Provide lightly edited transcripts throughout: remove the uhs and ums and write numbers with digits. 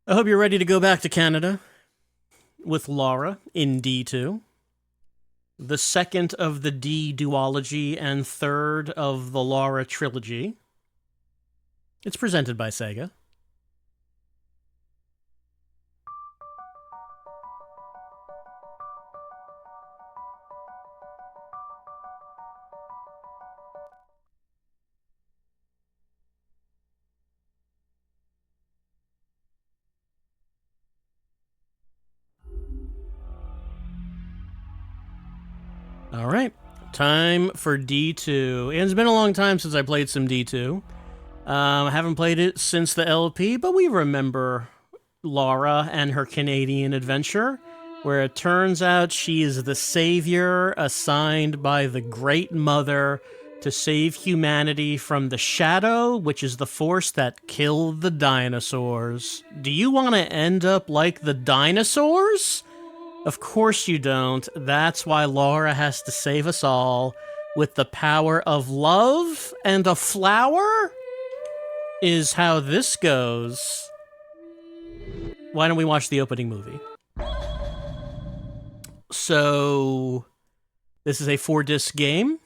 I hope you're ready to go back to Canada with Laura in D2, the second of the D duology and third of the Laura trilogy. It's presented by Sega. All right, time for D2. It's been a long time since I played some D2. I haven't played it since the LP, but we remember Laura and her Canadian adventure, where it turns out she is the savior assigned by the Great Mother to save humanity from the Shadow, which is the force that killed the dinosaurs. Do you want to end up like the dinosaurs? Of course you don't. That's why Laura has to save us all with the power of love and a flower? Is how this goes. Why don't we watch the opening movie? So, this is a 4-disc game.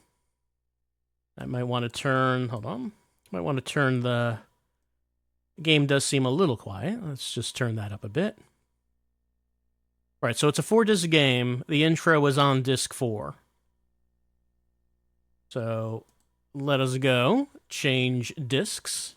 I might want to turn, hold on. Might want to turn the game does seem a little quiet. Let's just turn that up a bit. All right, so it's a 4-disc game. The intro was on disc 4. So, let us go. Change discs.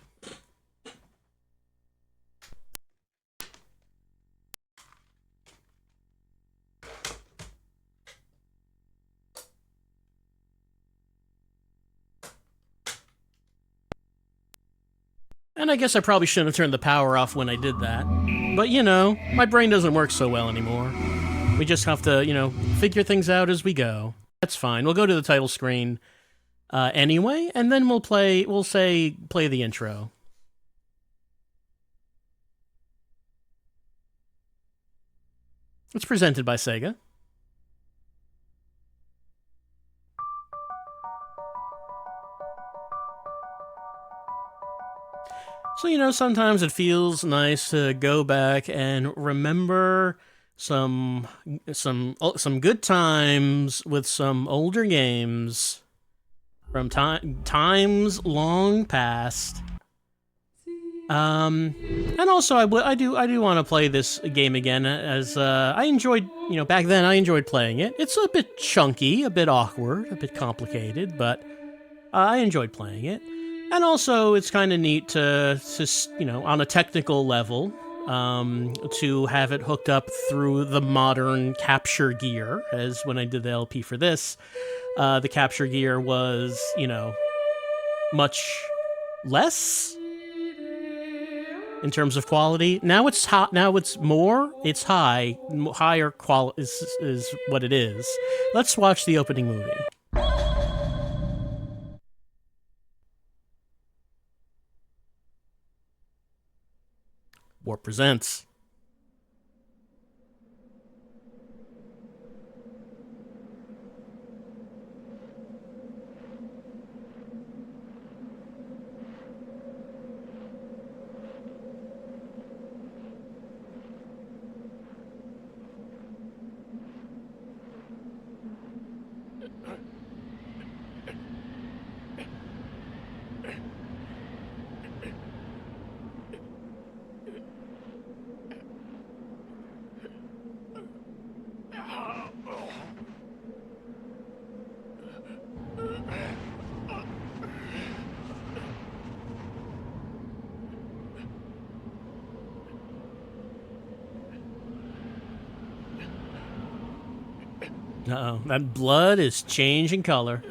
And I guess I probably shouldn't have turned the power off when I did that. But, you know, my brain doesn't work so well anymore. We just have to, you know, figure things out as we go. That's fine. We'll go to the title screen anyway, and then we'll play the intro. It's presented by Sega. So, you know, sometimes it feels nice to go back and remember some good times with some older games from times long past. And also I do want to play this game again, as I enjoyed, you know, back then I enjoyed playing it. It's a bit chunky, a bit awkward, a bit complicated, but I enjoyed playing it. And also, it's kind of neat to, you know, on a technical level, to have it hooked up through the modern capture gear, as when I did the LP for this, the capture gear was, you know, much less in terms of quality. Now it's hot. Now it's more. It's higher quality is what it is. Let's watch the opening movie. Warp presents. Uh-oh, that blood is changing color.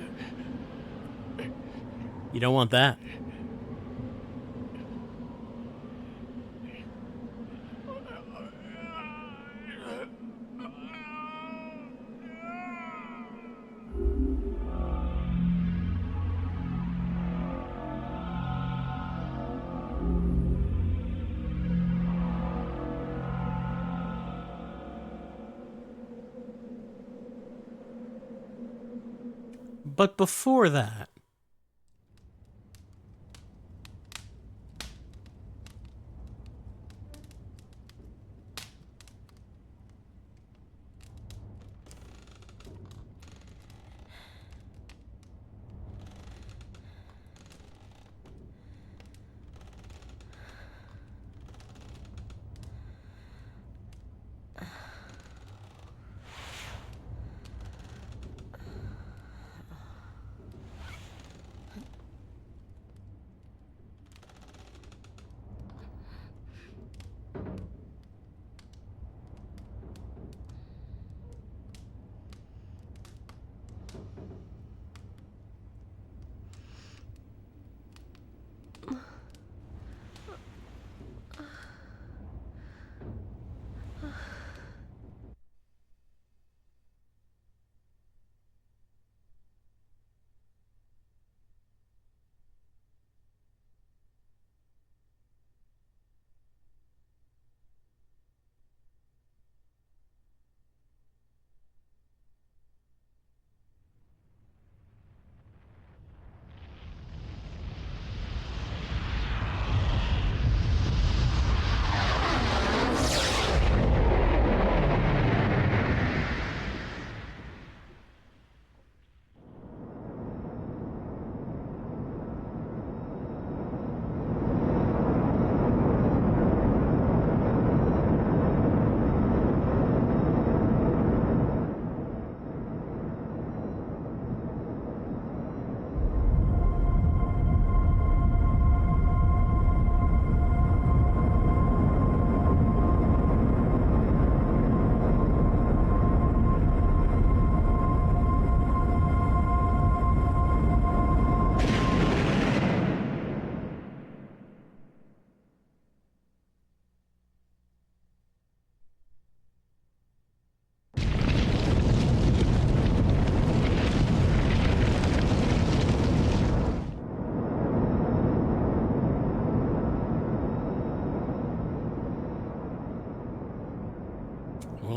You don't want that. But before that,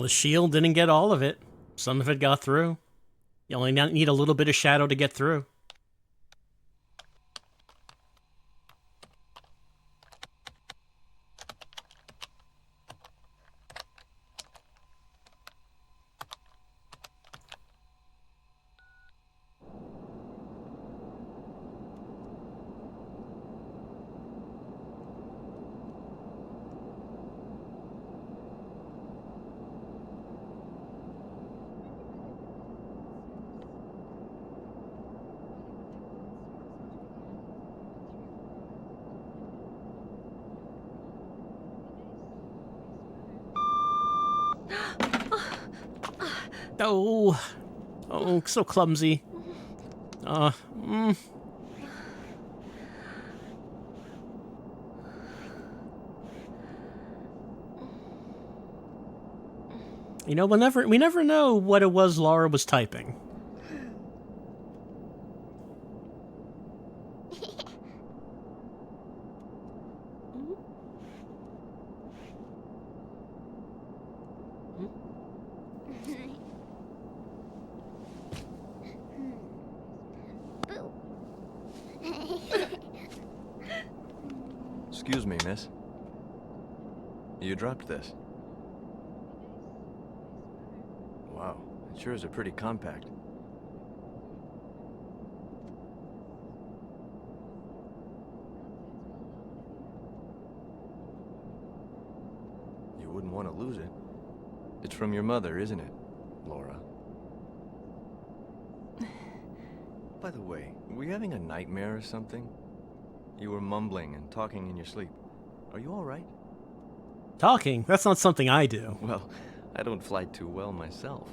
the shield didn't get all of it. Some of it got through. You only need a little bit of shadow to get through. Oh, so clumsy. You know, we never know what it was Laura was typing. Excuse me, miss. You dropped this. Wow, it sure is a pretty compact. You wouldn't want to lose it. It's from your mother, isn't it, Laura? By the way, were you having a nightmare or something? You were mumbling and talking in your sleep. Are you all right? Talking? That's not something I do. Well, I don't fly too well myself.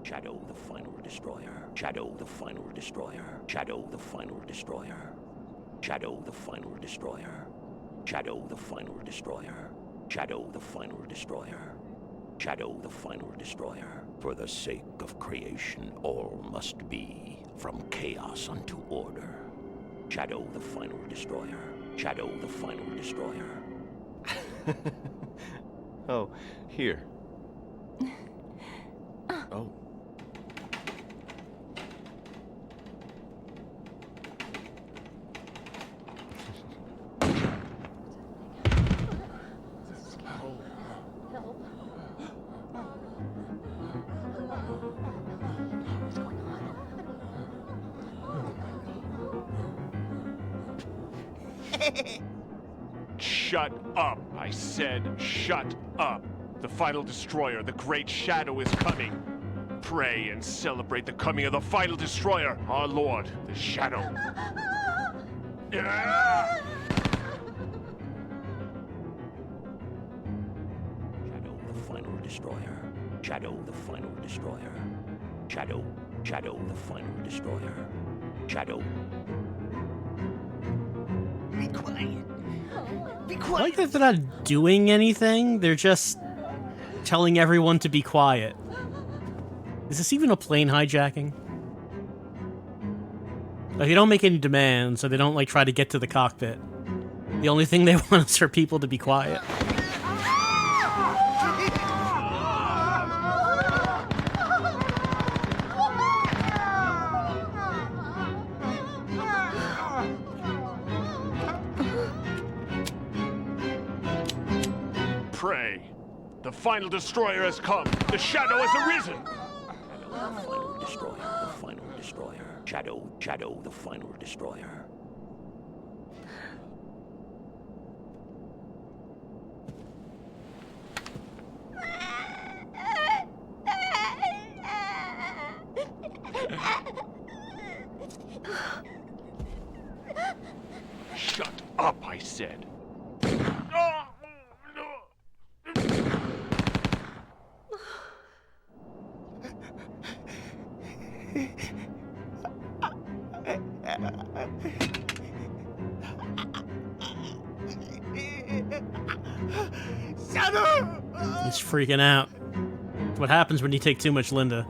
Shadow the final destroyer. Shadow the final destroyer. Shadow the final destroyer. Shadow the final destroyer. Shadow the final destroyer. Shadow the final destroyer. Shadow the final destroyer. For the sake of creation, all must be, from chaos unto order. Shadow the final destroyer. Shadow the final destroyer. Oh, here. Oh. Shut up, I said, shut up. The final destroyer, the great shadow is coming. Pray and celebrate the coming of the final destroyer, our lord, the shadow. Yeah! Shadow the final destroyer. Shadow the final destroyer. Shadow the final destroyer. Shadow. Be quiet. Be I quiet. like that they're not doing anything, they're just telling everyone to be quiet. Is this even a plane hijacking? Like, they don't make any demands, so they don't, like, try to get to the cockpit. The only thing they want is for people to be quiet. Pray. The final destroyer has come. The shadow has arisen. The final destroyer. The final destroyer. Shadow the final destroyer. Shut up, I said. Shadow! He's freaking out. It's what happens when you take too much Linda.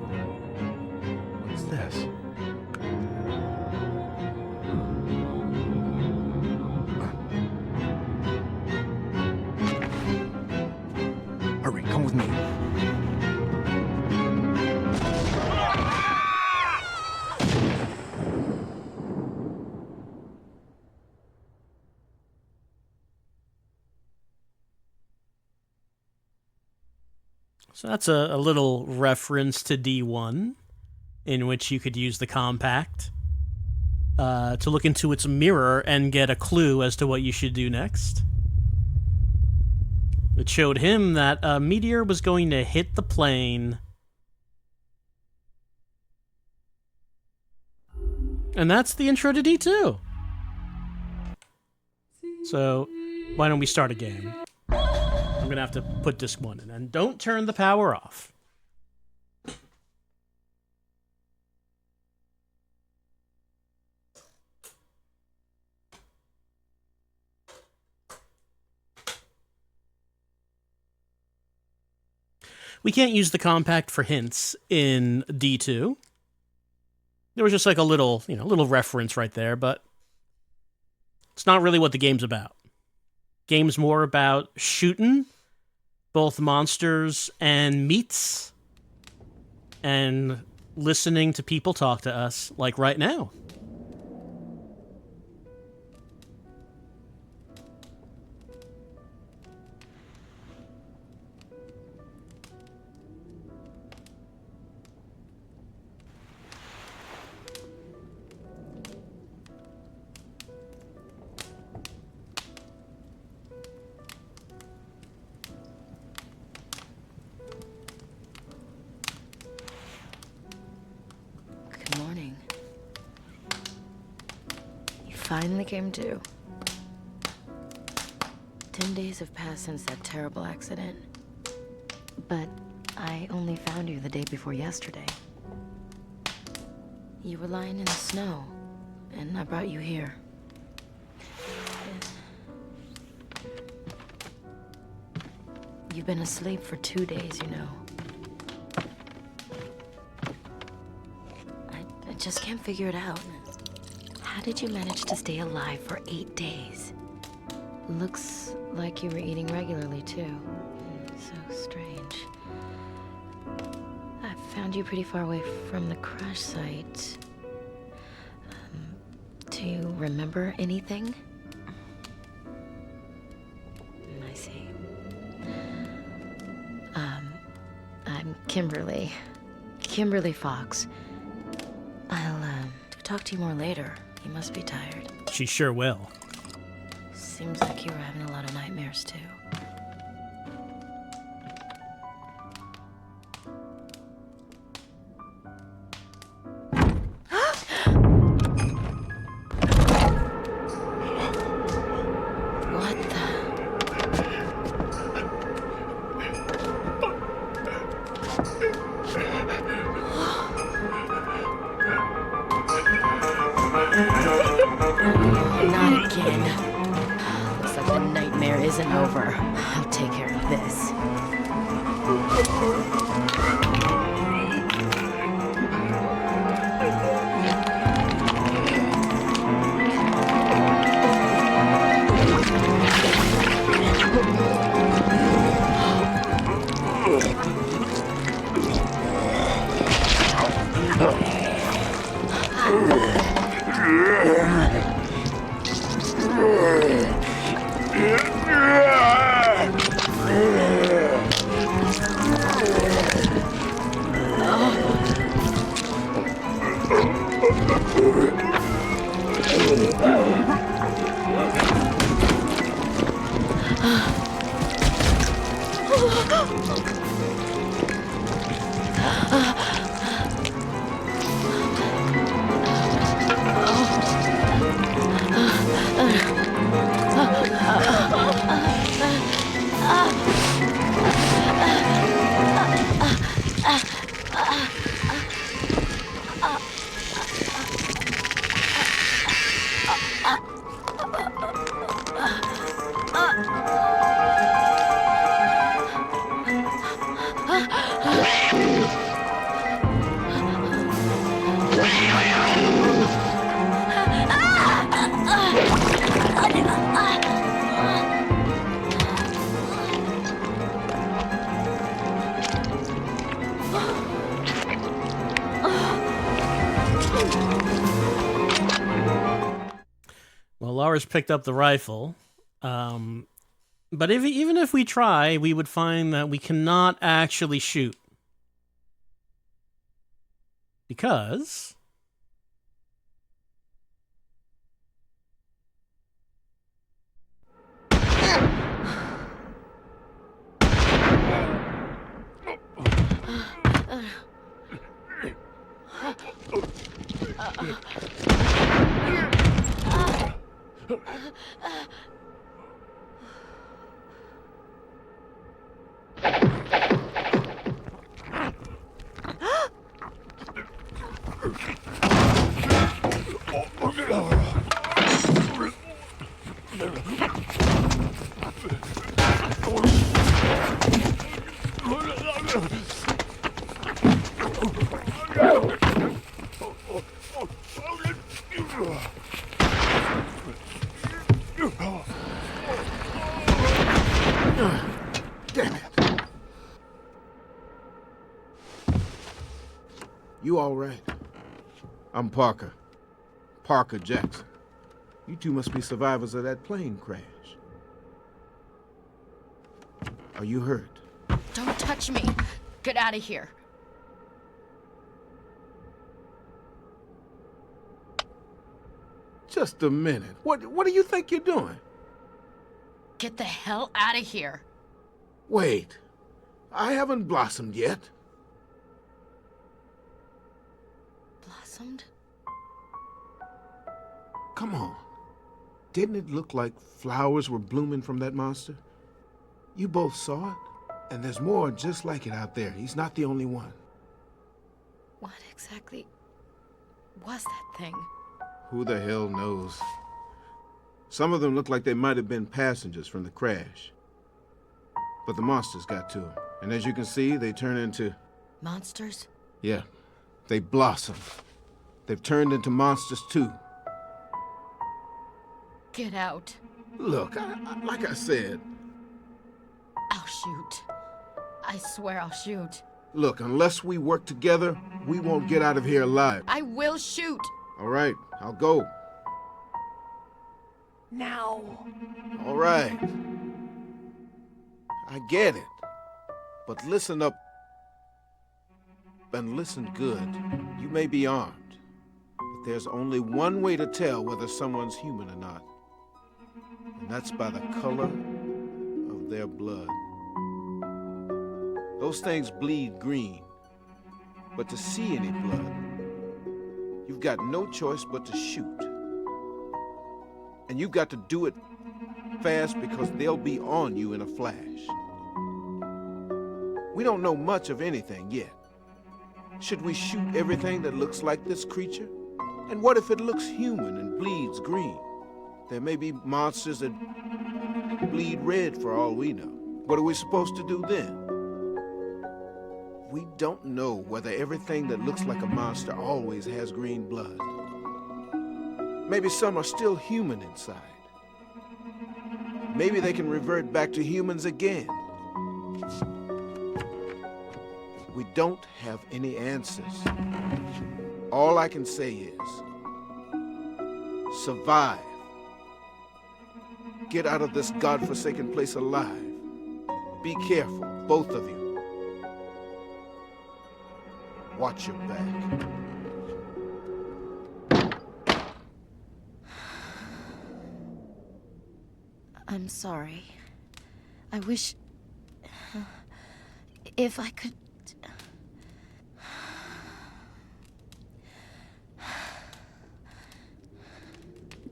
So that's a little reference to D1, in which you could use the compact to look into its mirror and get a clue as to what you should do next. It showed him that a meteor was going to hit the plane. And that's the intro to D2. So, why don't we start a game? I'm gonna have to put disc 1 in. And don't turn the power off. We can't use the compact for hints in D2. There was just like a little, little reference right there, but it's not really what the game's about. Game's more about shooting both monsters and meats and listening to people talk to us, like right now. Good morning. You finally came to. 10 days have passed since that terrible accident. But I only found you the day before yesterday. You were lying in the snow, and I brought you here. You've been asleep for 2 days, you know. I just can't figure it out. How did you manage to stay alive for 8 days? Looks like you were eating regularly, too. So strange. I found you pretty far away from the crash site. Do you remember anything? I see. I'm Kimberly. Kimberly Fox. I'll, talk to you more later. You must be tired. She sure will. Seems like you were having a lot of nightmares, too. What Not again. Looks like the nightmare isn't over. I'll take care of this. Well, Laura's picked up the rifle. But even if we try, we would find that we cannot actually shoot. Because... Damn it. You all right? I'm Parker. Parker Jackson. You two must be survivors of that plane crash. Are you hurt? Don't touch me. Get out of here. Just a minute. What do you think you're doing? Get the hell out of here. Wait. I haven't blossomed yet. Blossomed? Come on. Didn't it look like flowers were blooming from that monster? You both saw it, and there's more just like it out there. He's not the only one. What exactly was that thing? Who the hell knows? Some of them look like they might have been passengers from the crash. But the monsters got to them. And as you can see, they turn into... Monsters? Yeah, they blossom. They've turned into monsters too. Get out. Look, like I said, I'll shoot. I swear I'll shoot. look, unless we work together, we won't get out of here alive. I will shoot. All right, I'll go. Now. All right. I get it. But listen up and listen good. You may be armed, but there's only one way to tell whether someone's human or not. And that's by the color of their blood. Those things bleed green. But to see any blood, you've got no choice but to shoot. And you've got to do it fast because they'll be on you in a flash. We don't know much of anything yet. Should we shoot everything that looks like this creature? And what if it looks human and bleeds green? There may be monsters that bleed red for all we know. What are we supposed to do then? We don't know whether everything that looks like a monster always has green blood. Maybe some are still human inside. Maybe they can revert back to humans again. We don't have any answers. All I can say is, survive. Get out of this godforsaken place alive. Be careful, both of you. Watch your back. I'm sorry. I wish... if I could...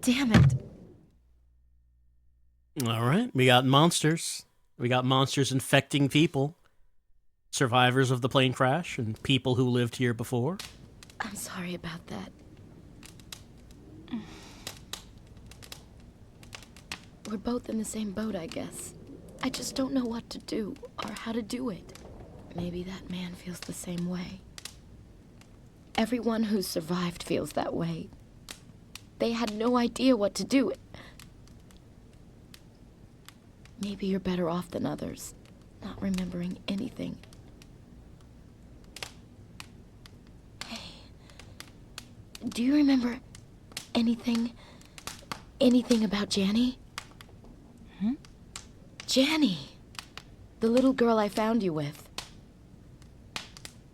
Damn it. All right, we got monsters. We got monsters infecting people. Survivors of the plane crash and people who lived here before. I'm sorry about that. We're both in the same boat, I guess. I just don't know what to do or how to do it. Maybe that man feels the same way. Everyone who's survived feels that way. They had no idea what to do. Maybe you're better off than others, not remembering anything. Hey, do you remember anything about Janny? Janny, the little girl I found you with.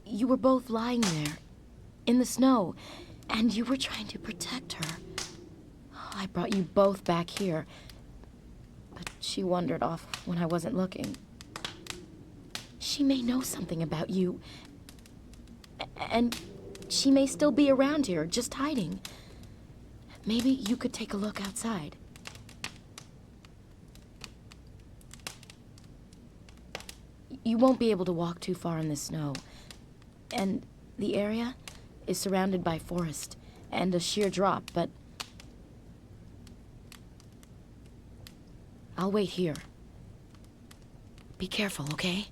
You were both lying there, in the snow, and you were trying to protect her. I brought you both back here, but she wandered off when I wasn't looking. She may know something about you, and she may still be around here, just hiding. Maybe you could take a look outside. You won't be able to walk too far in the snow, and the area is surrounded by forest and a sheer drop, but I'll wait here. Be careful, okay?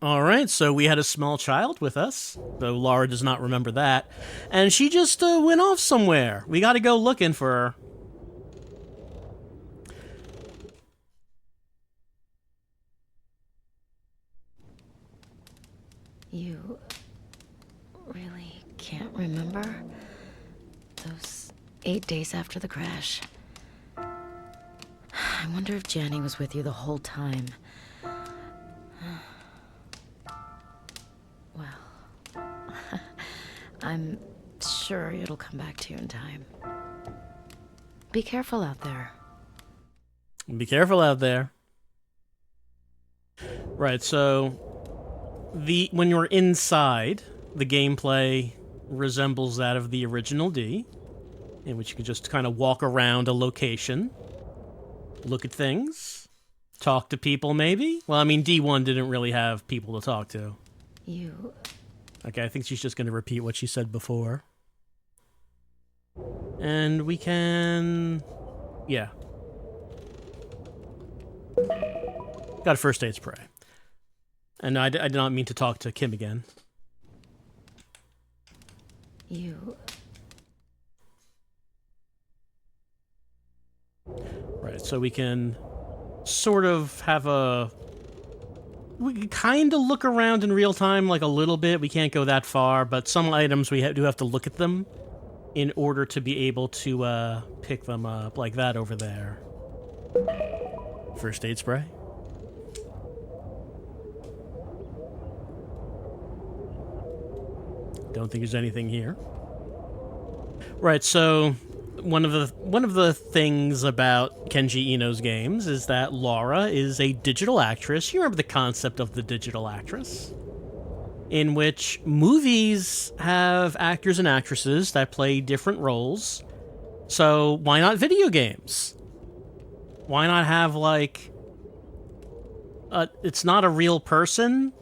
All right, so we had a small child with us, though Laura does not remember that, and she just went off somewhere. We got to go looking for her. You really can't remember those 8 days after the crash? I wonder if Janny was with you the whole time. Well, I'm sure it'll come back to you in time. Be careful out there. Be careful out there. Right, so when you're inside, the gameplay resembles that of the original D, in which you can just kind of walk around a location, look at things, talk to people maybe? Well, I mean, D1 didn't really have people to talk to. You... Okay, I think she's just going to repeat what she said before. And we can... yeah. Got a first aid spray. And I did not mean to talk to Kim again. You... Right, so we can sort of have a... we can kind of look around in real time, like a little bit. We can't go that far, but some items we do have to look at them in order to be able to pick them up, like that over there. First aid spray. Don't think there's anything here. Right, so one of the things about Kenji Ino's games is that Laura is a digital actress. You remember the concept of the digital actress? In which movies have actors and actresses that play different roles. So why not video games? Why not have, like, it's not a real person.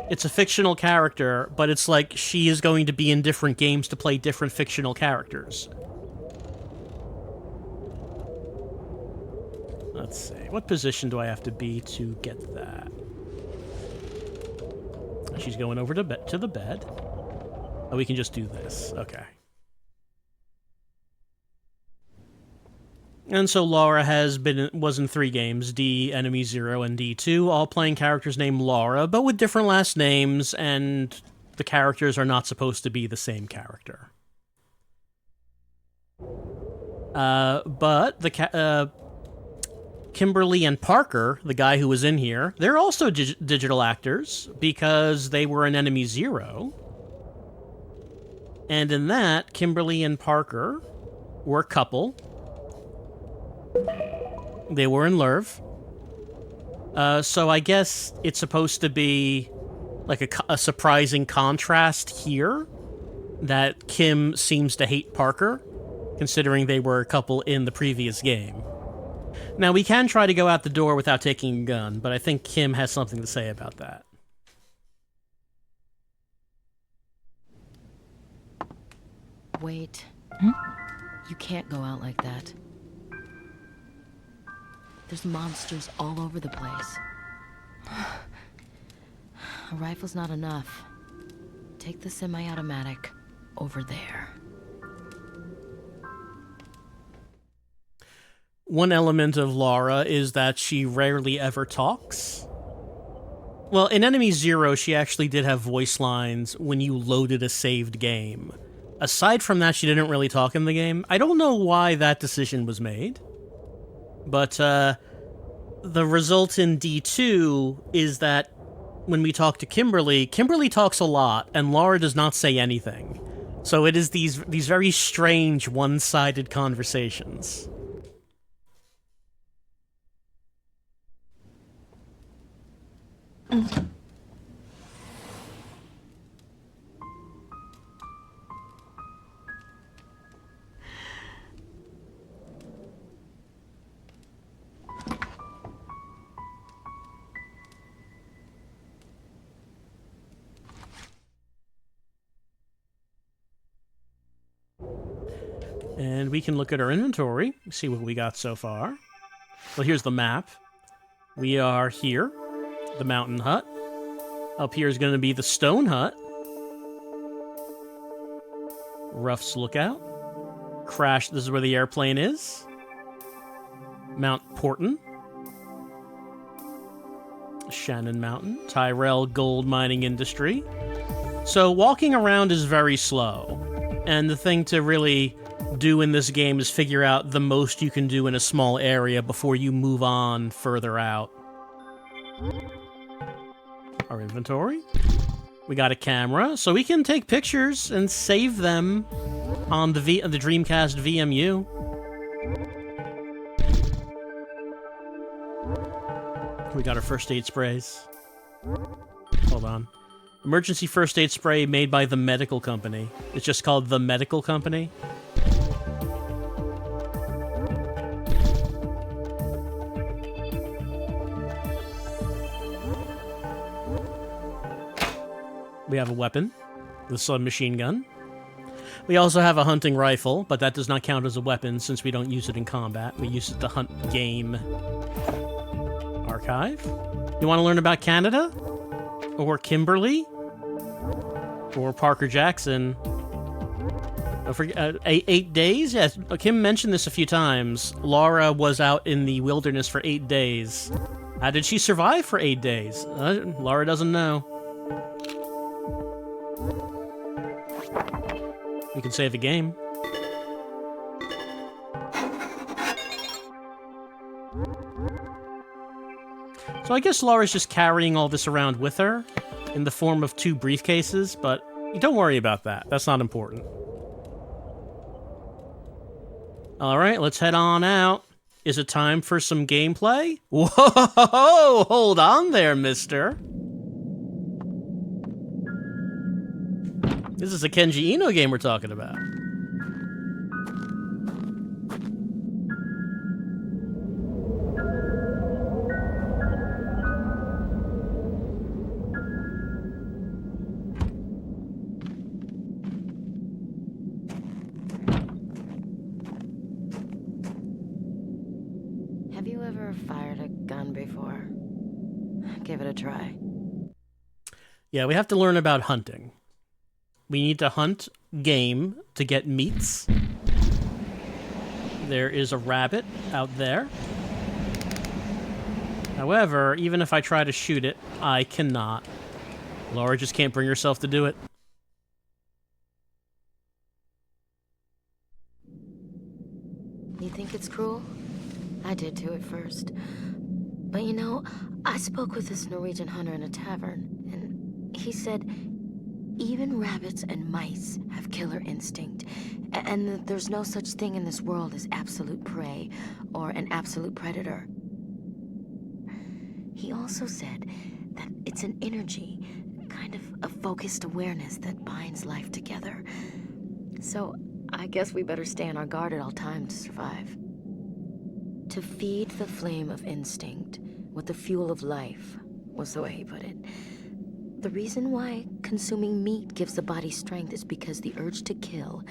It's a fictional character, but it's like she is going to be in different games to play different fictional characters. Let's see. What position do I have to be to get that? She's going over to the bed. Oh, we can just do this. Okay. And so Laura was in 3 games, D, Enemy Zero, and D2, all playing characters named Laura, but with different last names, and the characters are not supposed to be the same character. But Kimberly and Parker, the guy who was in here, they're also digital actors, because they were in Enemy Zero. And in that, Kimberly and Parker were a couple. They were in Lerv. So I guess it's supposed to be like a surprising contrast here that Kim seems to hate Parker, considering they were a couple in the previous game. Now, we can try to go out the door without taking a gun, but I think Kim has something to say about that. Wait. You can't go out like that. There's monsters all over the place. A rifle's not enough. Take the semi-automatic over there. One element of Laura is that she rarely ever talks. Well, in Enemy Zero, she actually did have voice lines when you loaded a saved game. Aside from that, she didn't really talk in the game. I don't know why that decision was made. But the result in D2 is that when we talk to Kimberly, Kimberly talks a lot, and Laura does not say anything. So it is these very strange, one-sided conversations. And we can look at our inventory, see what we got so far. Well, here's the map. We are here, the mountain hut. Up here is going to be the stone hut. Ruff's Lookout. Crash, this is where the airplane is. Mount Porton. Shannon Mountain. Tyrell Gold Mining Industry. So walking around is very slow. And the thing to really do in this game is figure out the most you can do in a small area before you move on further out. Our inventory. We got a camera, so we can take pictures and save them on the Dreamcast VMU. We got our first aid sprays. Hold on. Emergency first aid spray made by the medical company. It's just called the medical company. We have a weapon, the submachine gun. We also have a hunting rifle, but that does not count as a weapon since we don't use it in combat. We use it to hunt game. Archive. You want to learn about Canada? Or Kimberly? Or Parker Jackson? 8 days? Yes, Kim mentioned this a few times. Laura was out in the wilderness for 8 days. How did she survive for 8 days? Laura doesn't know. We can save a game. So I guess Laura's just carrying all this around with her in the form of 2 briefcases, but don't worry about that. That's not important. Alright, let's head on out. Is it time for some gameplay? Whoa! Hold on there, mister. This is a Kenji Ino game we're talking about. Have you ever fired a gun before? Give it a try. Yeah, we have to learn about hunting. We need to hunt game to get meats. There is a rabbit out there. However, even if I try to shoot it, I cannot. Laura just can't bring herself to do it. You think it's cruel? I did too at first. But you know, I spoke with this Norwegian hunter in a tavern, and he said even rabbits and mice have killer instinct, and that there's no such thing in this world as absolute prey or an absolute predator. He also said that it's an energy, kind of a focused awareness that binds life together. So I guess we better stay on our guard at all times to survive. To feed the flame of instinct with the fuel of life was the way he put it. The reason why consuming meat gives the body strength is because the urge to kill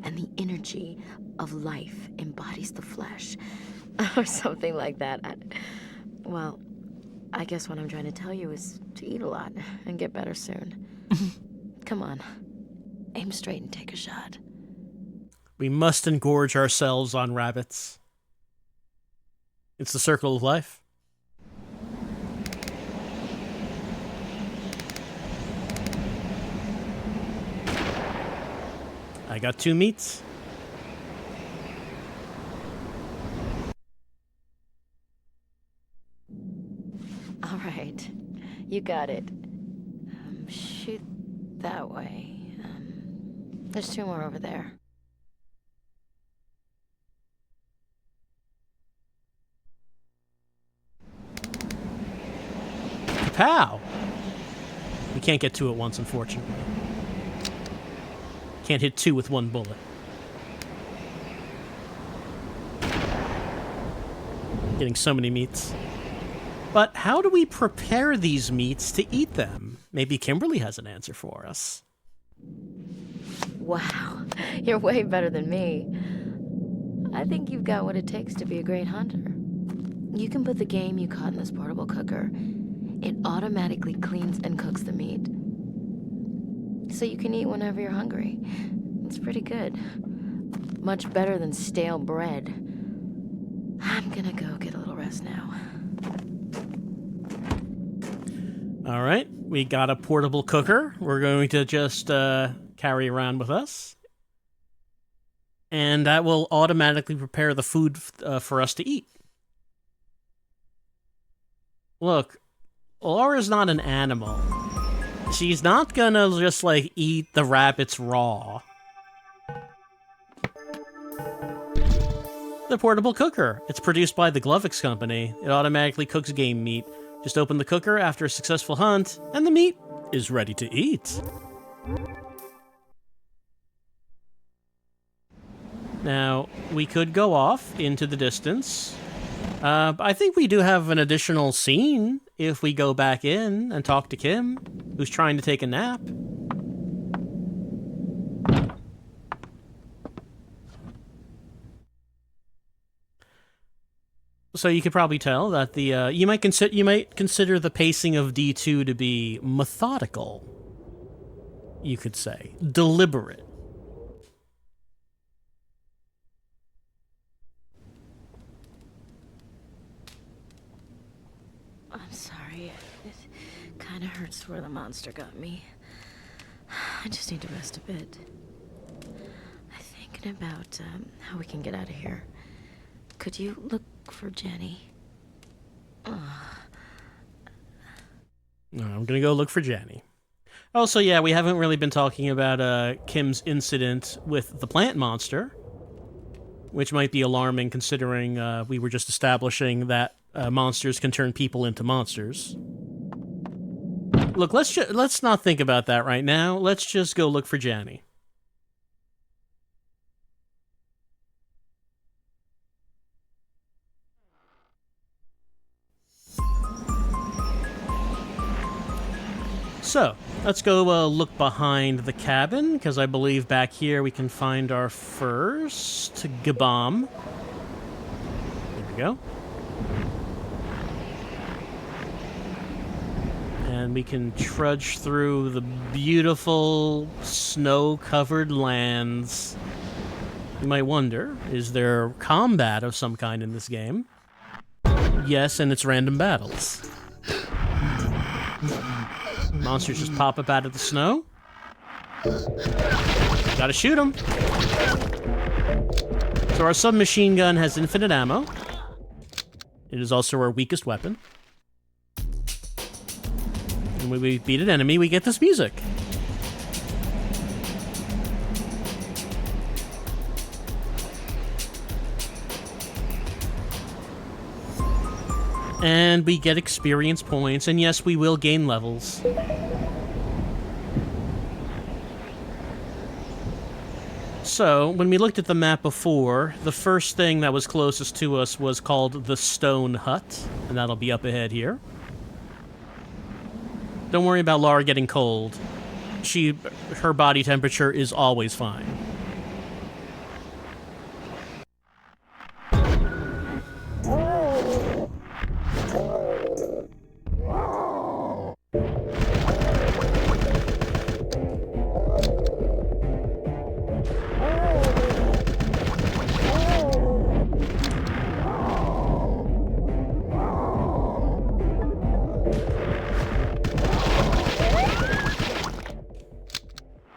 and the energy of life embodies the flesh. Or something like that. Well, I guess what I'm trying to tell you is to eat a lot and get better soon. Come on. Aim straight and take a shot. We must engorge ourselves on rabbits. It's the circle of life. I got 2 meats. All right. You got it. Shoot that way. There's 2 more over there. Pow! We can't get 2 at once, unfortunately. Can't hit 2 with 1 bullet. Getting so many meats. But how do we prepare these meats to eat them? Maybe Kimberly has an answer for us. Wow, you're way better than me. I think you've got what it takes to be a great hunter. You can put the game you caught in this portable cooker. It automatically cleans and cooks the meat. So you can eat whenever you're hungry. It's pretty good. Much better than stale bread. I'm gonna go get a little rest now. All right, we got a portable cooker. We're going to just carry around with us. And that will automatically prepare the food for us to eat. Look, Laura's not an animal. She's not gonna just, like, eat the rabbits raw. The portable cooker. It's produced by the Glovix Company. It automatically cooks game meat. Just open the cooker after a successful hunt, and the meat is ready to eat. Now, we could go off into the distance. I think we do have an additional scene if we go back in and talk to Kim, who's trying to take a nap. So you could probably tell that the you might consider the pacing of D2 to be methodical. You could say deliberate. I'm sorry. It kind of hurts where the monster got me. I just need to rest a bit. I'm thinking about how we can get out of here. Could you look for Jenny? No, I'm gonna go look for Jenny. Also, yeah, we haven't really been talking about Kim's incident with the plant monster, which might be alarming considering we were just establishing that monsters can turn people into monsters. Look, let's not think about that right now. Let's just go look for Jenny. So, let's go look behind the cabin, because I believe back here we can find our first Gabam. There we go. And we can trudge through the beautiful snow-covered lands. You might wonder, is there combat of some kind in this game? Yes, and it's random battles. Monsters just pop up out of the snow. Gotta shoot them. So our submachine gun has infinite ammo. It is also our weakest weapon. And when we beat an enemy, we get this music. And we get experience points, and yes, we will gain levels. So, when we looked at the map before, the first thing that was closest to us was called the Stone Hut, and that'll be up ahead here. Don't worry about Laura getting cold. Her body temperature is always fine.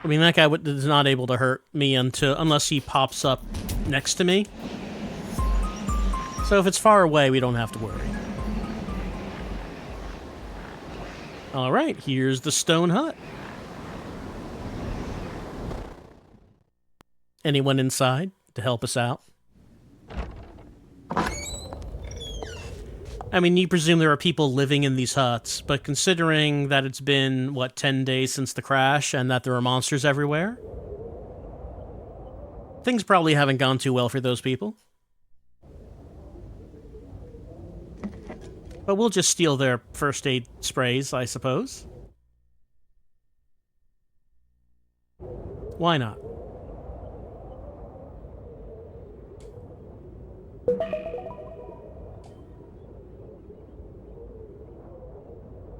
I mean, that guy is not able to hurt me unless he pops up next to me. So if it's far away, we don't have to worry. Alright, here's the stone hut. Anyone inside to help us out? I mean, you presume there are people living in these huts, but considering that it's been, what, 10 days since the crash and that there are monsters everywhere, things probably haven't gone too well for those people. But we'll just steal their first aid sprays, I suppose. Why not?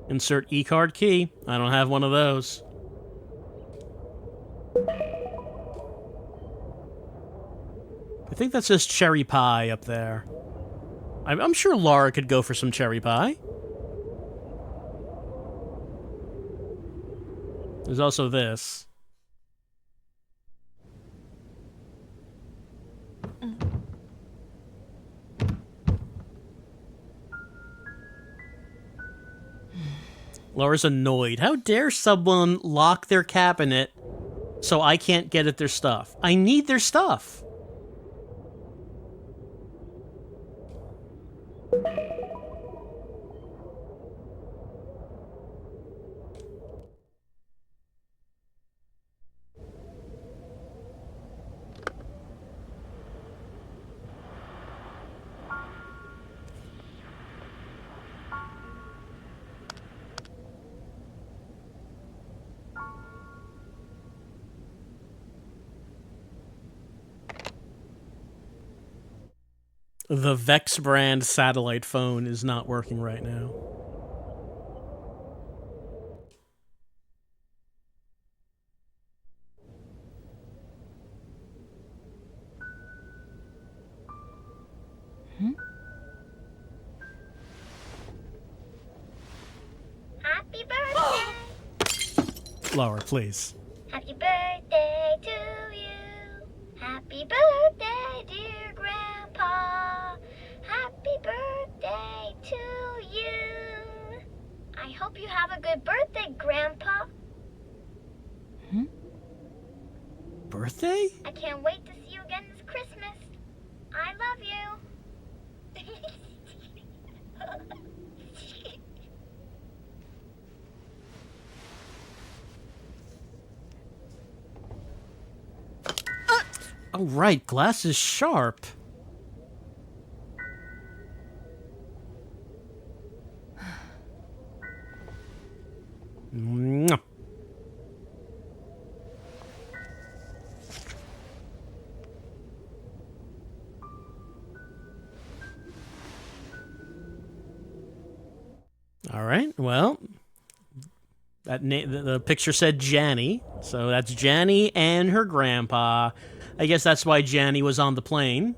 Insert E-card key. I don't have one of those. I think that says cherry pie up there. I'm sure Laura could go for some cherry pie. There's also this. Laura's annoyed. How dare someone lock their cabinet so I can't get at their stuff? I need their stuff. The Vex brand satellite phone is not working right now. Happy birthday! Laura, please. Happy birthday to you. Happy birthday, dear Grandpa. Happy birthday to you. I hope you have a good birthday, Grandpa. Birthday? I can't wait to see you again this Christmas. I love you. Oh, right. Glass is sharp. Mwah. All right. Well, the picture said Janny, so that's Janny and her grandpa. I guess that's why Janny was on the plane.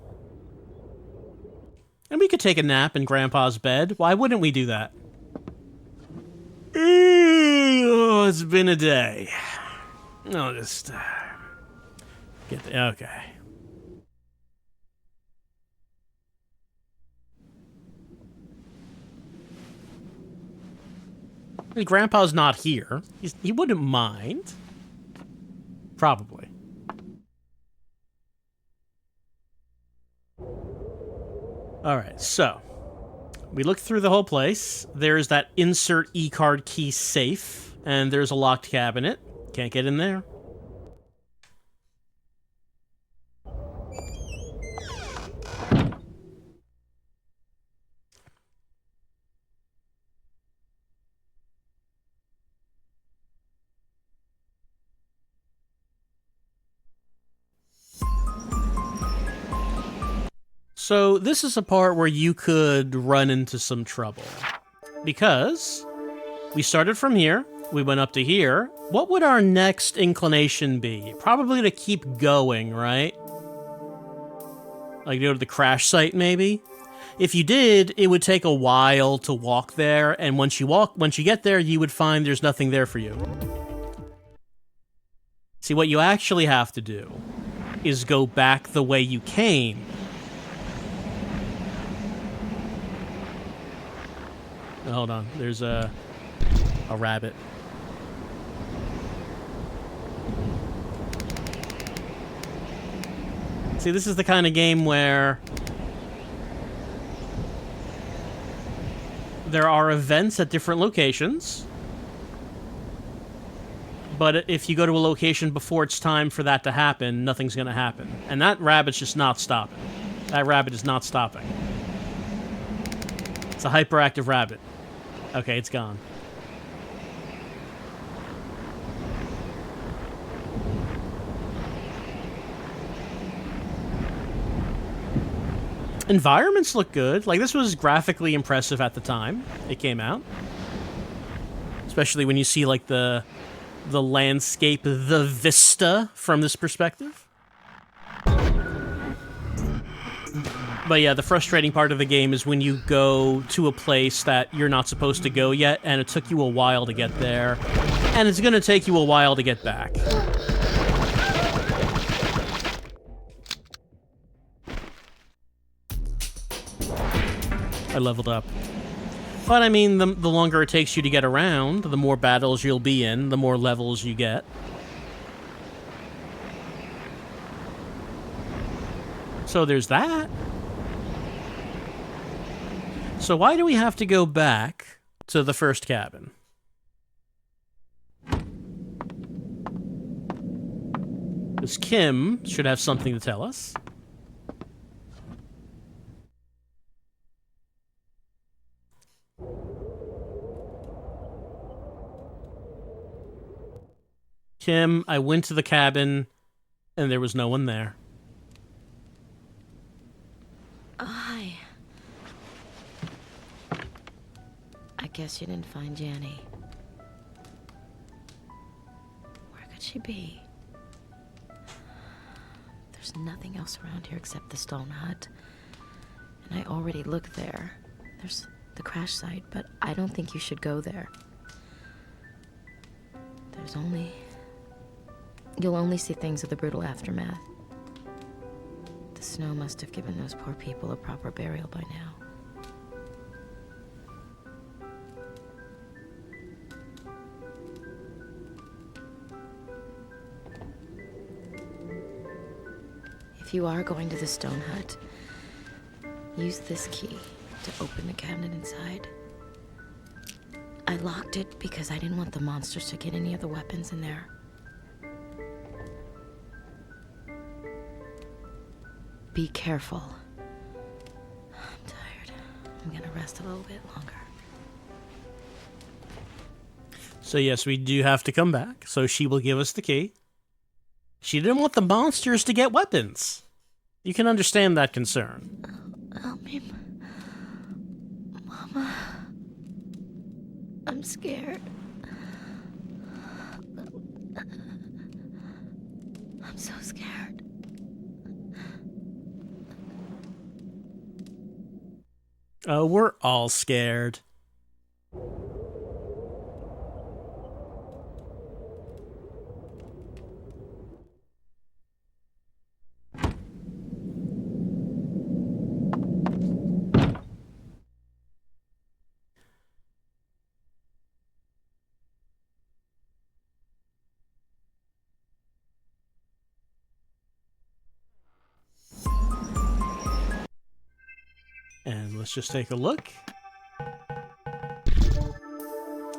And we could take a nap in Grandpa's bed. Why wouldn't we do that? Oh, it's been a day. I'll just get the... Okay. Grandpa's not here. He wouldn't mind. Probably. Alright, so we looked through the whole place. There's that insert E-card key safe, and there's a locked cabinet. Can't get in there. So this is a part where you could run into some trouble. Because we started from here, we went up to here. What would our next inclination be? Probably to keep going, right? Like go to the crash site, maybe? If you did, it would take a while to walk there, and once you get there, you would find there's nothing there for you. See, what you actually have to do is go back the way you came. Hold on, there's a rabbit. See, this is the kind of game where there are events at different locations, but if you go to a location before it's time for that to happen, nothing's going to happen. And that rabbit's just not stopping. That rabbit is not stopping. It's a hyperactive rabbit. Okay, it's gone. Environments look good. Like, this was graphically impressive at the time it came out. Especially when you see, like, the landscape, the vista from this perspective. But yeah, the frustrating part of the game is when you go to a place that you're not supposed to go yet, and it took you a while to get there, and it's gonna take you a while to get back. I leveled up. But I mean, the longer it takes you to get around, the more battles you'll be in, the more levels you get. So there's that. So why do we have to go back to the first cabin? Because Kim should have something to tell us. Kim, I went to the cabin, and there was no one there. Hi. I guess you didn't find Janny. Where could she be? There's nothing else around here except the stone hut. And I already looked there. There's the crash site, but I don't think you should go there. You'll only see things of the brutal aftermath. The snow must have given those poor people a proper burial by now. If you are going to the stone hut, use this key to open the cabinet inside. I locked it because I didn't want the monsters to get any of the weapons in there. Be careful. I'm tired. I'm gonna rest a little bit longer. So yes, we do have to come back, so she will give us the key. She didn't want the monsters to get weapons. You can understand that concern. Help me. Mama. I'm scared. I'm so scared. Oh, we're all scared. And let's just take a look.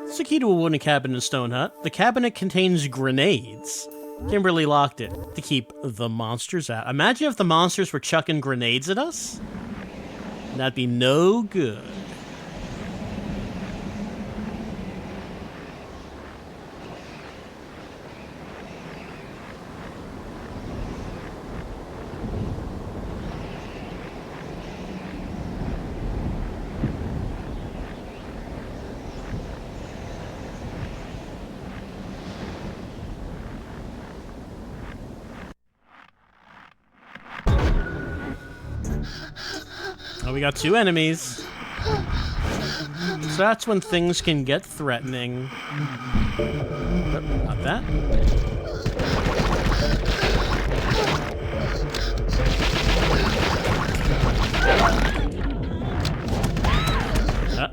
It's a key to a wooden cabinet in a stone hut. The cabinet contains grenades. Kimberly locked it to keep the monsters out. Imagine if the monsters were chucking grenades at us. That'd be no good. Oh, we got two enemies. So that's when things can get threatening. Oh, not that.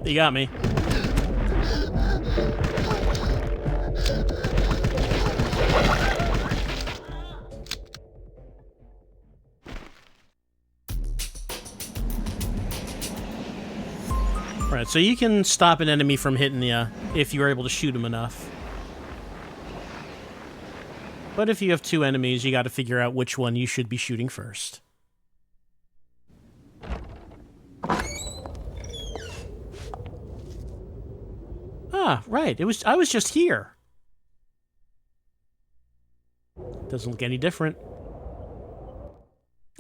You got me. Right, so you can stop an enemy from hitting you if you're able to shoot him enough. But if you have two enemies, you gotta figure out which one you should be shooting first. Ah, right, I was just here. Doesn't look any different.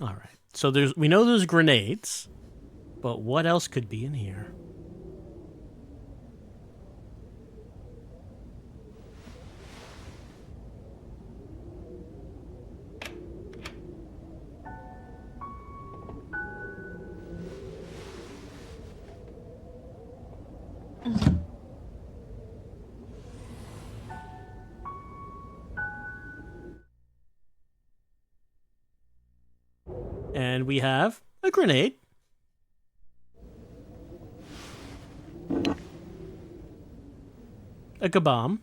Alright, so we know there's grenades, but what else could be in here? And we have a grenade. A kabomb.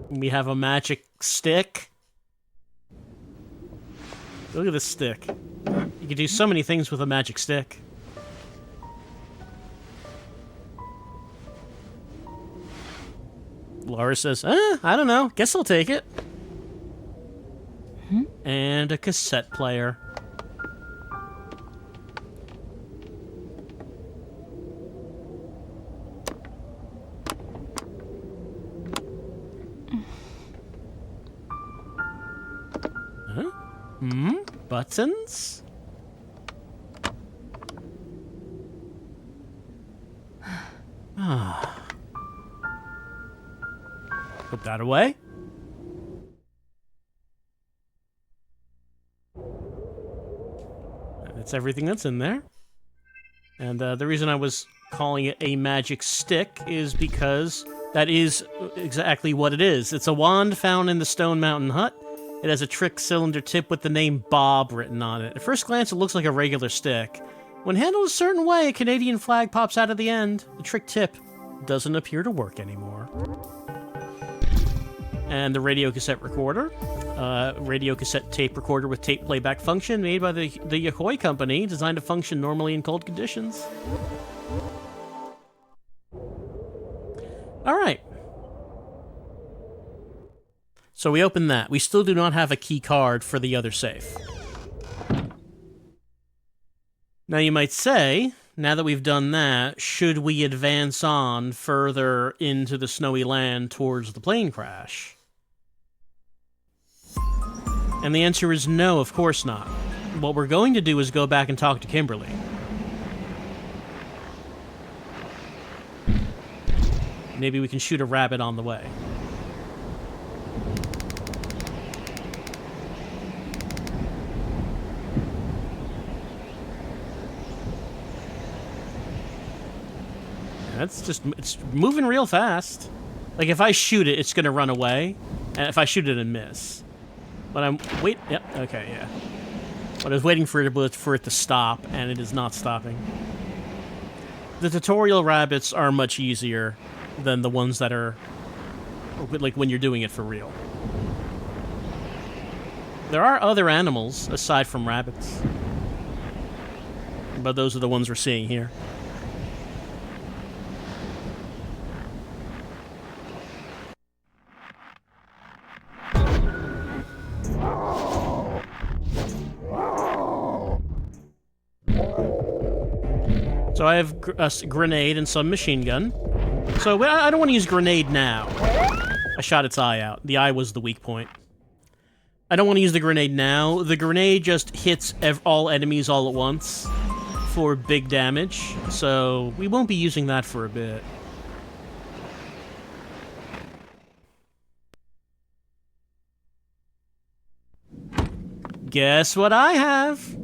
We have a magic stick. Look at this stick. You can do so many things with a magic stick. Laura says, I don't know. Guess I'll take it. And a cassette player. Huh? Buttons? Put that away. That's everything that's in there. And the reason I was calling it a magic stick is because that is exactly what it is. It's a wand found in the Stone Mountain Hut. It has a trick cylinder tip with the name Bob written on it. At first glance, it looks like a regular stick. When handled a certain way, a Canadian flag pops out of the end. The trick tip doesn't appear to work anymore. And the radio cassette recorder. Radio cassette tape recorder with tape playback function made by the Yokoi company, designed to function normally in cold conditions. Alright. So we open that. We still do not have a key card for the other safe. Now you might say, now that we've done that, should we advance on further into the snowy land towards the plane crash? And the answer is no, of course not. What we're going to do is go back and talk to Kimberly. Maybe we can shoot a rabbit on the way. It's moving real fast. Like, if I shoot it, it's gonna run away. And if I shoot it and miss. But yep, okay, yeah. But I was waiting for it to stop, and it is not stopping. The tutorial rabbits are much easier than the ones that are, like, when you're doing it for real. There are other animals, aside from rabbits. But those are the ones we're seeing here. So I have a grenade and some machine gun. So I don't want to use grenade now. I shot its eye out. The eye was the weak point. I don't want to use the grenade now. The grenade just hits all enemies all at once for big damage. So we won't be using that for a bit. Guess what I have?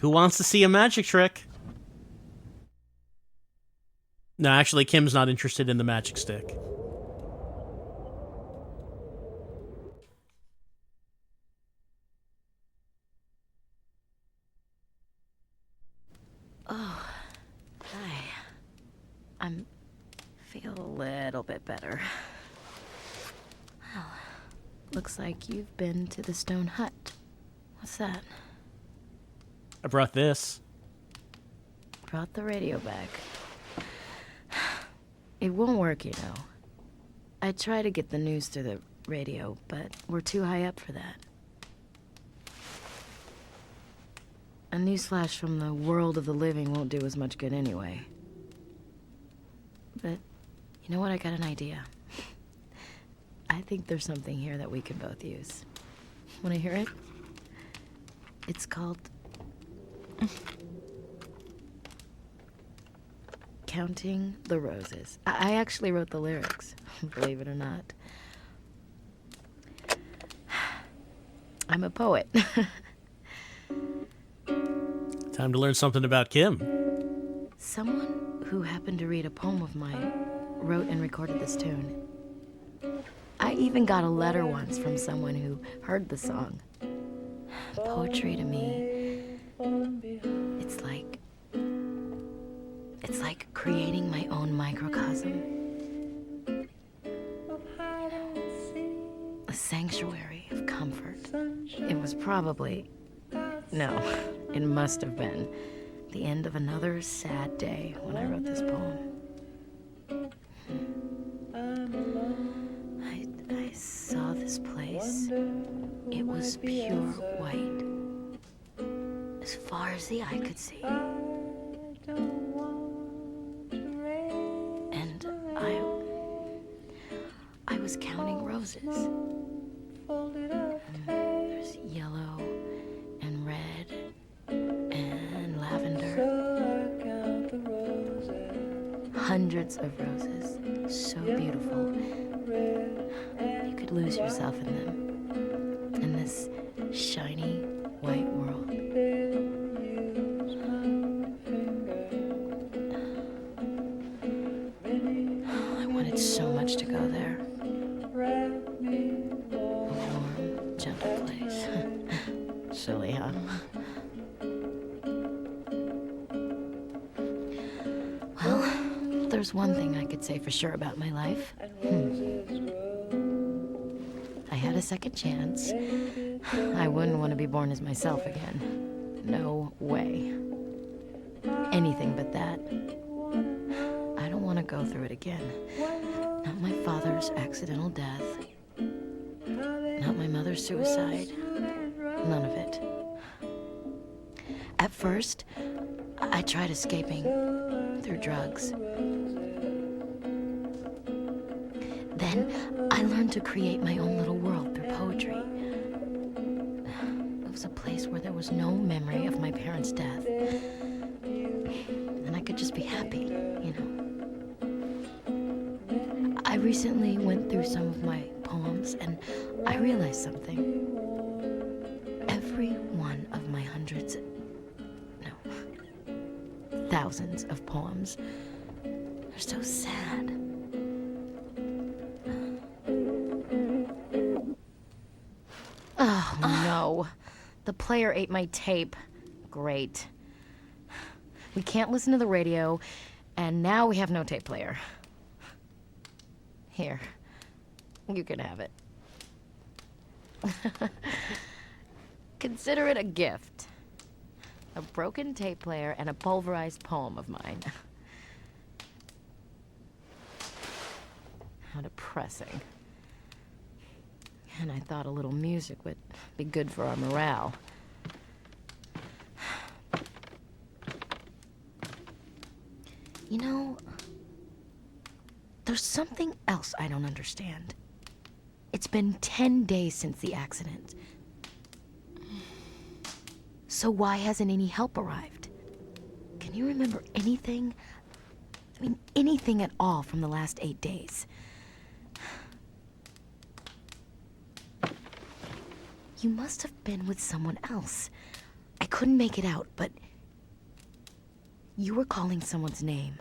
Who wants to see a magic trick? No, actually, Kim's not interested in the magic stick. feel a little bit better. Well, looks like you've been to the stone hut. What's that? I brought this. Brought the radio back. It won't work, you know. I try to get the news through the radio, but we're too high up for that. A newsflash from the world of the living won't do as much good anyway. But, you know what? I got an idea. I think there's something here that we could both use. Wanna hear it? It's called... Counting the Roses. I actually wrote the lyrics, believe it or not. I'm a poet. Time to learn something about Kim. Someone who happened to read a poem of mine wrote and recorded this tune. I even got a letter once from someone who heard the song. Poetry to me, it's like creating my own microcosm. A sanctuary of comfort. It was probably, no, it must have been the end of another sad day when I wrote this poem. I saw this place. It was pure white, as far as the eye could see. And I was counting roses. There's yellow and red and lavender. Hundreds of roses, so beautiful. You could lose yourself in them, in this shiny white world. I wanted so much to go there. A warm, gentle place. Silly, huh? Well, there's one thing I could say for sure about my life. I had a second chance. I wouldn't want to be born as myself again. No way. Anything but that. I don't want to go through it again. Not my father's accidental death. Not my mother's suicide. None of it. At first, I tried escaping through drugs. Then I learned to create my own little world through poetry. It was a place where there was no memory of my parents' death. And I could just be happy, you know. I recently went through some of my poems and I realized something. Every one of my thousands of poems are so sad. Oh, no. The player ate my tape. Great. We can't listen to the radio, and now we have no tape player. Here. You can have it. Consider it a gift. A broken tape player and a pulverized poem of mine. How depressing. And I thought a little music would be good for our morale. You know, there's something else I don't understand. It's been 10 days since the accident. So why hasn't any help arrived? Can you remember anything? I mean, anything at all from the last 8 days? You must have been with someone else. I couldn't make it out, but you were calling someone's name.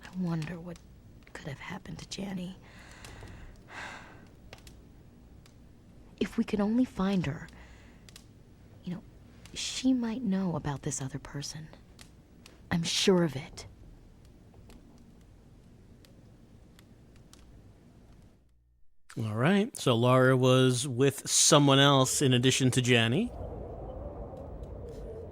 I wonder what could have happened to Janny. If we could only find her, you know, she might know about this other person. I'm sure of it. All right. So Laura was with someone else in addition to Janny.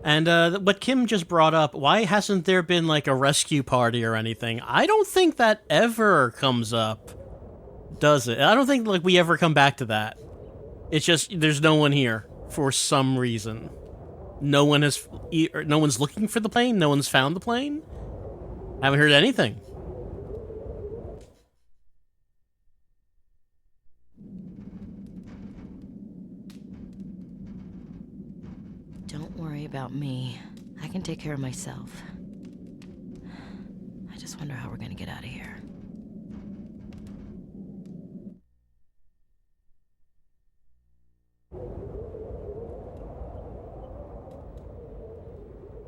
And what Kim just brought up, why hasn't there been like a rescue party or anything? I don't think that ever comes up, does it? I don't think like we ever come back to that. It's just there's no one here for some reason. No one's looking for the plane. No one's found the plane. Haven't heard anything. Don't worry about me. I can take care of myself. I just wonder how we're gonna get out of here.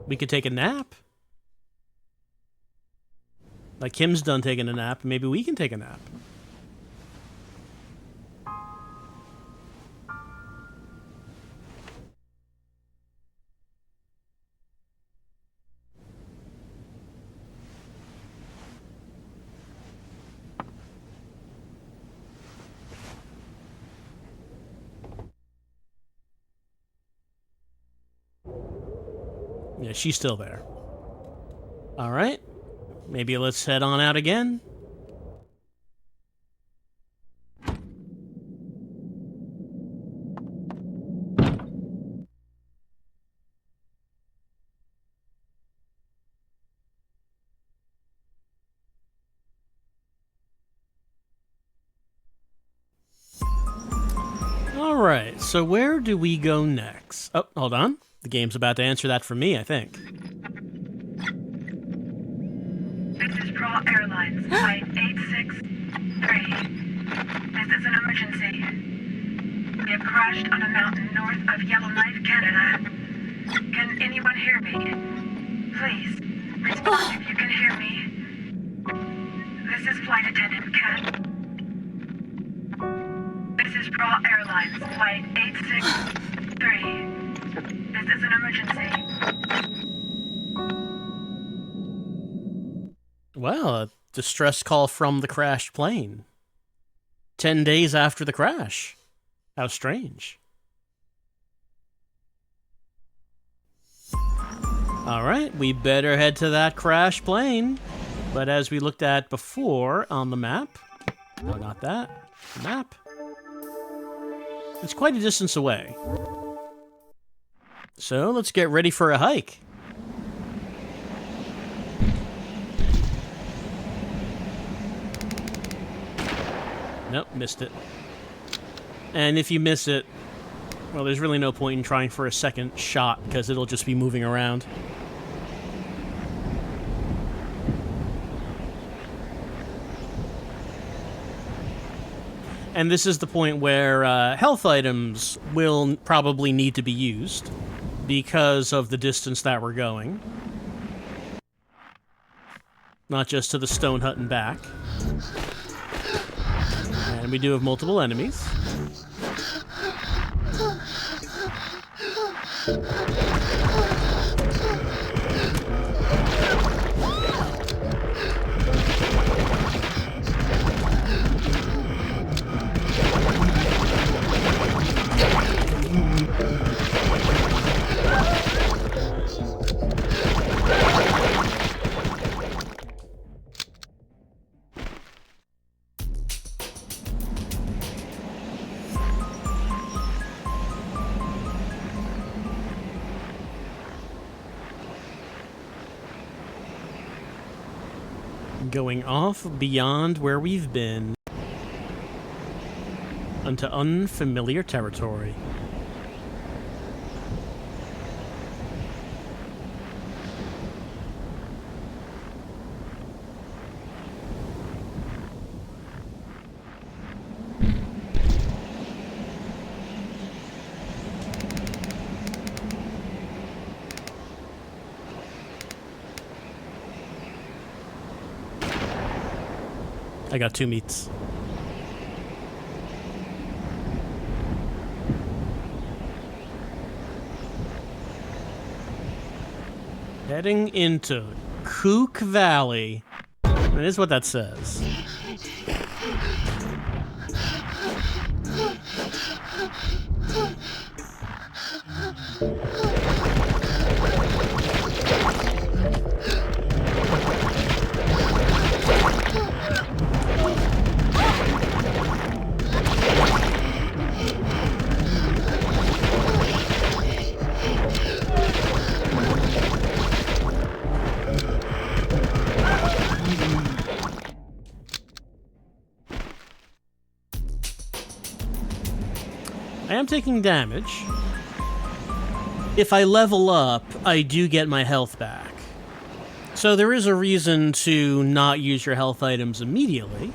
We could take a nap. Like Kim's done taking a nap, maybe we can take a nap. Yeah, she's still there. All right. Maybe let's head on out again. All right. So where do we go next? Oh, hold on. The game's about to answer that for me, I think. This is Raw Airlines, flight 863. This is an emergency. We have crashed on a mountain north of Yellowknife, Canada. Can anyone hear me? Please, respond if you can hear me. This is Flight Attendant Kat. This is Raw Airlines, flight 863. This is an emergency. Well, a distress call from the crashed plane. 10 days after the crash. How strange. All right, we better head to that crashed plane. But as we looked at before on the map, no, not that, the map, it's quite a distance away. So let's get ready for a hike. Nope, missed it. And if you miss it, well, there's really no point in trying for a second shot because it'll just be moving around. And this is the point where health items will probably need to be used because of the distance that we're going. Not just to the stone hut and back. And we do have multiple enemies. Going off beyond where we've been onto unfamiliar territory. I got 2 meats. Heading into Kook Valley. That is what that says. I am taking damage. If I level up, I do get my health back. So there is a reason to not use your health items immediately.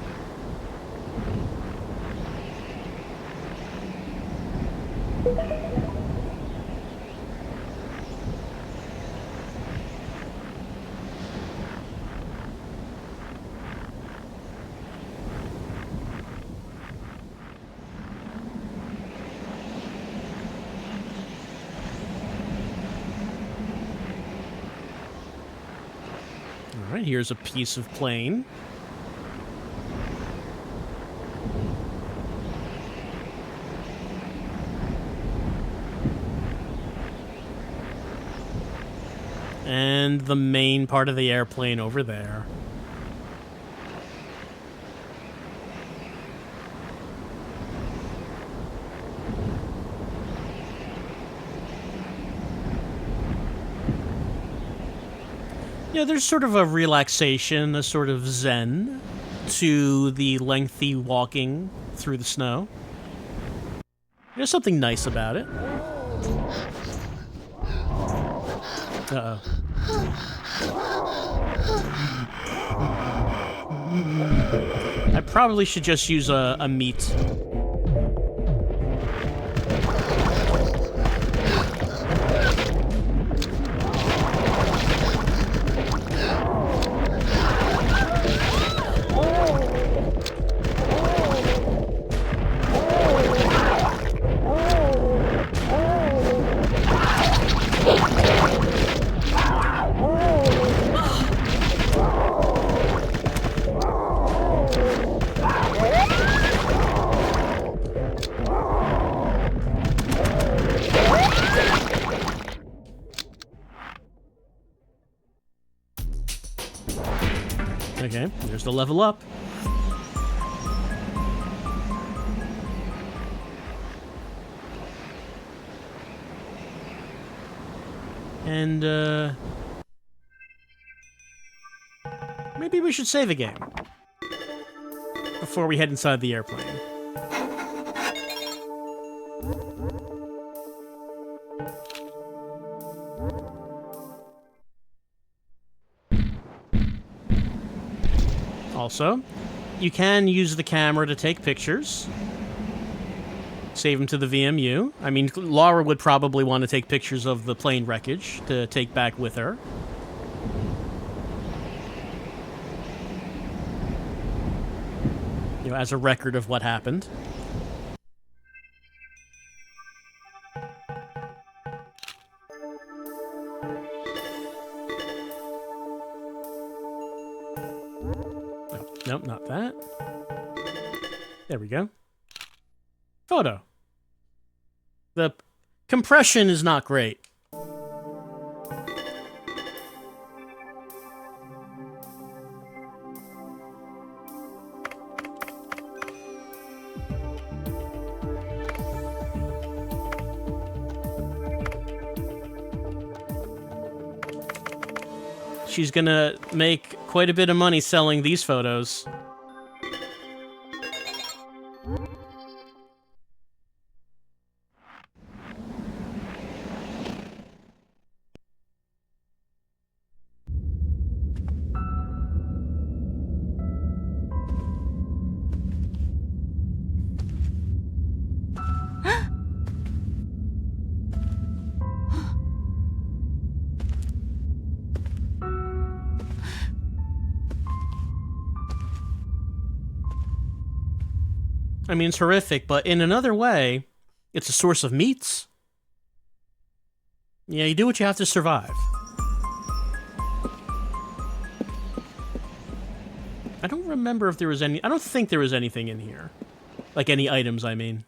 Alright, here's a piece of plane. And the main part of the airplane over there. Yeah, there's sort of a relaxation, a sort of zen to the lengthy walking through the snow. There's something nice about it. Uh-oh. I probably should just use a meat. Okay, there's the level up. And, maybe we should save a game before we head inside the airplane. Also, you can use the camera to take pictures. Save them to the VMU. I mean, Laura would probably want to take pictures of the plane wreckage to take back with her. You know, as a record of what happened. Nope, not that. There we go. Photo. The compression is not great. She's gonna make quite a bit of money selling these photos. I mean, it's horrific, but in another way, it's a source of meats. Yeah, you do what you have to survive. I don't remember if there was any... I don't think there was anything in here. Like, any items, I mean.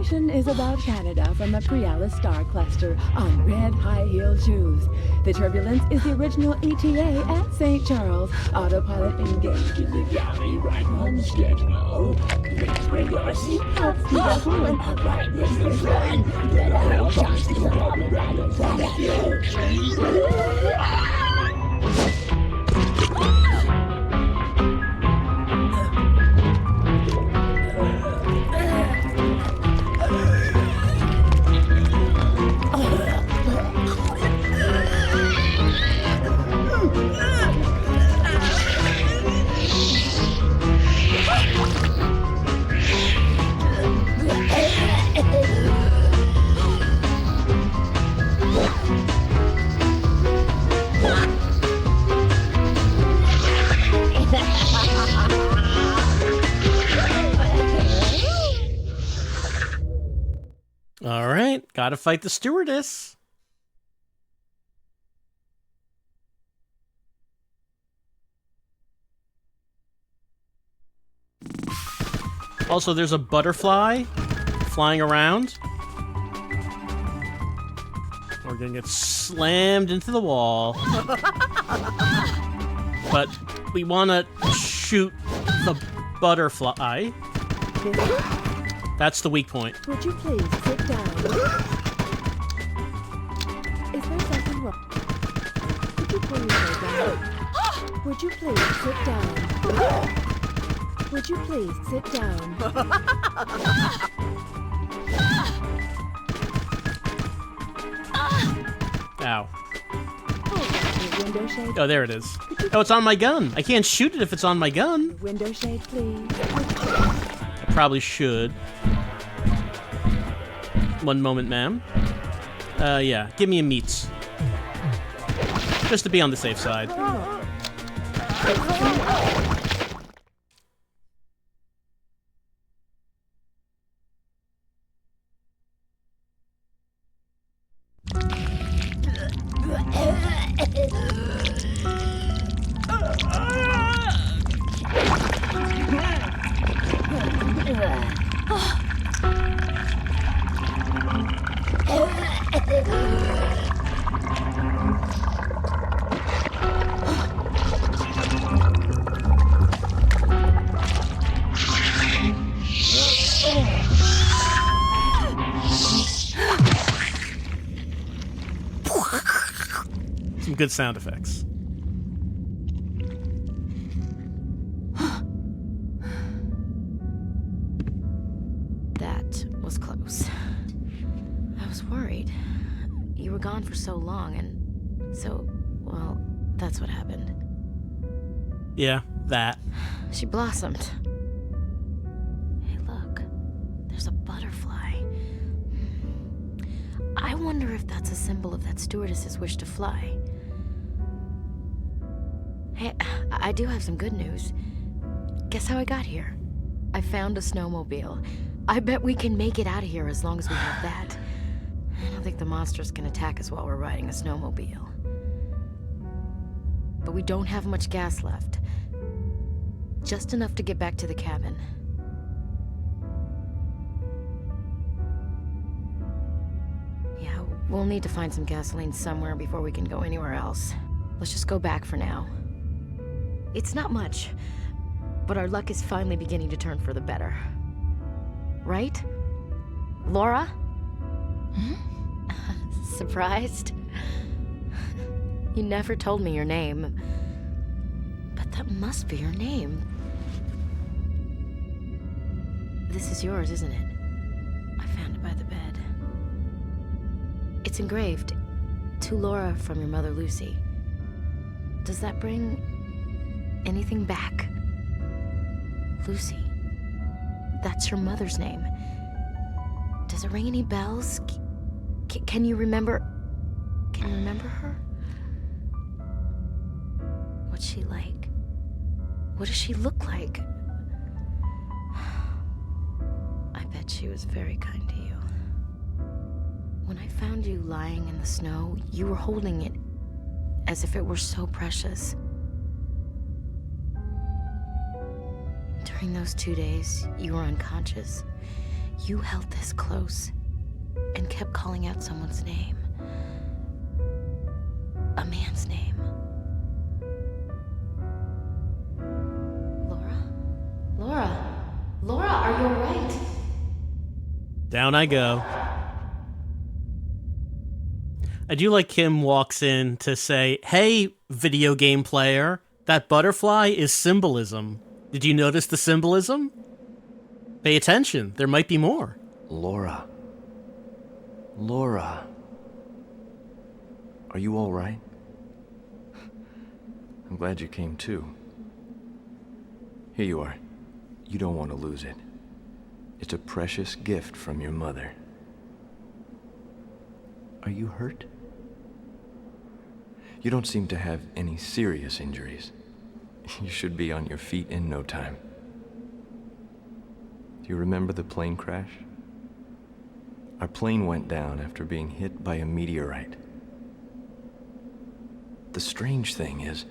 information is about Canada from a Prialis star cluster on red high-heel shoes. The turbulence is the original ETA at St. Charles. Autopilot engaged in the galley right on schedule. Please bring your seatbelts to the room. Right, Mr. Friend. Then I'll just be right in front of you. All right, gotta fight the stewardess. Also, there's a butterfly flying around. We're gonna get slammed into the wall. But we wanna shoot the butterfly. That's the weak point. Would you please sit down? Is there something wrong? Could you please sit down? Would you please sit down? Would you please sit down? Ow. Window shade. Oh, there it is. Oh, it's on my gun. I can't shoot it if it's on my gun. Window shade, please. I probably should. One moment, ma'am. Yeah, give me a meats. Just to be on the safe side. Some good sound effects. That was close. I was worried. You were gone for so long, and so, well, that's what happened. Yeah, that. She blossomed. Hey, look. There's a butterfly. I wonder if that's a symbol of that stewardess's wish to fly. Hey, I do have some good news. Guess how I got here? I found a snowmobile. I bet we can make it out of here as long as we have that. I don't think the monsters can attack us while we're riding a snowmobile. But we don't have much gas left. Just enough to get back to the cabin. Yeah, we'll need to find some gasoline somewhere before we can go anywhere else. Let's just go back for now. It's not much, but our luck is finally beginning to turn for the better. Right? Laura? Surprised? You never told me your name. But that must be your name. This is yours, isn't it? I found it by the bed. It's engraved, to Laura from your mother, Lucy. Does that bring anything back? Lucy. That's your mother's name. Does it ring any bells? Can you remember? Can you remember her? What's she like? What does she look like? I bet she was very kind to you. When I found you lying in the snow, you were holding it as if it were so precious. During those 2 days, you were unconscious. You held this close and kept calling out someone's name. A man's name. Laura? Laura? Laura, are you alright? Down I go. I do like Kim walks in to say, "Hey, video game player, that butterfly is symbolism. Did you notice the symbolism? Pay attention, there might be more." Laura. Laura. Are you all right? I'm glad you came too. Here you are. You don't want to lose it. It's a precious gift from your mother. Are you hurt? You don't seem to have any serious injuries. You should be on your feet in no time. Do you remember the plane crash? Our plane went down after being hit by a meteorite. The strange thing is,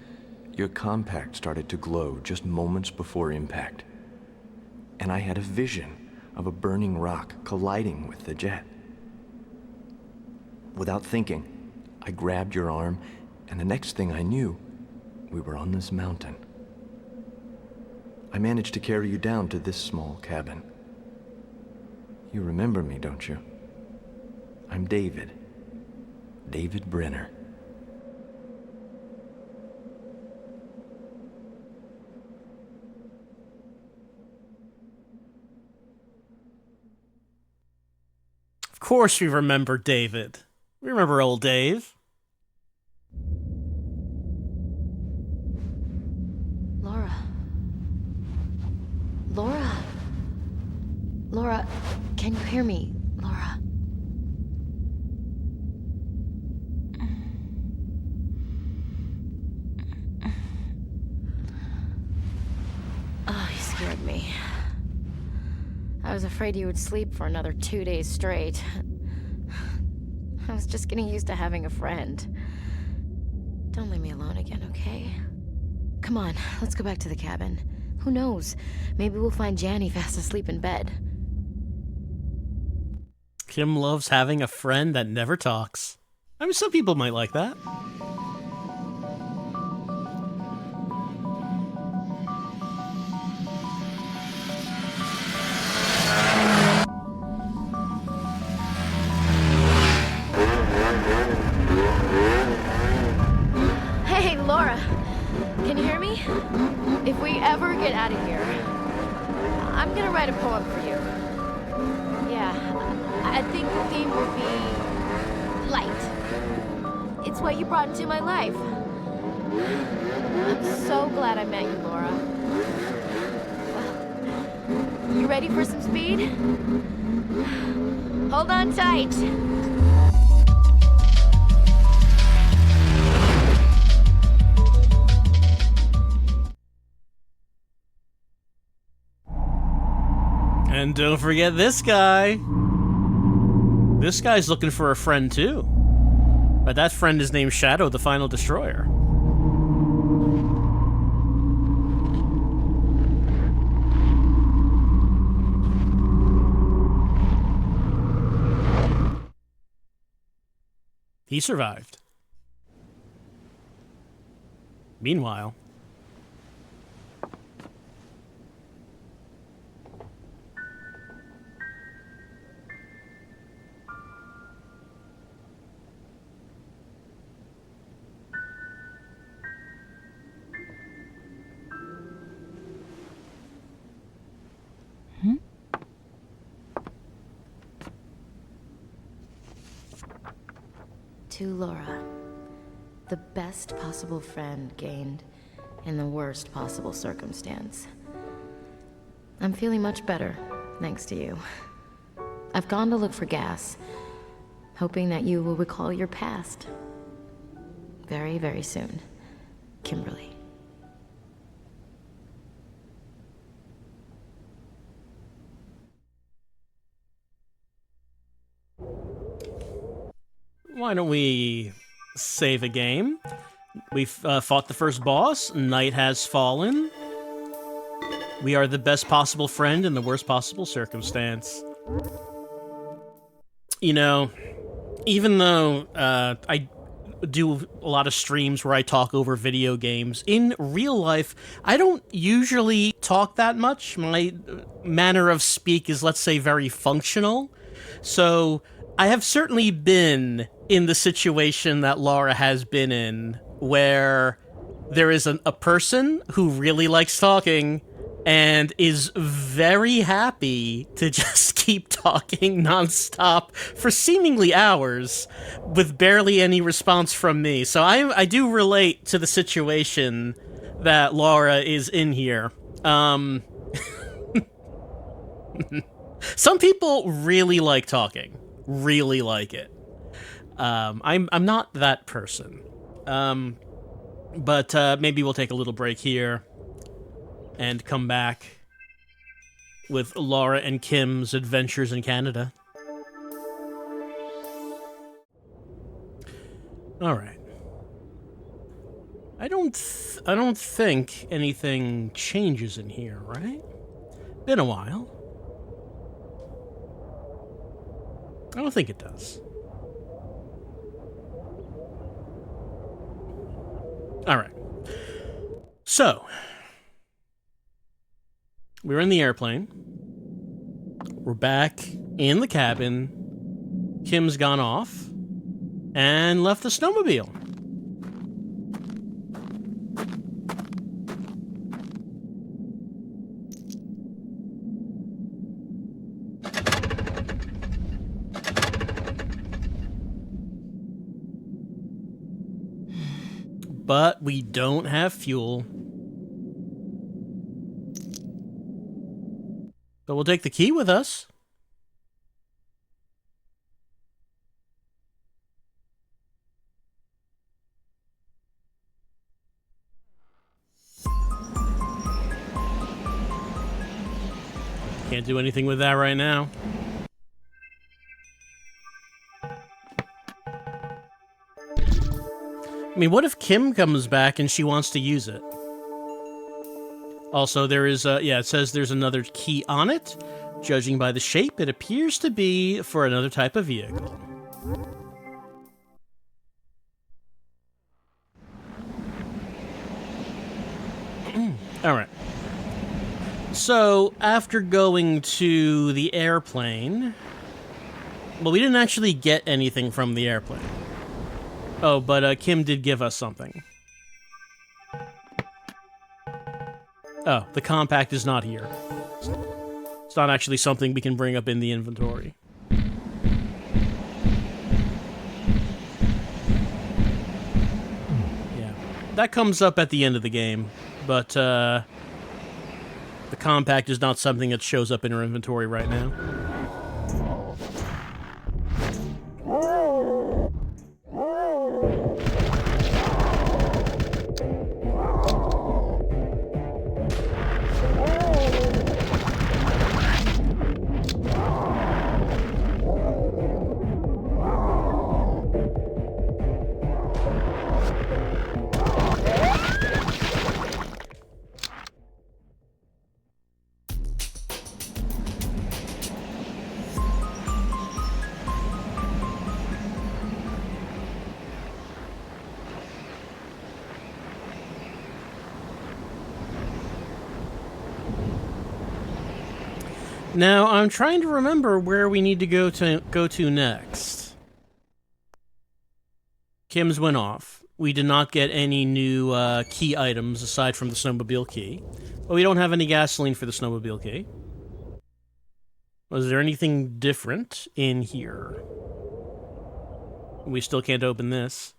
your compact started to glow just moments before impact. And I had a vision of a burning rock colliding with the jet. Without thinking, I grabbed your arm, and the next thing I knew, we were on this mountain. I managed to carry you down to this small cabin. You remember me, don't you? I'm David. David Brenner. Of course we remember David. We remember old Dave. Laura. Laura. Laura, can you hear me? Laura. Oh, you scared me. I was afraid you would sleep for another 2 days straight. I was just getting used to having a friend. Don't leave me alone again, okay? Come on, let's go back to the cabin. Who knows? Maybe we'll find Janny fast asleep in bed. Kim loves having a friend that never talks. I mean, some people might like that. Hey, Laura. Can you hear me? If we ever get out of here, I'm gonna write a poem for you. Yeah, I think the theme will be light. It's what you brought into my life. I'm so glad I met you, Laura. Well, you ready for some speed? Hold on tight. And don't forget this guy. This guy's looking for a friend too. But that friend is named Shadow, the Final Destroyer. He survived. Meanwhile, To Laura, the best possible friend gained in the worst possible circumstance. I'm feeling much better, thanks to you. I've gone to look for gas, hoping that you will recall your past. Very, very soon. Kimberly. why don't we save a game? We've fought the first boss. Night has fallen. We are the best possible friend in the worst possible circumstance. You know, even though I do a lot of streams where I talk over video games, in real life, I don't usually talk that much. My manner of speak is, let's say, very functional. So I have certainly been in the situation that Laura has been in, where there is a person who really likes talking and is very happy to just keep talking nonstop for seemingly hours with barely any response from me. So I do relate to the situation that Laura is in here. Some people really like talking, really like it. I'm not that person. But maybe we'll take a little break here and come back with Laura and Kim's adventures in Canada. All right. I don't think anything changes in here, right? Been a while. I don't think it does. All right. So, we're in the airplane. We're back in the cabin. Kim's gone off and left the snowmobile. But we don't have fuel. So we'll take the key with us. Can't do anything with that right now. I mean, what if Kim comes back and she wants to use it? Also, there is, yeah, it says there's another key on it. Judging by the shape, it appears to be for another type of vehicle. Alright. So, after going to the airplane... Well, we didn't actually get anything from the airplane. Oh, but Kim did give us something. Oh, the compact is not here. It's not actually something we can bring up in the inventory. Yeah. That comes up at the end of the game, but the compact is not something that shows up in our inventory right now. Now, I'm trying to remember where we need to go to next. Kim's went off. We did not get any new key items aside from the snowmobile key. But we don't have any gasoline for the snowmobile key. Was there anything different in here? We still can't open this.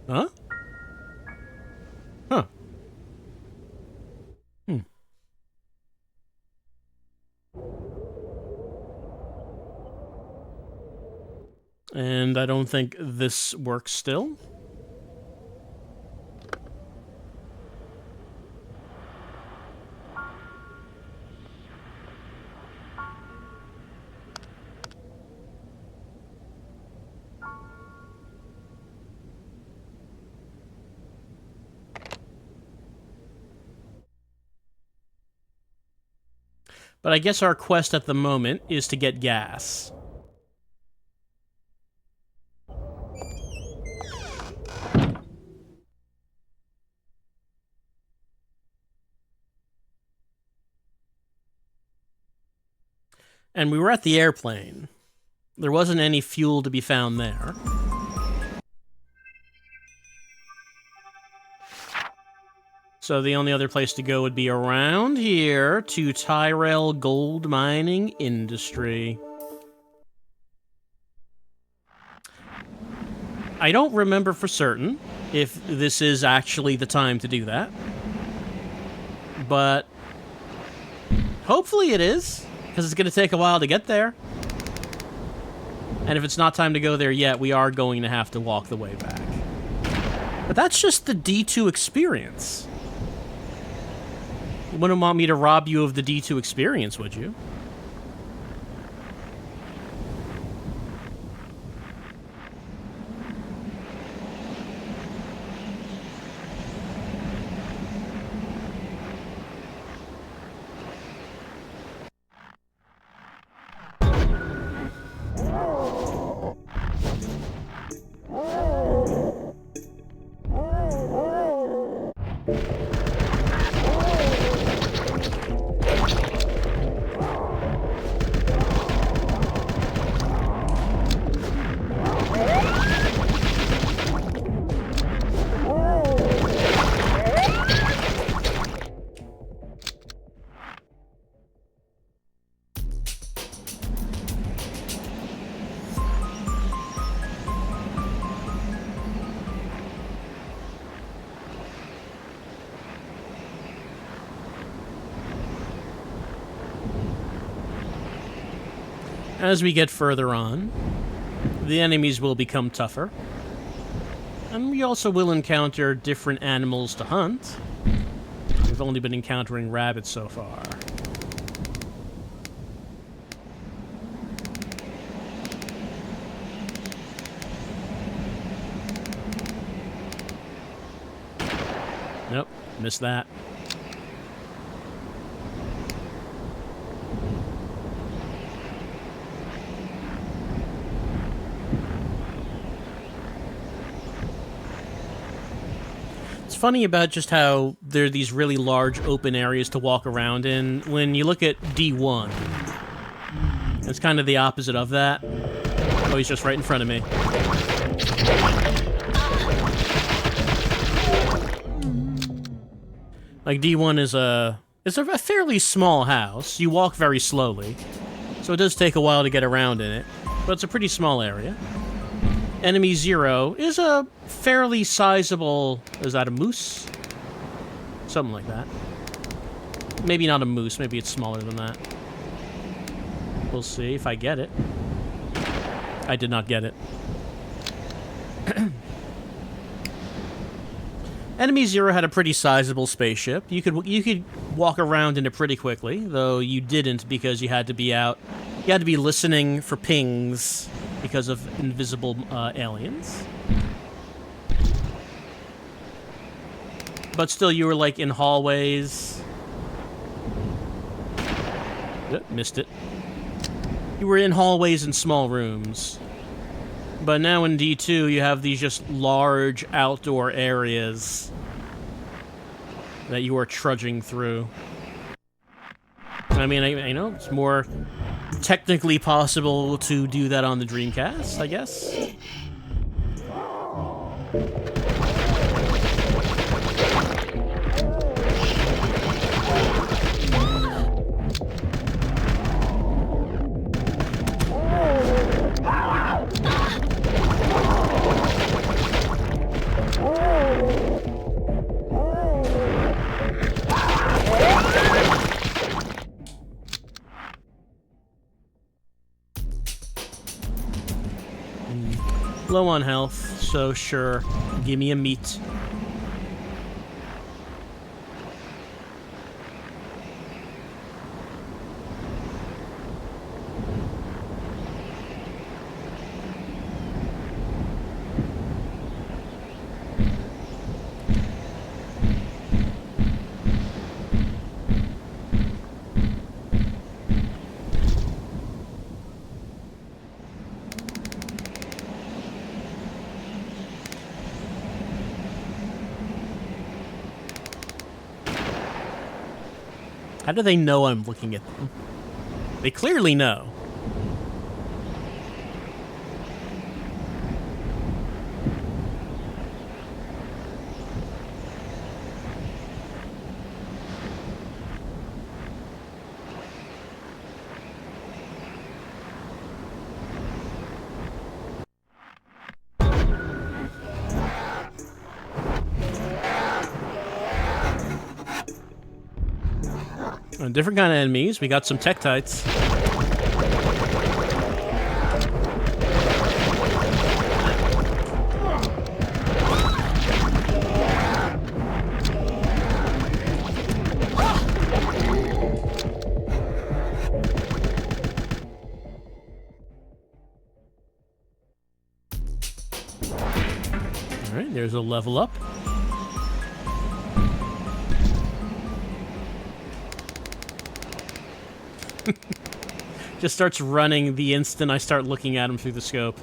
Huh? Huh. And I don't think this works still. But I guess our quest at the moment is to get gas. And we were at the airplane. There wasn't any fuel to be found there. So the only other place to go would be around here to Tyrell Gold Mining Industry. I don't remember for certain if this is actually the time to do that. But hopefully it is, because it's going to take a while to get there. And if it's not time to go there yet, we are going to have to walk the way back. But that's just the D2 experience. You wouldn't want me to rob you of the D2 experience, would you? As we get further on, the enemies will become tougher. And we also will encounter different animals to hunt. We've only been encountering rabbits so far. Nope, missed that. Funny about just how there are these really large open areas to walk around in. When you look at D1, it's kind of the opposite of that. Oh, he's just right in front of me. Like, D1 is it's a fairly small house. You walk very slowly, so it does take a while to get around in it, but it's a pretty small area. Enemy 0 is a fairly sizable... Is that a moose? Something like that. Maybe not a moose. Maybe it's smaller than that. We'll see if I get it. I did not get it. Enemy 0 had a pretty sizable spaceship. You could walk around in it pretty quickly, though you didn't because you had to be out. You had to be listening for pings because of invisible aliens. But still, you were, like, in hallways. Missed it. You were in hallways and small rooms. But now in D2, you have these just large outdoor areas that you are trudging through. I mean, I know it's more technically possible to do that on the Dreamcast, I guess. Low on health, so sure, give me a meat. How do they know I'm looking at them? They clearly know. A different kind of enemies. We got some Tektites. Alright, there's a level up. Just starts running the instant I start looking at him through the scope.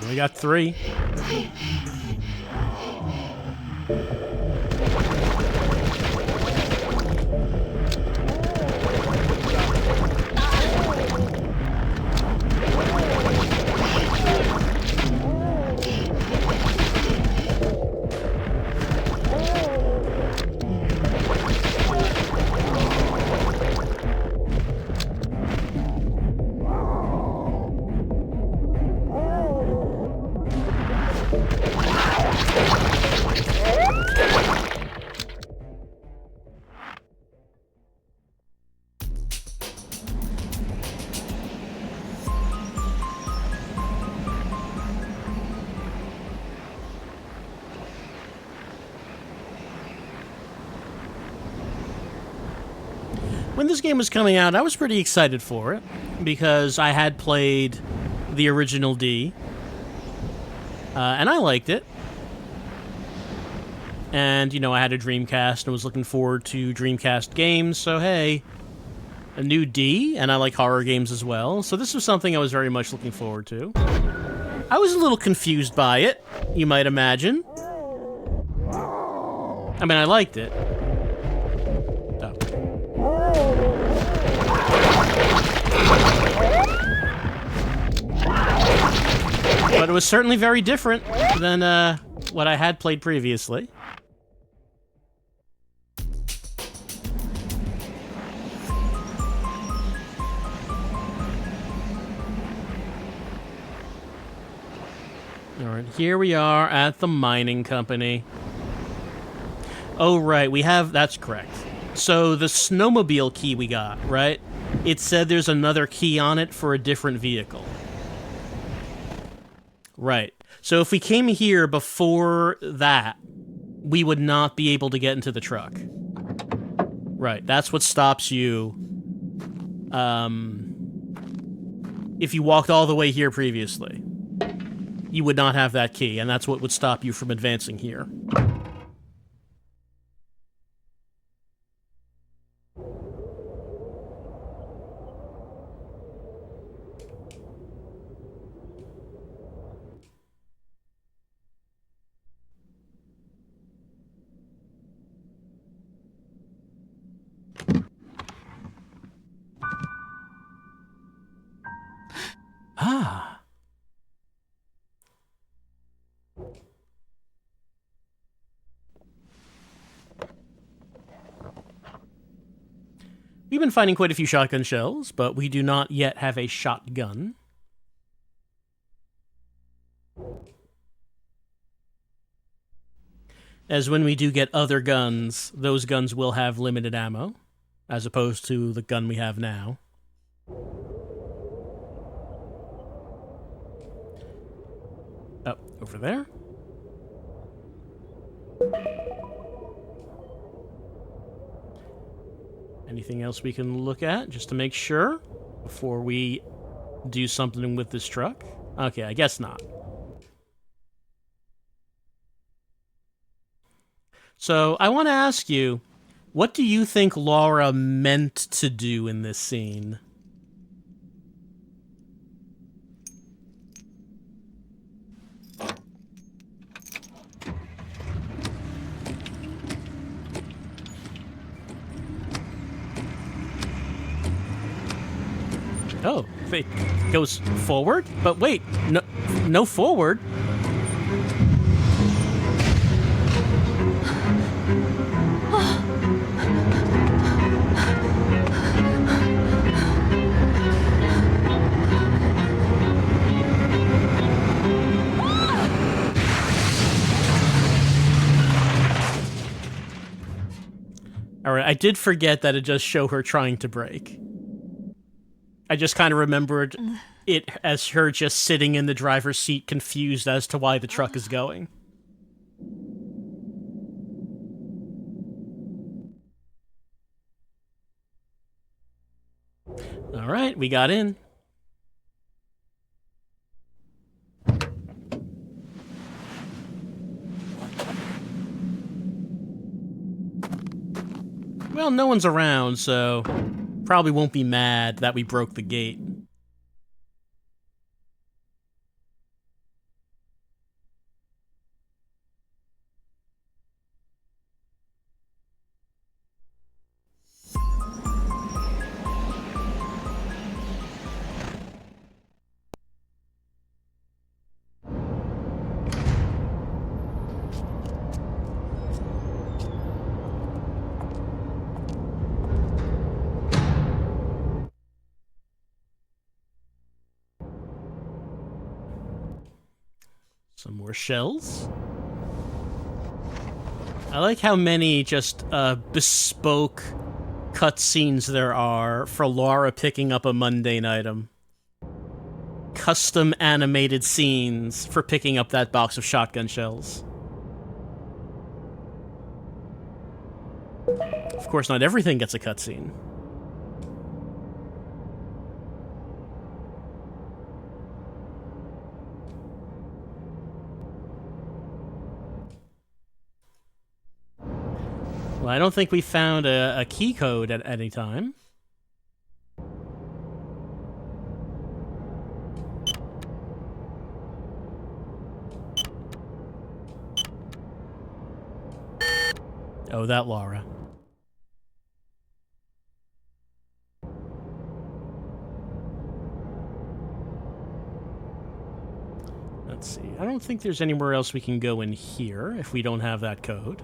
We got 3. When this game was coming out, I was pretty excited for it, because I had played the original D, and I liked it. And, you know, I had a Dreamcast and was looking forward to Dreamcast games, so hey, a new D, and I like horror games as well, so this was something I was very much looking forward to. I was a little confused by it, you might imagine. I mean, I liked it. But it was certainly very different than what I had played previously. Alright, here we are at the mining company. Oh, right, we have... That's correct. So, the snowmobile key we got, right? It said there's another key on it for a different vehicle. Right. So if we came here before that, we would not be able to get into the truck. Right. That's what stops you. If you walked all the way here previously, you would not have that key, and that's what would stop you from advancing here. Ah. We've been finding quite a few shotgun shells, but we do not yet have a shotgun. As when we do get other guns, those guns will have limited ammo, as opposed to the gun we have now. Oh, over there. Anything else we can look at, just to make sure, before we do something with this truck? Okay, I guess not. So, I want to ask you, what do you think Laura meant to do in this scene? Oh, it goes forward? But wait, no forward. Alright, I did forget that it just showed her trying to brake. I just kind of remembered it as her just sitting in the driver's seat, confused as to why the truck is going. Alright, we got in. Well, no one's around, so probably won't be mad that we broke the gate. Some more shells. I like how many just bespoke cutscenes there are for Laura picking up a mundane item. Custom animated scenes for picking up that box of shotgun shells. Of course, not everything gets a cutscene. Well, I don't think we found a key code at any time. Oh, that Laura. Let's see. I don't think there's anywhere else we can go in here if we don't have that code.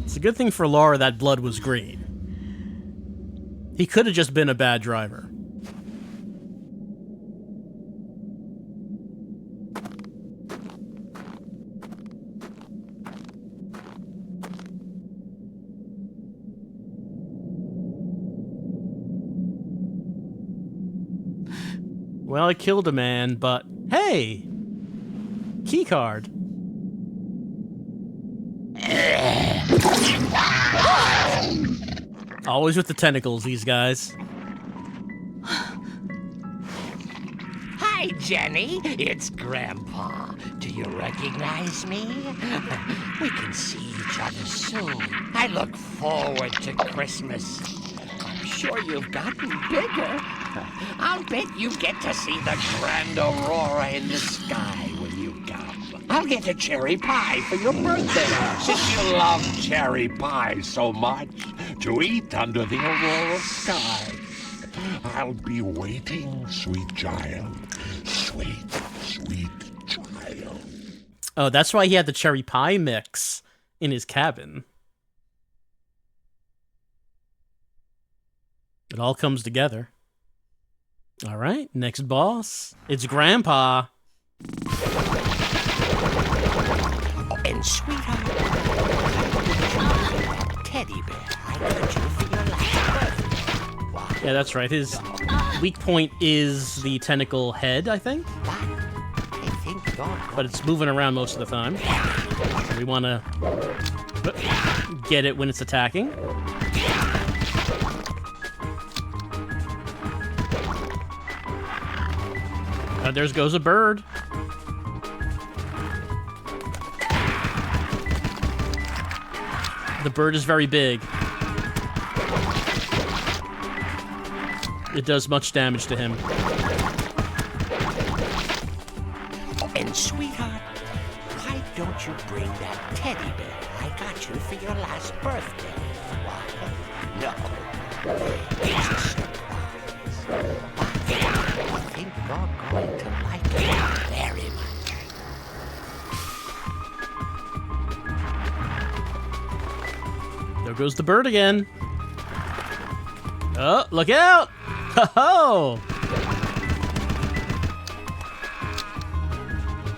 It's a good thing for Laura that blood was green. He could have just been a bad driver. Well, I killed a man, but hey! Key card. Always with the tentacles, these guys. Hi, Jenny. It's Grandpa. Do you recognize me? We can see each other soon. I look forward to Christmas. I'm sure you've gotten bigger. I'll bet you get to see the grand aurora in the sky when you come. I'll get a cherry pie for your birthday, since you love cherry pie so much to eat under the aurora sky. I'll be waiting, sweet child. Sweet, sweet child. Oh, that's why he had the cherry pie mix in his cabin. It all comes together. All right, next boss. It's Grandpa. And sweetheart, teddy bear, I got you for your last birthday. Yeah, that's right. His weak point is the tentacle head, I think. But it's moving around most of the time. So we want to get it when it's attacking. There goes a bird. The bird is very big. It does much damage to him. And sweetheart, why don't you bring that teddy bear I got you for your last birthday? Why? No. It's a surprise. I think you're going to like it very much. There goes the bird again. Oh, look out! Ho-ho!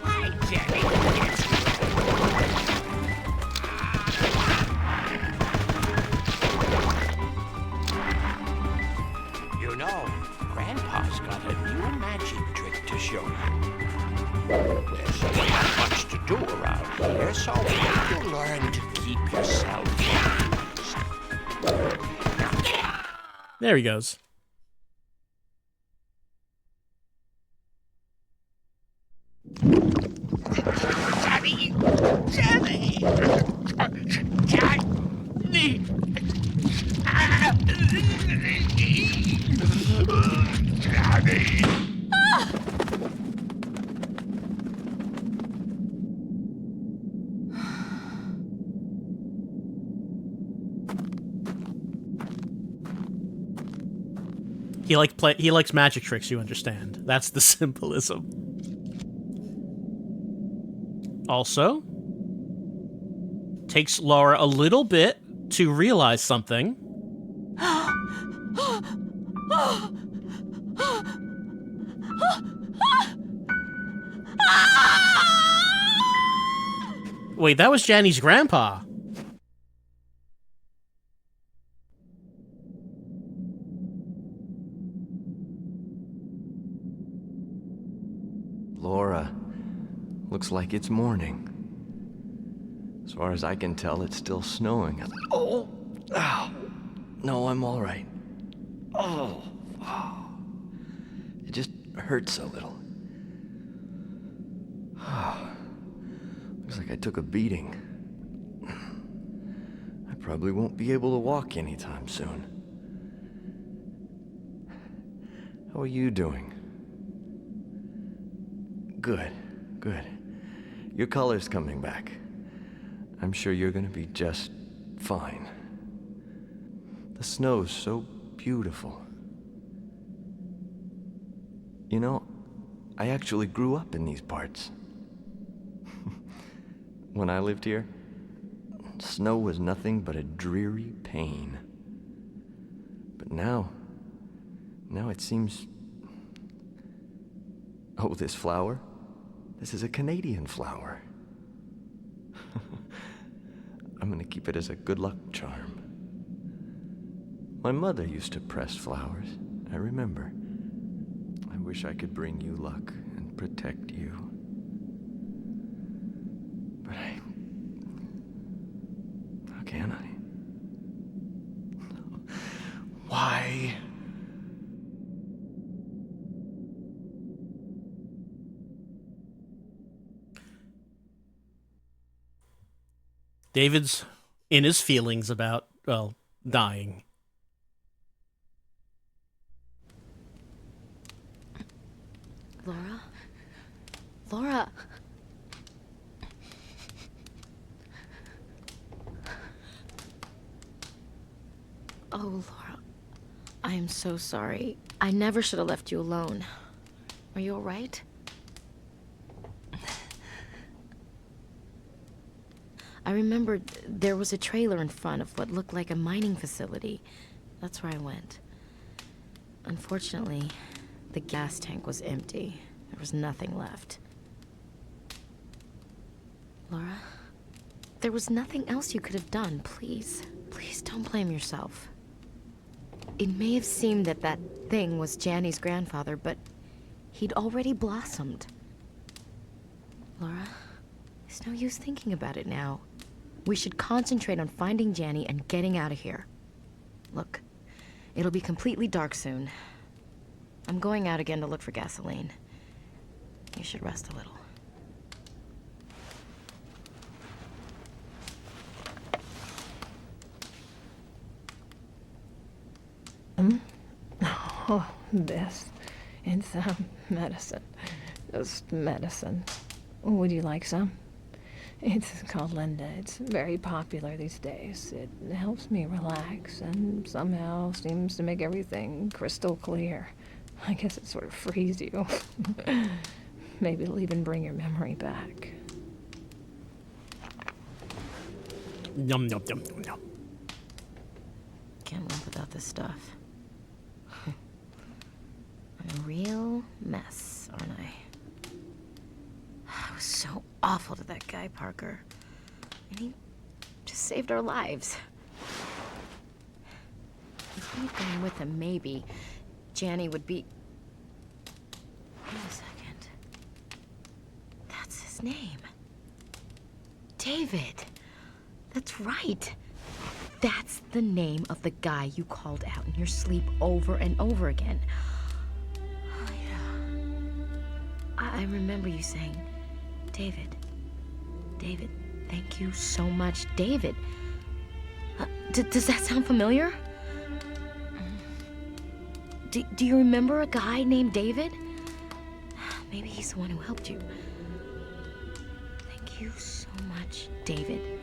Hi, Jenny. You know, Grandpa's got a new magic trick to show you. There's not much to do around here, so you learn to keep yourself amused. There he goes. Jenny! Jenny! Jenny! He likes magic tricks, you understand. That's the symbolism. Also, takes Laura a little bit to realize something. Wait, that was Janny's grandpa. Laura, looks like it's morning. As far as I can tell, it's still snowing. Oh! Ow! No, I'm all right. Oh! It just hurts a little. Looks like I took a beating. I probably won't be able to walk anytime soon. How are you doing? Good, good. Your color's coming back. I'm sure you're gonna be just fine. The snow's so beautiful. You know, I actually grew up in these parts. When I lived here, snow was nothing but a dreary pain. But now it seems... Oh, this flower? This is a Canadian flower. I'm gonna keep it as a good luck charm. My mother used to press flowers, I remember. I wish I could bring you luck and protect you. But how can I? Why? David's in his feelings about, well, dying. Laura? Laura! Oh, Laura. I am so sorry. I never should have left you alone. Are you all right? I remembered there was a trailer in front of what looked like a mining facility. That's where I went. Unfortunately, the gas tank was empty. There was nothing left. Laura, there was nothing else you could have done. Please, please don't blame yourself. It may have seemed that that thing was Janny's grandfather, but he'd already blossomed. Laura, there's no use thinking about it now. We should concentrate on finding Janny and getting out of here. Look, it'll be completely dark soon. I'm going out again to look for gasoline. You should rest a little. Oh, this. It's medicine. Just medicine. Would you like some? It's called Linda. It's very popular these days. It helps me relax and somehow seems to make everything crystal clear. I guess it sort of frees you. Maybe it'll even bring your memory back. Yum, yum, yum, yum, yum. Can't live without this stuff. I'm a real mess, aren't I? I was so awful to that guy, Parker. And he just saved our lives. If we'd been with him, maybe Janny would be... Wait a second. That's his name. David. That's right. That's the name of the guy you called out in your sleep over and over again. Oh, yeah. I remember you saying, David. David, thank you so much, David. Does that sound familiar? Do you remember a guy named David? Maybe he's the one who helped you. Thank you so much, David.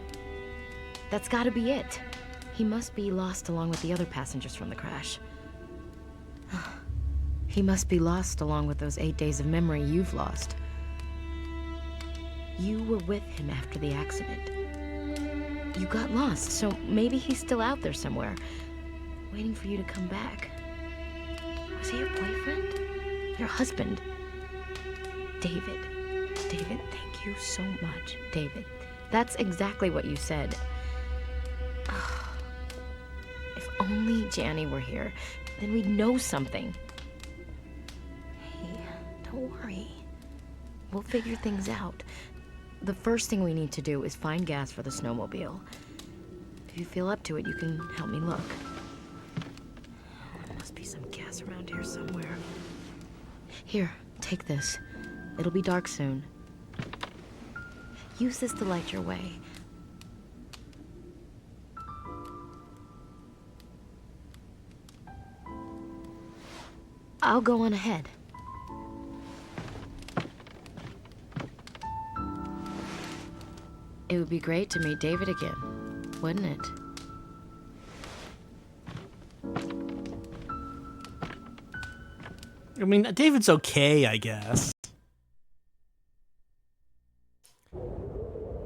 That's gotta be it. He must be lost along with the other passengers from the crash. He must be lost along with those 8 days of memory you've lost. You were with him after the accident. You got lost, so maybe he's still out there somewhere, waiting for you to come back. Was he your boyfriend? Your husband? David. David, thank you so much, David. That's exactly what you said. If only Janny were here, then we'd know something. Hey, don't worry. We'll figure things out. The first thing we need to do is find gas for the snowmobile. If you feel up to it, you can help me look. There must be some gas around here somewhere. Here, take this. It'll be dark soon. Use this to light your way. I'll go on ahead. It would be great to meet David again, wouldn't it? I mean, David's okay, I guess.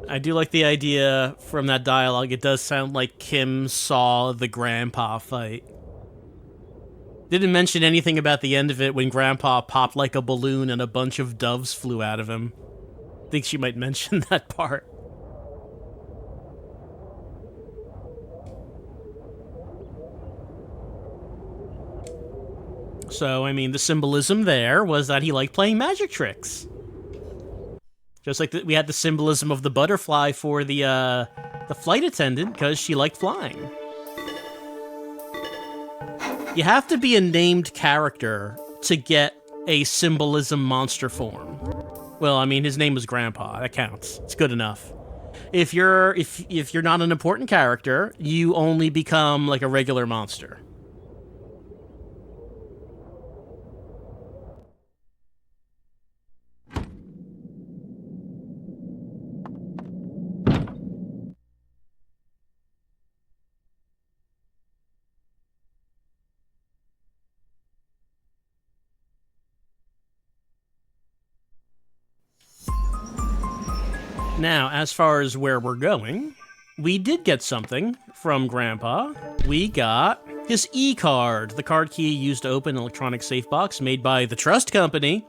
I do like the idea from that dialogue. It does sound like Kim saw the grandpa fight. Didn't mention anything about the end of it when Grandpa popped like a balloon and a bunch of doves flew out of him. I think she might mention that part. So, I mean, the symbolism there was that he liked playing magic tricks. Just like we had the symbolism of the butterfly for the flight attendant, because she liked flying. You have to be a named character to get a symbolism monster form. Well, I mean, his name was Grandpa. That counts. It's good enough. If you're not an important character, you only become like a regular monster. Now, as far as where we're going, we did get something from Grandpa. We got his E-card, the card key used to open an electronic safe box made by the Trust Company.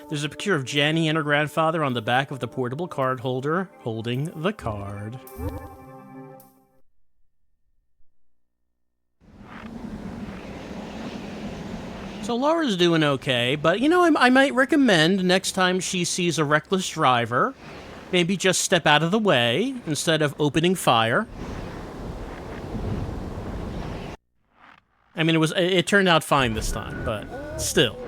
There's a picture of Janny and her grandfather on the back of the portable card holder holding the card. So Laura's doing okay, but you know, I might recommend next time she sees a reckless driver, maybe just step out of the way instead of opening fire. I mean, it turned out fine this time, but still.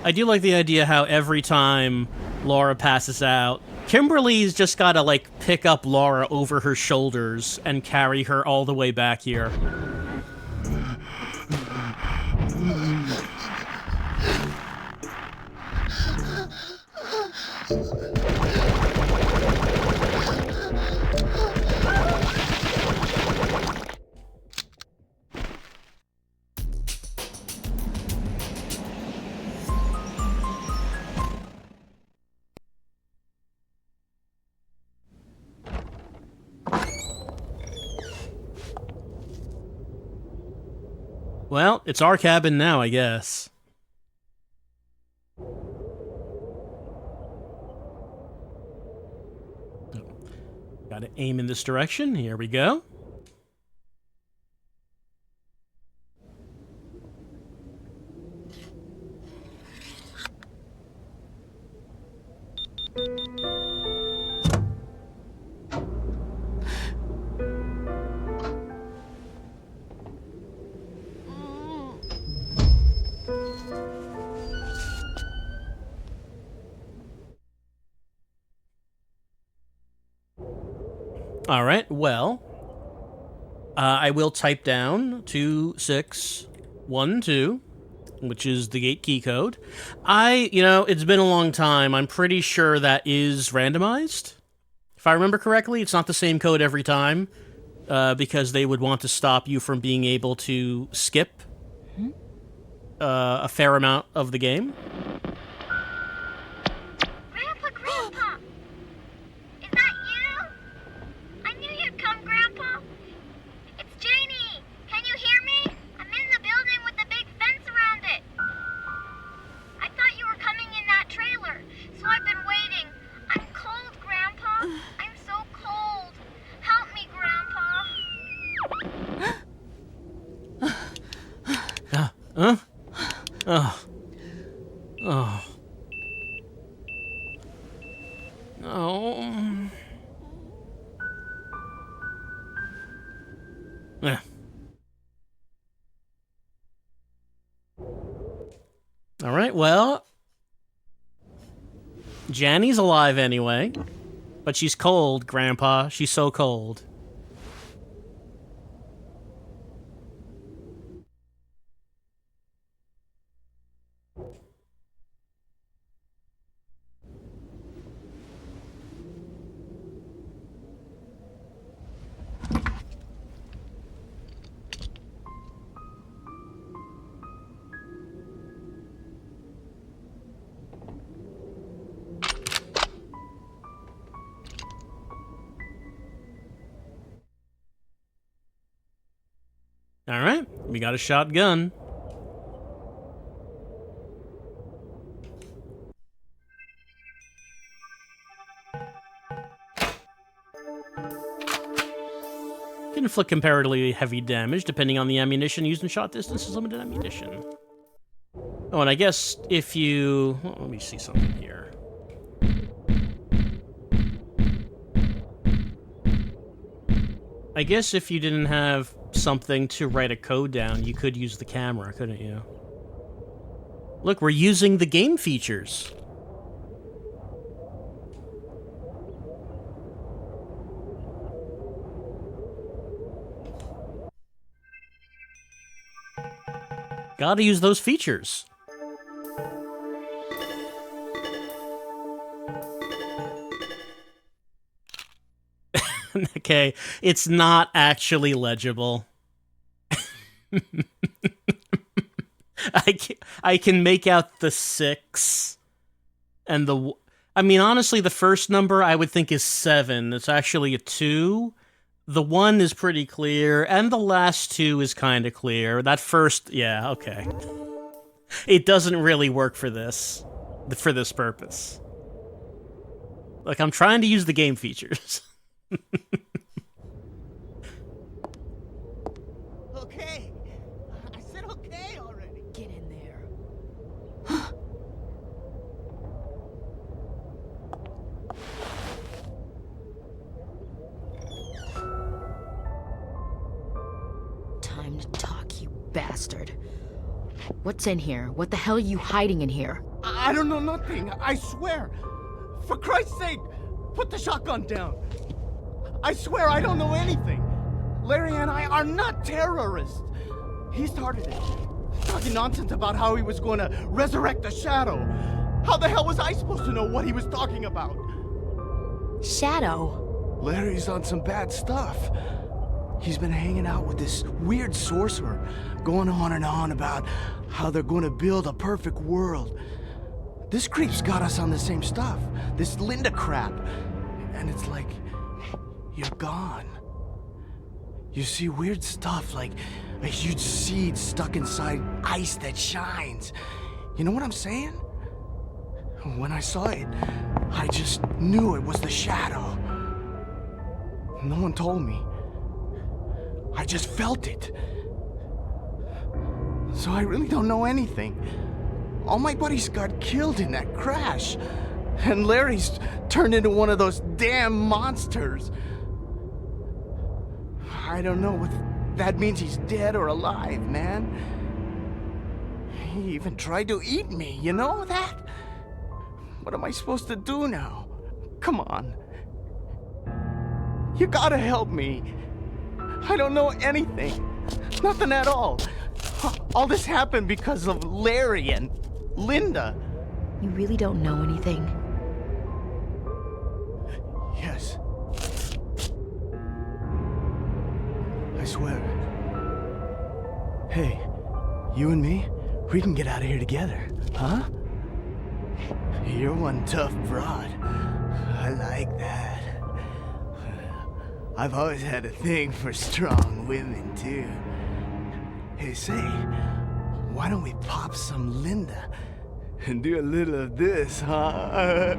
I do like the idea how every time Laura passes out, Kimberly's just gotta, like, pick up Laura over her shoulders and carry her all the way back here. Well, it's our cabin now, I guess. Gotta aim in this direction. Here we go. All right, well, I will type down 2612, which is the gate key code. It's been a long time. I'm pretty sure that is randomized. If I remember correctly, it's not the same code every time, because they would want to stop you from being able to skip a fair amount of the game. Grandpa! Is that you? I knew you'd come, Grandpa. It's Janie. Can you hear me? I'm in the building with the big fence around it. I thought you were coming in that trailer, so I've been waiting. I'm cold, Grandpa. I'm so cold. Help me, Grandpa. Huh? Oh. Oh. Oh. Yeah. All right, well, Janny's alive anyway, but she's cold, Grandpa. She's so cold. We got a shotgun. Can inflict comparatively heavy damage depending on the ammunition used, and shot distance is limited ammunition. Oh, and I guess if you... Well, let me see something here. I guess if you didn't have something to write a code down, you could use the camera, couldn't you? Look, we're using the game features. Gotta use those features. Okay, it's not actually legible. I can make out the 6 and the... I mean, honestly, the first number I would think is 7. It's actually a 2. The 1 is pretty clear, and the last 2 is kind of clear. That first... Yeah, okay. It doesn't really work for this purpose. Like, I'm trying to use the game features. Okay. I said okay already. Get in there. Time to talk, you bastard. What's in here? What the hell are you hiding in here? I don't know nothing. I swear. For Christ's sake, put the shotgun down. I swear I don't know anything. Larry and I are not terrorists. He started it. Talking nonsense about how he was going to resurrect the Shadow. How the hell was I supposed to know what he was talking about? Shadow? Larry's on some bad stuff. He's been hanging out with this weird sorcerer, going on and on about how they're going to build a perfect world. This creep's got us on the same stuff, this Linda crap. And it's like, you're gone. You see weird stuff like a huge seed stuck inside ice that shines. You know what I'm saying? When I saw it, I just knew it was the Shadow. No one told me. I just felt it. So I really don't know anything. All my buddies got killed in that crash. And Larry's turned into one of those damn monsters. I don't know if that means he's dead or alive, man. He even tried to eat me, you know that? What am I supposed to do now? Come on. You gotta help me. I don't know anything. Nothing at all. All this happened because of Larry and Linda. You really don't know anything? Yes. I swear. Hey, you and me, we can get out of here together, huh? You're one tough broad. I like that. I've always had a thing for strong women, too. Hey, say, why don't we pop some Linda and do a little of this, huh?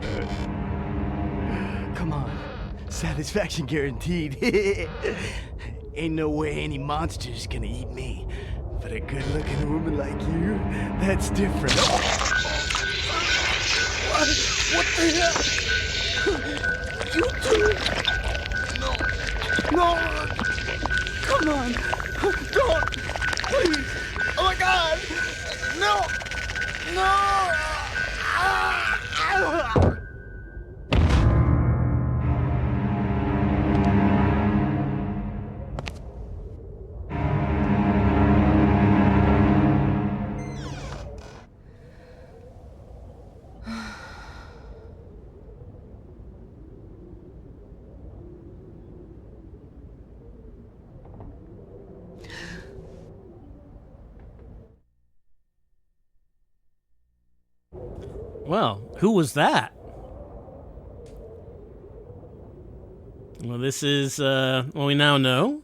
Come on. Satisfaction guaranteed. Ain't no way any monster's gonna eat me. But a good-looking woman like you, that's different. What the hell? You two? No. Come on. Don't. Please. Oh my God. No. Well, who was that? Well, this is, well, we now know.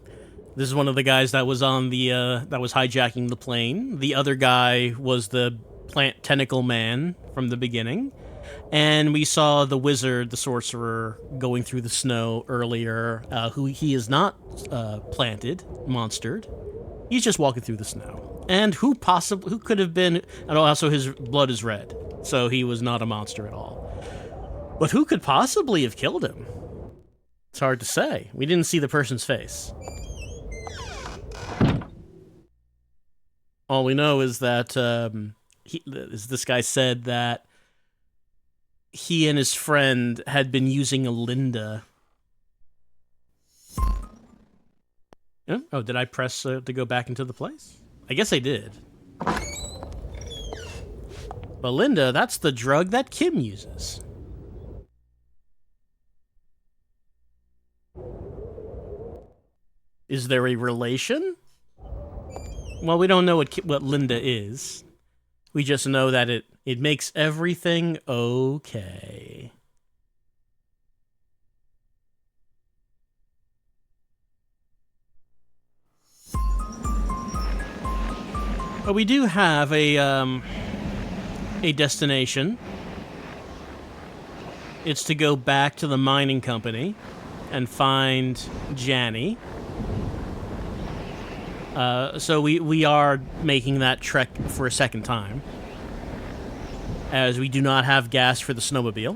This is one of the guys that was on the that was hijacking the plane. The other guy was the plant tentacle man from the beginning. And we saw the wizard, the sorcerer, going through the snow earlier, who he is not planted, monstered. He's just walking through the snow. And who could have been, and also his blood is red, so he was not a monster at all. But who could possibly have killed him? It's hard to say. We didn't see the person's face. All we know is that this guy said that he and his friend had been using a Linda. Oh, did I press to go back into the place? I guess I did. But Linda, that's the drug that Kim uses. Is there a relation? Well, we don't know what Linda is. We just know that it makes everything okay. But we do have a destination. It's to go back to the mining company and find Janny. So we are making that trek for a second time, as we do not have gas for the snowmobile.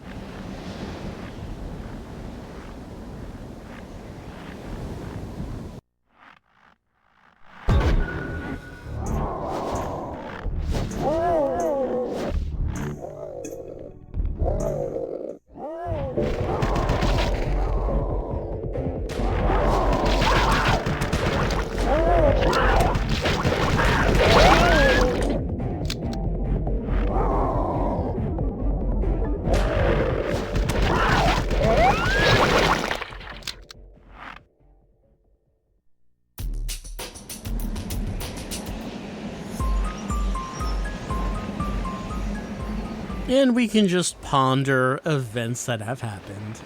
And we can just ponder events that have happened.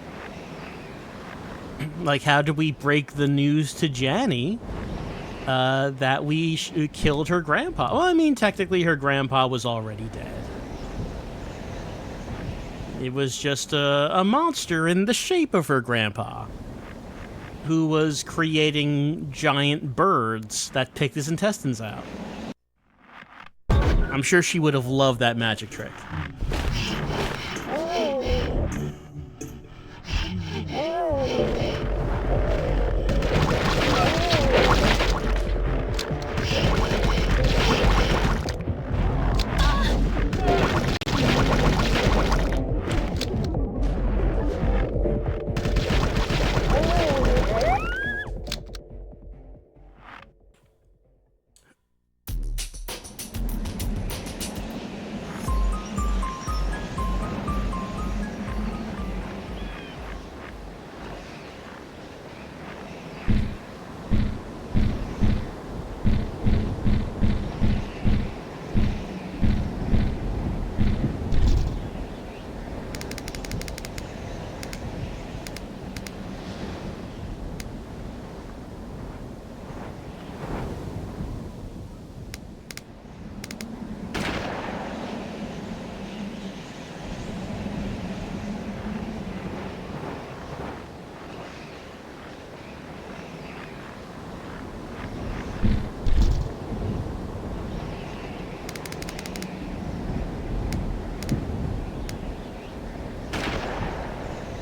Like, how do we break the news to Janny that we killed her grandpa? Well, I mean, technically her grandpa was already dead. It was just a monster in the shape of her grandpa, who was creating giant birds that picked his intestines out. I'm sure she would have loved that magic trick.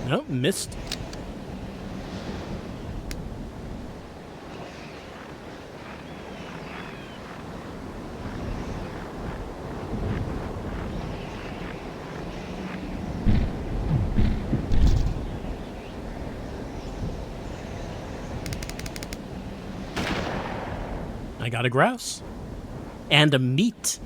Nope, missed. I got a grouse. And a meat.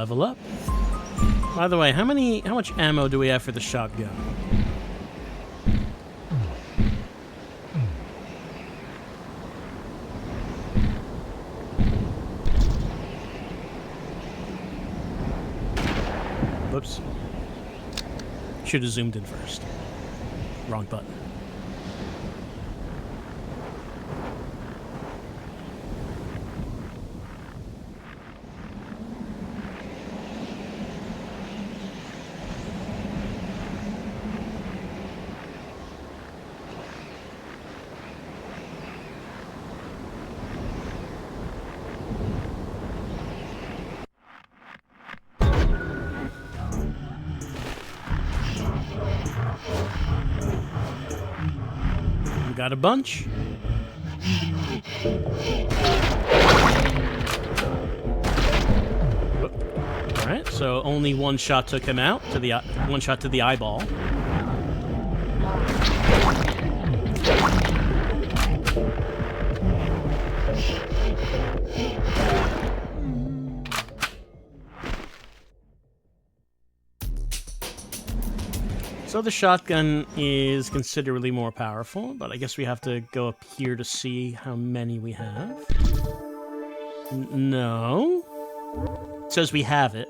level up. By the way, how much ammo do we have for the shotgun? Whoops. Should have zoomed in first. Wrong button. Got a bunch. All right, so only one shot took him out to the one shot to the eyeball. So the shotgun is considerably more powerful, but I guess we have to go up here to see how many we have. No. It says we have it.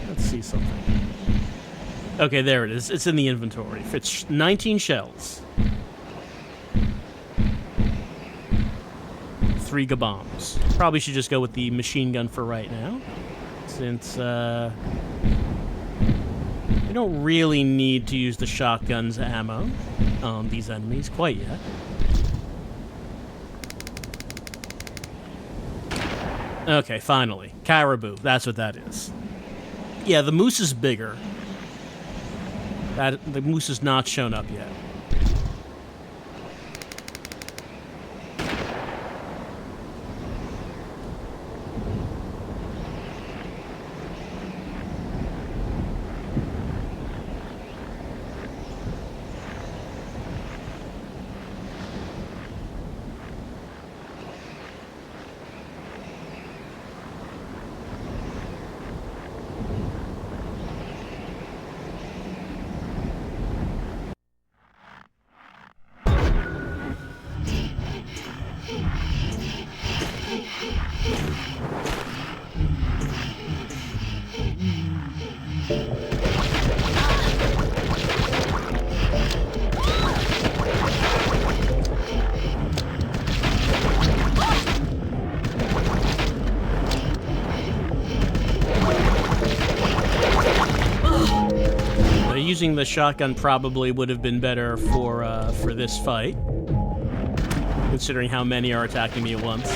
Let's see something. Okay, there it is. It's in the inventory. It's 19 shells. 3 bombs. Probably should just go with the machine gun for right now, since we don't really need to use the shotgun's ammo on these enemies quite yet. Okay, finally. Caribou. That's what that is. Yeah, the moose is bigger. The moose has not shown up yet. Using the shotgun probably would have been better for this fight, considering how many are attacking me at once.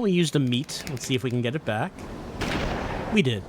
We used a meat. Let's see if we can get it back. We did.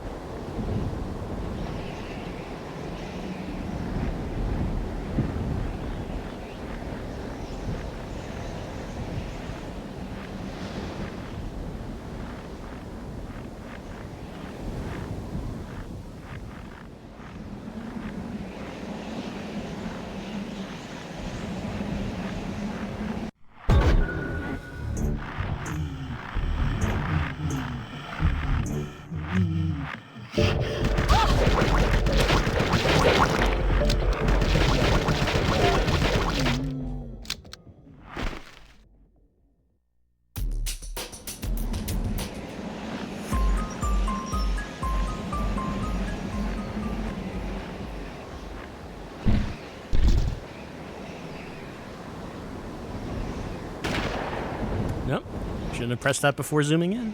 Nope. Shouldn't have pressed that before zooming in.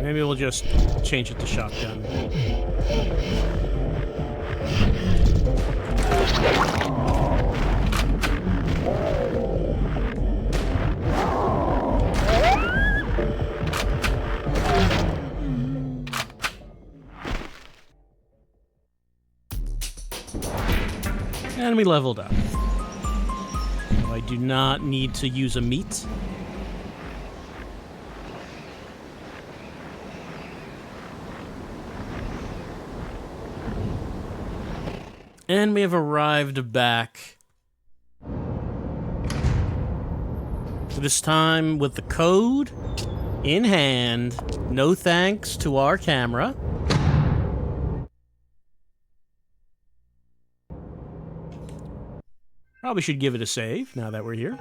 Maybe we'll just change it to shotgun. And we leveled up. So I do not need to use a meat. And we have arrived back. This time with the code in hand. No thanks to our camera. Probably should give it a save now that we're here.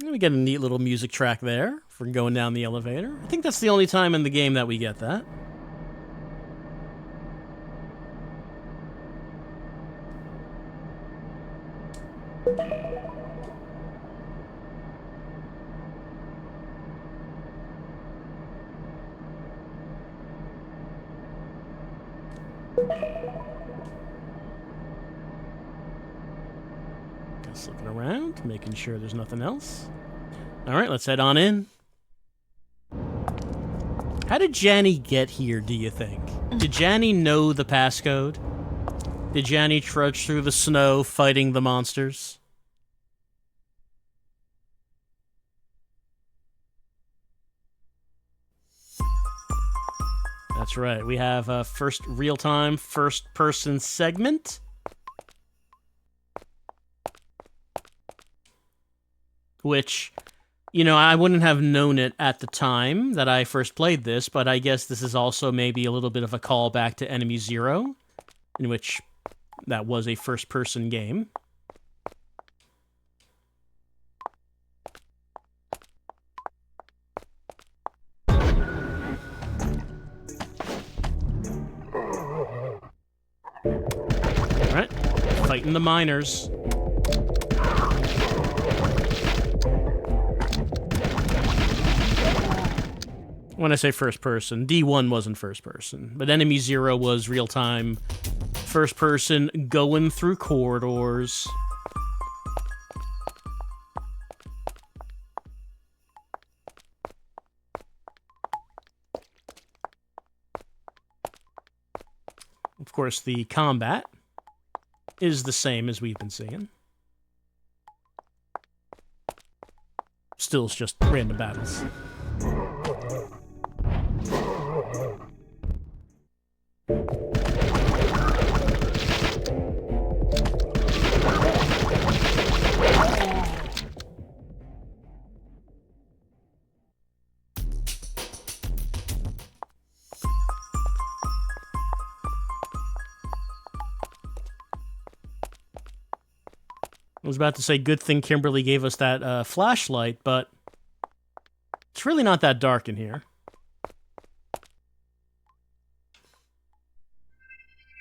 We get a neat little music track there for going down the elevator. I think that's the only time in the game that we get that. Just looking around, making sure there's nothing else. All right, let's head on in. How did Janny get here, do you think? Did Janny know the passcode? Did Janny trudge through the snow fighting the monsters? That's right, we have a first real-time, first-person segment. Which, you know, I wouldn't have known it at the time that I first played this, but I guess this is also maybe a little bit of a callback to Enemy Zero, in which that was a first-person game. Alright, fighting the miners. When I say first person, D1 wasn't first person, but Enemy Zero was real time, first person, going through corridors. Of course, the combat is the same as we've been seeing. Still, it's just random battles. I was about to say, good thing Kimberly gave us that flashlight, but it's really not that dark in here.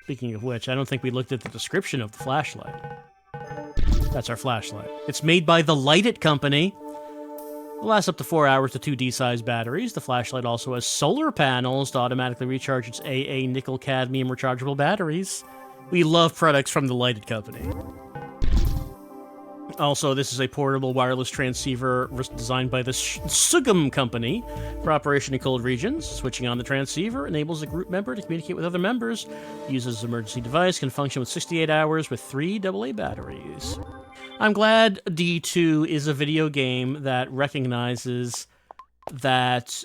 Speaking of which, I don't think we looked at the description of the flashlight. That's our flashlight. It's made by the Light It Company. It lasts up to 4 hours to 2 D-size batteries. The flashlight also has solar panels to automatically recharge its AA nickel-cadmium rechargeable batteries. We love products from the Light It Company. Also, this is a portable wireless transceiver designed by the Sugum Company for operation in cold regions. Switching on the transceiver enables a group member to communicate with other members. Uses an emergency device, can function with 68 hours with 3 AA batteries. I'm glad D2 is a video game that recognizes that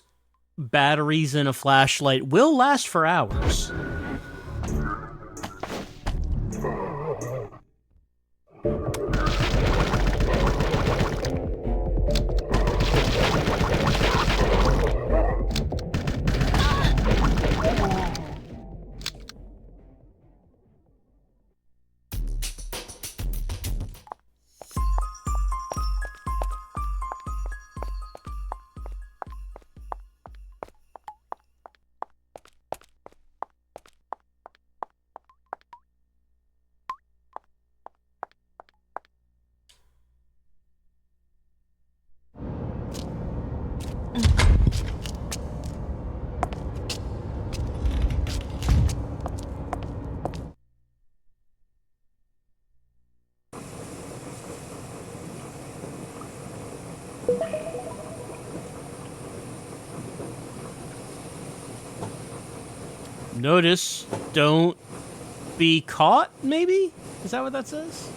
batteries in a flashlight will last for hours. Notice, don't be caught, maybe? Is that what that says?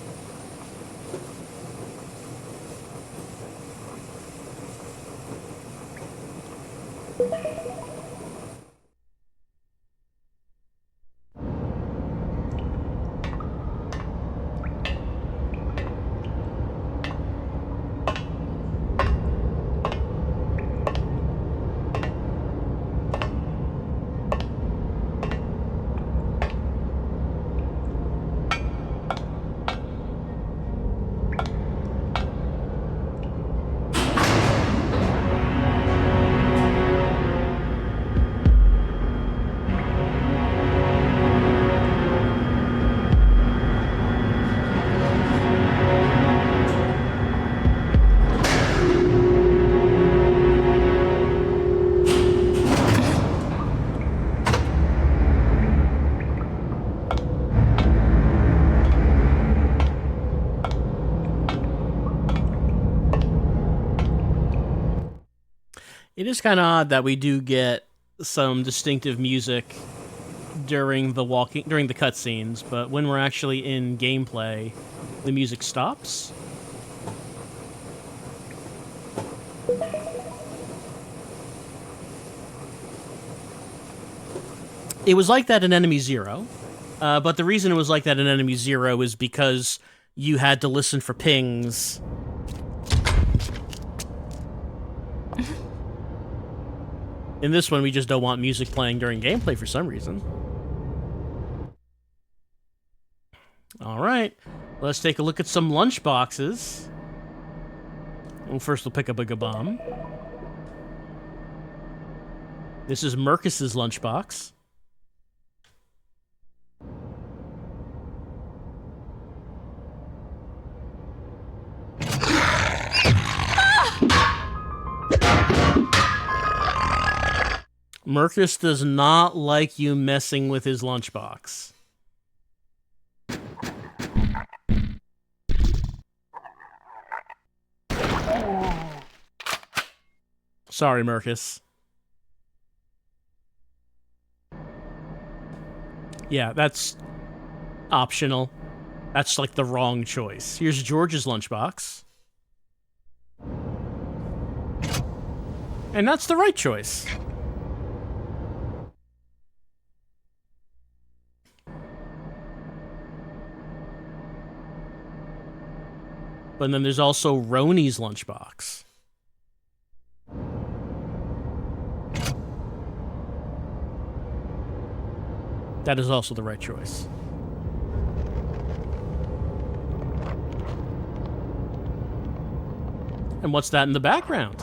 It is kind of odd that we do get some distinctive music during the cutscenes, but when we're actually in gameplay, the music stops. It was like that in Enemy Zero, but the reason it was like that in Enemy Zero is because you had to listen for pings. In this one, we just don't want music playing during gameplay for some reason. Alright, let's take a look at some lunchboxes. Well, first we'll pick up a bomb. This is Mercus's lunchbox. Mercus does not like you messing with his lunchbox. Sorry, Mercus. Yeah, that's optional. That's like the wrong choice. Here's George's lunchbox. And that's the right choice. But then there's also Roni's lunchbox. That is also the right choice. And what's that in the background?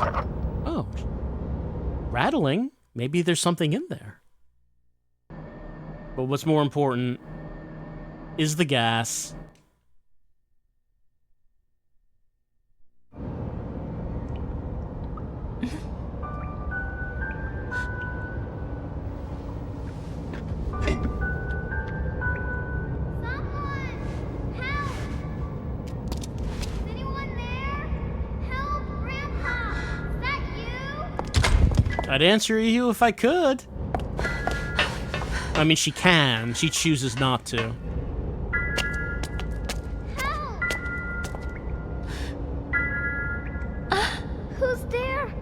Oh. Rattling? Maybe there's something in there. But what's more important is the gas. I'd answer you if I could. I mean, she can. She chooses not to. Help! Who's there?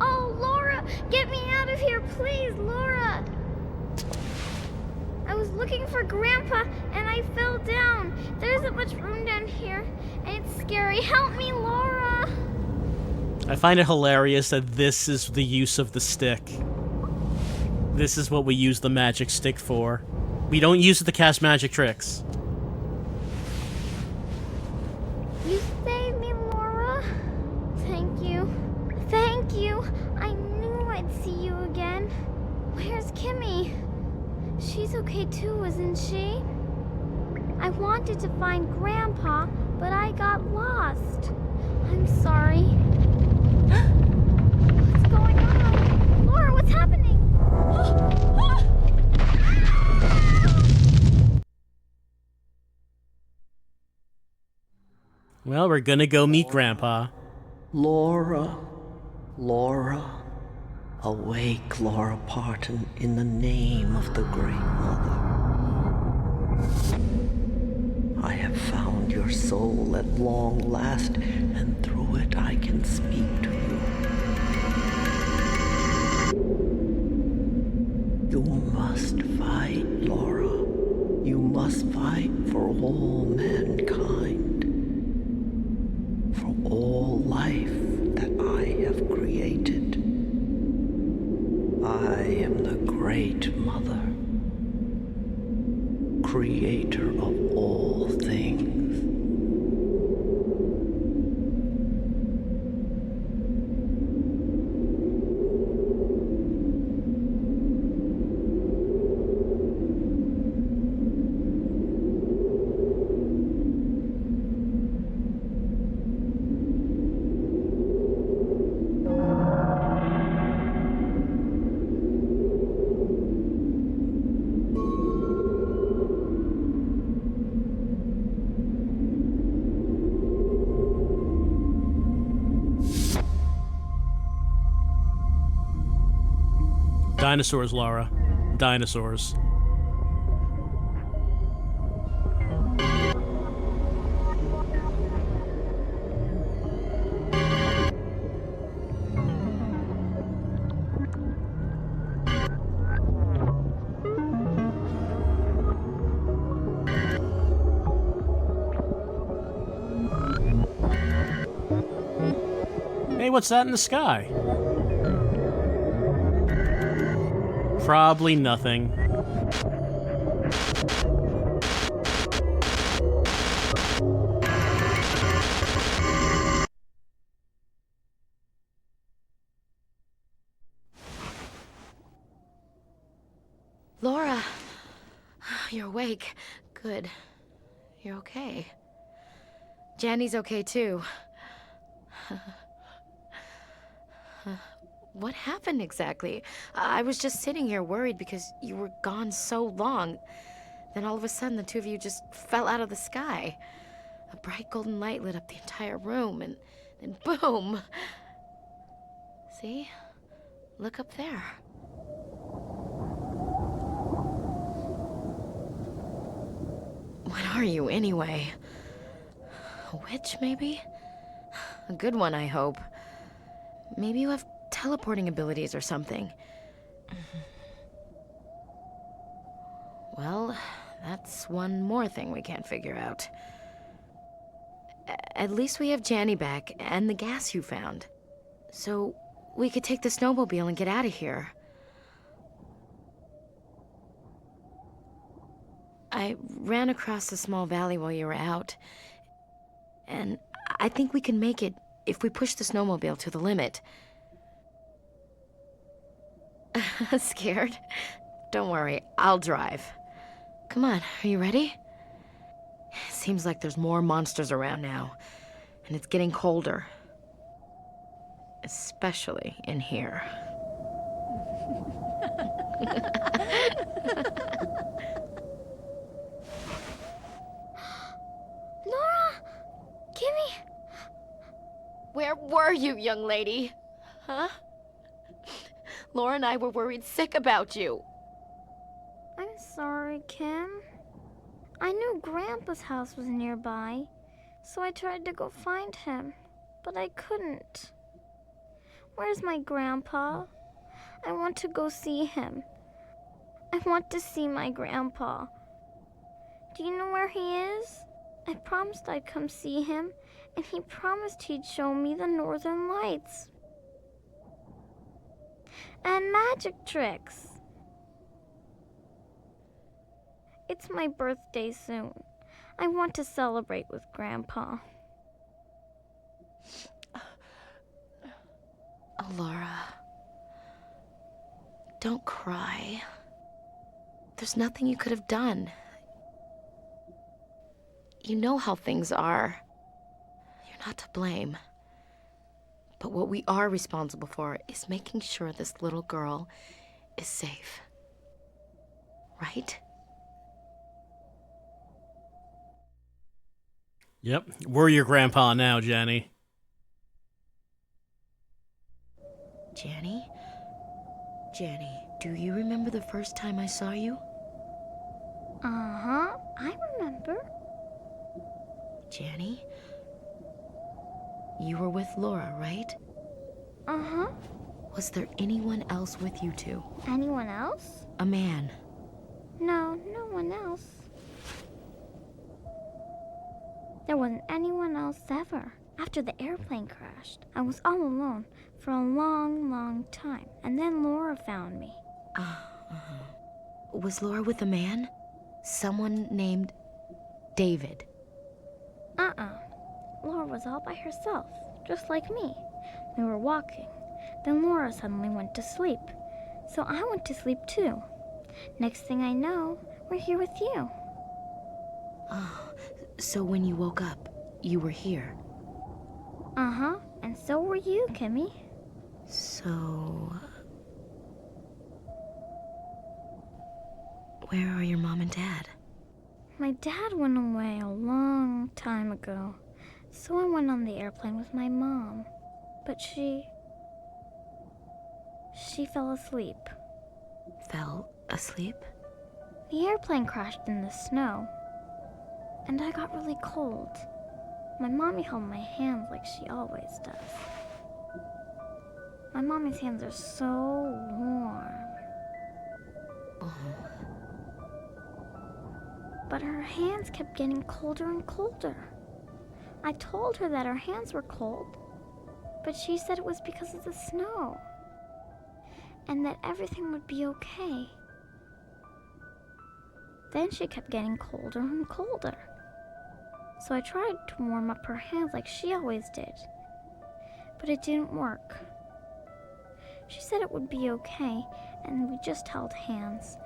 Oh, Laura! Get me out of here, please, Laura! I was looking for Grandpa, and I fell down. There isn't much room down here, and it's scary. Help me, Laura! I find it hilarious that this is the use of the stick. This is what we use the magic stick for. We don't use it to cast magic tricks. You saved me, Laura. Thank you. Thank you. I knew I'd see you again. Where's Kimmy? She's okay too, isn't she? I wanted to find Grandpa, but I got lost. I'm sorry. What's going on? Laura, what's happening? Well, we're gonna go meet Grandpa. Laura, Laura, awake, Laura Parton, in the name of the Great Mother. I have found your soul at long last, and through it I can speak to you. You must fight, Laura. You must fight for all mankind. For all life that I have created. I am the Great Mother, creator of all things. Dinosaurs, Laura. Dinosaurs. Hey, what's that in the sky? Probably nothing. Laura, you're awake. Good. You're okay. Janny's okay too. What happened exactly? I was just sitting here worried because you were gone so long. Then all of a sudden, the two of you just fell out of the sky. A bright golden light lit up the entire room, and then boom! See? Look up there. What are you, anyway? A witch, maybe? A good one, I hope. Maybe you have teleporting abilities or something. Well, that's one more thing we can't figure out. At least we have Janny back and the gas you found. So we could take the snowmobile and get out of here. I ran across a small valley while you were out, and I think we can make it if we push the snowmobile to the limit... Scared? Don't worry, I'll drive. Come on, are you ready? Seems like there's more monsters around now, and it's getting colder. Especially in here. Laura! Kimmy! Where were you, young lady? Huh? Laura and I were worried sick about you. I'm sorry, Kim. I knew Grandpa's house was nearby, so I tried to go find him, but I couldn't. Where's my grandpa? I want to go see him. I want to see my grandpa. Do you know where he is? I promised I'd come see him, and he promised he'd show me the northern lights. And magic tricks. It's my birthday soon. I want to celebrate with Grandpa. Oh, Laura. Don't cry. There's nothing you could have done. You know how things are. You're not to blame. But what we are responsible for is making sure this little girl is safe. Right? Yep, we're your grandpa now, Jenny. Jenny? Jenny, do you remember the first time I saw you? Uh-huh, I remember. Jenny? You were with Laura, right? Uh-huh. Was there anyone else with you two? Anyone else? A man. No, no one else. There wasn't anyone else ever. After the airplane crashed, I was all alone for a long, long time. And then Laura found me. Was Laura with a man? Someone named David? Laura was all by herself, just like me. We were walking. Then Laura suddenly went to sleep. So I went to sleep too. Next thing I know, we're here with you. Oh, so when you woke up, you were here? Uh-huh, and so were you, Kimmy. So... where are your mom and dad? My dad went away a long time ago, so I went on the airplane with my mom. But she fell asleep. Fell asleep? The airplane crashed in the snow, and I got really cold. My mommy held my hands like she always does. My mommy's hands are so warm. But her hands kept getting colder and colder. I told her that her hands were cold, but she said it was because of the snow, and that everything would be okay. Then she kept getting colder and colder. So I tried to warm up her hands like she always did, but it didn't work. She said it would be okay, and we just held hands.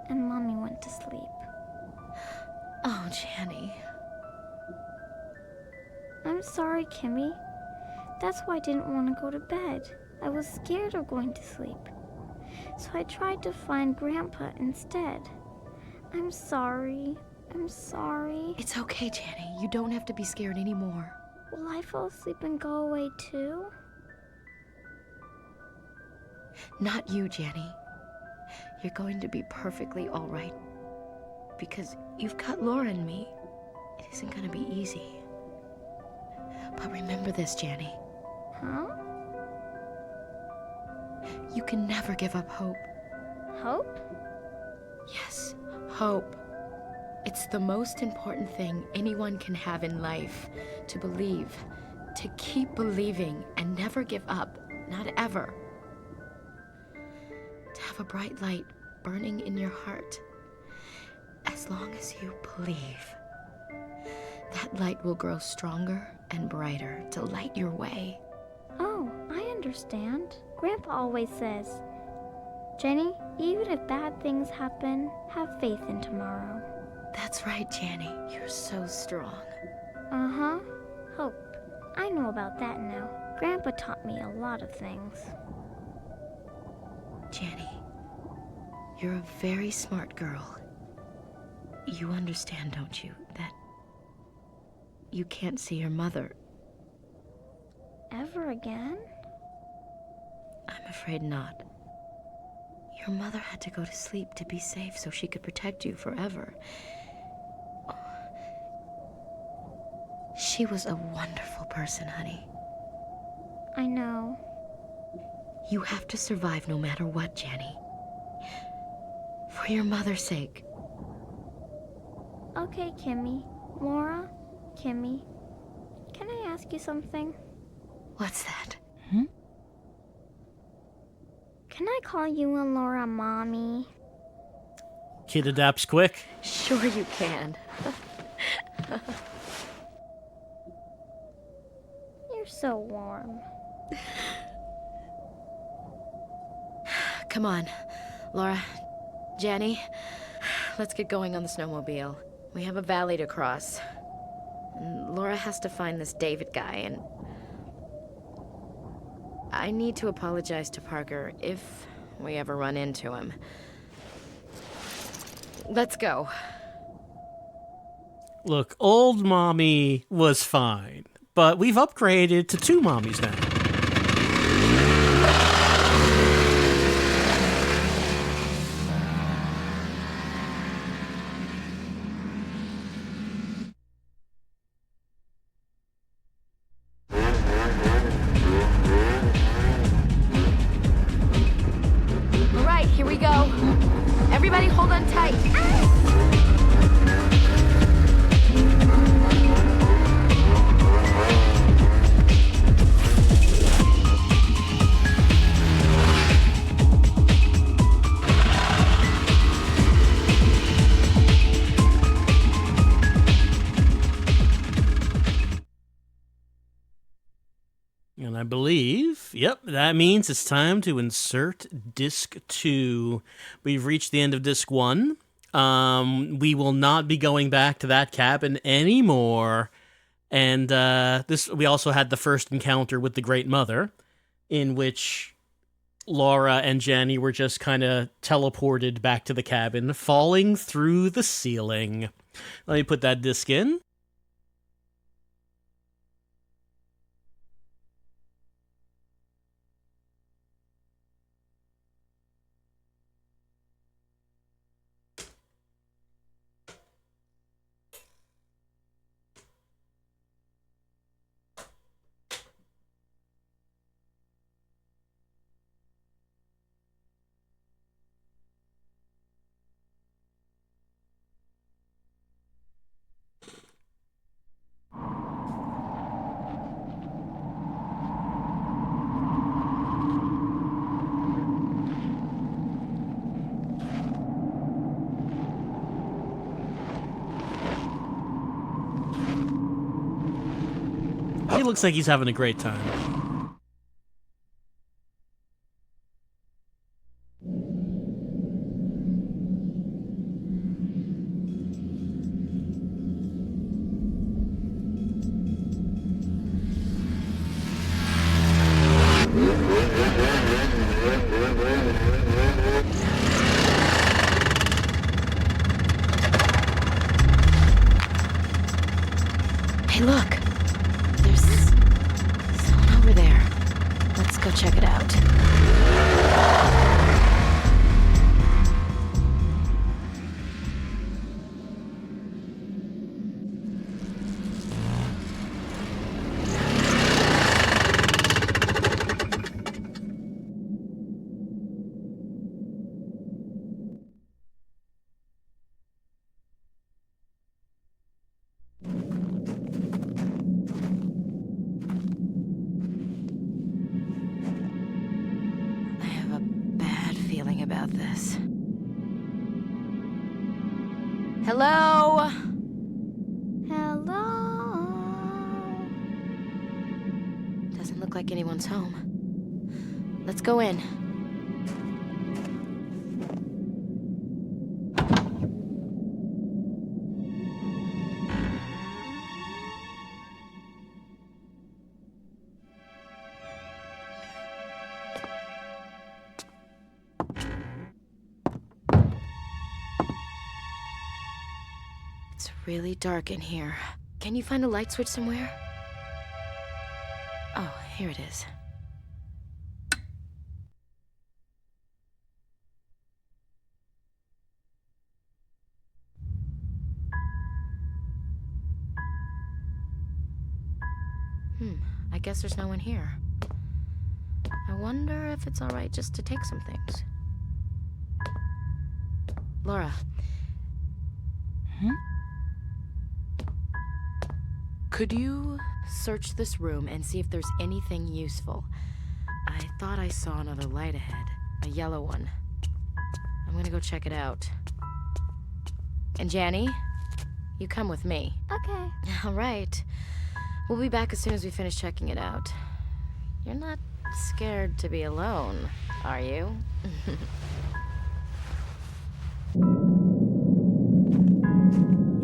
And Mommy went to sleep. Oh, Jenny. I'm sorry, Kimmy. That's why I didn't want to go to bed. I was scared of going to sleep. So I tried to find Grandpa instead. I'm sorry. I'm sorry. It's okay, Jenny. You don't have to be scared anymore. Will I fall asleep and go away too? Not you, Jenny. You're going to be perfectly all right. Because you've got Laura and me. It isn't going to be easy. But remember this, Jenny. Huh? You can never give up hope. Hope? Yes, hope. It's the most important thing anyone can have in life. To believe. To keep believing and never give up. Not ever. To have a bright light burning in your heart. As long as you believe. That that light will grow stronger and brighter to light your way. Oh, I understand. Grandpa always says, Jenny, even if bad things happen, have faith in tomorrow. That's right, Janny. You're so strong. Uh-huh. Hope. I know about that now. Grandpa taught me a lot of things. Janny, you're a very smart girl. You understand, don't you, that you can't see your mother? Ever again? I'm afraid not. Your mother had to go to sleep to be safe so she could protect you forever. She was a wonderful person, honey. I know. You have to survive no matter what, Janny. For your mother's sake. Okay, Kimmy. Laura, Kimmy. Can I ask you something? What's that? Can I call you and Laura Mommy? Kid adapts quick. Sure you can. You're so warm. Come on, Laura, Janny, let's get going on the snowmobile. We have a valley to cross. And Laura has to find this David guy, and I need to apologize to Parker if we ever run into him. Let's go. Look, old mommy was fine, but we've upgraded to 2 mommies now. All right, here we go. Everybody hold on tight. And I believe, yep, that means it's time to insert disc 2. We've reached the end of disc 1. We will not be going back to that cabin anymore. And we also had the first encounter with the Great Mother, in which Laura and Janny were just kind of teleported back to the cabin, falling through the ceiling. Let me put that disc in. He looks like he's having a great time. Hey, look. There's someone over there. Let's go check it out. I have a bad feeling about this. Hello? Hello? Doesn't look like anyone's home. Let's go in. It's really dark in here. Can you find a light switch somewhere? Oh, here it is. I guess there's no one here. I wonder if it's all right just to take some things. Laura. Could you search this room and see if there's anything useful? I thought I saw another light ahead. A yellow one. I'm gonna go check it out. And Janny, you come with me. Okay. All right. We'll be back as soon as we finish checking it out. You're not scared to be alone, are you?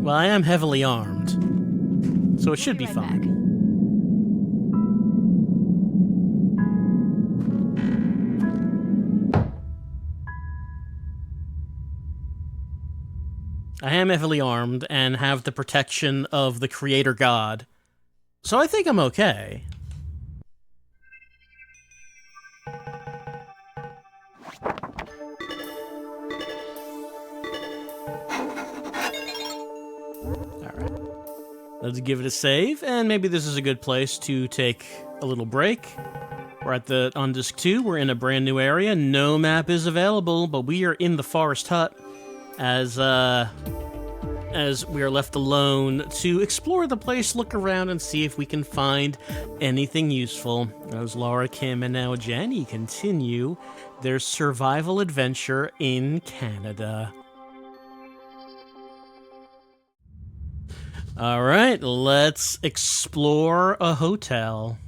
Well, I am heavily armed, so it should be fine. I am heavily armed and have the protection of the Creator God, so I think I'm okay. Alright. Let's give it a save, and maybe this is a good place to take a little break. We're on disc 2, we're in a brand new area. No map is available, but we are in the forest hut as we are left alone to explore the place, look around, and see if we can find anything useful. As Laura, Kim, and now Jenny continue their survival adventure in Canada. All right, let's explore a hotel.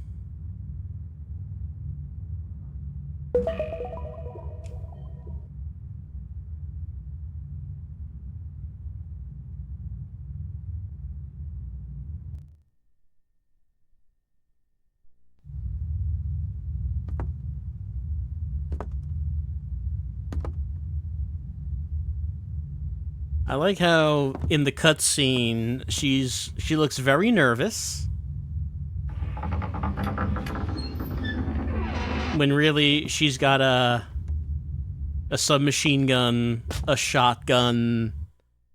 I like how in the cutscene she looks very nervous, when really she's got a submachine gun, a shotgun,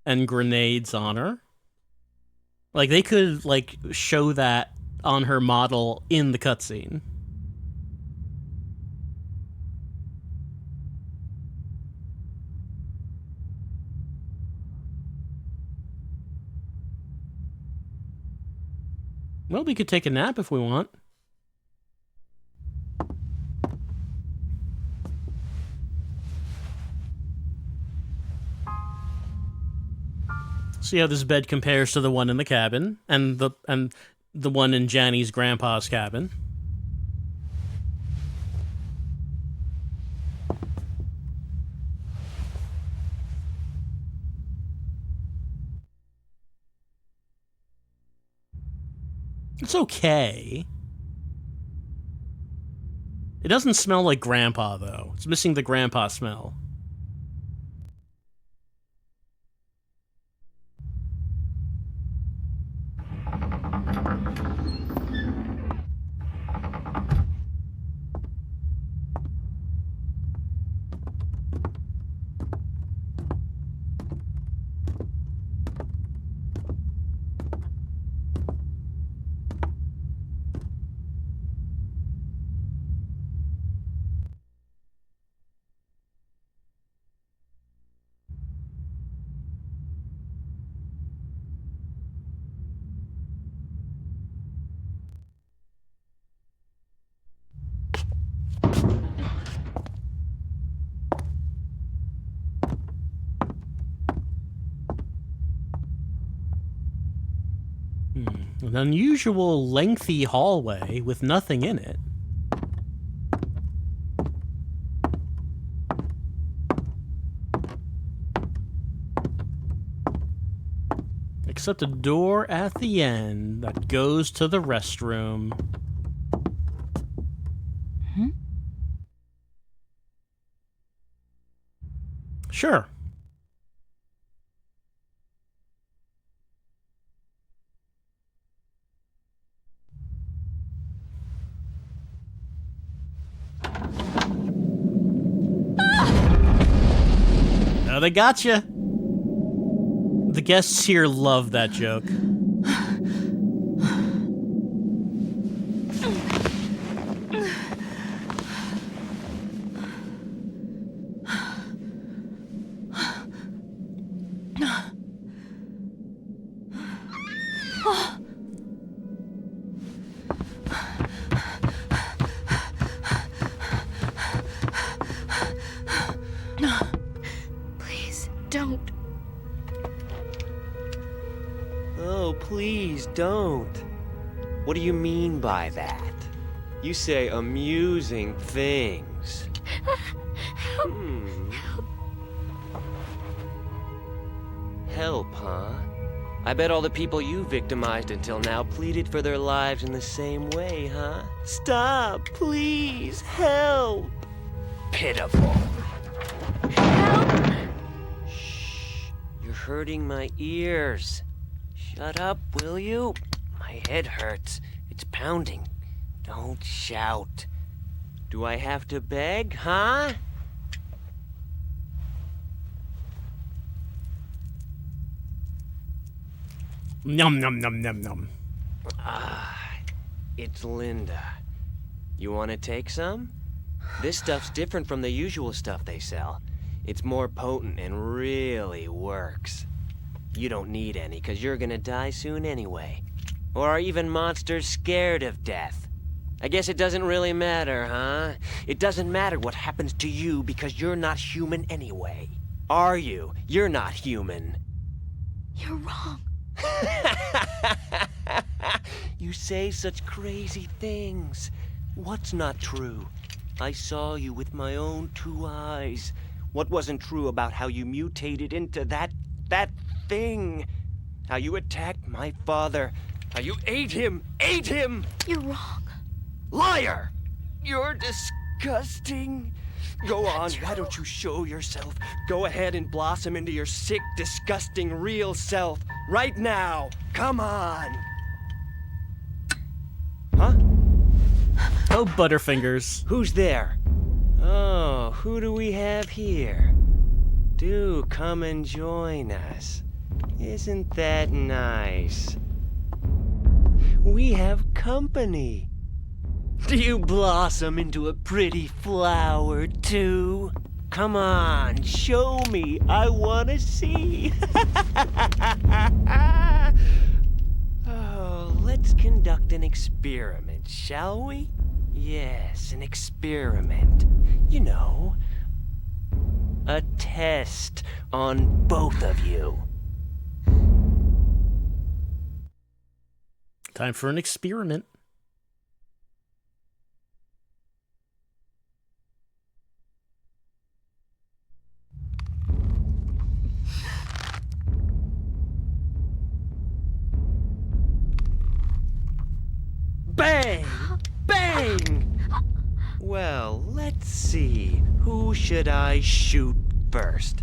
and grenades on her. Like they could show that on her model in the cutscene. Well, we could take a nap if we want. See how this bed compares to the one in the cabin, and the one in Janny's grandpa's cabin. It's okay. It doesn't smell like grandpa, though. It's missing the grandpa smell. An unusual lengthy hallway with nothing in it. Except a door at the end that goes to the restroom. Sure. Oh, they got you. The guests here love that joke. Please, don't. Oh, please don't. What do you mean by that? You say amusing things. Help, huh? I bet all the people you victimized until now pleaded for their lives in the same way, huh? Stop, please, help! Pitiful. Help! Shh, you're hurting my ears. Shut up, will you? My head hurts. It's pounding. Don't shout. Do I have to beg, huh? Num num num num num. Ah, it's Linda. You want to take some? This stuff's different from the usual stuff they sell. It's more potent and really works. You don't need any, because you're gonna die soon anyway. Or are even monsters scared of death? I guess it doesn't really matter, huh? It doesn't matter what happens to you because you're not human anyway. Are you? You're not human. You're wrong. You say such crazy things. What's not true? I saw you with my own 2 eyes. What wasn't true about how you mutated into that thing? How you attacked my father. How you ate him! Ate him! You're wrong. Liar! You're disgusting. Go on, why don't you show yourself? Go ahead and blossom into your sick, disgusting, real self. Right now. Come on. Huh? Oh, Butterfingers. Who's there? Oh, who do we have here? Do come and join us. Isn't that nice? We have company. Do you blossom into a pretty flower, too? Come on, show me. I want to see. Oh, let's conduct an experiment, shall we? Yes, an experiment. You know, a test on both of you. Time for an experiment. Bang! Bang! Well, let's see. Who should I shoot first?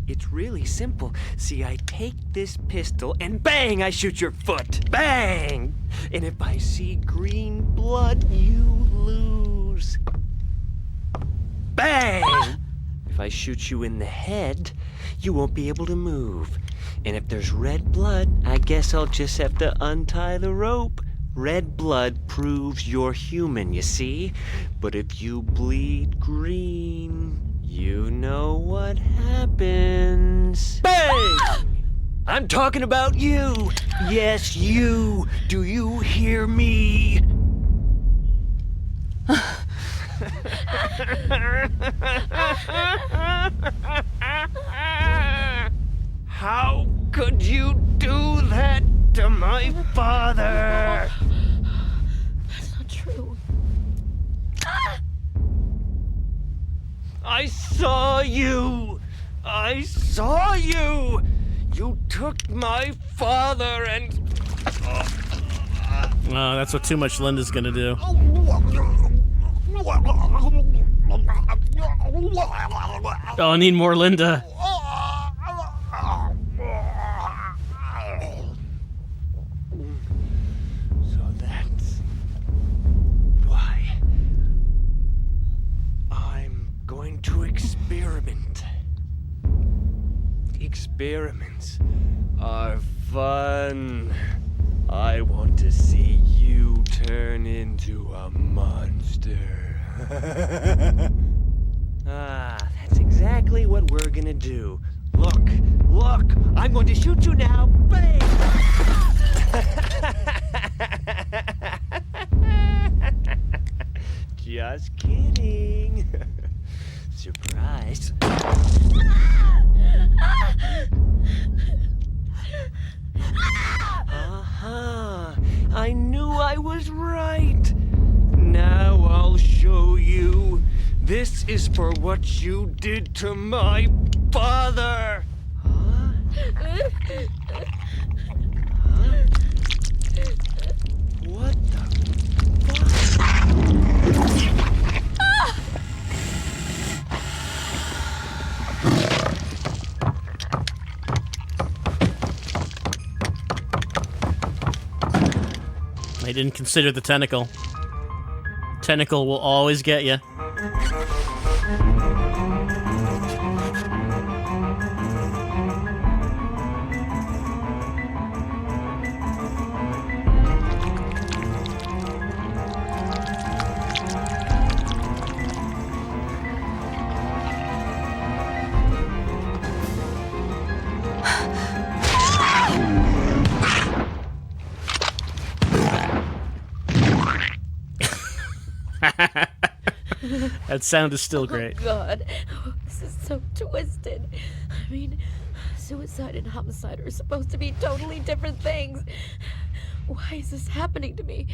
It's really simple. See, I take this pistol and bang, I shoot your foot. Bang! And if I see green blood, you lose. Bang! If I shoot you in the head, you won't be able to move. And if there's red blood, I guess I'll just have to untie the rope. Red blood proves you're human, you see? But if you bleed green, you know what happens. Bang! I'm talking about you! Yes, you! Do you hear me? How could you do that to my father! That's not true. I saw you! I saw you! You took my father and... Oh, that's what too much Linda's gonna do. Oh, I need more Linda. So that's why I'm going to experiment. Experiments are fun. I want to see you turn into a monster. That's exactly what we're gonna do. Look, look, I'm going to shoot you now. Bang! Just kidding. Surprise. I knew I was right. Now I'll show you. This is for what you did to my father. Huh? What the I didn't consider the tentacle. Tentacle will always get you. That sound is still great. Oh, God. This is so twisted. I mean, suicide and homicide are supposed to be totally different things. Why is this happening to me?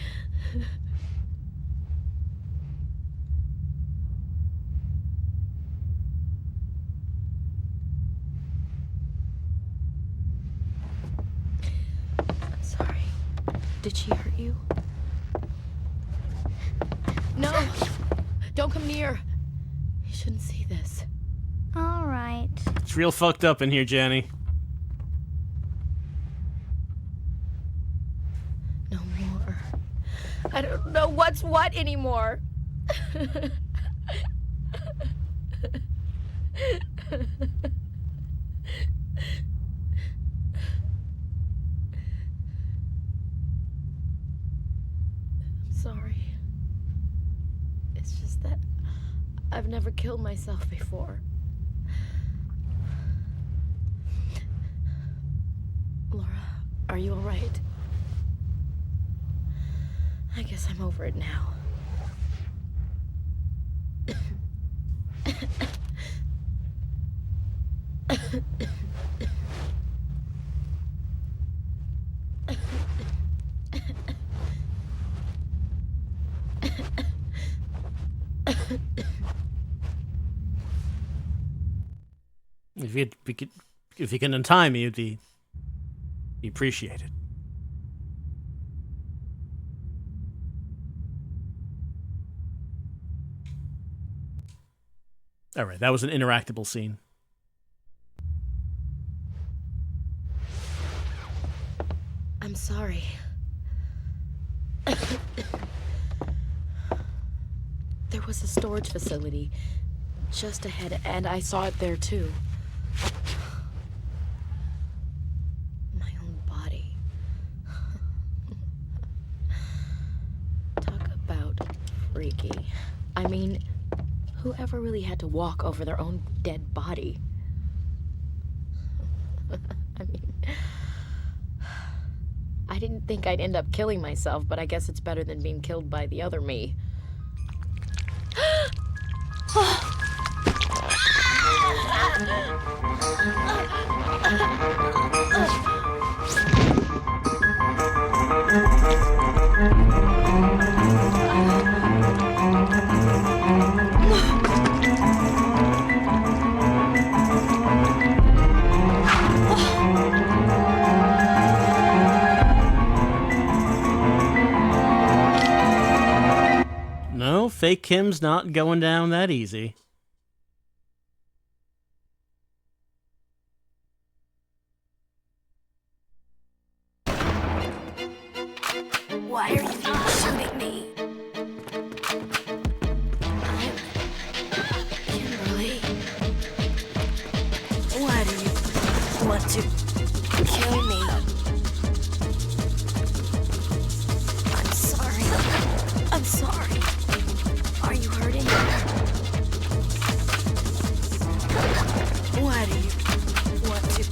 I'm sorry. Did she hurt you? No! Don't come near. You shouldn't see this. All right. It's real fucked up in here, Jenny. No more. I don't know what's what anymore. I'm sorry. It's just that I've never killed myself before. Laura, are you all right? I guess I'm over it now. If you can untie me, it'd be appreciated. All right, that was an interactable scene. I'm sorry. There was a storage facility just ahead, and I saw it there too. My own body. Talk about freaky. I mean, whoever really had to walk over their own dead body? I mean, I didn't think I'd end up killing myself, but I guess it's better than being killed by the other me. fake Kim's not going down that easy. Why are you shooting me? I'm Kimberly. Why do you want to kill me? I'm sorry. I'm sorry. Are you hurting me? Why do you want to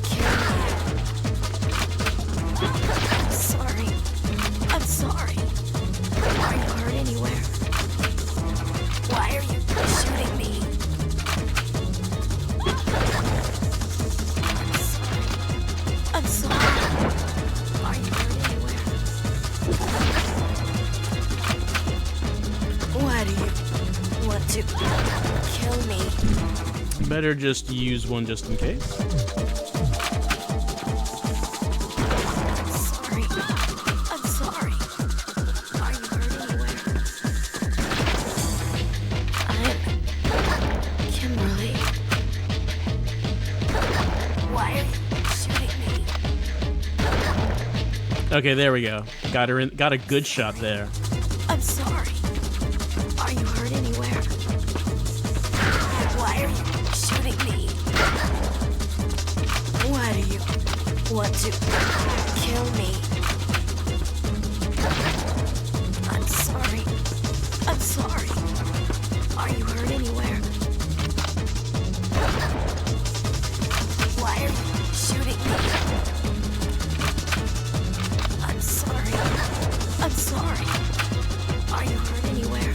kill me? I'm sorry. I'm sorry. Are you hurt anywhere? Why are you shooting me? I'm sorry. Are you hurt anywhere? Why do you want to kill me? Better just use one just in case. Sorry. I'm sorry. Are you hurt anywhere? I'm Kimberly. Why are you shooting me? Okay, there we go. Got her in. Got a good shot there. I'm sorry. Are you hurt anywhere? Why are you shooting me? Why do you want to kill me? I'm sorry. I'm sorry. Are you hurt anywhere? Why are you shooting me? I'm sorry. I'm sorry. Are you hurt anywhere?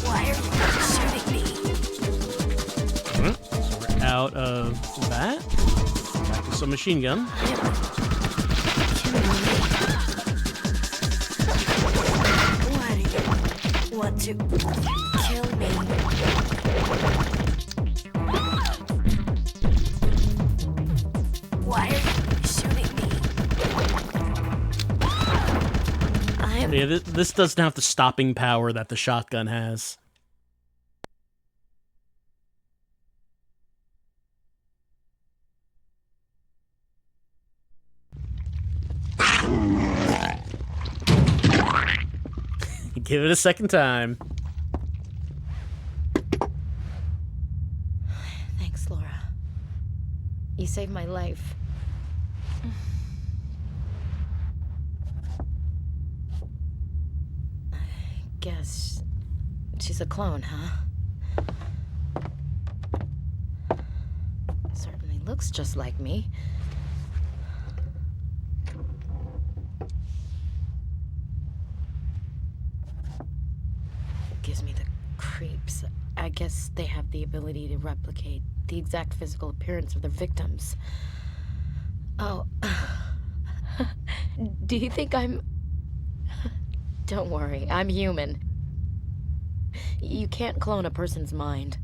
Why are you shooting me? So we're out of that. Back to some machine gun. Why do you want to kill me? Why are you shooting me? Yeah, this doesn't have the stopping power that the shotgun has. Give it a second time. Thanks, Laura. You saved my life. I guess she's a clone, huh? Certainly looks just like me. Gives me the creeps. I guess they have the ability to replicate the exact physical appearance of their victims. Oh. Do you think I'm... Don't worry, I'm human. You can't clone a person's mind.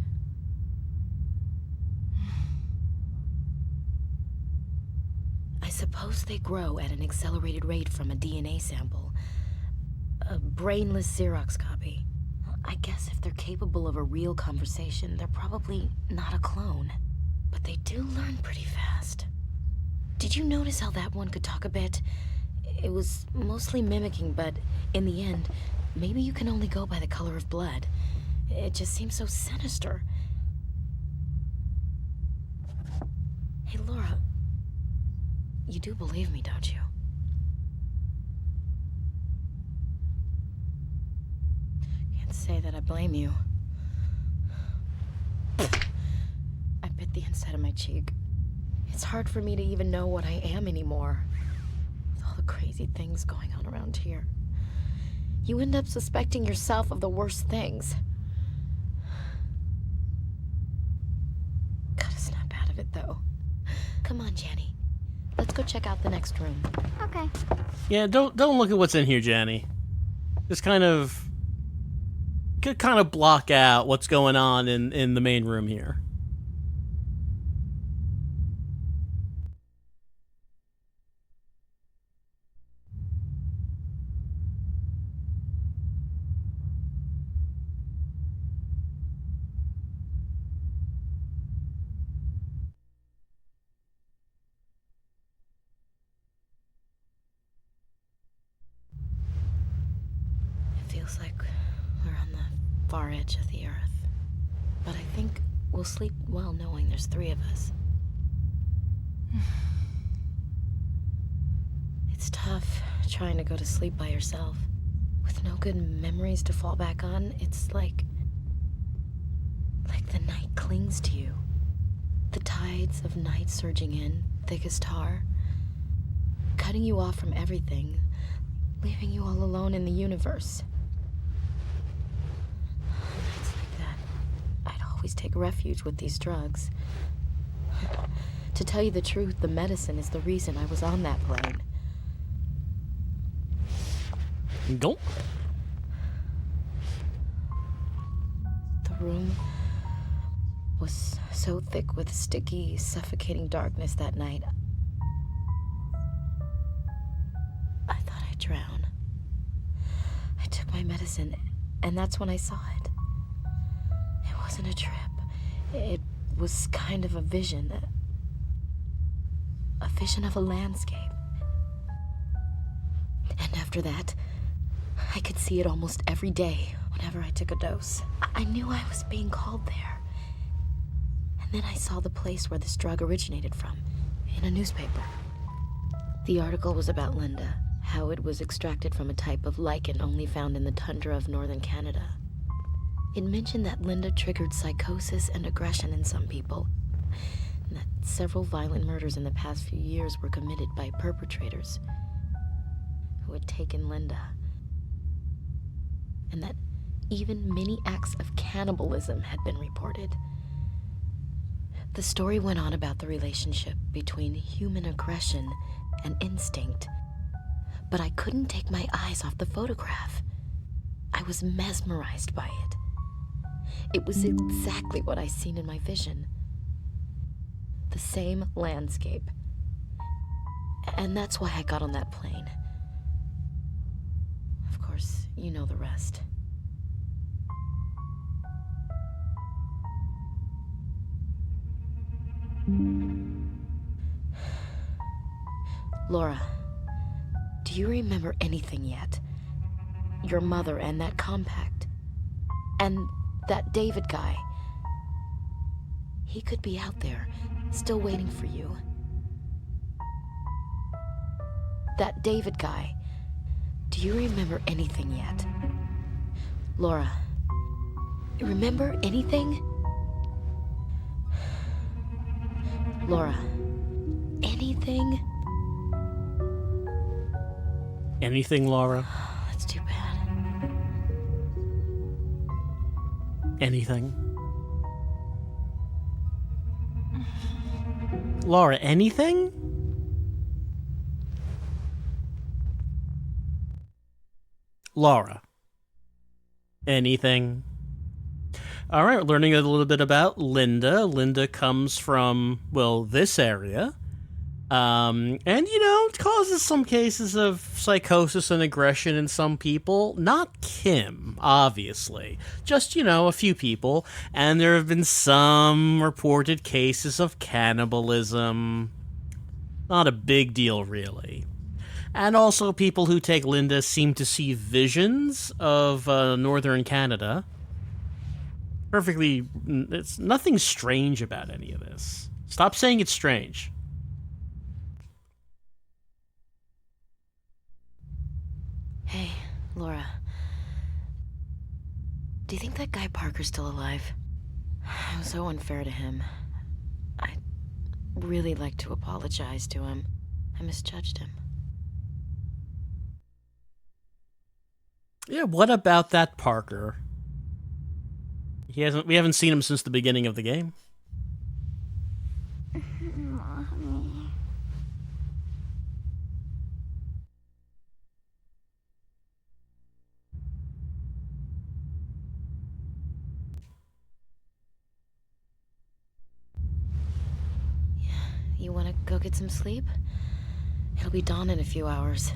I suppose they grow at an accelerated rate from a DNA sample. A brainless Xerox copy. I guess if they're capable of a real conversation, they're probably not a clone. But they do learn pretty fast. Did you notice how that one could talk a bit? It was mostly mimicking, but in the end, maybe you can only go by the color of blood. It just seems so sinister. Hey, Laura, you do believe me, don't you? Can't say that I blame you. I bit the inside of my cheek. It's hard for me to even know what I am anymore. With all the crazy things going on around here. You end up suspecting yourself of the worst things. Gotta snap out of it, though. Come on, Janny. Let's go check out the next room. Okay. Yeah, don't look at what's in here, Janny. Just kind of block out what's going on in the main room here. far edge of the earth. But I think we'll sleep well knowing there's 3 of us. It's tough trying to go to sleep by yourself. With no good memories to fall back on, it's like the night clings to you. The tides of night surging in, thick as tar, cutting you off from everything, leaving you all alone in the universe. Nights like that, I'd always take refuge with these drugs. To tell you the truth, the medicine is the reason I was on that plane. Go. The room was so thick with sticky, suffocating darkness that night. I thought I'd drown. I took my medicine, and that's when I saw it. It wasn't a trip. It was kind of a vision. A vision of a landscape. And after that, I could see it almost every day whenever I took a dose. I knew I was being called there. And then I saw the place where this drug originated from, in a newspaper. The article was about Linda, how it was extracted from a type of lichen only found in the tundra of northern Canada. It mentioned that Linda triggered psychosis and aggression in some people, and that several violent murders in the past few years were committed by perpetrators who had taken Linda. And that even many acts of cannibalism had been reported. The story went on about the relationship between human aggression and instinct, but I couldn't take my eyes off the photograph. I was mesmerized by it. It was exactly what I seen in my vision. The same landscape. And that's why I got on that plane. Of course, you know the rest. Laura, do you remember anything yet? Your mother and that compact? And that David guy? He could be out there, still waiting for you. That David guy. Do you remember anything yet? Laura, remember anything? Laura, anything? Anything, Laura? That's too bad. Anything? Laura, anything? Laura. Anything? All right, we're learning a little bit about Linda. Linda comes from, well, this area. And, you know, it causes some cases of psychosis and aggression in some people. Not Kim, obviously. Just, you know, a few people. And there have been some reported cases of cannibalism. Not a big deal, really. And also people who take Linda seem to see visions of northern Canada. Perfectly, it's nothing strange about any of this. Stop saying it's strange. Hey, Laura. Do you think that guy Parker's still alive? It was so unfair to him. I'd really like to apologize to him. I misjudged him. Yeah, what about that Parker? We haven't seen him since the beginning of the game. Mommy. You want to go get some sleep? It'll be dawn in a few hours.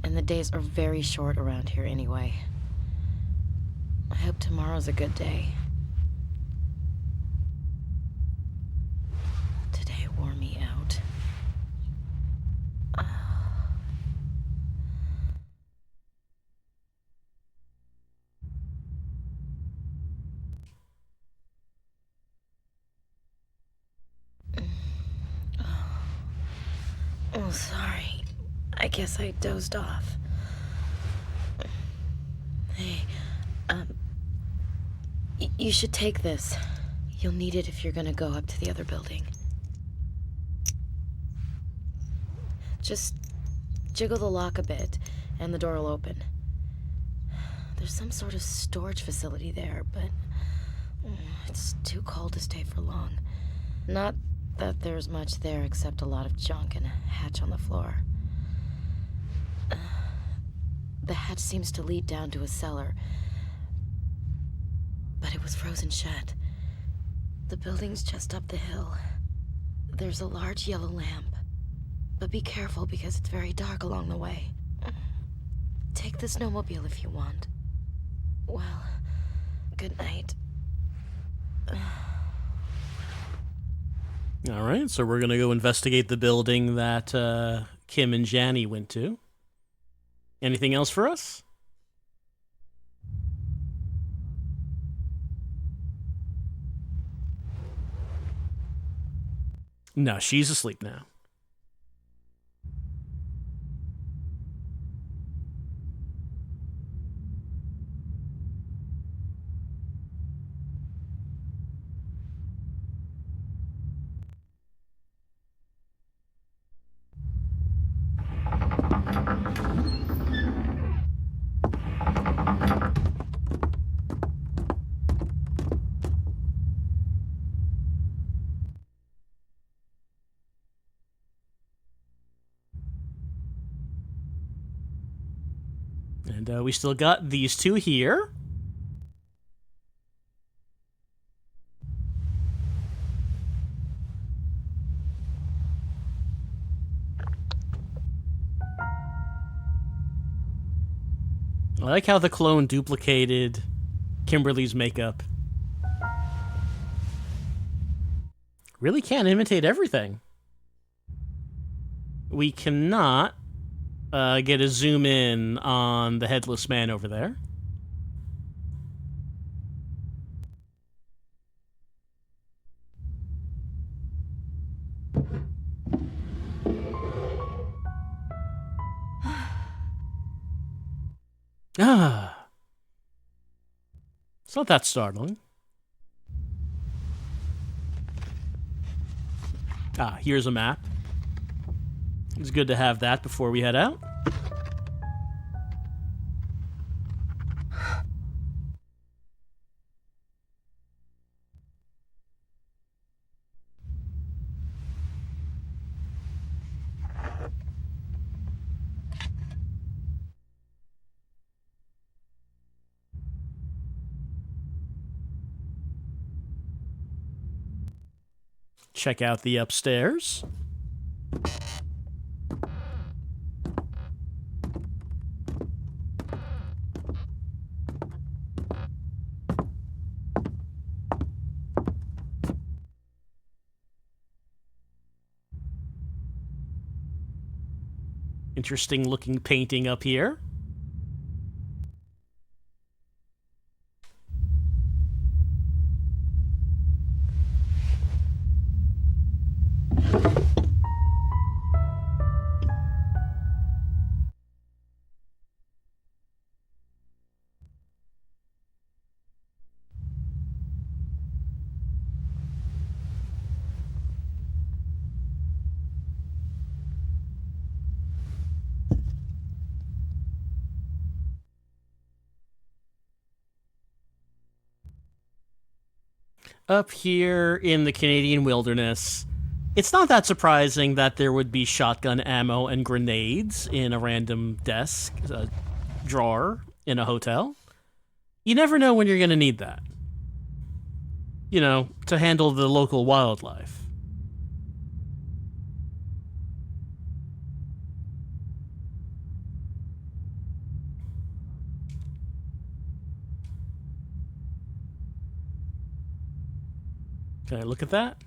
And the days are very short around here anyway. I hope tomorrow's a good day. Today wore me out. Oh, sorry. I guess I dozed off. Hey, you should take this. You'll need it if you're gonna go up to the other building. Just jiggle the lock a bit, and the door will open. There's some sort of storage facility there, but it's too cold to stay for long. Not that there's much there except a lot of junk and a hatch on the floor. The hatch seems to lead down to a cellar, but it was frozen shut. The building's just up the hill. There's a large yellow lamp, but be careful because it's very dark along the way. Take the snowmobile if you want. Well, good night. All right, so we're going to go investigate the building that Kim and Janny went to. Anything else for us? No, she's asleep now. And we still got these two here. I like how the clone duplicated Kimberly's makeup. Really can't imitate everything. We cannot get a zoom in on the headless man over there. It's not that startling. Here's a map. It's good to have that before we head out. Check out the upstairs. Interesting looking painting up here. Up here in the Canadian wilderness, it's not that surprising that there would be shotgun ammo and grenades in a random desk, drawer in a hotel. You never know when you're going to need that. You know, to handle the local wildlife. Can I look at that?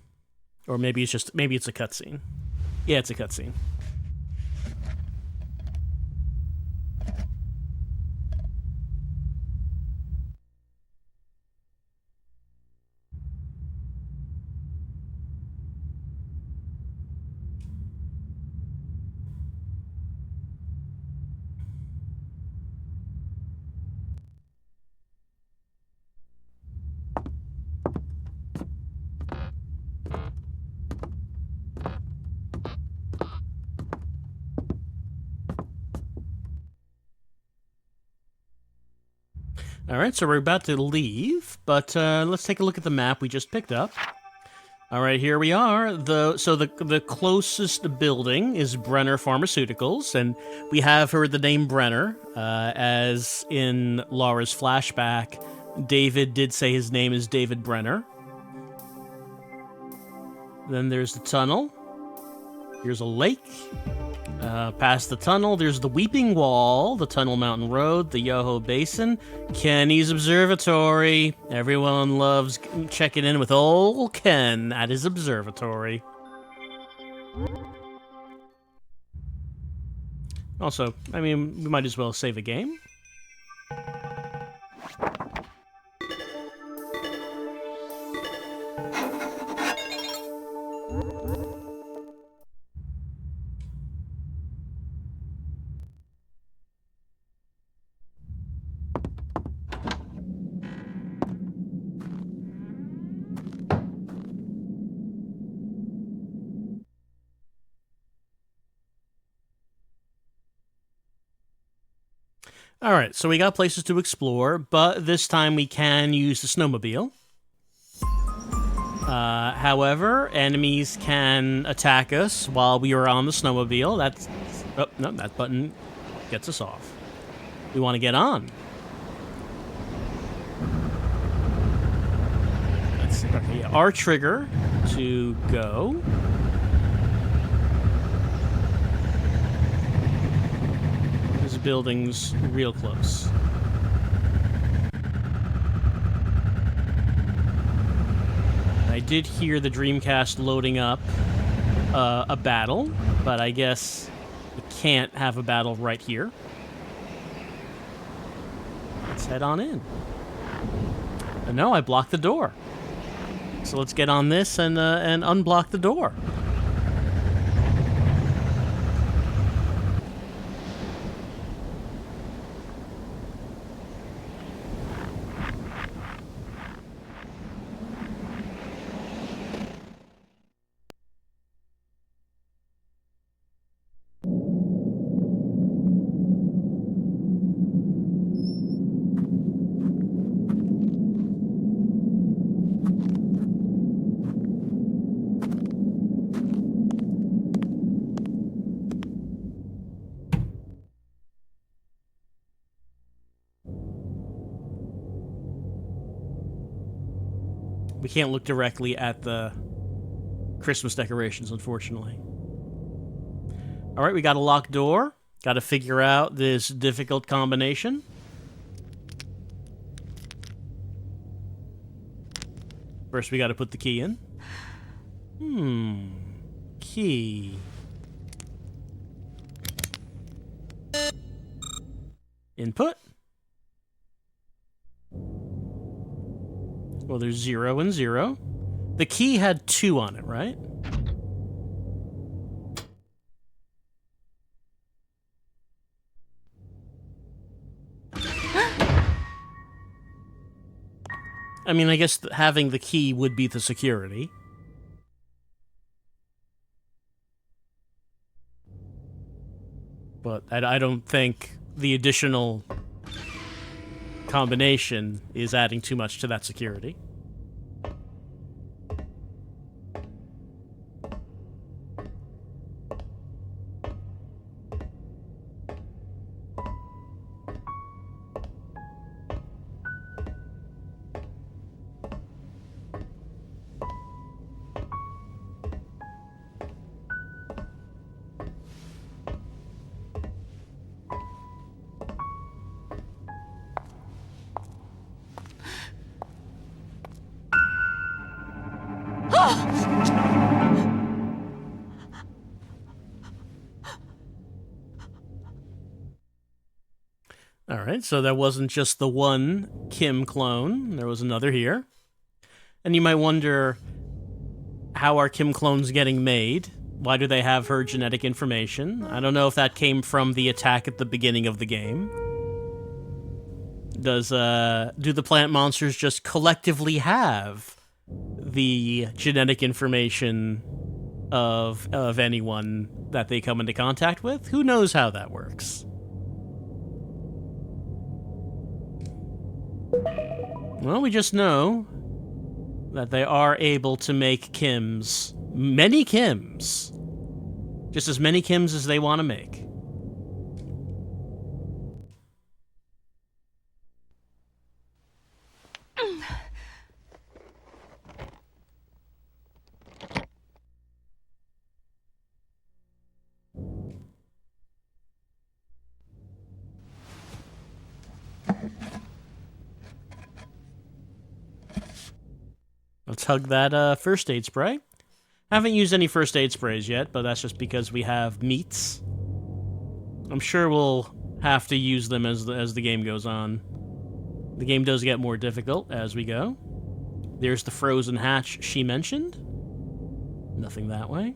Or maybe it's a cutscene. Yeah, it's a cutscene. All right, so we're about to leave, but let's take a look at the map we just picked up. All right, here we are. The closest building is Brenner Pharmaceuticals, and we have heard the name Brenner, as in Laura's flashback. David did say his name is David Brenner. Then there's the tunnel. Here's a lake. Past the tunnel, there's the Weeping Wall, the Tunnel Mountain Road, the Yoho Basin, Kenny's Observatory. Everyone loves checking in with old Ken at his observatory. Also, I mean, we might as well save a game. All right, so we got places to explore, but this time we can use the snowmobile. However, enemies can attack us while we are on the snowmobile. That's... Oh, no, that button gets us off. We want to get on. Let's see. Okay, yeah, R trigger to go. This building's real close. I did hear the Dreamcast loading up a battle, but I guess we can't have a battle right here. Let's head on in. No, I blocked the door. So let's get on this and unblock the door. We can't look directly at the Christmas decorations, unfortunately. All right, we got a locked door. Got to figure out this difficult combination. First, we got to put the key in. Key. Input. Well, there's 0 and 0. The key had 2 on it, right? I mean, I guess having the key would be the security. But I don't think the additional combination is adding too much to that security. All right, so that wasn't just the one Kim clone. There was another here. And you might wonder, how are Kim clones getting made? Why do they have her genetic information? I don't know if that came from the attack at the beginning of the game. Do the plant monsters just collectively have the genetic information of anyone that they come into contact with? Who knows how that works? Well, we just know that they are able to make Kims. Many Kims. Just as many Kims as they want to make. Let's hug that first aid spray. Haven't used any first aid sprays yet, but that's just because we have meats. I'm sure we'll have to use them as the game goes on. The game does get more difficult as we go. There's the frozen hatch she mentioned. Nothing that way.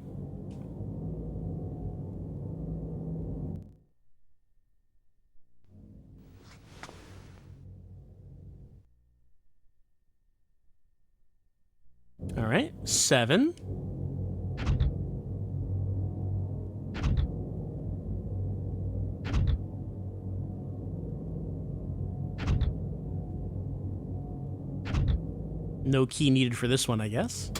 All right, 7. No key needed for this one, I guess.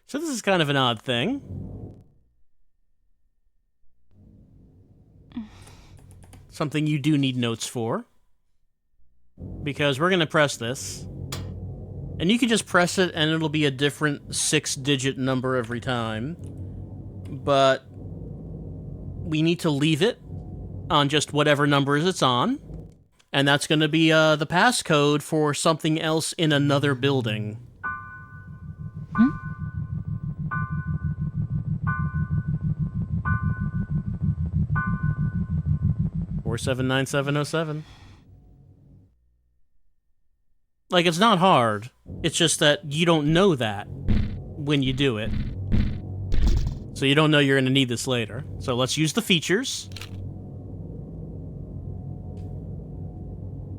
So this is kind of an odd thing. Something you do need notes for. Because we're going to press this. And you can just press it and it'll be a different 6-digit number every time. But we need to leave it on just whatever numbers it's on. And that's going to be the passcode for something else in another building. 479707. Like, it's not hard. It's just that you don't know that when you do it. So you don't know you're going to need this later. So let's use the features.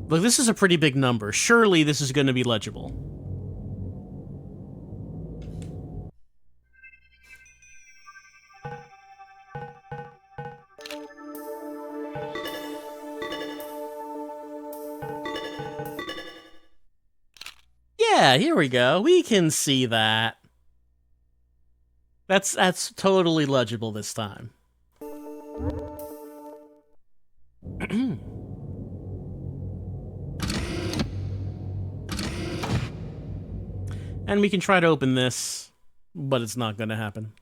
Look, this is a pretty big number. Surely this is going to be legible. Yeah, here we go. We can see that. That's totally legible this time. And we can try to open this, but it's not going to happen.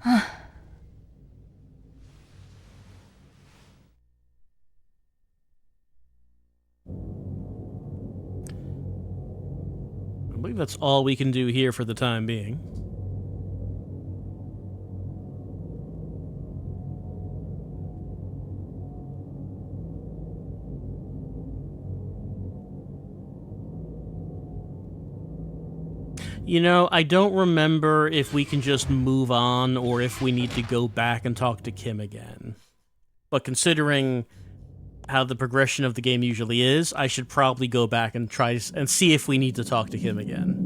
I believe that's all we can do here for the time being. You know, I don't remember if we can just move on or if we need to go back and talk to Kim again. But considering how the progression of the game usually is, I should probably go back and try and see if we need to talk to Kim again.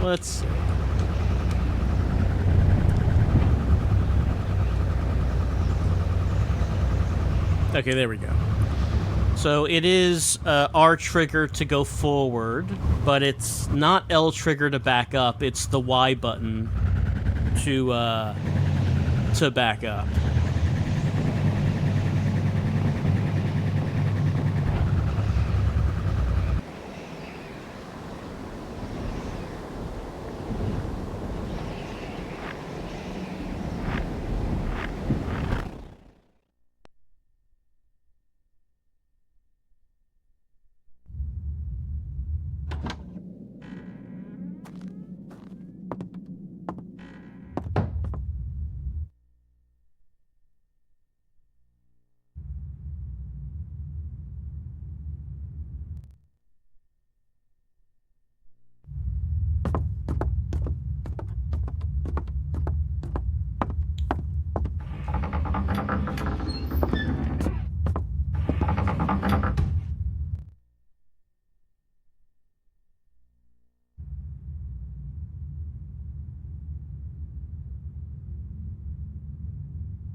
Let's see. Okay, there we go. So it is R trigger to go forward, but it's not L trigger to back up. It's the Y button to back up.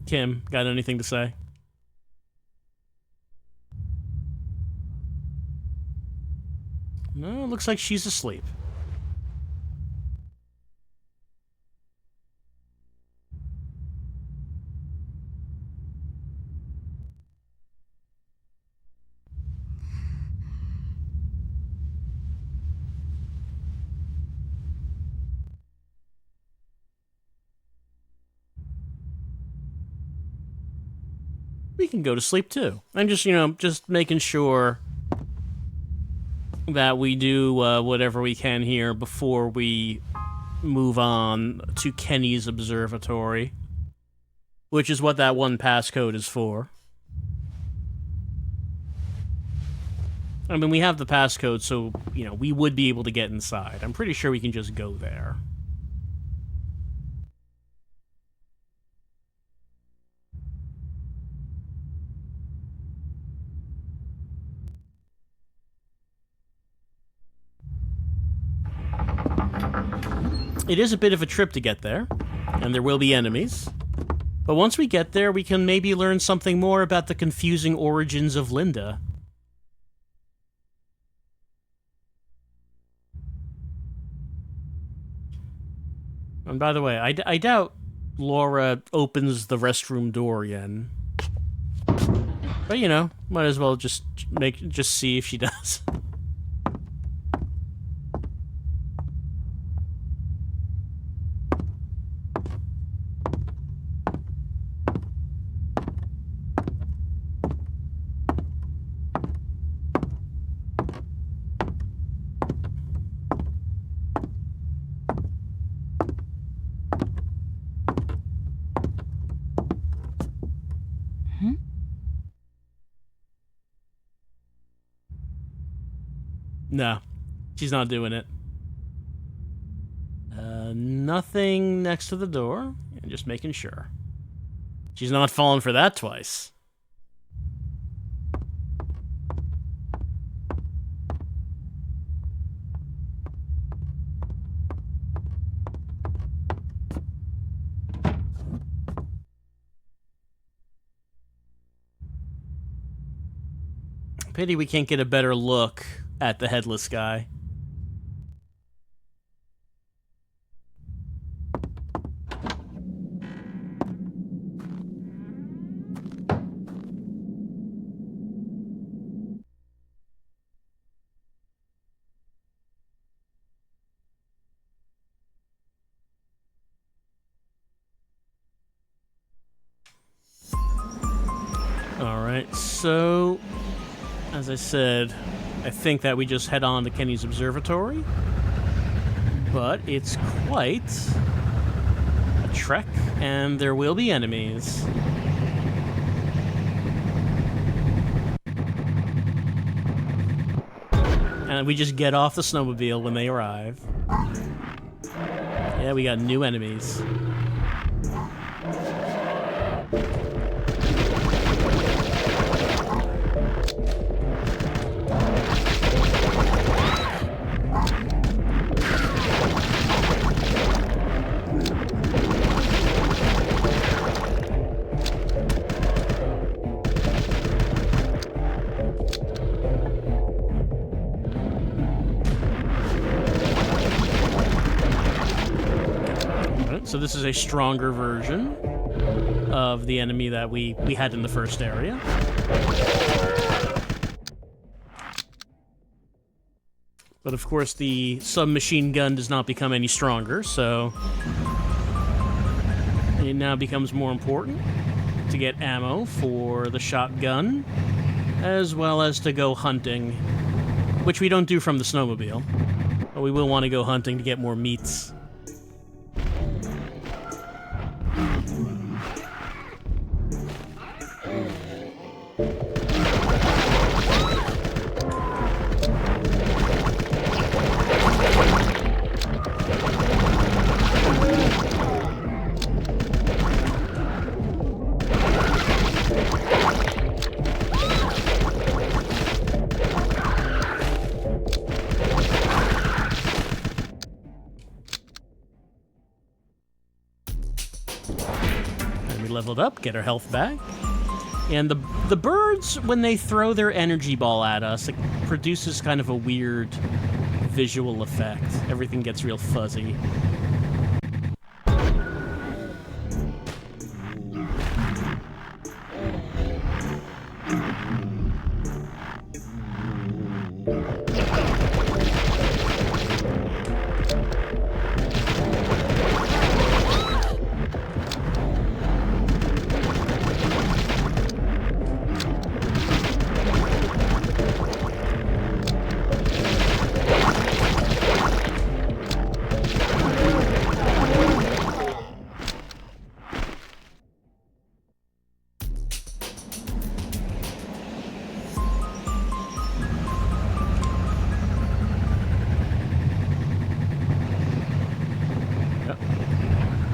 Kim, got anything to say? No, it looks like she's asleep. We can go to sleep too. I'm just, just making sure that we do whatever we can here before we move on to Kenny's observatory, which is what that one passcode is for. I mean, we have the passcode, so, we would be able to get inside. I'm pretty sure we can just go there. It is a bit of a trip to get there, and there will be enemies. But once we get there, we can maybe learn something more about the confusing origins of Linda. And by the way, I doubt Laura opens the restroom door again. But, might as well just see if she does. No, she's not doing it. Nothing next to the door. And just making sure. She's not falling for that twice. Pity we can't get a better look at the headless guy. Alright, so as I said, I think that we just head on to Kenny's observatory, but it's quite a trek, and there will be enemies. And we just get off the snowmobile when they arrive. Yeah, we got new enemies. So this is a stronger version of the enemy that we had in the first area. But of course the submachine gun does not become any stronger, so it now becomes more important to get ammo for the shotgun, as well as to go hunting, which we don't do from the snowmobile, but we will want to go hunting to get more meats. leveled up, get our health back. And the birds, when they throw their energy ball at us, it produces kind of a weird visual effect. Everything gets real fuzzy.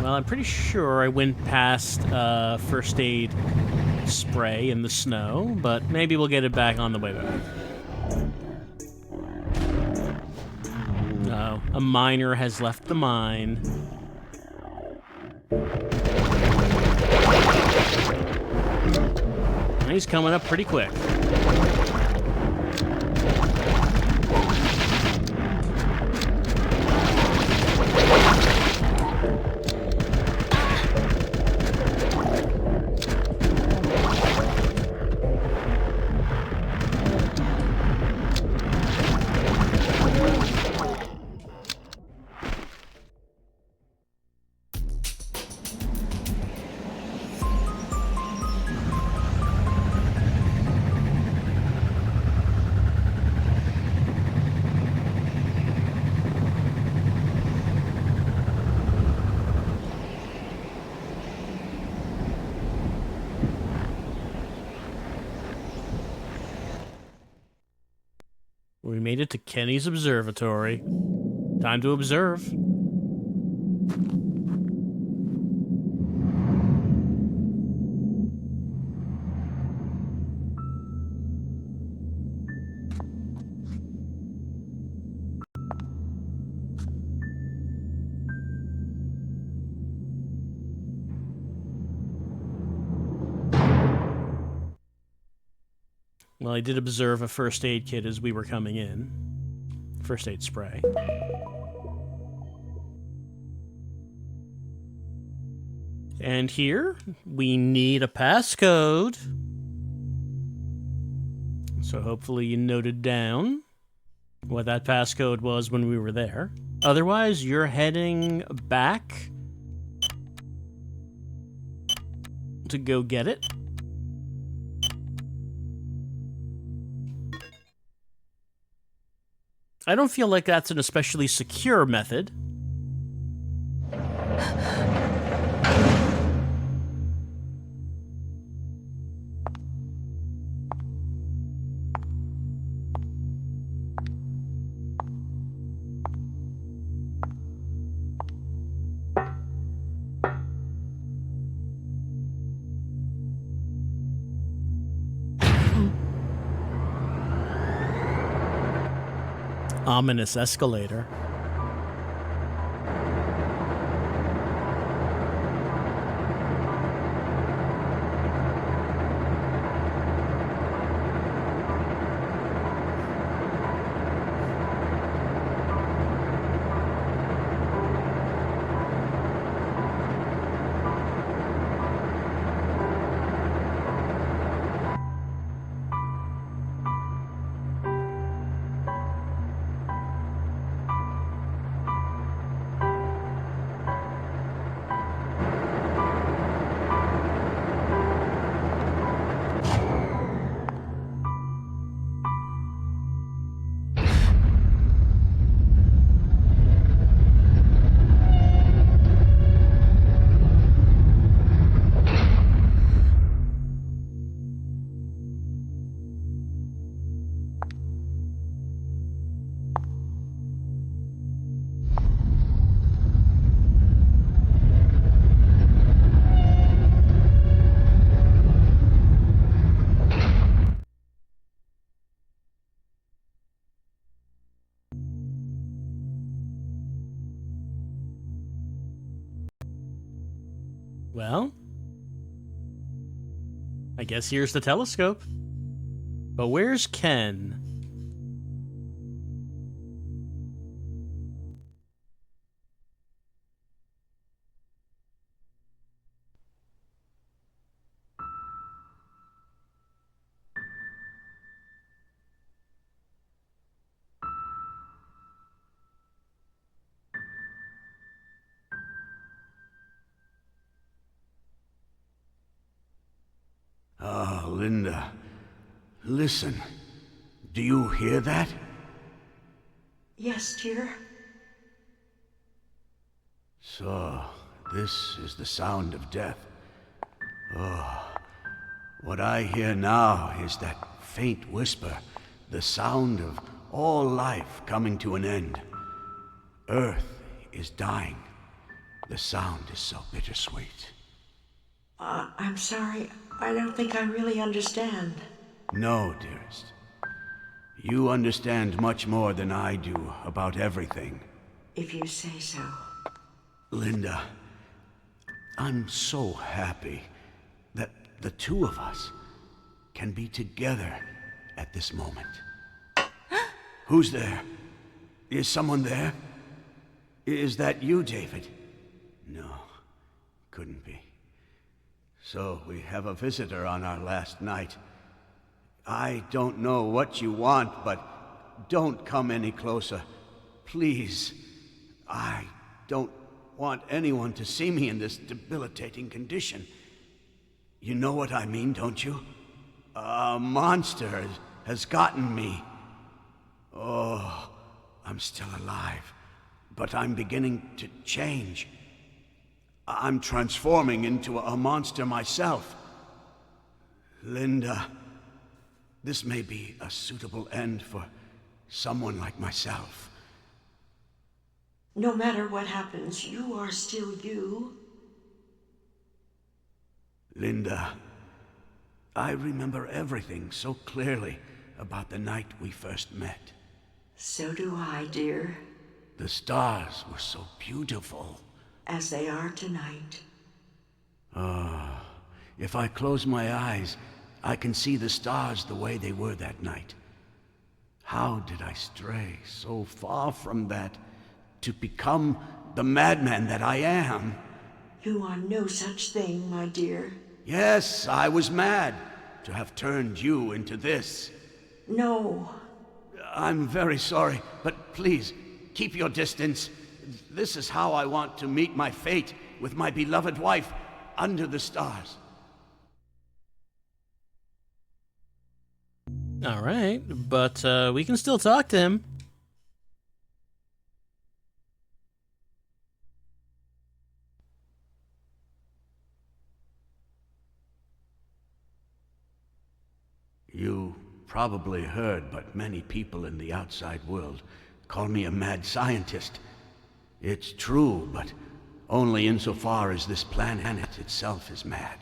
Well, I'm pretty sure I went past first aid spray in the snow, but maybe we'll get it back on the way back. Oh, a miner has left the mine. And he's coming up pretty quick. We made it to Kenny's observatory. Time to observe. Well, I did observe a first aid kit as we were coming in. First aid spray. And here, we need a passcode. So hopefully you noted down what that passcode was when we were there. Otherwise, you're heading back to go get it. I don't feel like that's an especially secure method. Ominous escalator. Well, I guess here's the telescope. But where's Ken? Oh, Linda. Listen. Do you hear that? Yes, dear. So, this is the sound of death. Oh, what I hear now is that faint whisper, the sound of all life coming to an end. Earth is dying. The sound is so bittersweet. I'm sorry. I don't think I really understand. No, dearest. You understand much more than I do about everything. If you say so. Linda, I'm so happy that the two of us can be together at this moment. Who's there? Is someone there? Is that you, David? No, couldn't be. So we have a visitor on our last night. I don't know what you want, but don't come any closer. Please. I don't want anyone to see me in this debilitating condition. You know what I mean, don't you? A monster has gotten me. Oh, I'm still alive, but I'm beginning to change. I'm transforming into a monster myself. Linda, this may be a suitable end for someone like myself. No matter what happens, you are still you. Linda, I remember everything so clearly about the night we first met. So do I, dear. The stars were so beautiful. As they are tonight. Ah, if I close my eyes, I can see the stars the way they were that night. How did I stray so far from that to become the madman that I am? You are no such thing, my dear. Yes, I was mad to have turned you into this. No. I'm very sorry, but please, keep your distance. This is how I want to meet my fate with my beloved wife under the stars. All right, but we can still talk to him. You probably heard, but many people in the outside world call me a mad scientist. It's true, but only insofar as this planet itself is mad.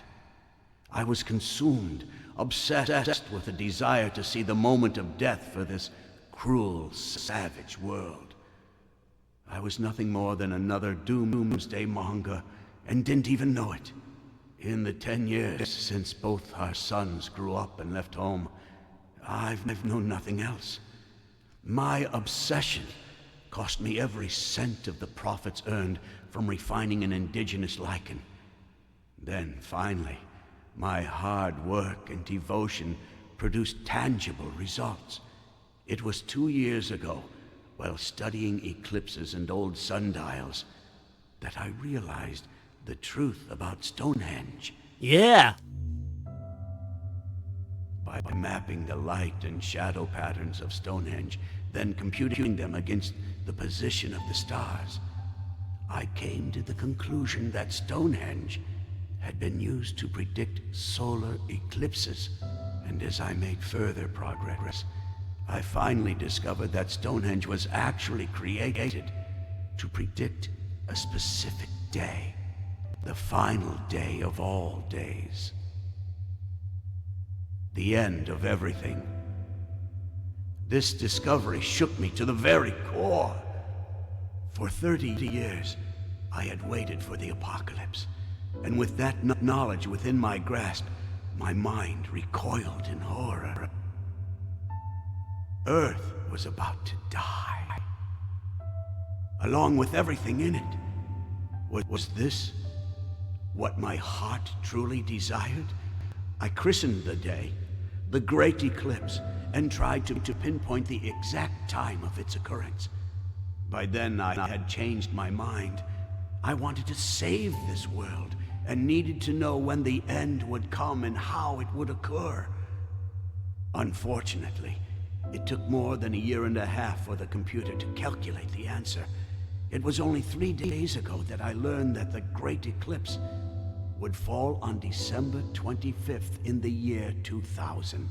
I was consumed, obsessed with a desire to see the moment of death for this cruel, savage world. I was nothing more than another doomsday monger, and didn't even know it. In the 10 years since both our sons grew up and left home, I've known nothing else. My obsession cost me every cent of the profits earned from refining an indigenous lichen. Then, finally, my hard work and devotion produced tangible results. It was 2 years ago, while studying eclipses and old sundials, that I realized the truth about Stonehenge. Yeah. By mapping the light and shadow patterns of Stonehenge, then computing them against the position of the stars, I came to the conclusion that Stonehenge had been used to predict solar eclipses. And as I made further progress, I finally discovered that Stonehenge was actually created to predict a specific day, the final day of all days. The end of everything. This discovery shook me to the very core. For 30 years, I had waited for the apocalypse, and with that knowledge within my grasp, my mind recoiled in horror. Earth was about to die, along with everything in it. Was this what my heart truly desired? I christened the day the Great Eclipse and tried to pinpoint the exact time of its occurrence. By then, I had changed my mind. I wanted to save this world and needed to know when the end would come and how it would occur. Unfortunately, it took more than 1.5 years for the computer to calculate the answer. It was only 3 days ago that I learned that the Great Eclipse would fall on December 25th in the year 2000,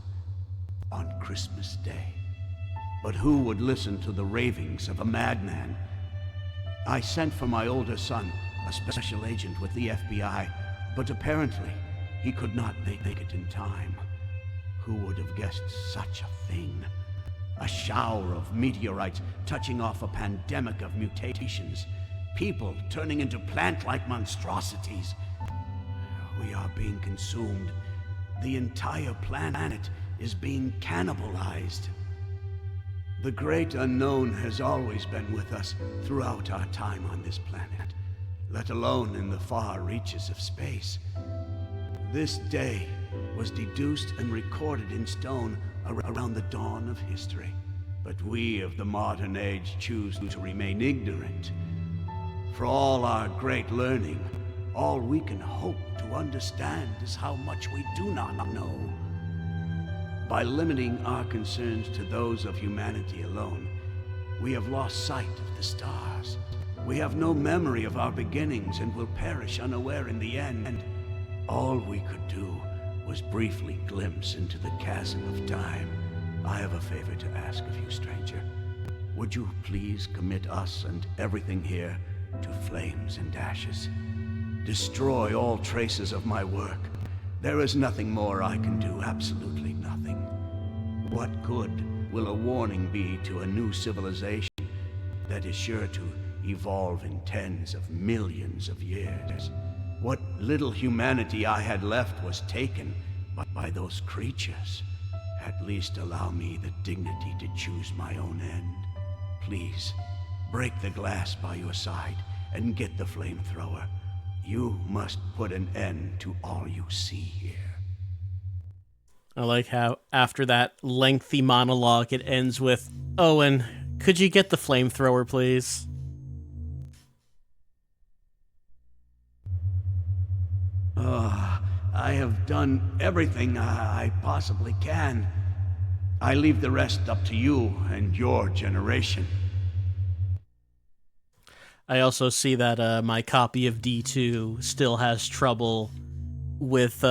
on Christmas Day. But who would listen to the ravings of a madman? I sent for my older son, a special agent with the FBI, but apparently he could not make it in time. Who would have guessed such a thing? A shower of meteorites touching off a pandemic of mutations. People turning into plant-like monstrosities. We are being consumed. The entire planet is being cannibalized. The great unknown has always been with us throughout our time on this planet, let alone in the far reaches of space. This day was deduced and recorded in stone around the dawn of history. But we of the modern age choose to remain ignorant. For all our great learning, all we can hope to understand is how much we do not know. By limiting our concerns to those of humanity alone, we have lost sight of the stars. We have no memory of our beginnings and will perish unaware in the end. All we could do was briefly glimpse into the chasm of time. I have a favor to ask of you, stranger. Would you please commit us and everything here to flames and ashes? Destroy all traces of my work. There is nothing more I can do, absolutely nothing. What good will a warning be to a new civilization that is sure to evolve in tens of millions of years? What little humanity I had left was taken by those creatures. At least allow me the dignity to choose my own end. Please, break the glass by your side and get the flamethrower. You must put an end to all you see here. I like how after that lengthy monologue, it ends with, Owen, could you get the flamethrower, please? I have done everything I possibly can. I leave the rest up to you and your generation. I also see that my copy of D2 still has trouble with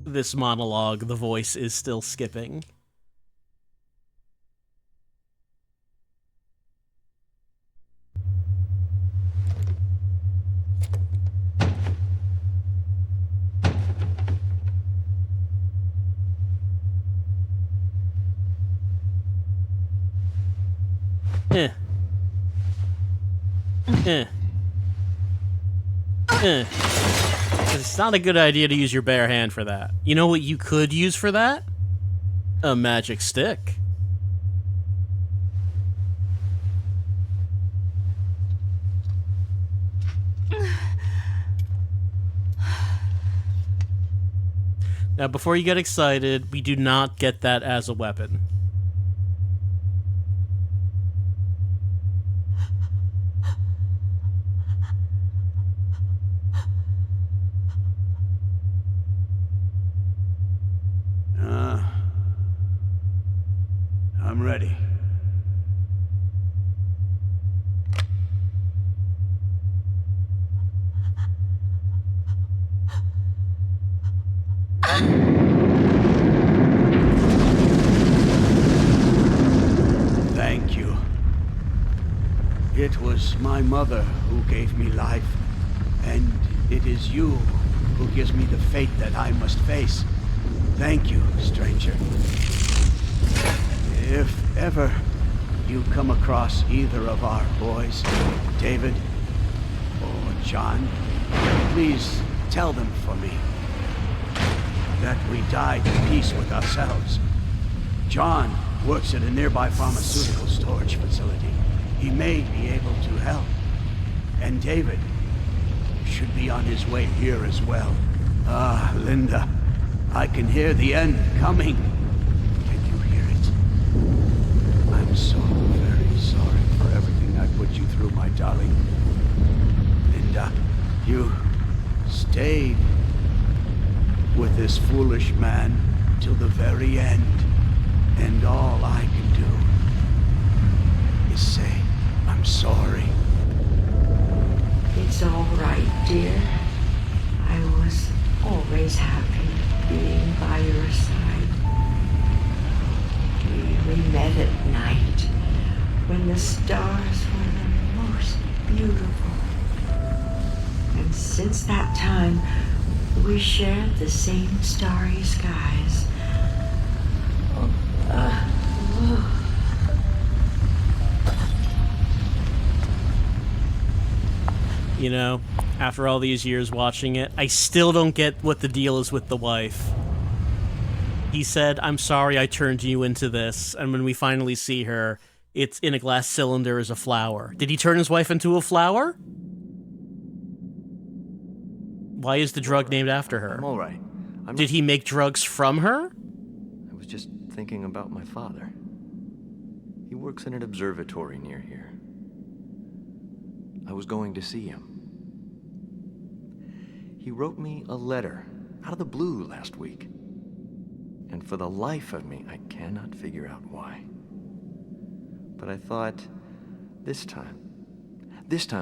this monologue. The voice is still skipping. It's not a good idea to use your bare hand for that. You know what you could use for that? A magic stick. Now, before you get excited, we do not get that as a weapon. I'm ready. Thank you. It was my mother who gave me life, and it is you who gives me the fate that I must face. Thank you, stranger. If ever you come across either of our boys, David or John, please tell them for me. that we died in peace with ourselves. John works at a nearby pharmaceutical storage facility. He may be able to help. And David should be on his way here as well. Ah, Linda, I can hear the end coming. Can you hear it? I'm so very sorry for everything I put you through, my darling. Linda, you stayed with this foolish man till the very end. And all I can do is say, I'm sorry. It's all right, dear. I was always happy being by your side. We met at night when the stars were the most beautiful. And since that time, we shared the same starry skies. You know, after all these years watching it, I still don't get what the deal is with the wife. He said, I'm sorry I turned you into this, and when we finally see her, it's in a glass cylinder as a flower. Did he turn his wife into a flower? Why is the drug named after her? I'm all right. Did he make drugs from her? I was just thinking about my father. He works in an observatory near here. I was going to see him. He wrote me a letter out of the blue last week. And for the life of me, I cannot figure out why. But I thought, this time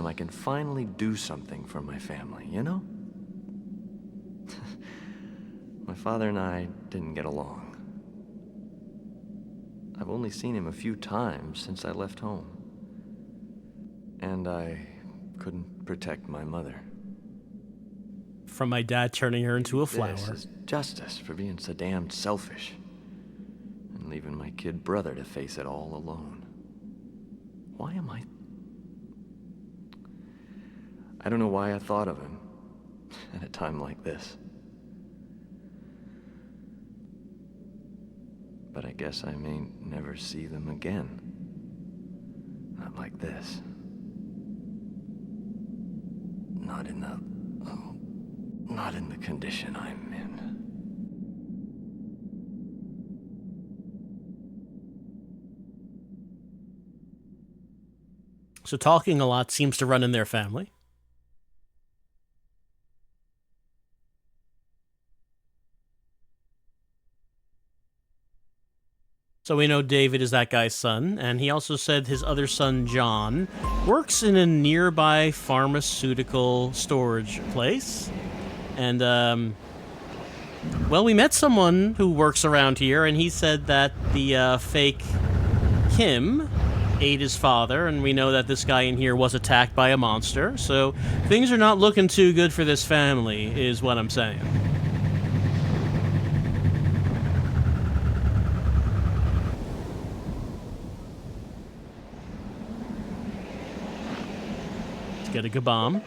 I can finally do something for my family, you know? My father and I didn't get along. I've only seen him a few times since I left home. And I couldn't protect my mother. From my dad turning her into a flower. This is justice for being so damned selfish. And leaving my kid brother to face it all alone. Why am I don't know why I thought of him at a time like this. But I guess I may never see them again. Not like this. Not in the condition I'm in. So talking a lot seems to run in their family. So we know David is that guy's son, and he also said his other son, John, works in a nearby pharmaceutical storage place. And, well, we met someone who works around here, and he said that the fake Kim ate his father, and we know that this guy in here was attacked by a monster. So things are not looking too good for this family, is what I'm saying. Get a Gabam.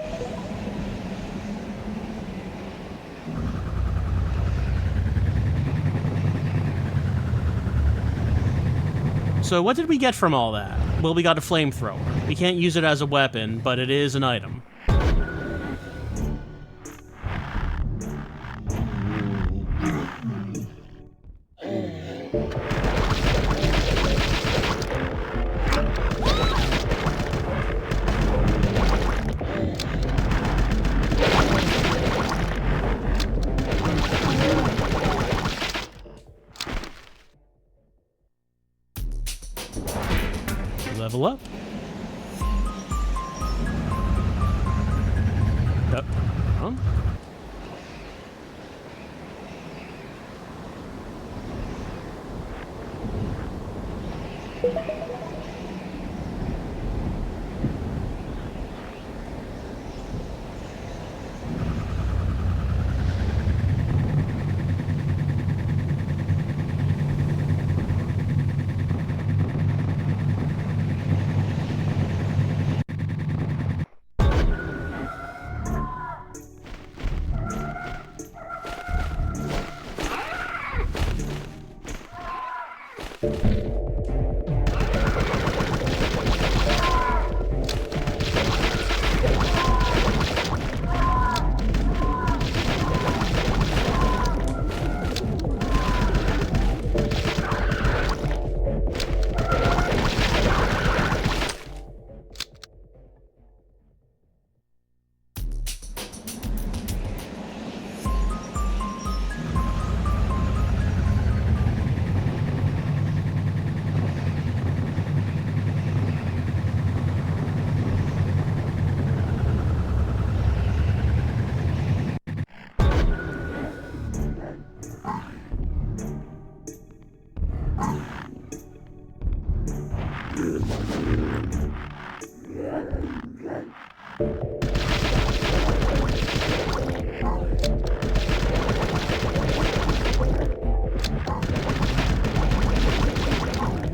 So what did we get from all that? Well, we got a flamethrower. We can't use it as a weapon, but it is an item. Level up. Yep.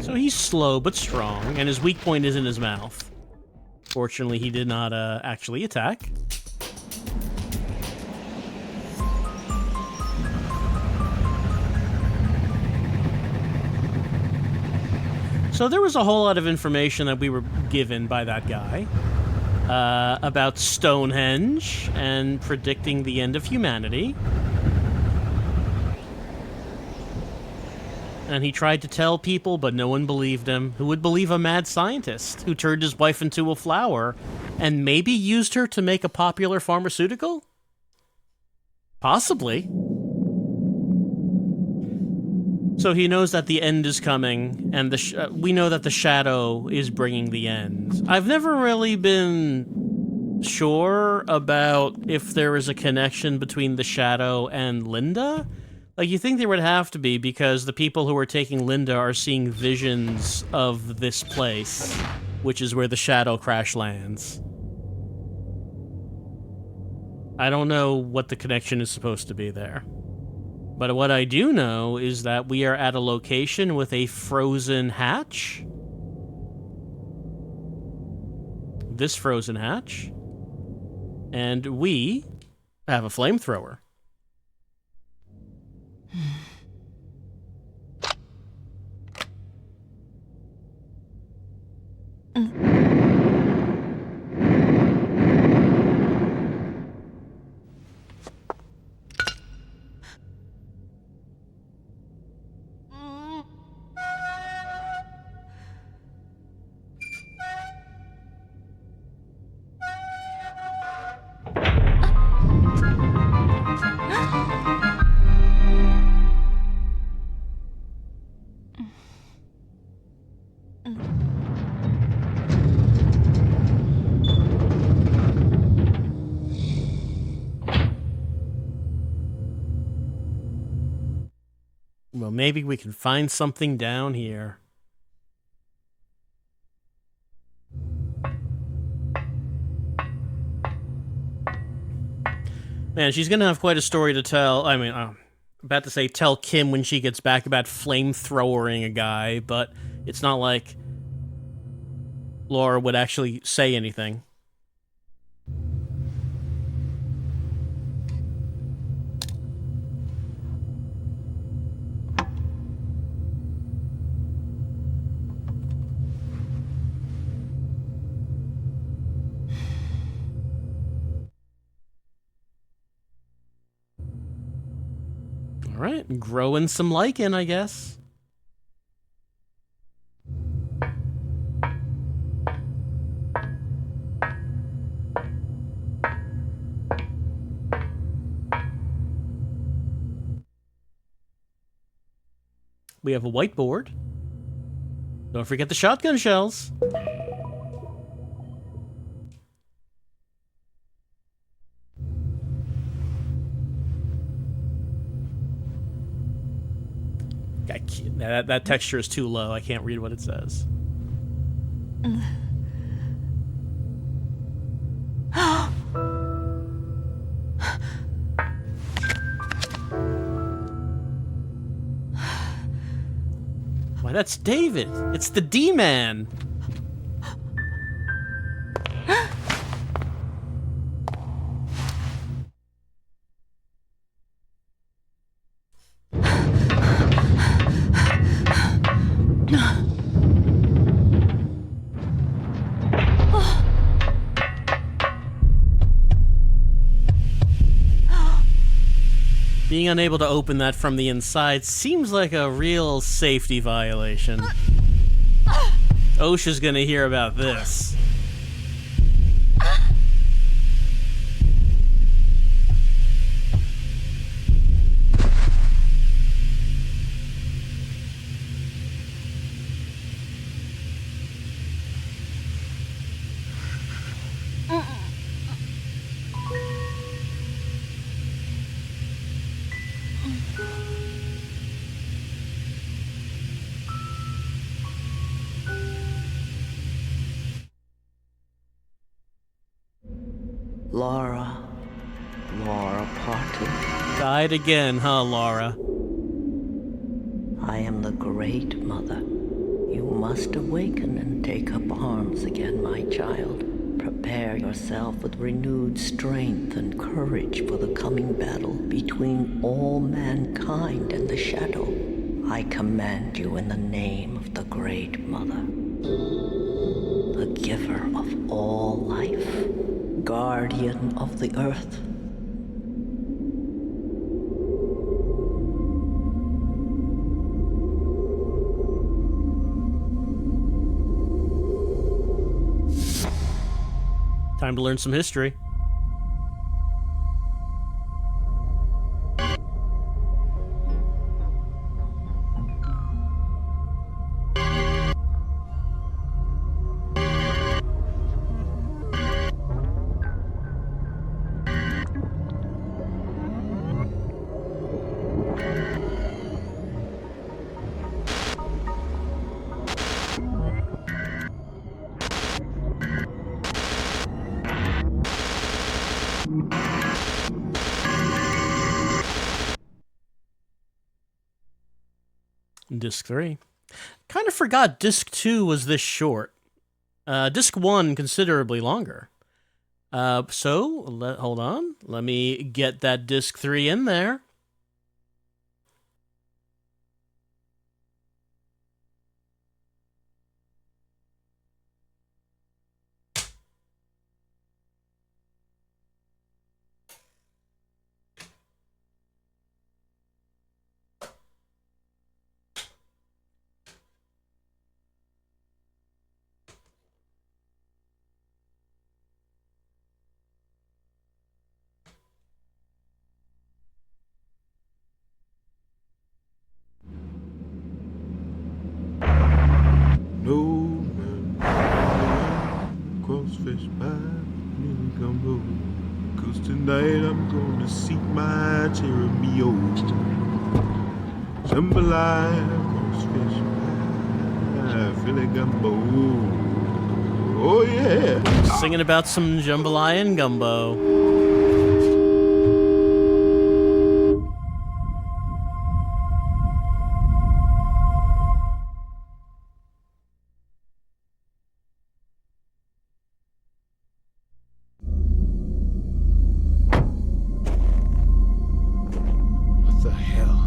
So he's slow but strong, and his weak point is in his mouth. Fortunately, he did not actually attack. So there was a whole lot of information that we were given by that guy about Stonehenge and predicting the end of humanity. And he tried to tell people, but no one believed him. Who would believe a mad scientist who turned his wife into a flower and maybe used her to make a popular pharmaceutical? Possibly. So he knows that the end is coming, and we know that the shadow is bringing the end. I've never really been sure about if there is a connection between the shadow and Linda. Like, you think there would have to be, because the people who are taking Linda are seeing visions of this place, which is where the shadow crash lands. I don't know what the connection is supposed to be there. But what I do know is that we are at a location with a frozen hatch. This frozen hatch. And we have a flamethrower. Well, maybe we can find something down here. Man, she's gonna have quite a story to tell. I mean, I'm about to say tell Kim when she gets back about flamethrowering a guy, but it's not like Laura would actually say anything. All right, growing some lichen, I guess. We have a whiteboard. Don't forget the shotgun shells. That texture is too low. I can't read what it says. Why, that's David. It's the D-Man. Being unable to open that from the inside seems like a real safety violation. OSHA's gonna hear about this. Laura Parton. Died again, huh, Laura? I am the Great Mother. You must awaken and take up arms again, my child. Prepare yourself with renewed strength and courage for the coming battle between all mankind and the Shadow. I command you in the name of the Great Mother, the giver of all life, guardian of the earth. Time to learn some history. Disc 3. Kind of forgot Disc 2 was this short. Disc 1 considerably longer. Hold on. Let me get that Disc 3 in there. No man crossfish pie, really gumbo. 'Cause tonight I'm gonna seek my Jeremy old. Jambalaya, crossfish pie, Philly gumbo. Oh yeah. Singing about some jambalaya and gumbo. What the hell?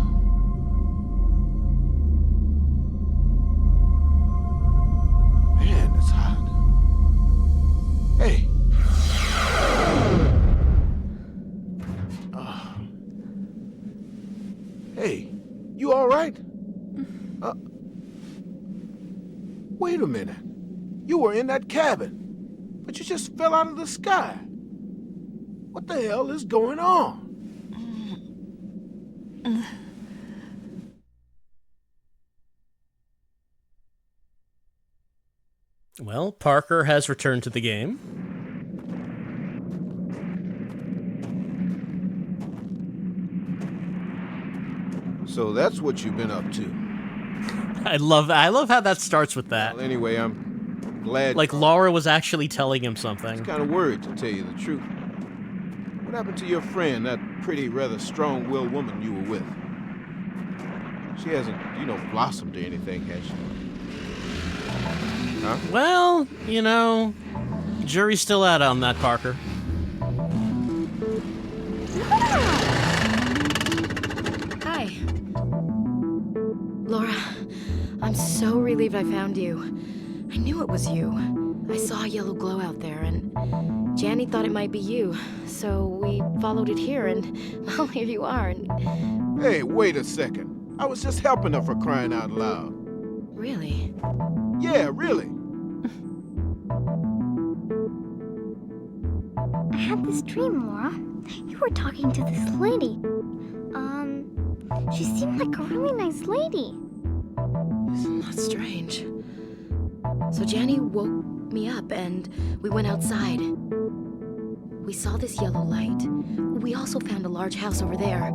Man, it's hot. Hey. Hey, you all right? Wait a minute. You were in that cabin, but you just fell out of the sky. What the hell is going on? Well, Parker has returned to the game. So that's what you've been up to. I love how that starts with that. Well, anyway, I'm glad. Like Laura was actually telling him something. I'm kind of worried, to tell you the truth. What happened to your friend, that pretty, rather strong-willed woman you were with? She hasn't, blossomed or anything, has she? Huh? Well, jury's still out on that, Parker. Hi. Laura, I'm so relieved I found you. I knew it was you. I saw a yellow glow out there, and Janny thought it might be you. So we followed it here, and, well, here you are. And... Hey, wait a second. I was just helping her, for crying out loud. Really? Yeah, really. I had this dream, Laura. You were talking to this lady. She seemed like a really nice lady. Isn't that strange? So Janny woke me up and we went outside. We saw this yellow light. We also found a large house over there.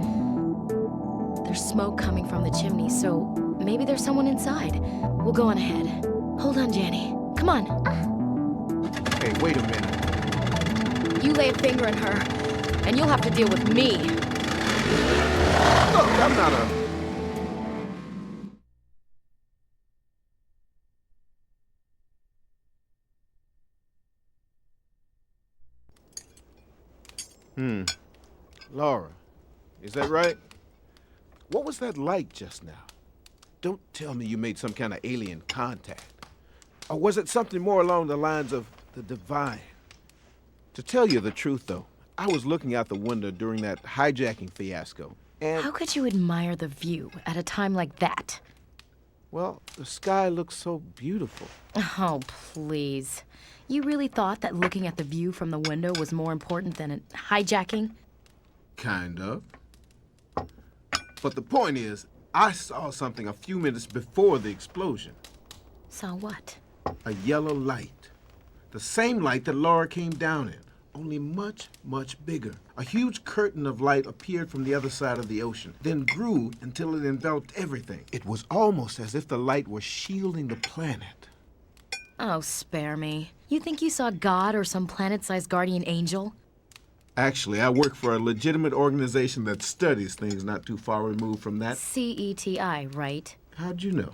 There's smoke coming from the chimney, so maybe there's someone inside. We'll go on ahead. Hold on, Janny. Come on. Hey, wait a minute. You lay a finger in her, and you'll have to deal with me. Look, I'm not a... Laura, is that right? What was that like just now? Don't tell me you made some kind of alien contact. Or was it something more along the lines of the divine? To tell you the truth, though, I was looking out the window during that hijacking fiasco, and... How could you admire the view at a time like that? Well, the sky looks so beautiful. Oh, please. You really thought that looking at the view from the window was more important than hijacking? Kind of. But the point is, I saw something a few minutes before the explosion. Saw what? A yellow light. The same light that Laura came down in, only much, much bigger. A huge curtain of light appeared from the other side of the ocean, then grew until it enveloped everything. It was almost as if the light was shielding the planet. Oh, spare me. You think you saw God or some planet-sized guardian angel? Actually, I work for a legitimate organization that studies things not too far removed from that. CETI, right? How'd you know?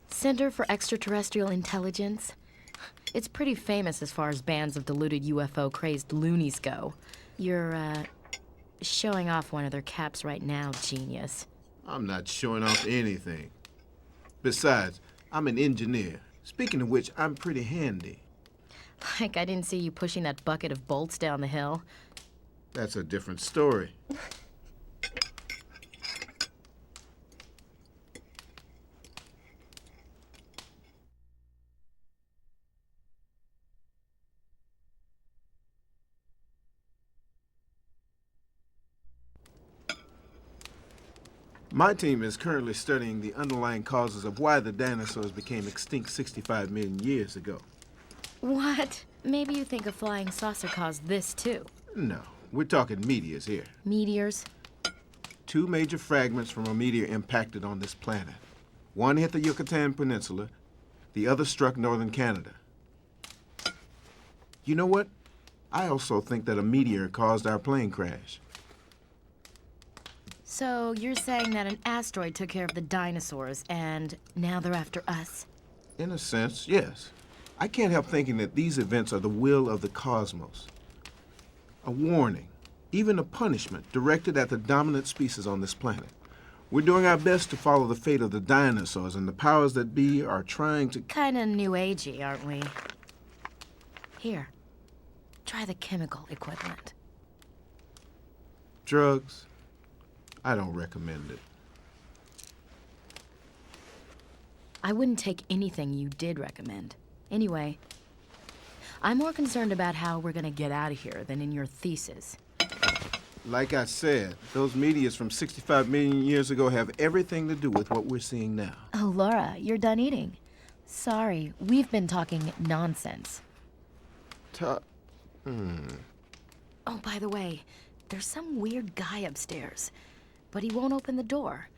Center for Extraterrestrial Intelligence. It's pretty famous as far as bands of deluded UFO-crazed loonies go. You're, showing off one of their caps right now, genius. I'm not showing off anything. Besides, I'm an engineer. Speaking of which, I'm pretty handy. Like I didn't see you pushing that bucket of bolts down the hill. That's a different story. My team is currently studying the underlying causes of why the dinosaurs became extinct 65 million years ago. What? Maybe you think a flying saucer caused this, too. No, we're talking meteors here. Meteors? 2 major fragments from a meteor impacted on this planet. One hit the Yucatan Peninsula, the other struck northern Canada. You know what? I also think that a meteor caused our plane crash. So you're saying that an asteroid took care of the dinosaurs, and now they're after us? In a sense, yes. I can't help thinking that these events are the will of the cosmos. A warning, even a punishment, directed at the dominant species on this planet. We're doing our best to follow the fate of the dinosaurs, and the powers that be are trying to... Kinda new agey, aren't we? Here, try the chemical equivalent. Drugs? I don't recommend it. I wouldn't take anything you did recommend. Anyway, I'm more concerned about how we're gonna get out of here than in your thesis. Like I said, those meteors from 65 million years ago have everything to do with what we're seeing now. Oh, Laura, you're done eating. Sorry, we've been talking nonsense. Oh, by the way, there's some weird guy upstairs, but he won't open the door.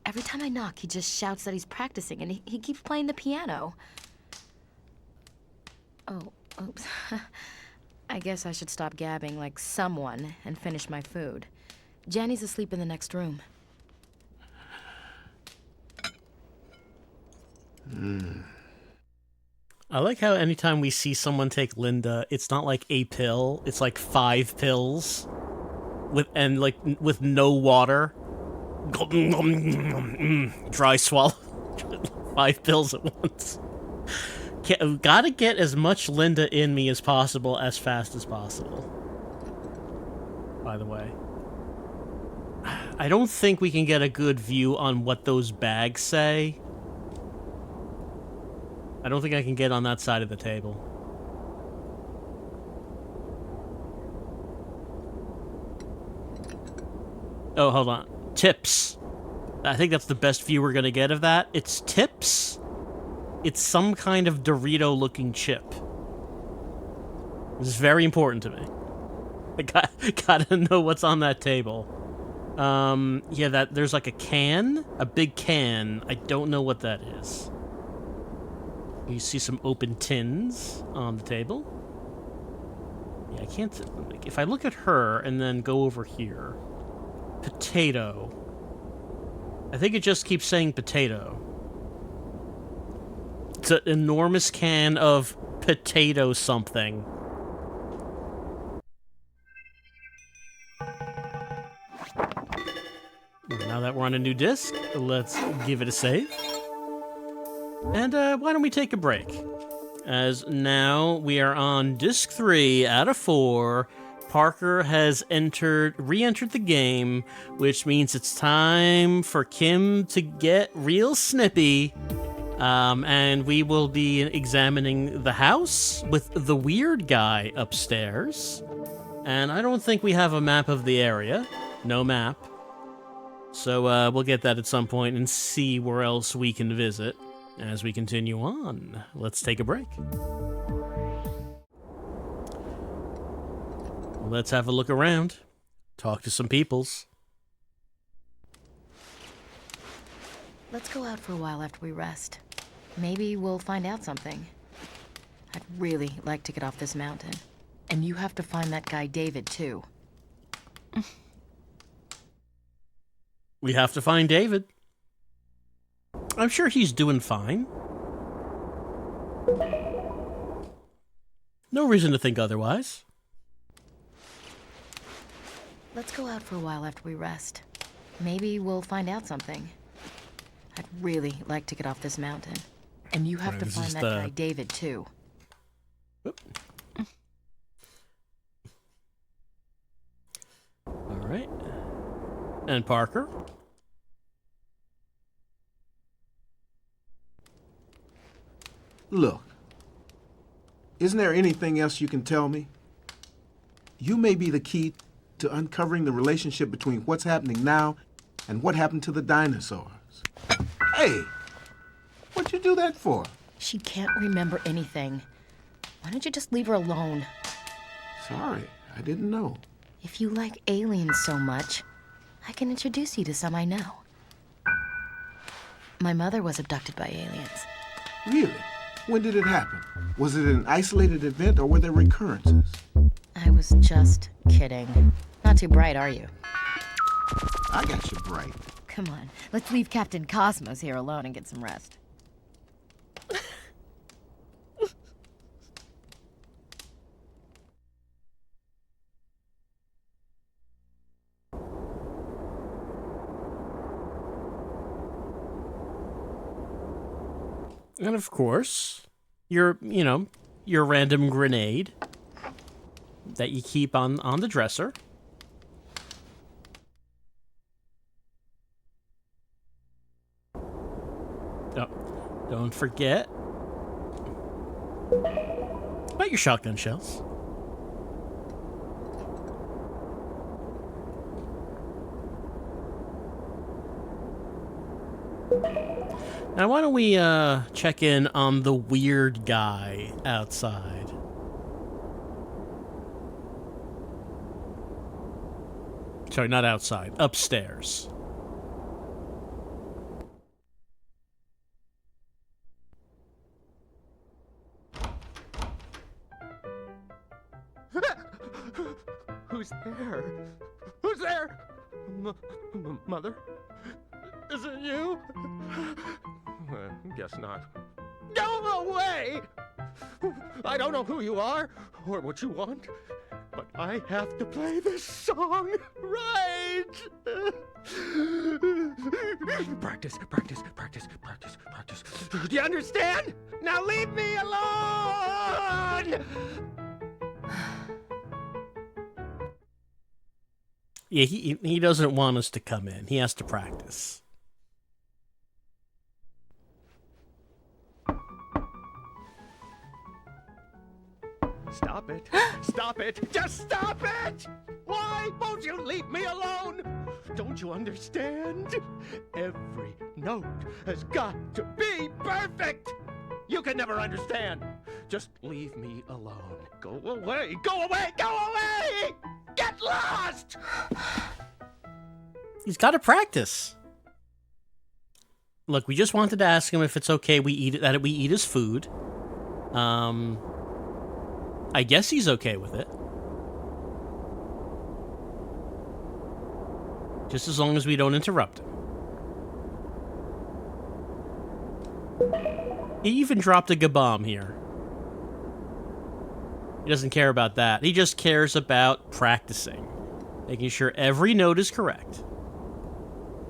Every time I knock, he just shouts that he's practicing, and he keeps playing the piano. Oh, oops. I guess I should stop gabbing like someone and finish my food. Janny's asleep in the next room. I like how anytime we see someone take Linda, it's not like a pill, it's like 5 pills. With no water. Dry swallow. 5 pills at once. Gotta get as much Linda in me as possible as fast as possible. By the way. I don't think we can get a good view on what those bags say. I don't think I can get on that side of the table. Oh, hold on. Tips. I think that's the best view we're gonna get of that. It's tips. It's some kind of Dorito-looking chip. This is very important to me. I gotta know what's on that table. Yeah, there's like a can, a big can. I don't know what that is. You see some open tins on the table. Yeah, I can't... If I look at her and then go over here... Potato. I think it just keeps saying potato. It's an enormous can of potato something. Now that we're on a new disc, let's give it a save. And why don't we take a break? As now we are on disc 3 out of 4. Parker has re-entered the game, which means it's time for Kim to get real snippy. And we will be examining the house with the weird guy upstairs. And I don't think we have a map of the area. No map. So we'll get that at some point and see where else we can visit as we continue on. Let's take a break. Let's have a look around. Talk to some peoples. Let's go out for a while after we rest. Maybe we'll find out something. I'd really like to get off this mountain. And you have to find that guy David, too. We have to find David. I'm sure he's doing fine. No reason to think otherwise. Let's go out for a while after we rest. Maybe we'll find out something. I'd really like to get off this mountain. And you have to find that guy David, too. All right. And Parker? Look, isn't there anything else you can tell me? You may be the key to uncovering the relationship between what's happening now and what happened to the dinosaurs. Hey, what'd you do that for? She can't remember anything. Why don't you just leave her alone? Sorry, I didn't know. If you like aliens so much, I can introduce you to some I know. My mother was abducted by aliens. Really? When did it happen? Was it an isolated event or were there recurrences? I was just kidding. Not too bright, are you? I got you bright. Come on, let's leave Captain Cosmos here alone and get some rest. And of course, your random grenade that you keep on the dresser. Oh, don't forget about your shotgun shells. Now, why don't we check in on the weird guy outside? Sorry, not outside. Upstairs. Who's there? Who's there? Mother? Is it you? Guess not. Go away! I don't know who you are or what you want, but I have to play this song right! Practice, practice, practice, practice, practice. Do you understand? Now leave me alone! Yeah, he doesn't want us to come in. He has to practice. Stop it. Stop it. Just stop it! Why won't you leave me alone? Don't you understand? Every note has got to be perfect! You can never understand. Just leave me alone. Go away. Go away. Go away! Get lost! He's got to practice. Look, we just wanted to ask him if it's okay we eat his food. I guess he's okay with it. Just as long as we don't interrupt him. He even dropped a Gabam here. He doesn't care about that. He just cares about practicing. Making sure every note is correct.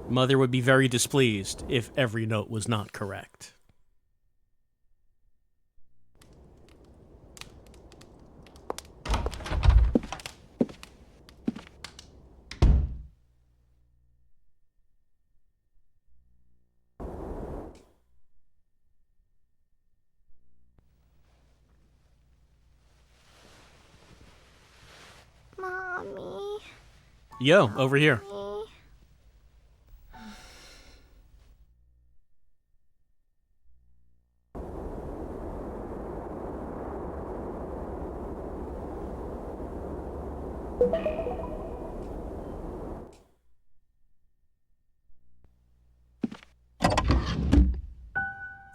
Mother would be very displeased if every note was not correct. Mommy. Yo, over here.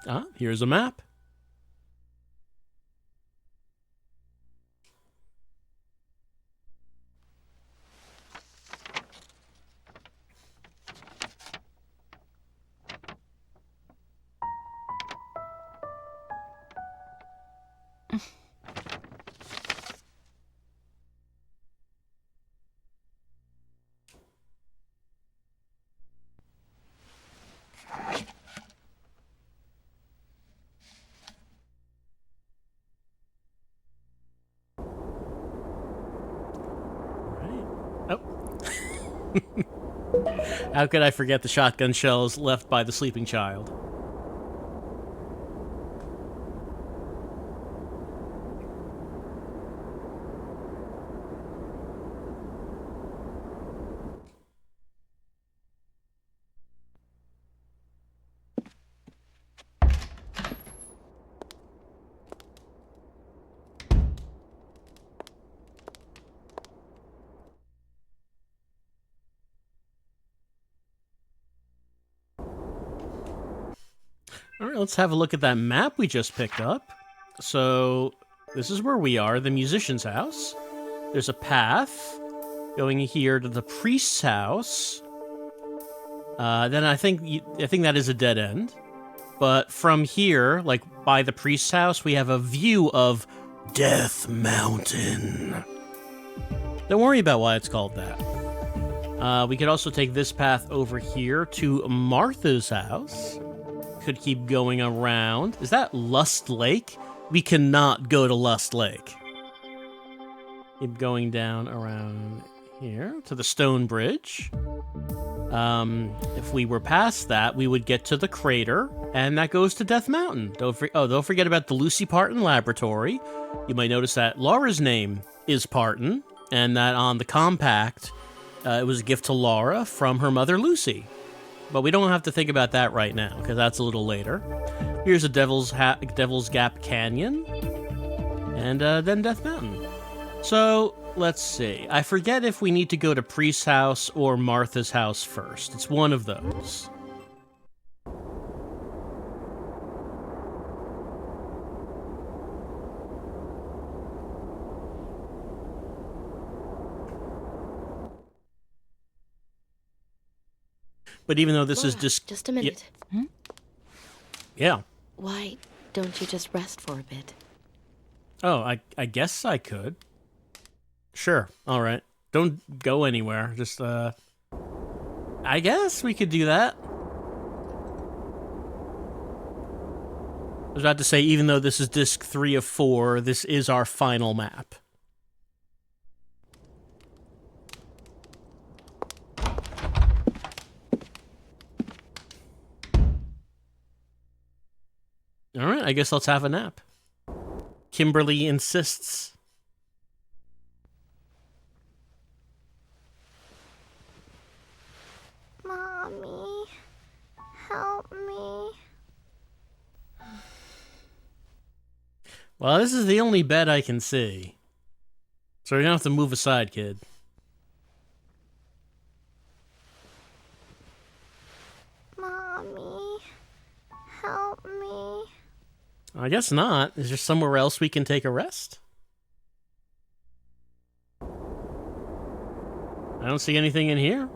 Ah, here's a map. How could I forget the shotgun shells left by the sleeping child? All right, let's have a look at that map we just picked up. So, this is where we are, the musician's house. There's a path going here to the priest's house. Then I think that is a dead end. But from here, like by the priest's house, we have a view of Death Mountain. Don't worry about why it's called that. We could also take this path over here to Martha's house. Could keep going around. Is that Lust Lake? We cannot go to Lust Lake. Keep going down around here to the stone bridge. If we were past that, we would get to the crater, and that goes to Death Mountain. Don't forget about the Lucy Parton Laboratory. You might notice that Laura's name is Parton, and that on the compact, it was a gift to Laura from her mother Lucy. But we don't have to think about that right now, because that's a little later. Here's a Devil's Gap Canyon, and then Death Mountain. So, let's see. I forget if we need to go to Priest's house or Martha's house first. It's one of those. But even though this is just a minute. Yeah. Why don't you just rest for a bit? Oh, I guess I could. Sure. All right. Don't go anywhere. Just, I guess we could do that. I was about to say, even though this is disc 3 of 4, this is our final map. All right, I guess let's have a nap. Kimberly insists. Mommy, help me. Well, this is the only bed I can see. So you're gonna have to move aside, kid. Mommy, help me. I guess not. Is there somewhere else we can take a rest? I don't see anything in here.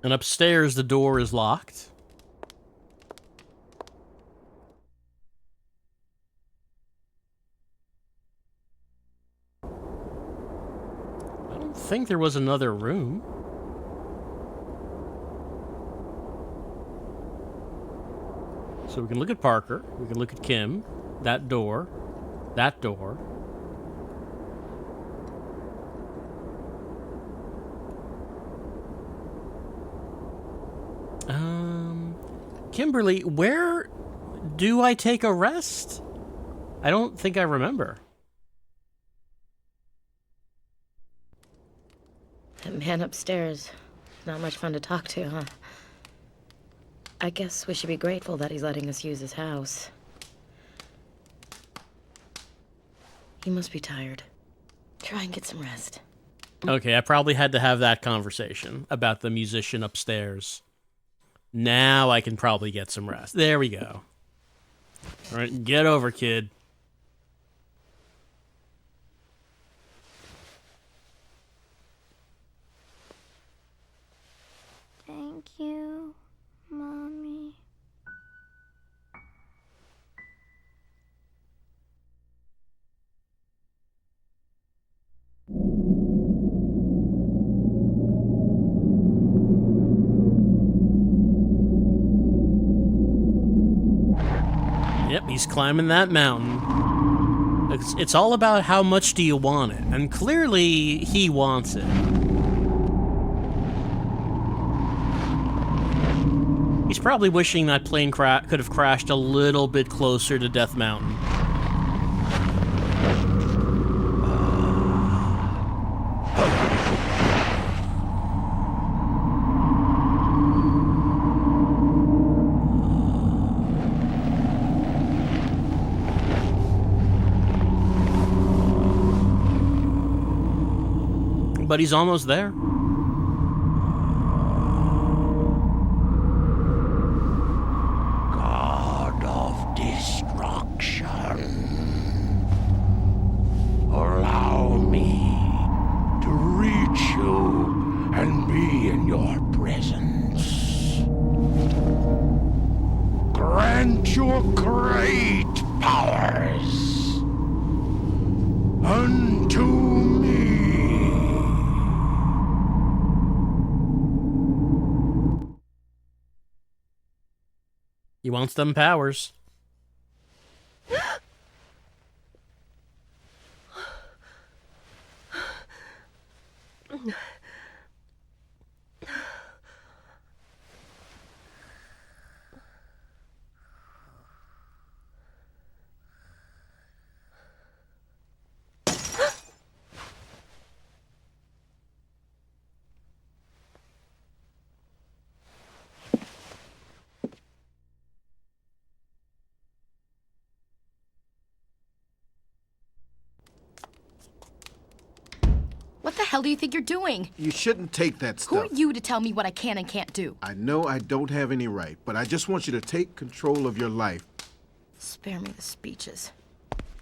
And upstairs, the door is locked. I don't think there was another room. So we can look at Parker. We can look at Kim. That door. That door. Kimberly, where do I take a rest? I don't think I remember. That man upstairs. Not much fun to talk to, huh? I guess we should be grateful that he's letting us use his house. He must be tired. Try and get some rest. Okay, I probably had to have that conversation about the musician upstairs. Now I can probably get some rest. There we go. All right, get over, kid. Thank you, Mommy. Yep, he's climbing that mountain. It's all about how much do you want it, and clearly he wants it. He's probably wishing that plane could have crashed a little bit closer to Death Mountain. But he's almost there. God of destruction, allow me to reach you and be in your presence. Grant your great powers unto me. He wants them powers. What the hell do you think you're doing? You shouldn't take that Who stuff. are you to tell me what I can and can't do? I know I don't have any right, but I just want you to take control of your life. Spare me the speeches.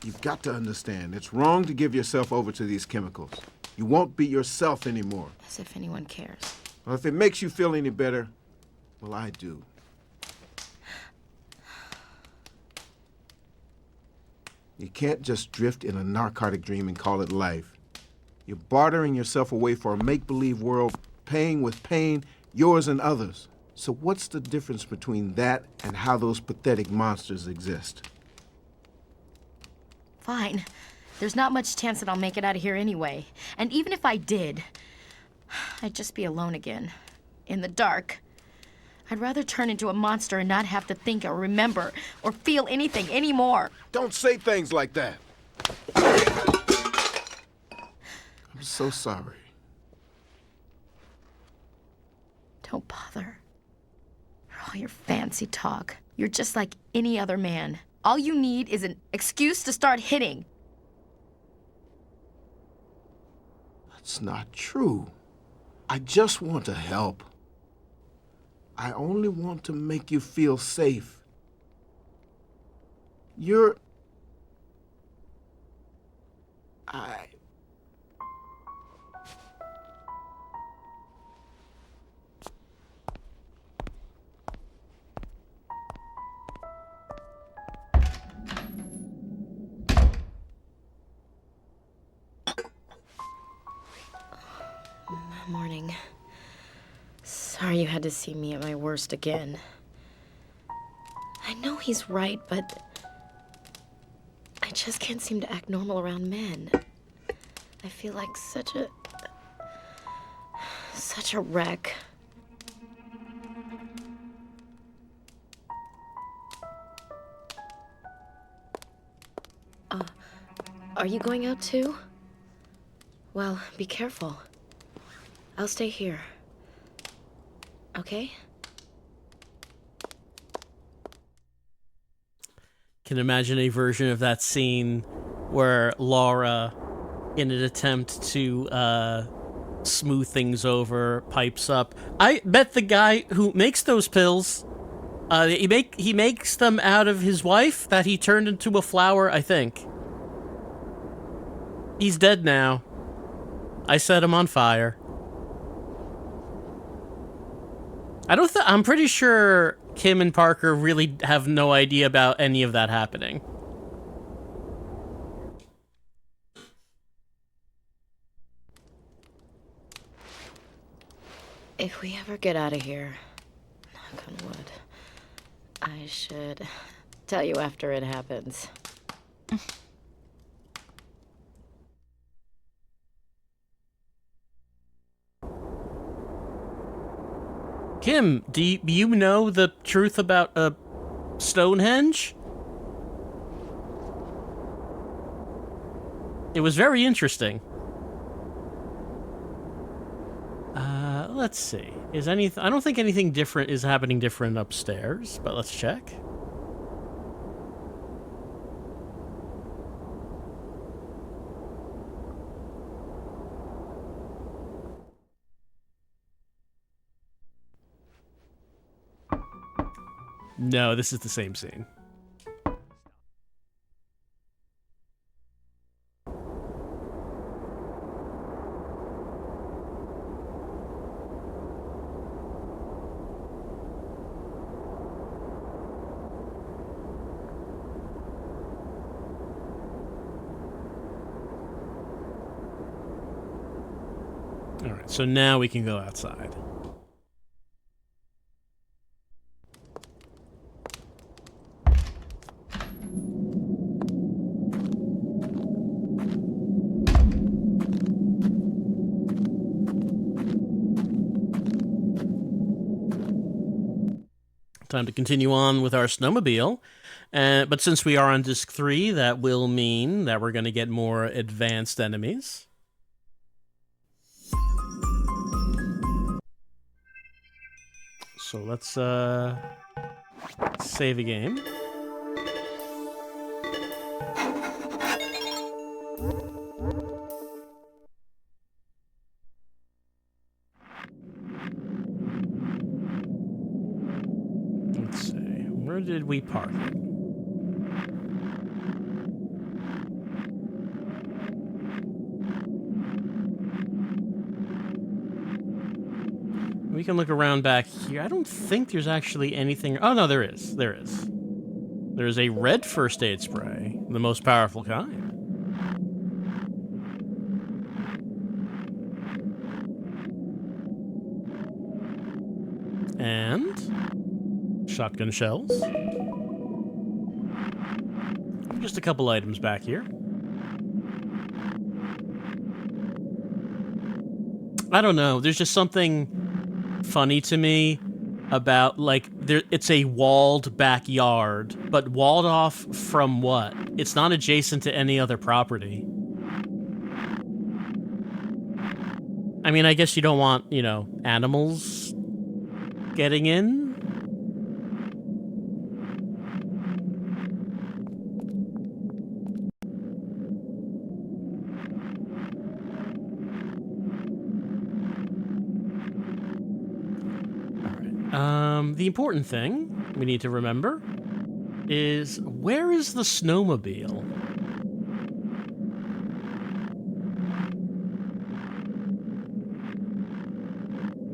You've got to understand, it's wrong to give yourself over to these chemicals. You won't be yourself anymore. As if anyone cares. Well, if it makes you feel any better, well, I do. You can't just drift in a narcotic dream and call it life. You're bartering yourself away for a make-believe world, paying with pain, yours and others. So what's the difference between that and how those pathetic monsters exist? Fine. There's not much chance that I'll make it out of here anyway. And even if I did, I'd just be alone again. In the dark. I'd rather turn into a monster and not have to think or remember or feel anything anymore. Don't say things like that. I'm so sorry. Don't bother. For all your fancy talk, you're just like any other man. All you need is an excuse to start hitting. That's not true. I just want to help. I only want to make you feel safe. Morning. Sorry you had to see me at my worst again. I know he's right, but I just can't seem to act normal around men. I feel like such a wreck. Are you going out too? Well, be careful. I'll stay here. Okay? Can imagine a version of that scene where Laura, in an attempt to smooth things over, pipes up. I bet the guy who makes those pills, he makes them out of his wife that he turned into a flower, I think. He's dead now. I set him on fire. I'm pretty sure Kim and Parker really have no idea about any of that happening. If we ever get out of here, knock on wood, I should tell you after it happens. Kim, do you know the truth about Stonehenge? It was very interesting. Let's see. I don't think anything different is happening different upstairs, but let's check. No, this is the same scene. All right, so now we can go outside. Time to continue on with our snowmobile. But since we are on disc 3, that will mean that we're going to get more advanced enemies. So let's save a game. Let's see, where did we park it? We can look around back here. I don't think there's actually anything. Oh, no, there is. There is. There's a red first aid spray, the most powerful kind. And shotgun shells. Just a couple items back here. I don't know. There's just something funny to me about, like, it's a walled backyard, but walled off from what? It's not adjacent to any other property. I mean, I guess you don't want, you know, animals getting in. The important thing we need to remember is, where is the snowmobile?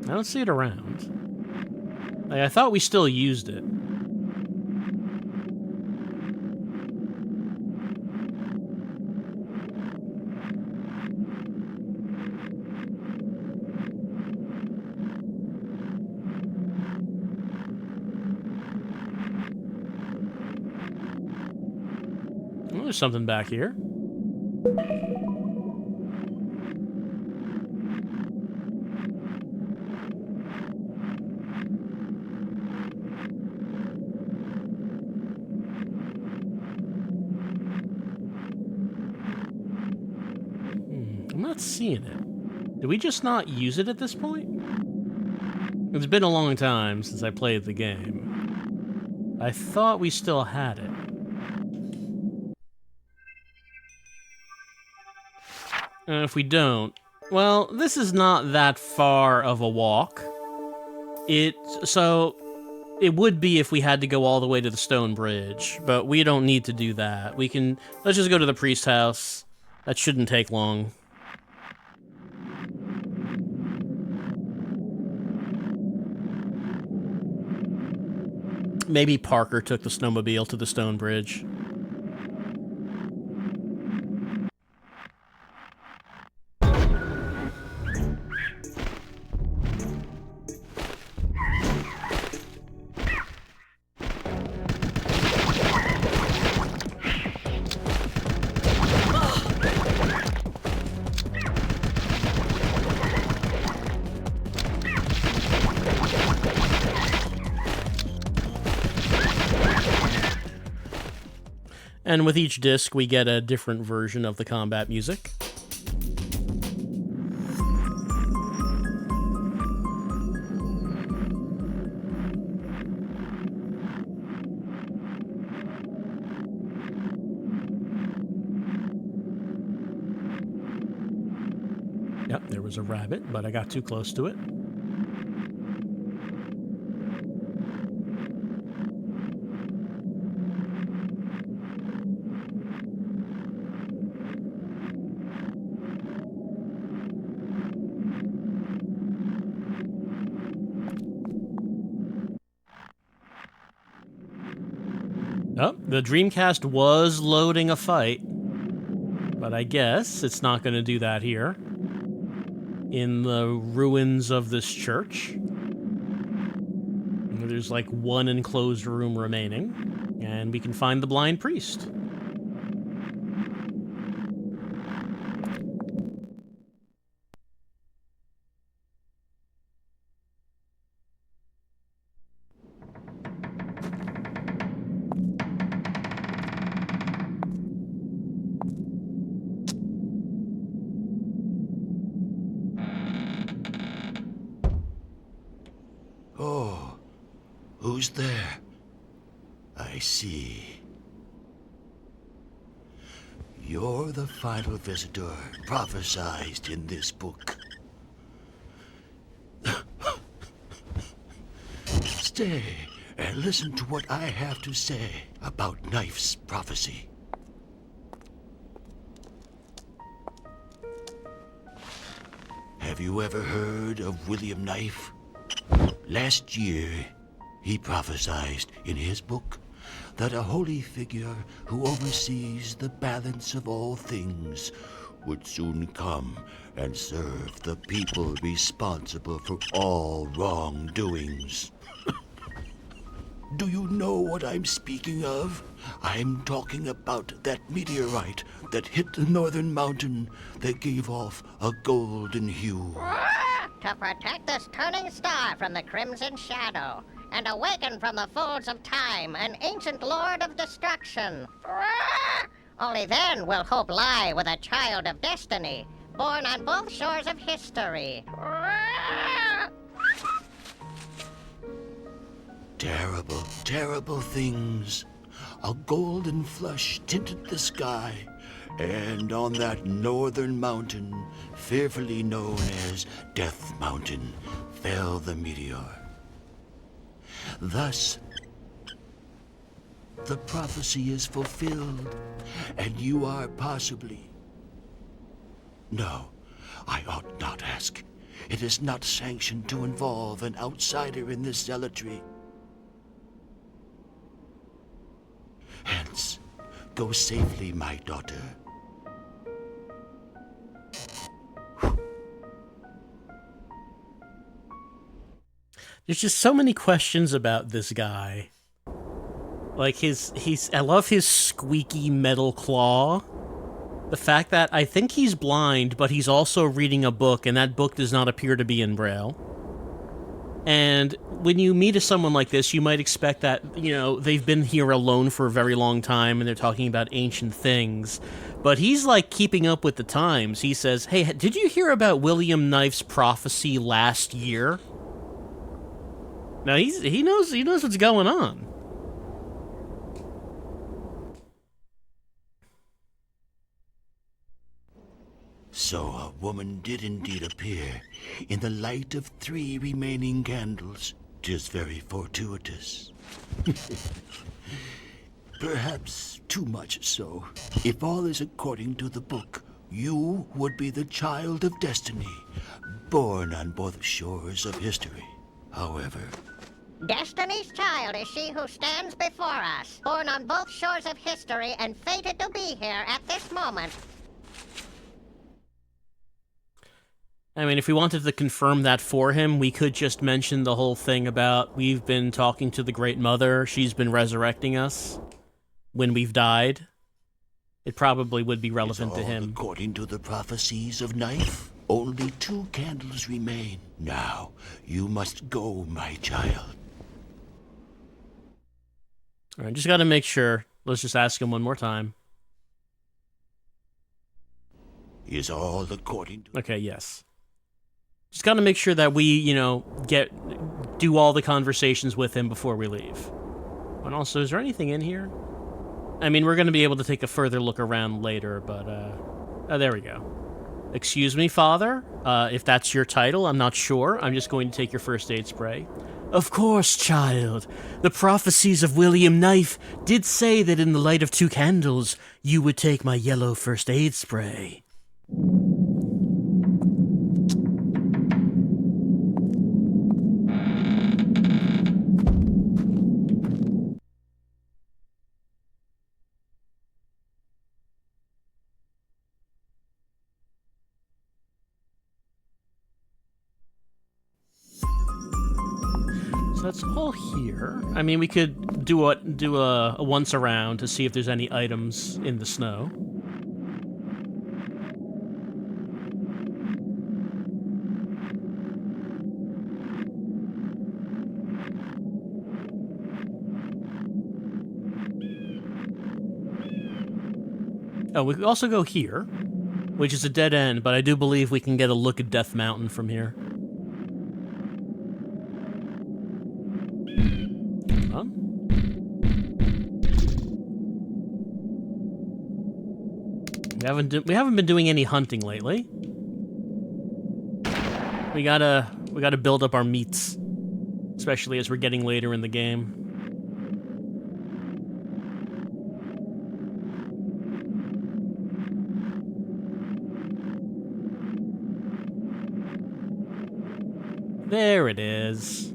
I don't see it around. Like, I thought we still used it. there's something back here. I'm not seeing it. Did we just not use it at this point? It's been a long time since I played the game. I thought we still had it. And if we don't, well, this is not that far of a walk. So it would be if we had to go all the way to the stone bridge, but we don't need to do that. Let's just go to the priest house. That shouldn't take long. Maybe Parker took the snowmobile to the stone bridge. And with each disc, we get a different version of the combat music. Yep, there was a rabbit, but I got too close to it. Oh, the Dreamcast was loading a fight, but I guess it's not going to do that here. In the ruins of this church. There's like one enclosed room remaining, and we can find the blind priest. Oh, who's there? I see. You're the final visitor prophesied in this book. Stay and listen to what I have to say about Knife's prophecy. Have you ever heard of William Knife? Last year, he prophesied in his book that a holy figure who oversees the balance of all things would soon come and serve the people responsible for all wrongdoings. Do you know what I'm speaking of? I'm talking about that meteorite that hit the northern mountain that gave off a golden hue. To protect this turning star from the crimson shadow, and awaken from the folds of time an ancient lord of destruction. Only then will hope lie with a child of destiny, born on both shores of history. Terrible, terrible things. A golden flush tinted the sky, and on that northern mountain, fearfully known as Death Mountain, fell the meteor. Thus, the prophecy is fulfilled, and you are possibly... No, I ought not ask. It is not sanctioned to involve an outsider in this zealotry. Hence, go safely, my daughter. There's just so many questions about this guy. Like I love his squeaky metal claw. The fact that I think he's blind, but he's also reading a book, and that book does not appear to be in Braille. And when you meet someone like this, you might expect that, you know, they've been here alone for a very long time and they're talking about ancient things. But he's like keeping up with the times. He says, "Hey, did you hear about William Knife's prophecy last year?" Now he knows what's going on. So a woman did indeed appear in the light of 3 remaining candles. 'Tis very fortuitous. Perhaps too much so. If all is according to the book, you would be the child of destiny, born on both shores of history. However, Destiny's child is she who stands before us, born on both shores of history and fated to be here at this moment. I mean, if we wanted to confirm that for him, we could just mention the whole thing about we've been talking to the Great Mother, she's been resurrecting us when we've died. It probably would be relevant to him. According to the prophecies of Knife, only 2 candles remain. Now, you must go, my child. All right, just got to make sure. Let's just ask him one more time. Is all according to... Okay, yes. Just got to make sure that we, you know, do all the conversations with him before we leave. And also, is there anything in here? I mean, we're going to be able to take a further look around later, but, oh, there we go. Excuse me, Father? If that's your title, I'm not sure. I'm just going to take your first aid spray. Of course, child. The prophecies of William Knife did say that in the light of 2 candles, you would take my yellow first aid spray. So that's all here. I mean, we could do a once around to see if there's any items in the snow. Oh, we could also go here, which is a dead end, but I do believe we can get a look at Death Mountain from here. We haven't been doing any hunting lately. We gotta build up our meats, especially as we're getting later in the game. There it is.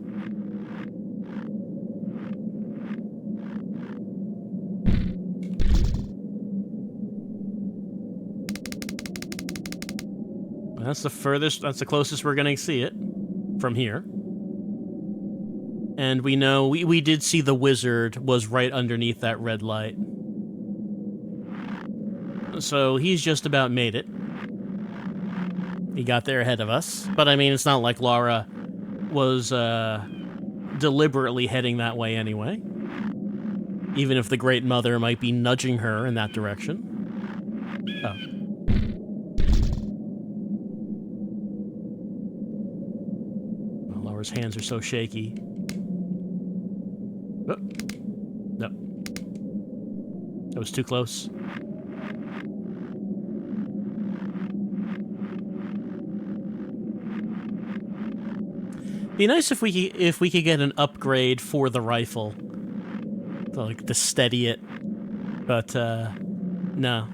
That's the furthest, that's the closest we're going to see it from here. And we know, we did see the wizard was right underneath that red light. So he's just about made it. He got there ahead of us. But I mean, it's not like Laura was deliberately heading that way anyway. Even if the Great Mother might be nudging her in that direction. Oh. Laura's hands are so shaky. Oh. No. That was too close. Be nice if we could get an upgrade for the rifle, like to steady it, but no.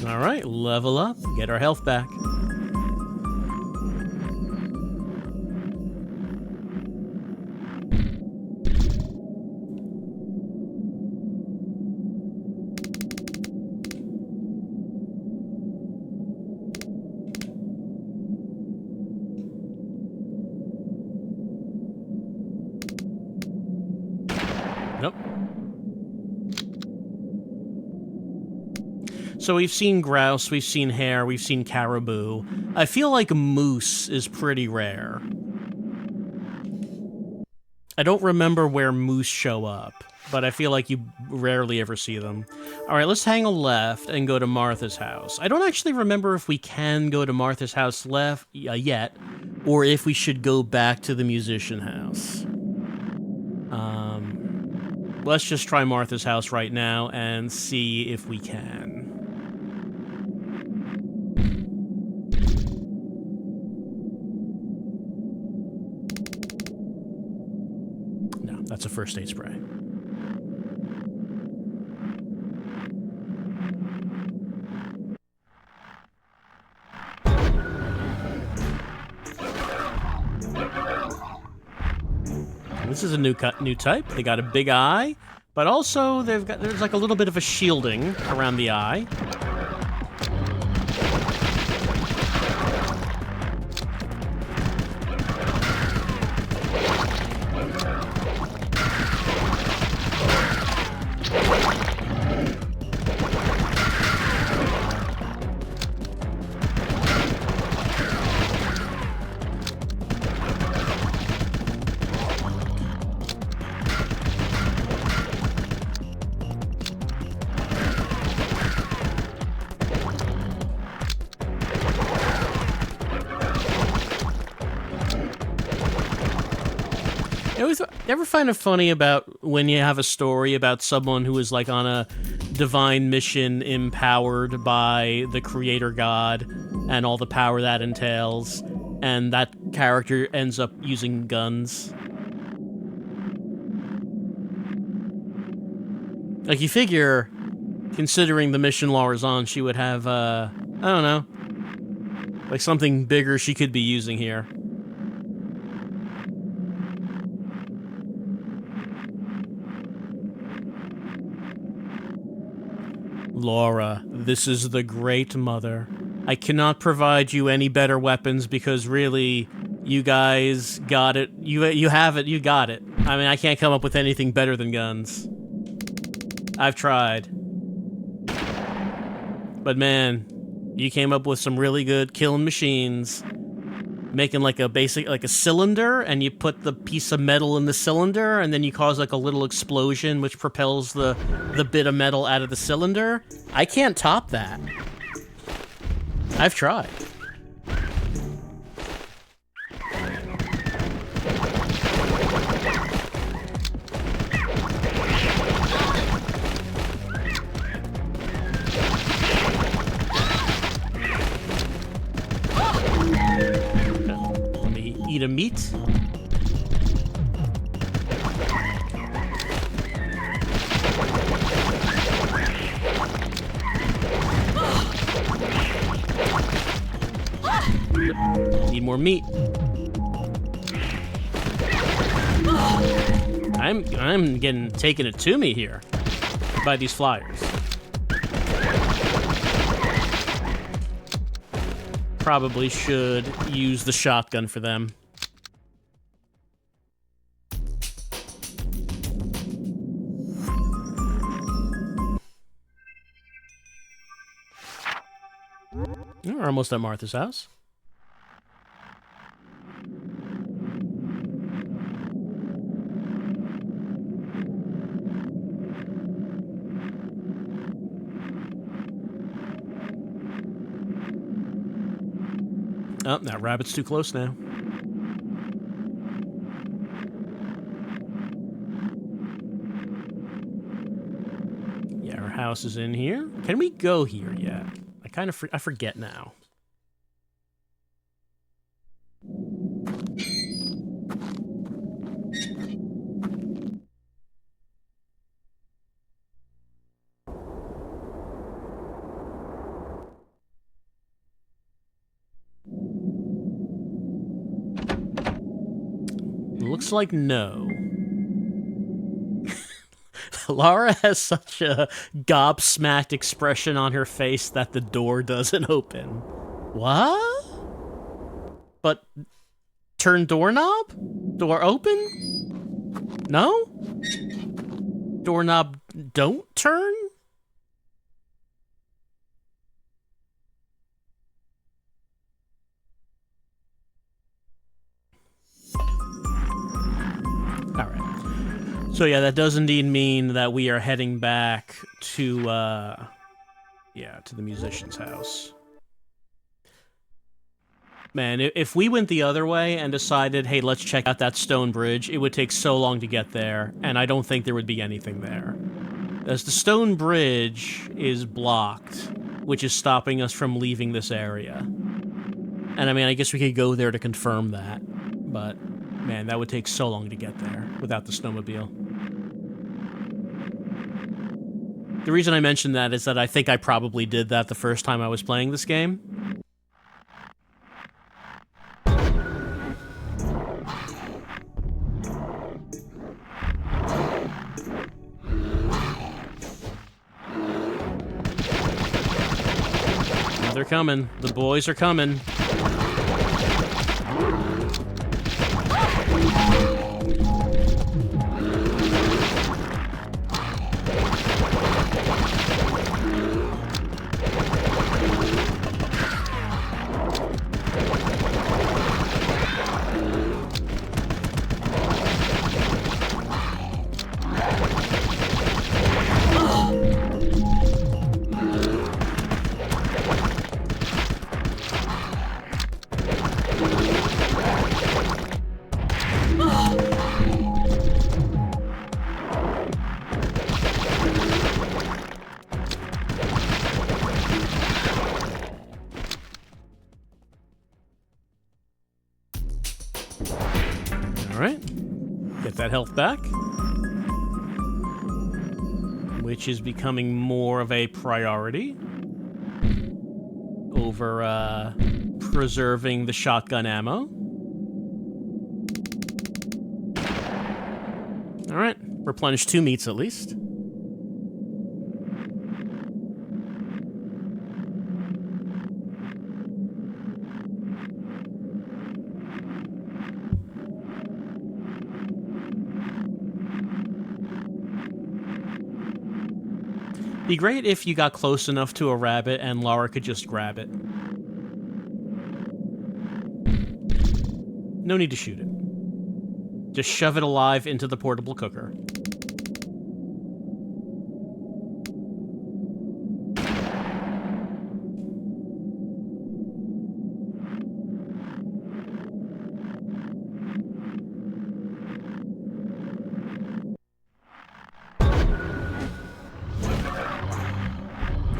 All right, level up, get our health back. Nope. So we've seen grouse, we've seen hare, we've seen caribou. I feel like moose is pretty rare. I don't remember where moose show up, but I feel like you rarely ever see them. Alright, let's hang a left and go to Martha's house. I don't actually remember if we can go to Martha's house yet, or if we should go back to the musician house. Let's just try Martha's house right now and see if we can. No, that's a first aid spray. This is a new type. They got a big eye, but also there's like a little bit of a shielding around the eye. Ever find it funny about when you have a story about someone who is like on a divine mission empowered by the creator god and all the power that entails, and that character ends up using guns? Like, you figure, considering the mission Laura's on, she would have, I don't know, like something bigger she could be using here. Laura, this is the Great Mother. I cannot provide you any better weapons because really, you guys got it. You have it, you got it. I mean, I can't come up with anything better than guns. I've tried. But man, you came up with some really good killing machines. Making like a basic, like a cylinder, and you put the piece of metal in the cylinder, and then you cause like a little explosion which propels the bit of metal out of the cylinder. I can't top that. I've tried. Eat a meat. Need more meat. I'm getting taken it to me here by these flyers. Probably should use the shotgun for them. We're almost at Martha's house. Oh, that rabbit's too close now. Yeah, our house is in here. Can we go here yet? I forget now. Looks like no. Laura has such a gobsmacked expression on her face that the door doesn't open. What? But turn doorknob? Door open? No? Doorknob don't turn? Alright. So yeah, that does indeed mean that we are heading back to, to the musician's house. Man, if we went the other way and decided, hey, let's check out that stone bridge, it would take so long to get there, and I don't think there would be anything there. As the stone bridge is blocked, which is stopping us from leaving this area. And I mean, I guess we could go there to confirm that, but man, that would take so long to get there without the snowmobile. The reason I mentioned that is that I think I probably did that the first time I was playing this game. They're coming. The boys are coming. That health back, which is becoming more of a priority over preserving the shotgun ammo. All right, replenish 2 meats at least. Be great if you got close enough to a rabbit and Laura could just grab it. No need to shoot it. Just shove it alive into the portable cooker.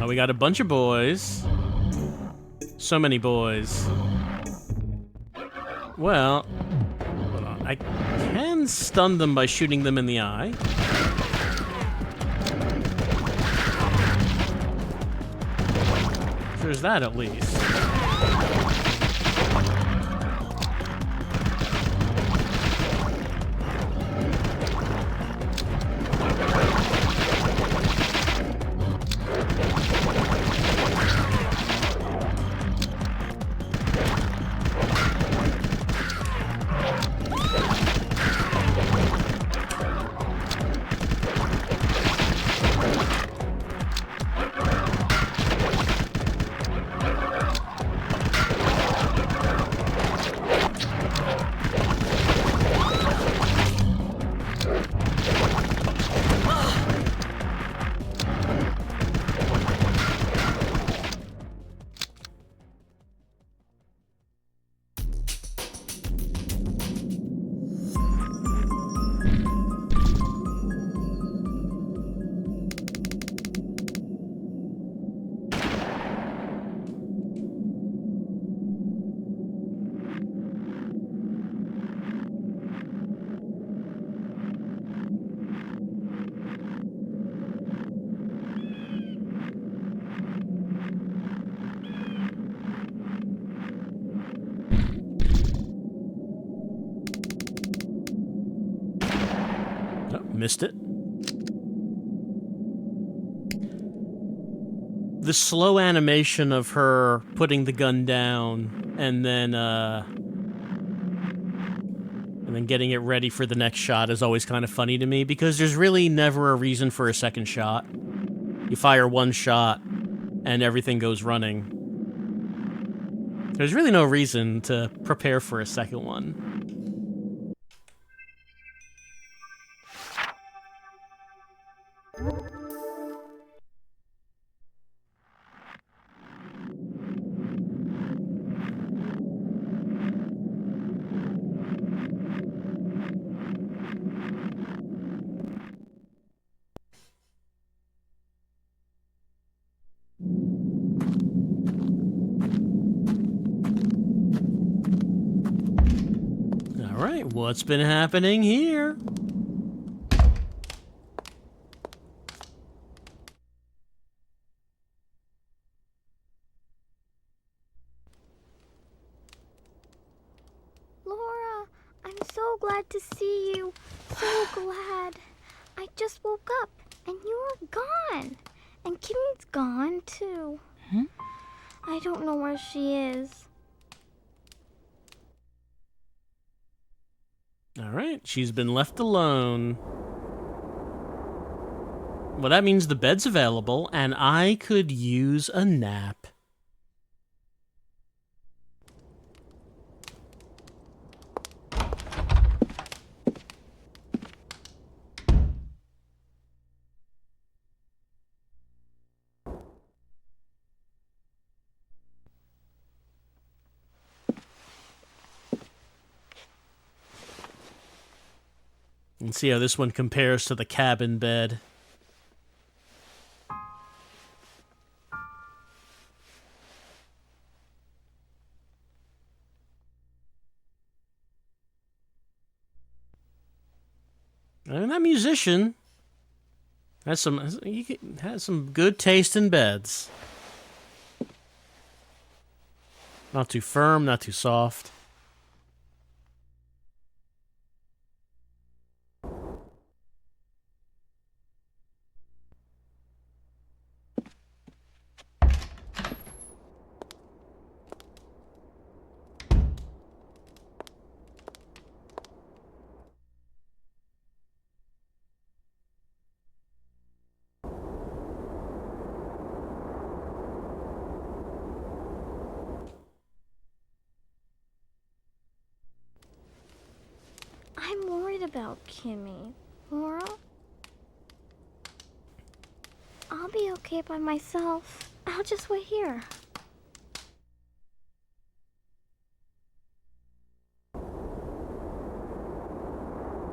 We got a bunch of boys. So many boys. Well, hold on. I can stun them by shooting them in the eye. There's that at least. Missed it. The slow animation of her putting the gun down and then getting it ready for the next shot is always kind of funny to me, because there's really never a reason for a second shot. You fire one shot and everything goes running. There's really no reason to prepare for a second one. Alright, what's been happening here? Laura, I'm so glad to see you. So glad. I just woke up and you were gone. And Kimmy's gone too. I don't know where she is. Alright, she's been left alone. Well, that means the bed's available, and I could use a nap. And see how this one compares to the cabin bed. And that musician has some good taste in beds. Not too firm, not too soft. I'm worried about Kimmy. Laura? I'll be okay by myself. I'll just wait here.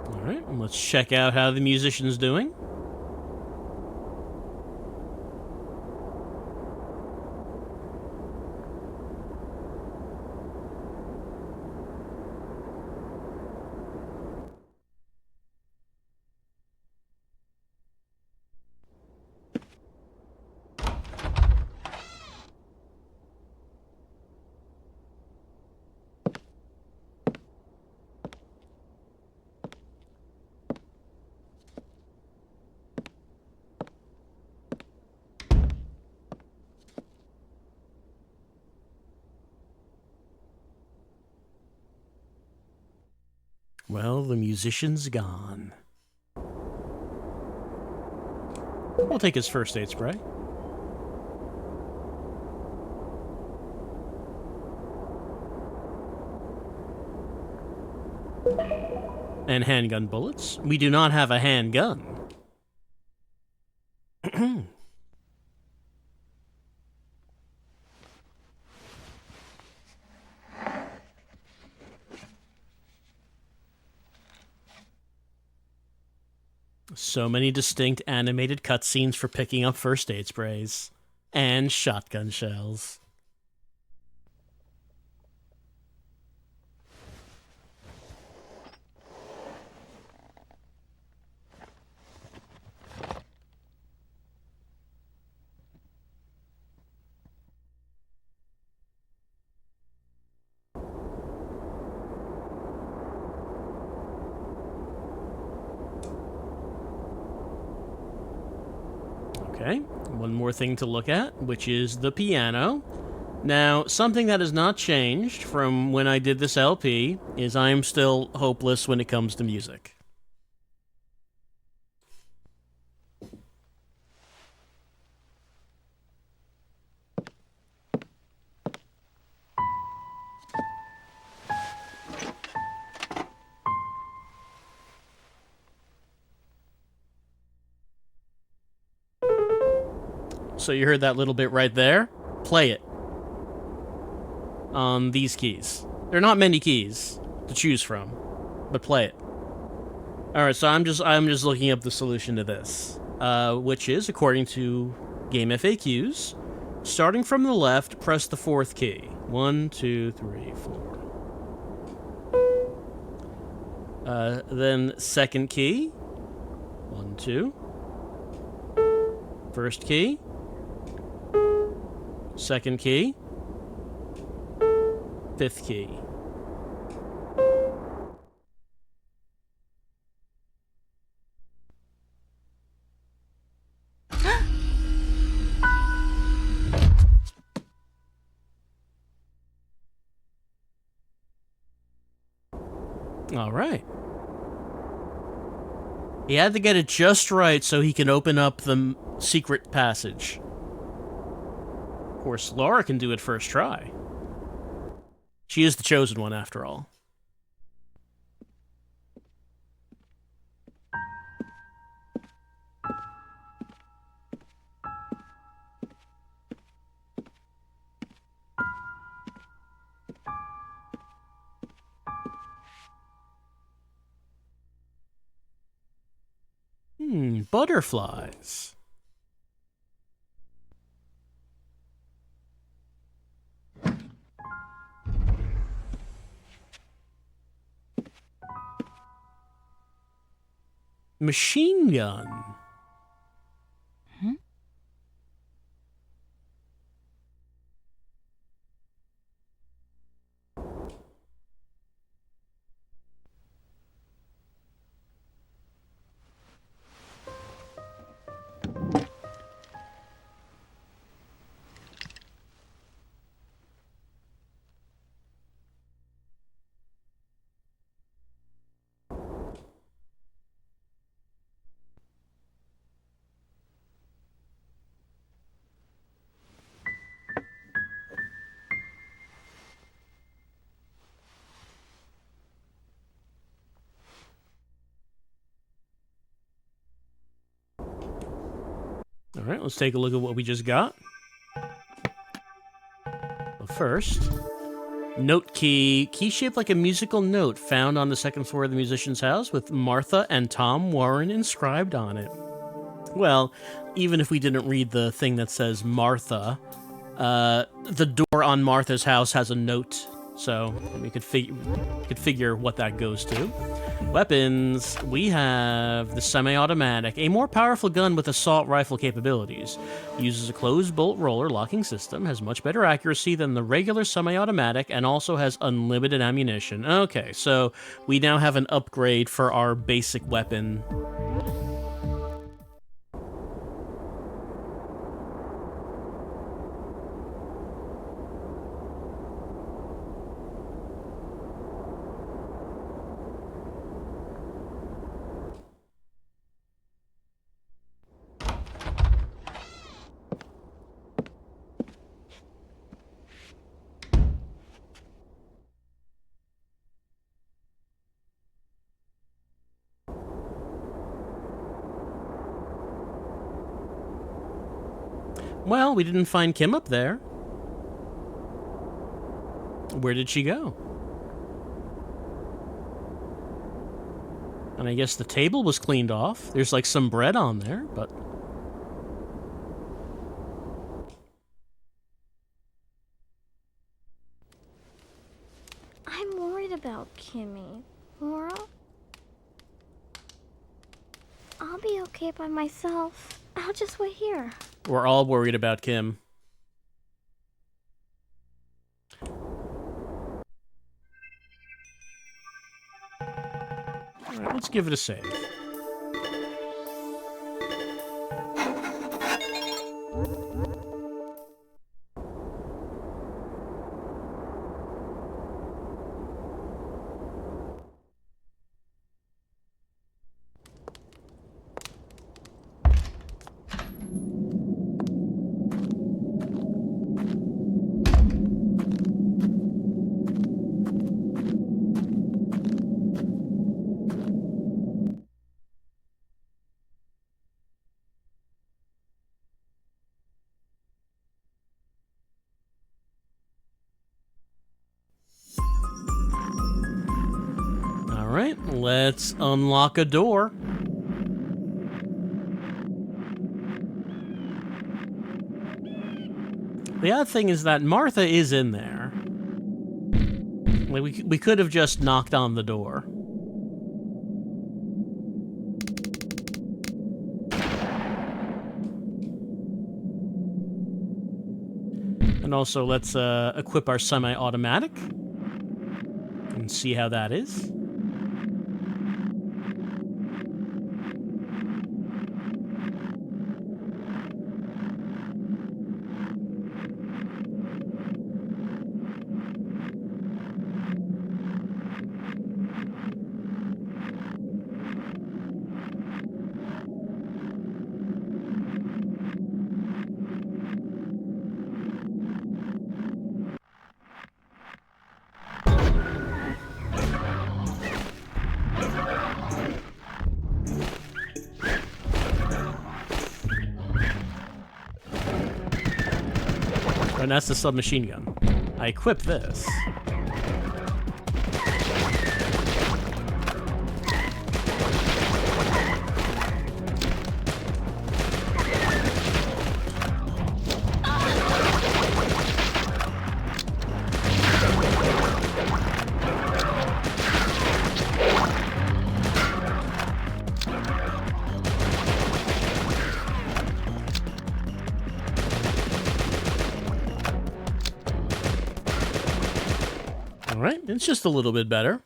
Alright, let's check out how the musician's doing. Well, the musician's gone. We'll take his first aid spray. And handgun bullets. We do not have a handgun. So many distinct animated cutscenes for picking up first aid sprays. And shotgun shells. Okay, one more thing to look at, which is the piano. Now, something that has not changed from when I did this LP is I'm still hopeless when it comes to music. So you heard that little bit right there? Play it. On these keys. There are not many keys to choose from, but play it. Alright, so I'm just looking up the solution to this. Which is, according to Game FAQs, starting from the left, press the 4th key. 1, 2, 3, 4. Then 2nd key. 1, 2. 1st key. 2nd key. 5th key. All right. He had to get it just right so he can open up the secret passage. Of course, Laura can do it first try. She is the chosen one, after all. Butterflies. Machine gun. All right, let's take a look at what we just got. Well, first, note key shaped like a musical note found on the 2nd floor of the musician's house with Martha and Tom Warren inscribed on it. Well, even if we didn't read the thing that says Martha, the door on Martha's house has a note, so we could figure what that goes to. Weapons, we have the semi-automatic, a more powerful gun with assault rifle capabilities. Uses a closed bolt roller locking system, has much better accuracy than the regular semi-automatic, and also has unlimited ammunition. Okay, so we now have an upgrade for our basic weapon. Well, we didn't find Kim up there. Where did she go? And I guess the table was cleaned off. There's like some bread on there, but... I'm worried about Kimmy. Laura? I'll be okay by myself. I'll just wait here. We're all worried about Kim. Alright, let's give it a save. Alright, let's unlock a door. The odd thing is that Martha is in there. Like, we could have just knocked on the door. And also, let's equip our semi-automatic and see how that is. And that's the submachine gun. I equip this. Alright, it's just a little bit better.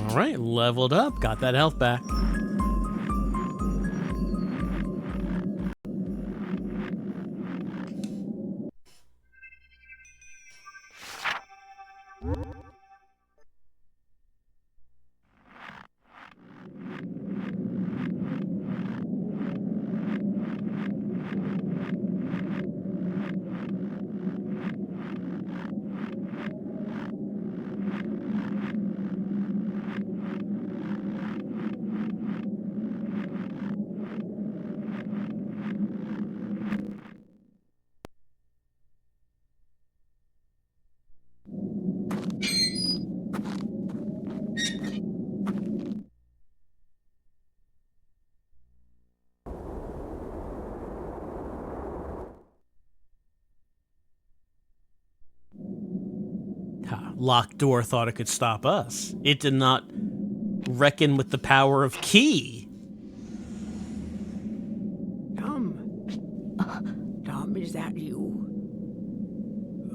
Alright, leveled up, got that health back. Locked door thought it could stop us. It did not reckon with the power of key. Tom, is that you?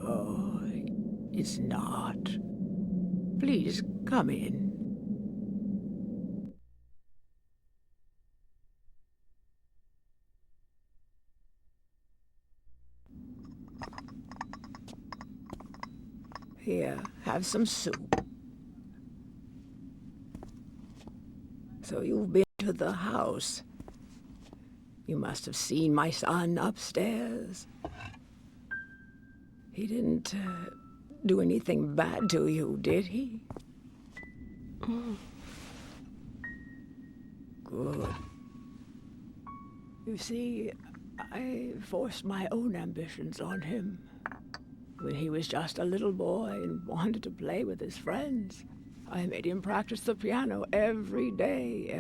Oh, it's not. Please come in. Here, have some soup. So you've been to the house. You must have seen my son upstairs. He didn't do anything bad to you, did he? Good. You see, I forced my own ambitions on him. When he was just a little boy and wanted to play with his friends, I made him practice the piano every day.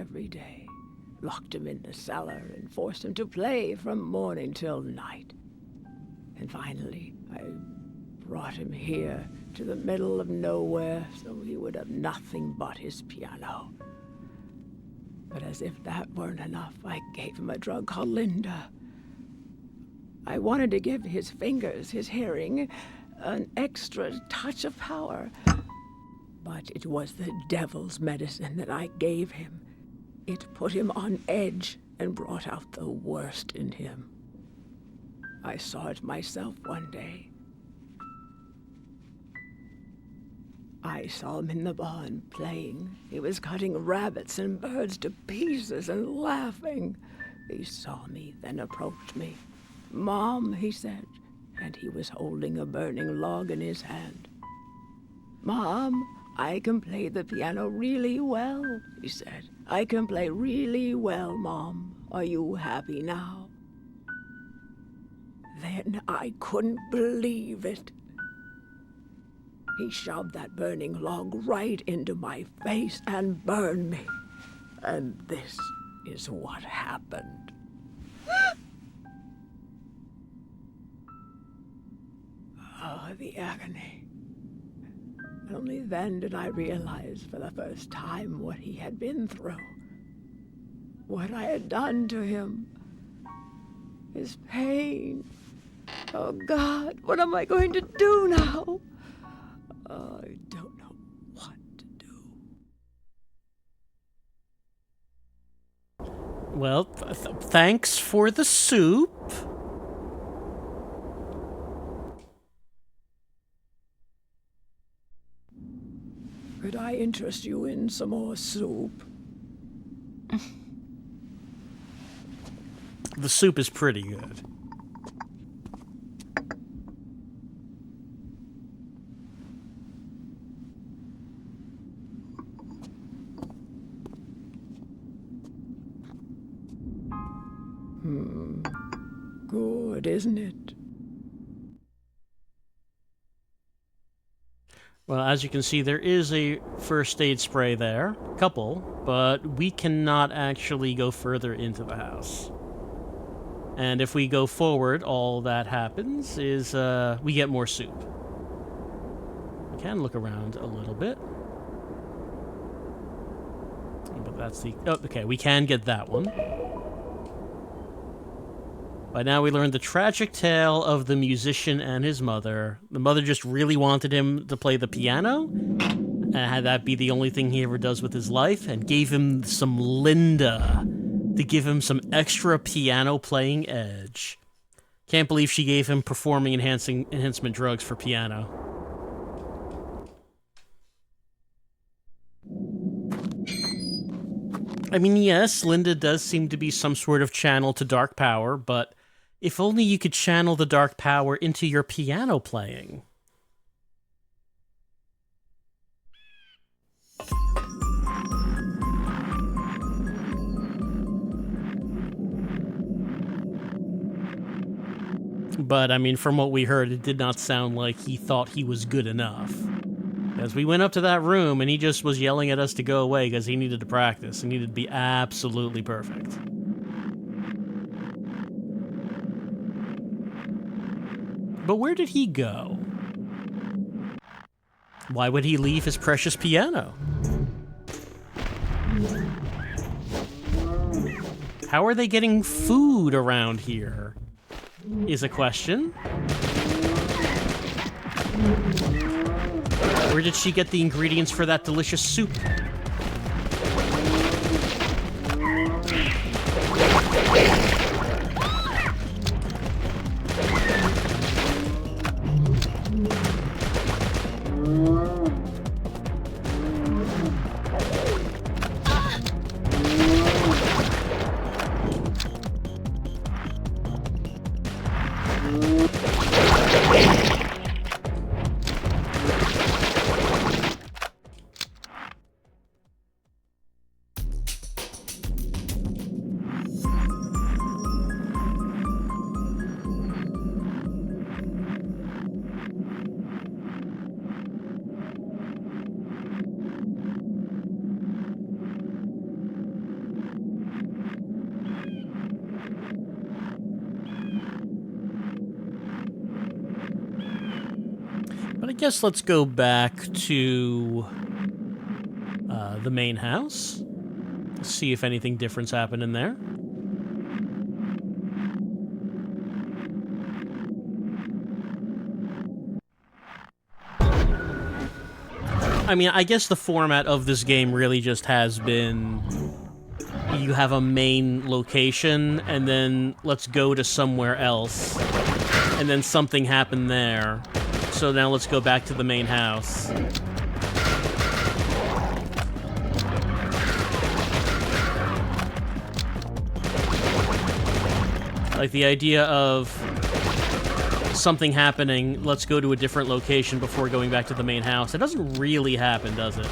Locked him in the cellar and forced him to play from morning till night. And finally, I brought him here to the middle of nowhere so he would have nothing but his piano. But as if that weren't enough, I gave him a drug called Linda. I wanted to give his fingers, his hearing, an extra touch of power. But it was the devil's medicine that I gave him. It put him on edge and brought out the worst in him. I saw it myself one day. I saw him in the barn playing. He was cutting rabbits and birds to pieces and laughing. He saw me, then approached me. "Mom," he said, and he was holding a burning log in his hand. "Mom, I can play the piano really well," he said. "I can play really well, Mom. Are you happy now?" Then I couldn't believe it. He shoved that burning log right into my face and burned me. And this is what happened. Oh, the agony. Only then did I realize for the first time what he had been through. What I had done to him. His pain. Oh, God, what am I going to do now? Oh, I don't know what to do. Well, thanks for the soup. Could I interest you in some more soup? The soup is pretty good. Good, isn't it? Well, as you can see, there is a first aid spray there. Couple, but we cannot actually go further into the house. And if we go forward, all that happens is we get more soup. We can look around a little bit. But that's the... Oh, okay, we can get that one. By now we learned the tragic tale of the musician and his mother. The mother just really wanted him to play the piano, and had that be the only thing he ever does with his life, and gave him some Linda to give him some extra piano playing edge. Can't believe she gave him performing enhancement drugs for piano. I mean, yes, Linda does seem to be some sort of channel to dark power, but if only you could channel the dark power into your piano playing. But, I mean, from what we heard, it did not sound like he thought he was good enough. As we went up to that room, and he just was yelling at us to go away because he needed to practice. He needed to be absolutely perfect. But where did he go? Why would he leave his precious piano? How are they getting food around here? Is a question. Where did she get the ingredients for that delicious soup? guess let's go back to the main house. See if anything different's happened in there. I mean, I guess the format of this game really just has been you have a main location, and then let's go to somewhere else, and then something happened there. So now let's go back to the main house. Like the idea of something happening, let's go to a different location before going back to the main house. It doesn't really happen, does it?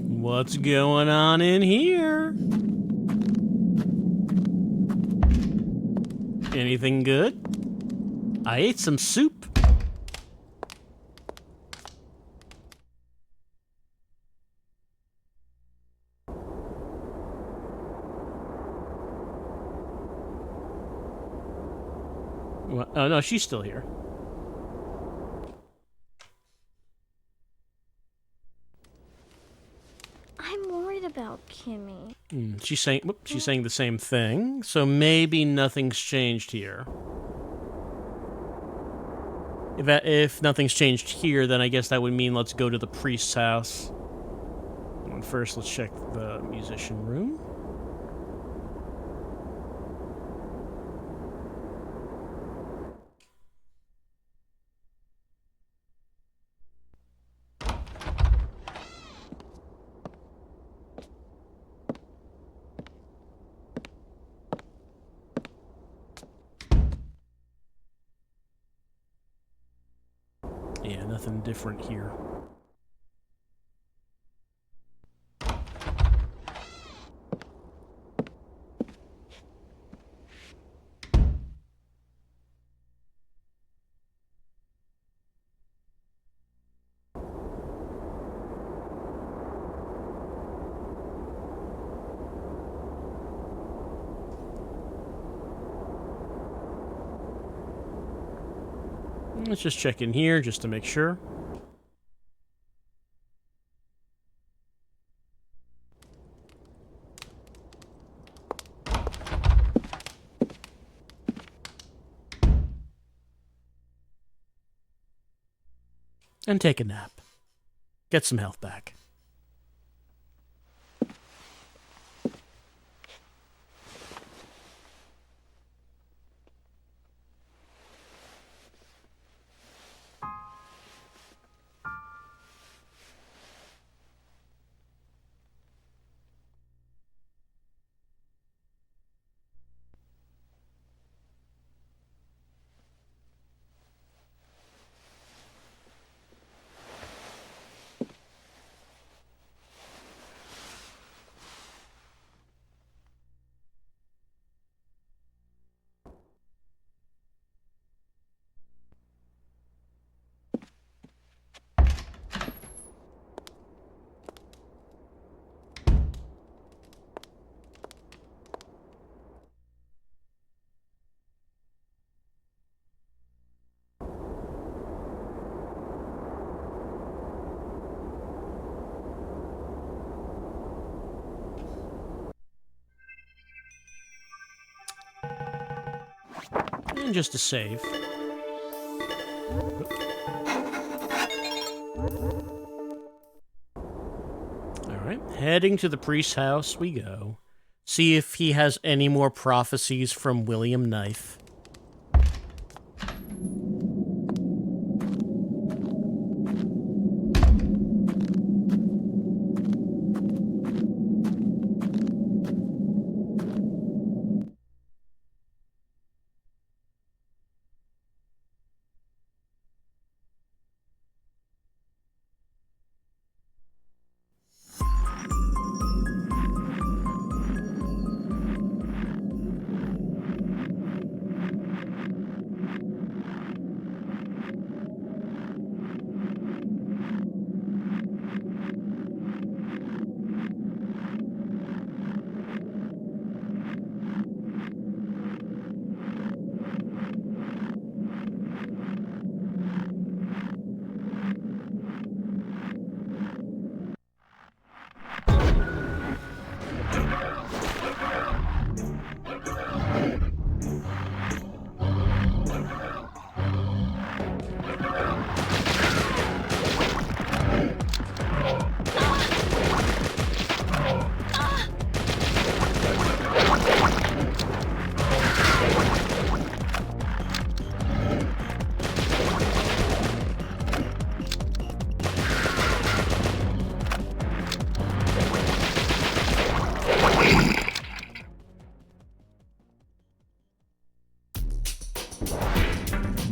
What's going on in here? Anything good? I ate some soup. What? Oh no, she's still here. I'm worried about Kimmy. She's saying the same thing, so maybe nothing's changed here. If nothing's changed here, then I guess that would mean let's go to the priest's house. And first, let's check the musician room. Yeah, nothing different here. Let's just check in here just to make sure. And take a nap. Get some health back. And just a save. Alright, heading to the priest's house we go. See if he has any more prophecies from William Knife.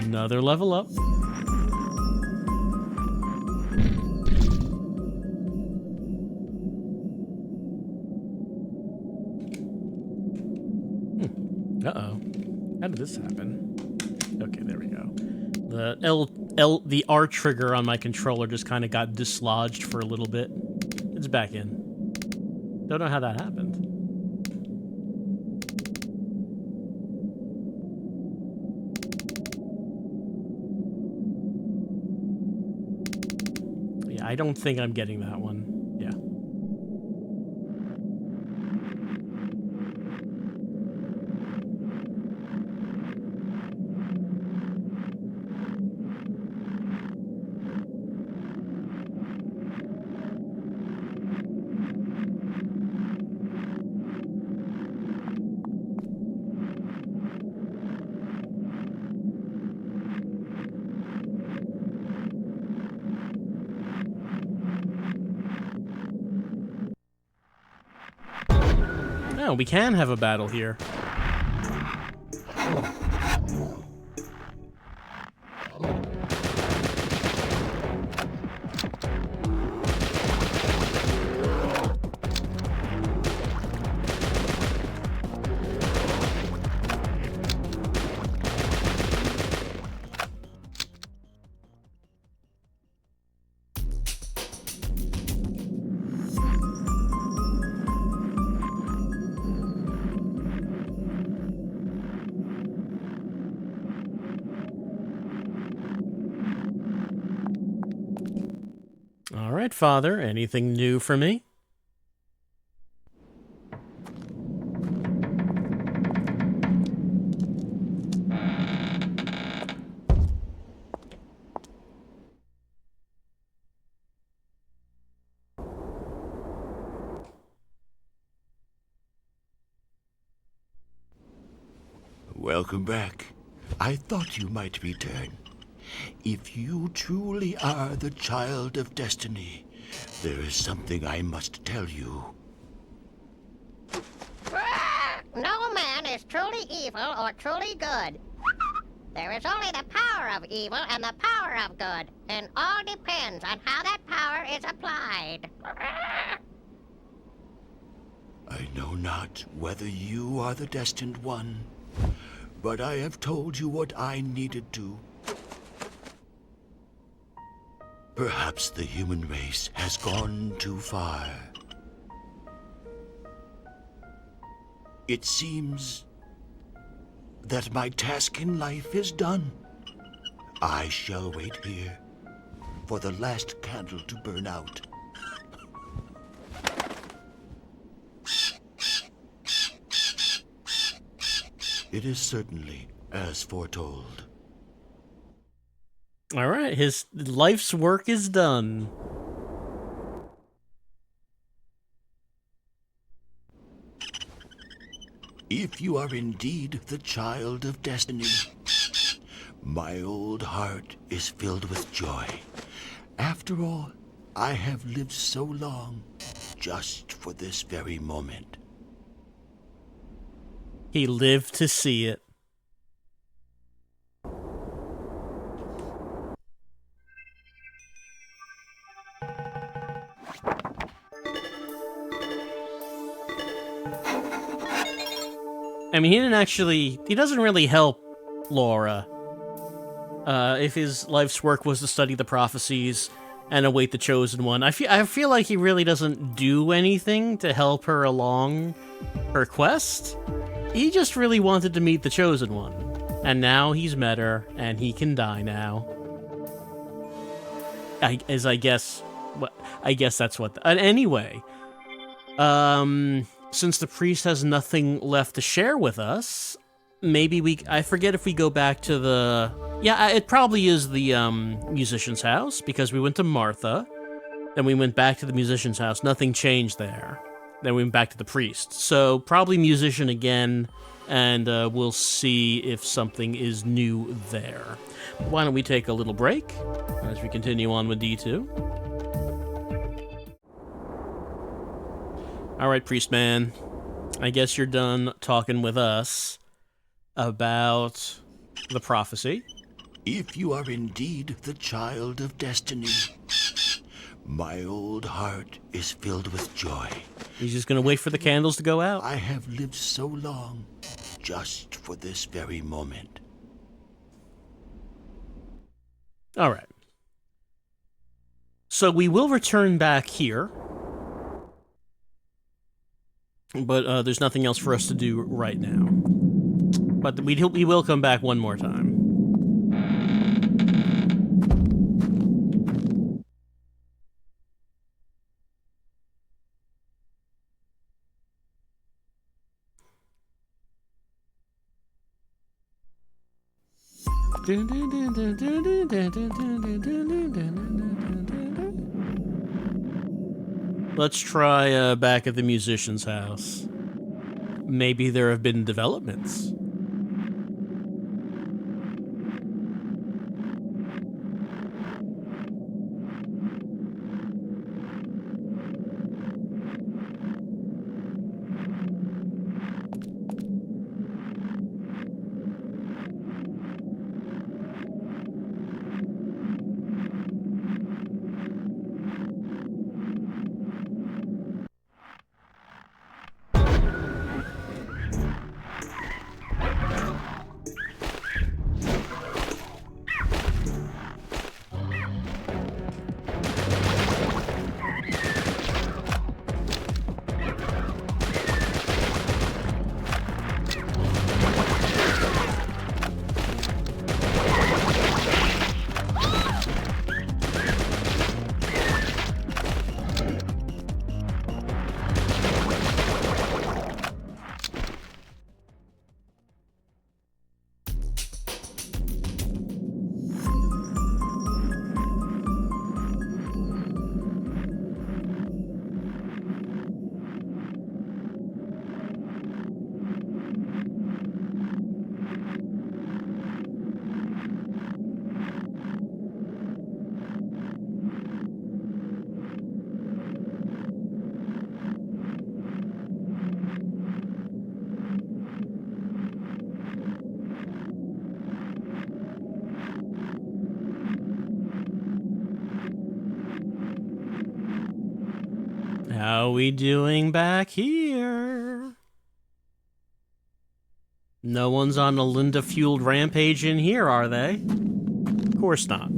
Another level up. Uh-oh. How did this happen? Okay, there we go. The R trigger on my controller just kind of got dislodged for a little bit. It's back in. Don't know how that happened. Yeah, I don't think I'm getting that one. Yeah. No, we can have a battle here. All right, Father, anything new for me? Welcome back. I thought you might return. If you truly are the child of destiny, there is something I must tell you. No man is truly evil or truly good. There is only the power of evil and the power of good, and all depends on how that power is applied. I know not whether you are the destined one, but I have told you what I needed to. Perhaps the human race has gone too far. It seems that my task in life is done. I shall wait here for the last candle to burn out. It is certainly as foretold. All right, his life's work is done. If you are indeed the child of destiny, my old heart is filled with joy. After all, I have lived so long just for this very moment. He lived to see it. I mean, he doesn't really help Laura. If his life's work was to study the prophecies and await the chosen one, I feel like he really doesn't do anything to help her along her quest. He just really wanted to meet the chosen one, and now he's met her, and he can die now. I guess that's what. Anyway, since the priest has nothing left to share with us, maybe I forget if we go back to the... Yeah, it probably is the musician's house, because we went to Martha, then we went back to the musician's house, nothing changed there. Then we went back to the priest. So probably musician again, and we'll see if something is new there. Why don't we take a little break as we continue on with D2. All right, priest man. I guess you're done talking with us about the prophecy. If you are indeed the child of destiny, my old heart is filled with joy. He's just going to wait for the candles to go out. I have lived so long just for this very moment. All right. So we will return back here, but there's nothing else for us to do right now. But we will come back one more time. Let's try back at the musician's house. Maybe there have been developments. How we doing back here? No one's on a Linda-fueled rampage in here, are they? Of course not.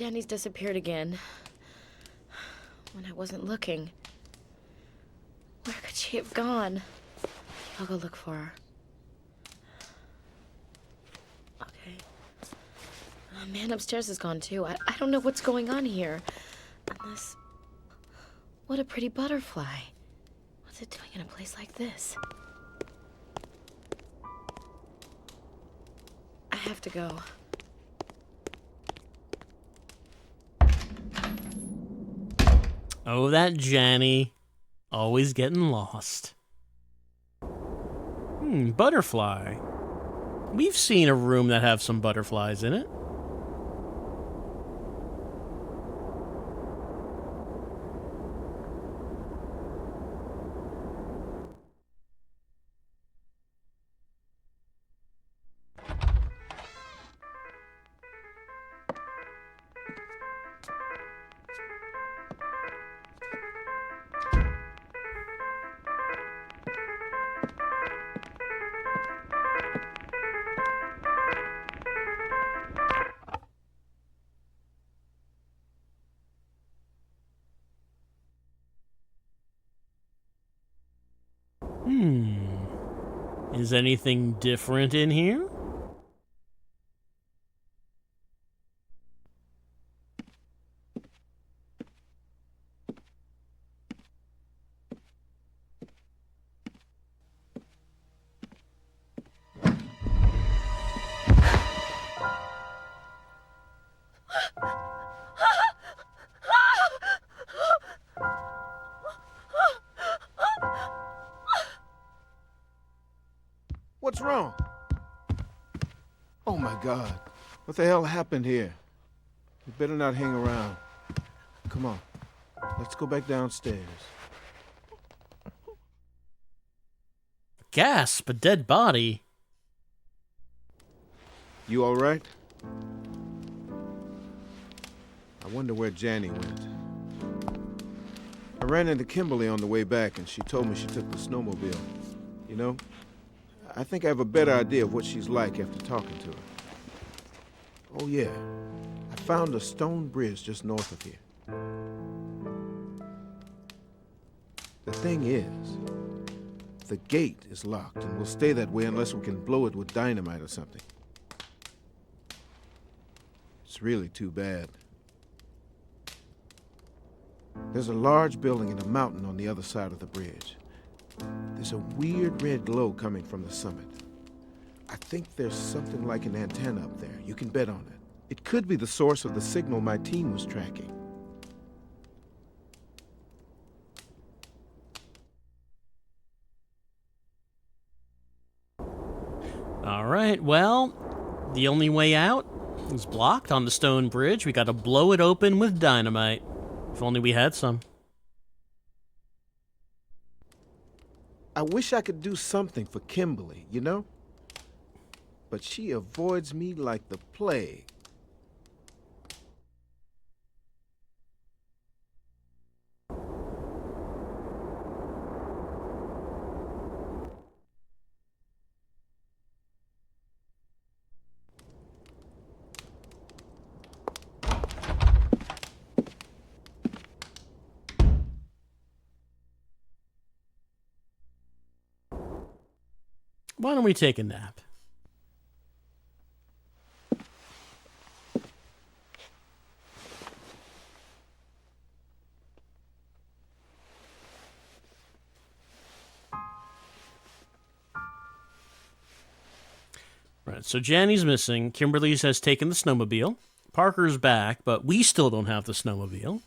Danny's disappeared again. When I wasn't looking. Where could she have gone? I'll go look for her. Okay. The man upstairs is gone too. I don't know what's going on here. Unless... What a pretty butterfly. What's it doing in a place like this? I have to go. Oh, that Janny. Always getting lost. Butterfly. We've seen a room that have some butterflies in it. Is anything different in here? What's wrong? Oh my God. What the hell happened here? You better not hang around. Come on. Let's go back downstairs. Gasp, a dead body. You all right? I wonder where Janny went. I ran into Kimberly on the way back, and she told me she took the snowmobile. You know, I think I have a better idea of what she's like after talking to her. Oh yeah, I found a stone bridge just north of here. The thing is, the gate is locked and will stay that way unless we can blow it with dynamite or something. It's really too bad. There's a large building in a mountain on the other side of the bridge. There's a weird red glow coming from the summit. I think there's something like an antenna up there. You can bet on it. It could be the source of the signal my team was tracking. All right, well, the only way out is blocked on the stone bridge. We gotta blow it open with dynamite. If only we had some. I wish I could do something for Kimberly, you know? But she avoids me like the plague. Why don't we take a nap? Right, so Janny's missing. Kimberly's has taken the snowmobile. Parker's back, but we still don't have the snowmobile.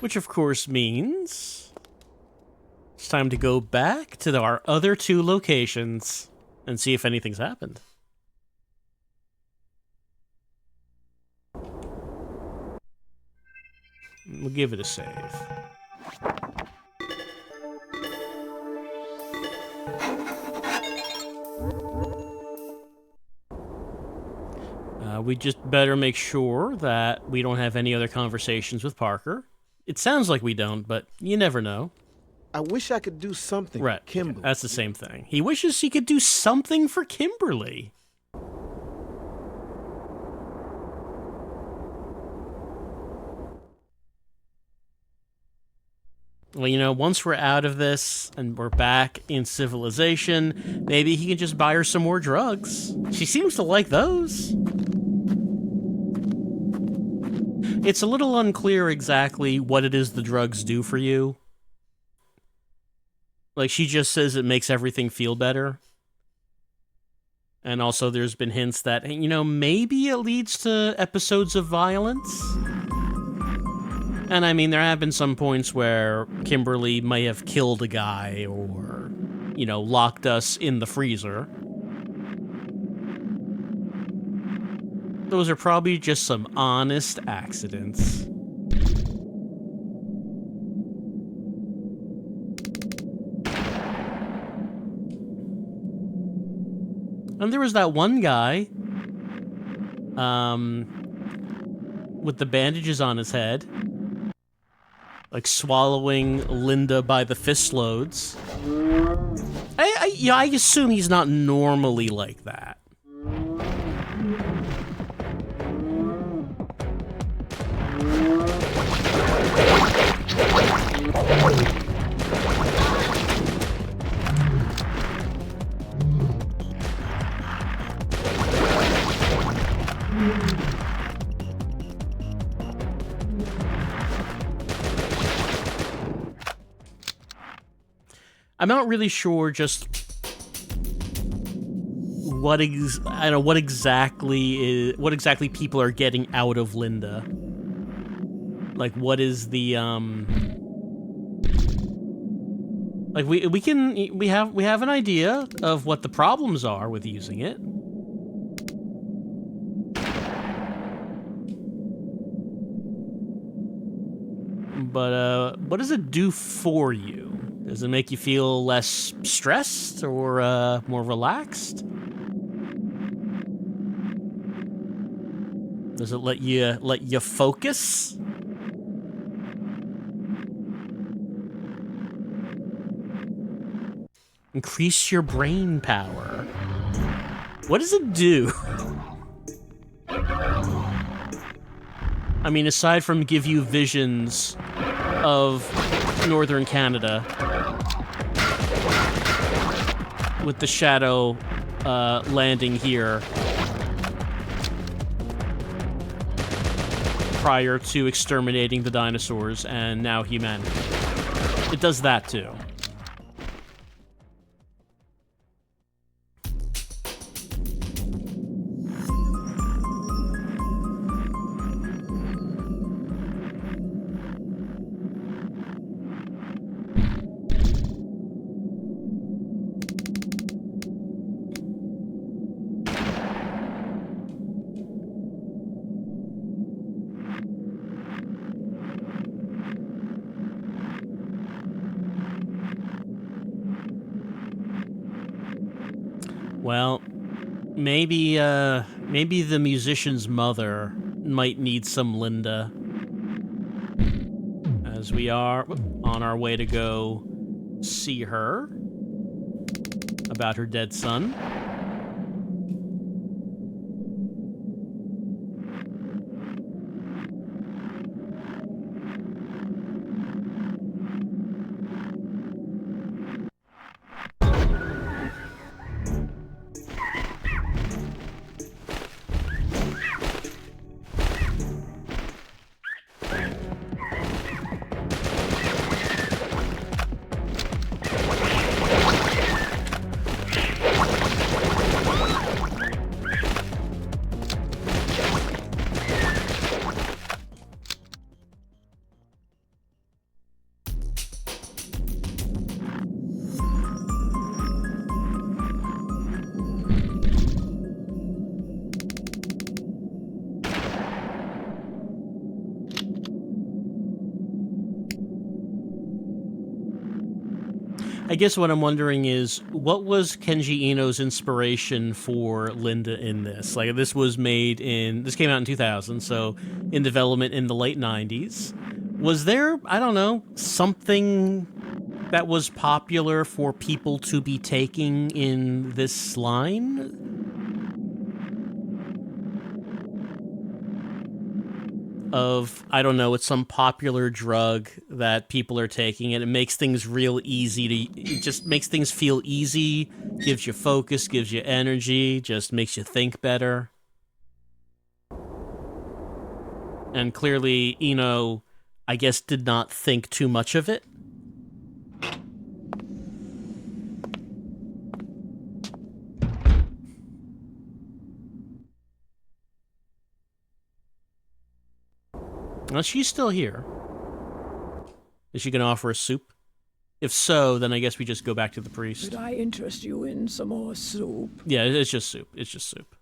Which, of course, means it's time to go back to our other two locations and see if anything's happened. We'll give it a save. We just better make sure that we don't have any other conversations with Parker. It sounds like we don't, but you never know. I wish I could do something for Kimberly. That's the same thing. He wishes he could do something for Kimberly. Well, you know, once we're out of this and we're back in civilization, maybe he can just buy her some more drugs. She seems to like those. It's a little unclear exactly what it is the drugs do for you. Like, she just says it makes everything feel better. And also there's been hints that, you know, maybe it leads to episodes of violence. And I mean, there have been some points where Kimberly may have killed a guy or, you know, locked us in the freezer. Those are probably just some honest accidents. And there was that one guy, with the bandages on his head, like swallowing Linda by the fist loads. I assume he's not normally like that. I'm not really sure just what exactly people are getting out of Linda. Like, what is the like we have an idea of what the problems are with using it. But what does it do for you? Does it make you feel less stressed or more relaxed? Does it let you focus? Increase your brain power. What does it do? I mean, aside from give you visions of northern Canada with the shadow landing here prior to exterminating the dinosaurs and now humanity. It does that too. Well, maybe the musician's mother might need some Linda. As we are on our way to go see her about her dead son. I guess what I'm wondering is, what was Kenji Ino's inspiration for Linda in this? Like, this came out in 2000, so in development in the late 90s. Was there, I don't know, something that was popular for people to be taking in this line? Of, I don't know, it's some popular drug that people are taking, and it makes things real easy it just makes things feel easy, gives you focus, gives you energy, just makes you think better. And clearly, Ino, I guess, did not think too much of it. Well, she's still here. Is she going to offer us soup? If so, then I guess we just go back to the priest. Could I interest you in some more soup? Yeah, it's just soup. It's just soup.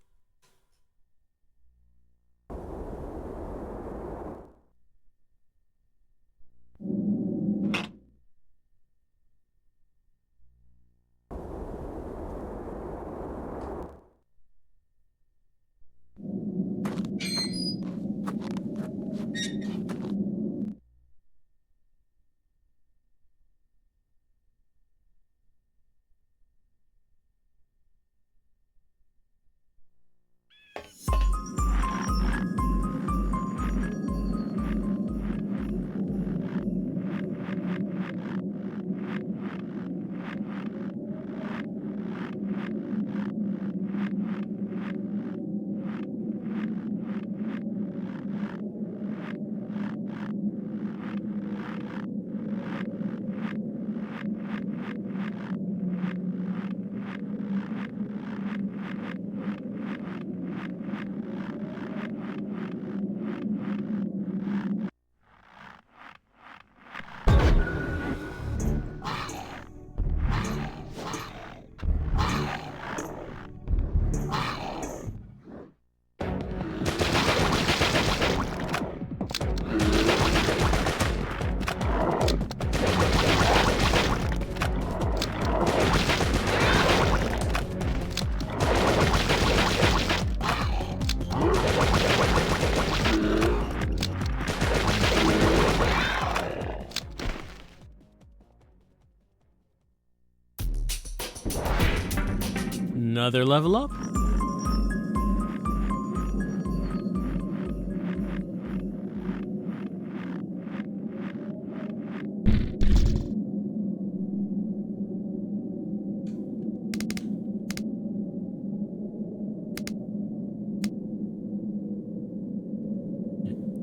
Another level up.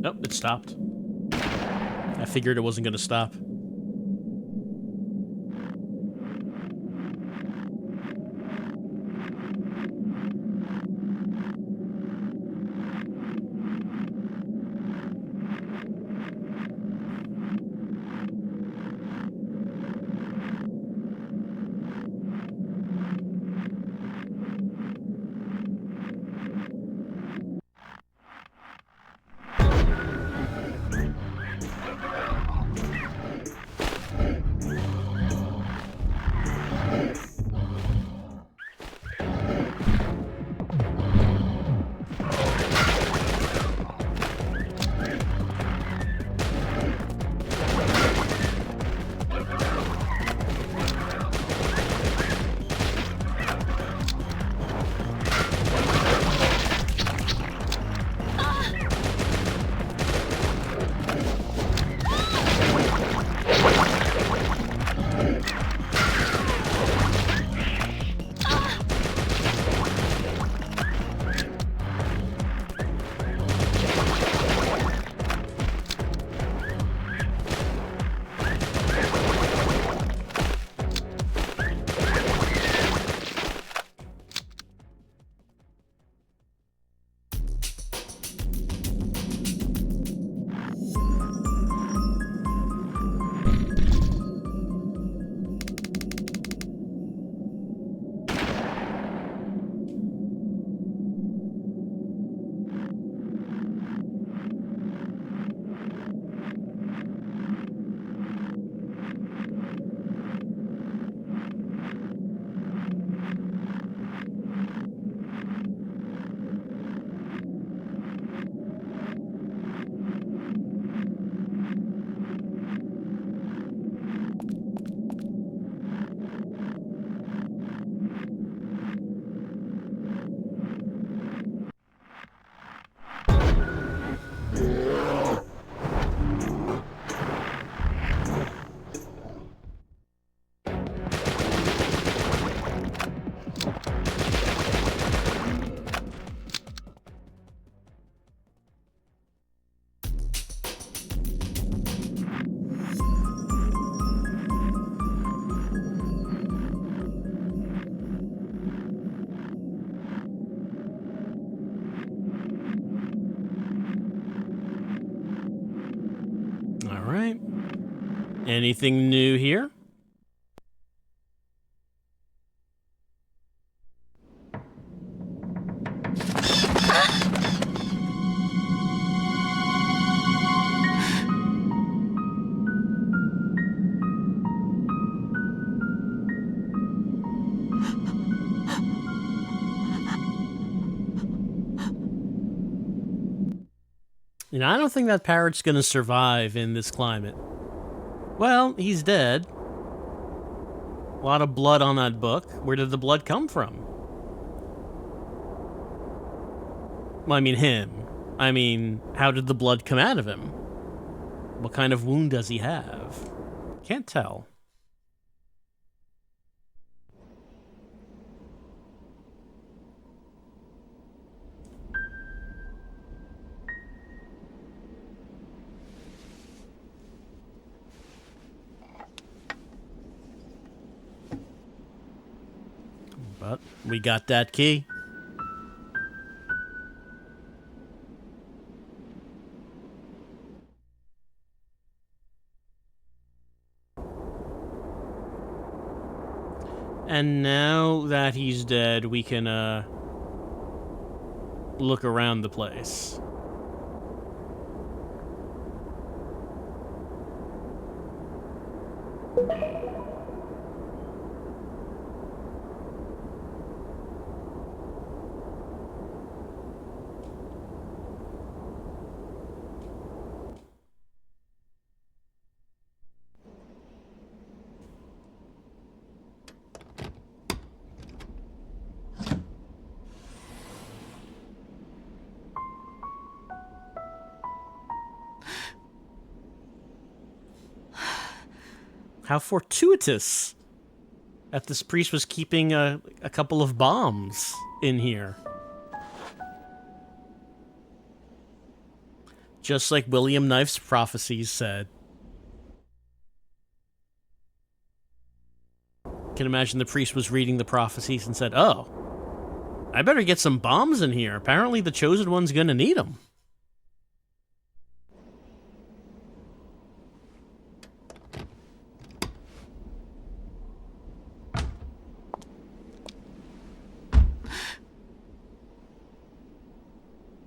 Nope, it stopped. I figured it wasn't going to stop. Anything new here? You know, I don't think that parrot's gonna survive in this climate. Well, he's dead. A lot of blood on that book. Where did the blood come from? Well, I mean him. I mean, how did the blood come out of him? What kind of wound does he have? Can't tell. But we got that key. And now that he's dead, we can look around the place. How fortuitous that this priest was keeping a couple of bombs in here. Just like William Knife's prophecies said. Can imagine the priest was reading the prophecies and said, "Oh, I better get some bombs in here. Apparently the Chosen One's gonna need them."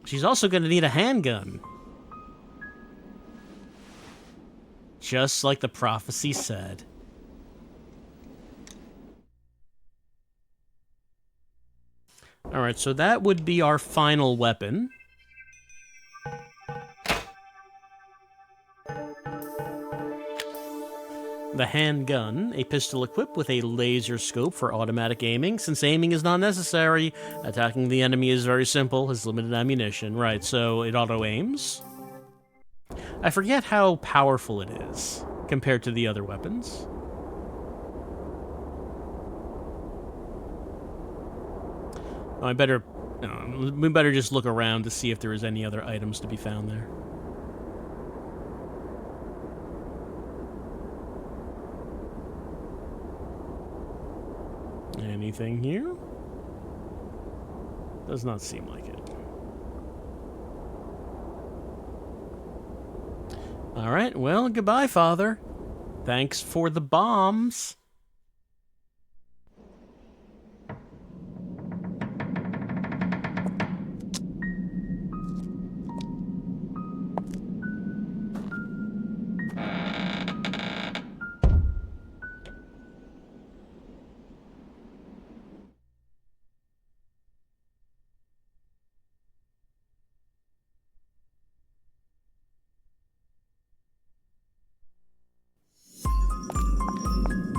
She's also going to need a handgun. Just like the prophecy said. Alright, so that would be our final weapon. The handgun, a pistol equipped with a laser scope for automatic aiming. Since aiming is not necessary, attacking the enemy is very simple, has limited ammunition. Right, so it auto-aims. I forget how powerful it is compared to the other weapons. We better just look around to see if there is any other items to be found there. Anything here? Does not seem like it. Alright, well, goodbye, Father. Thanks for the bombs.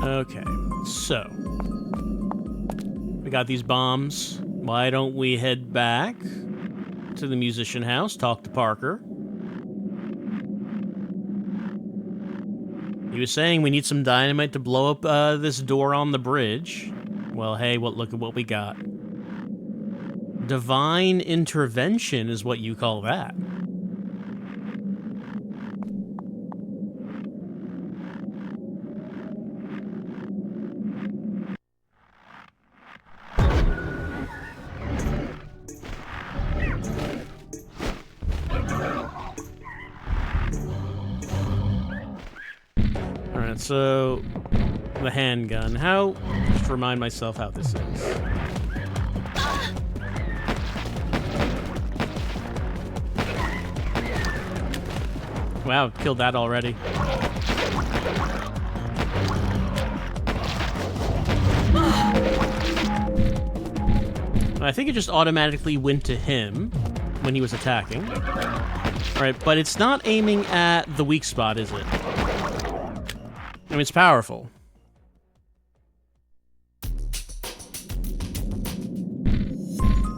Okay, so we got these bombs. Why don't we head back to the musician house, talk to Parker? He was saying we need some dynamite to blow up this door on the bridge. Well, hey, look at what we got. Divine intervention is what you call that. Alright, so the handgun. How... Just remind myself how this is. Wow, killed that already. I think it just automatically went to him when he was attacking. Right, but it's not aiming at the weak spot, is it? I mean, it's powerful.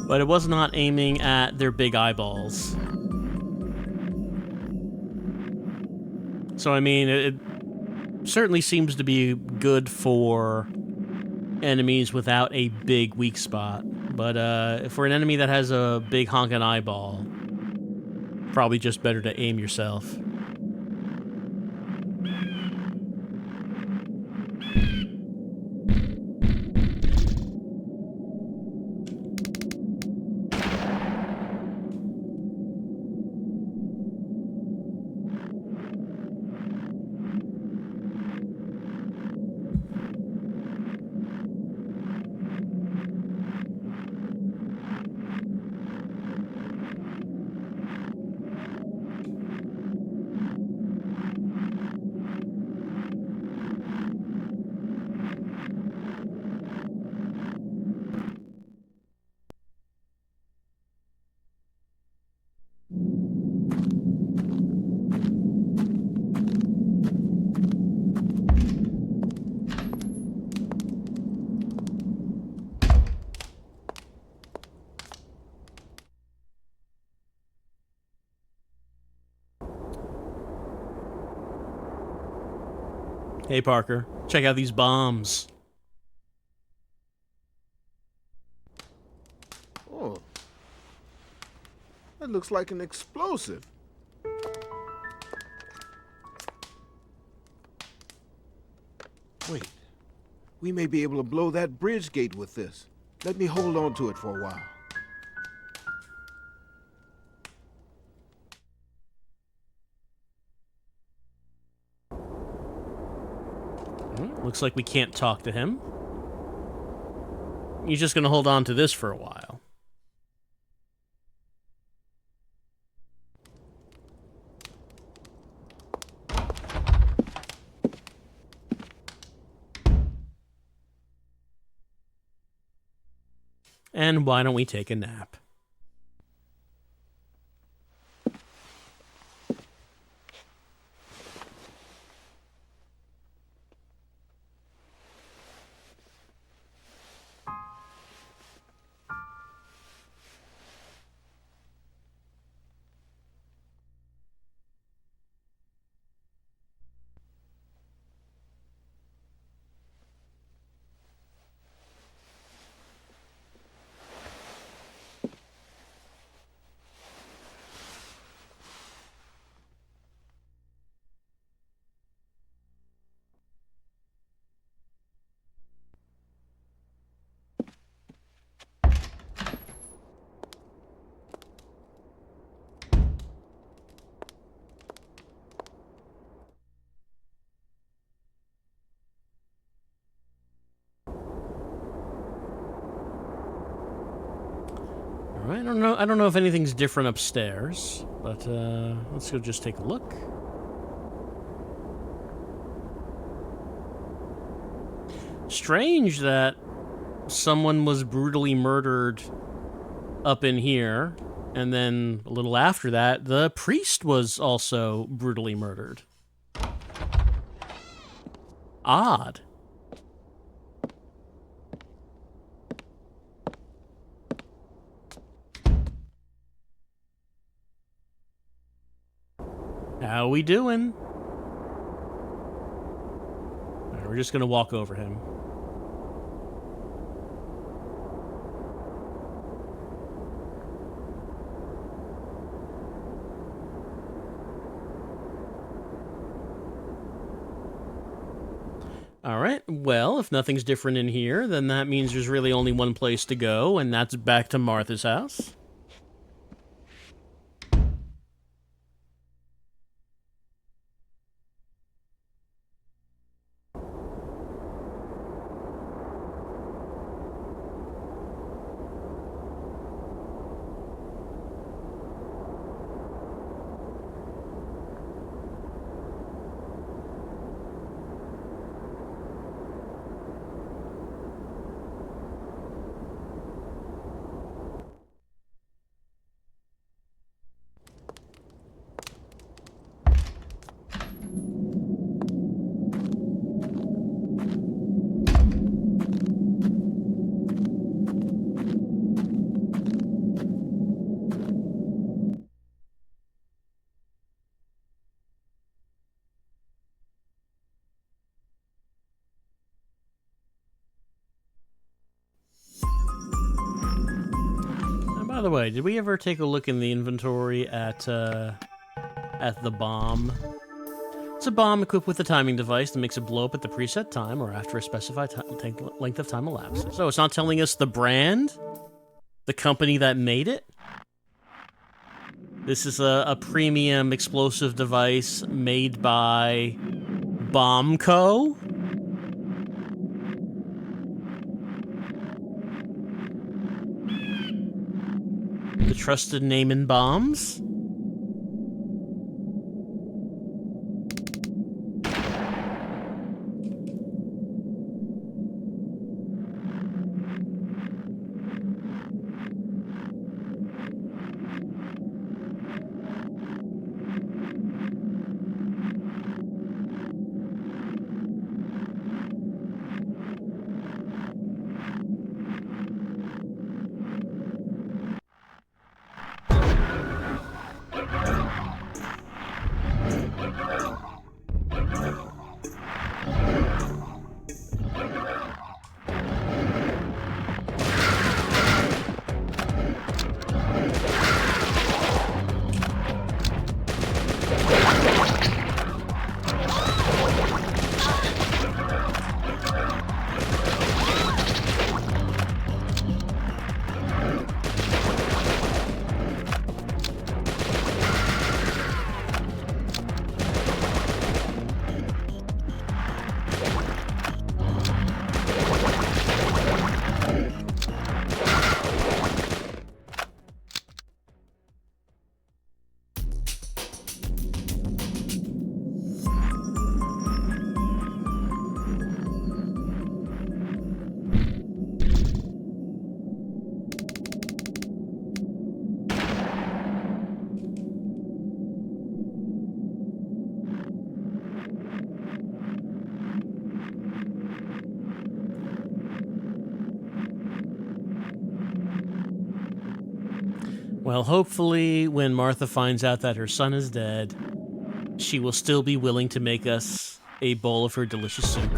But it was not aiming at their big eyeballs. So, I mean, it certainly seems to be good for enemies without a big weak spot. But for an enemy that has a big honking eyeball, probably just better to aim yourself. Hey, Parker, check out these bombs. Oh. That looks like an explosive. Wait. We may be able to blow that bridge gate with this. Let me hold on to it for a while. Looks like we can't talk to him. He's just gonna hold on to this for a while. And why don't we take a nap? Alright, I don't know if anything's different upstairs, but let's go just take a look. Strange that someone was brutally murdered up in here, and then a little after that, the priest was also brutally murdered. Odd. How we doing? Alright, we're just gonna walk over him. Alright, well, if nothing's different in here, then that means there's really only one place to go, and that's back to Martha's house. By the way, did we ever take a look in the inventory at the bomb? It's a bomb equipped with a timing device that makes it blow up at the preset time or after a specified length of time elapses. So it's not telling us the brand? The company that made it? This is a premium explosive device made by Bombco? The trusted name in bombs? Well, hopefully, when Martha finds out that her son is dead, she will still be willing to make us a bowl of her delicious soup.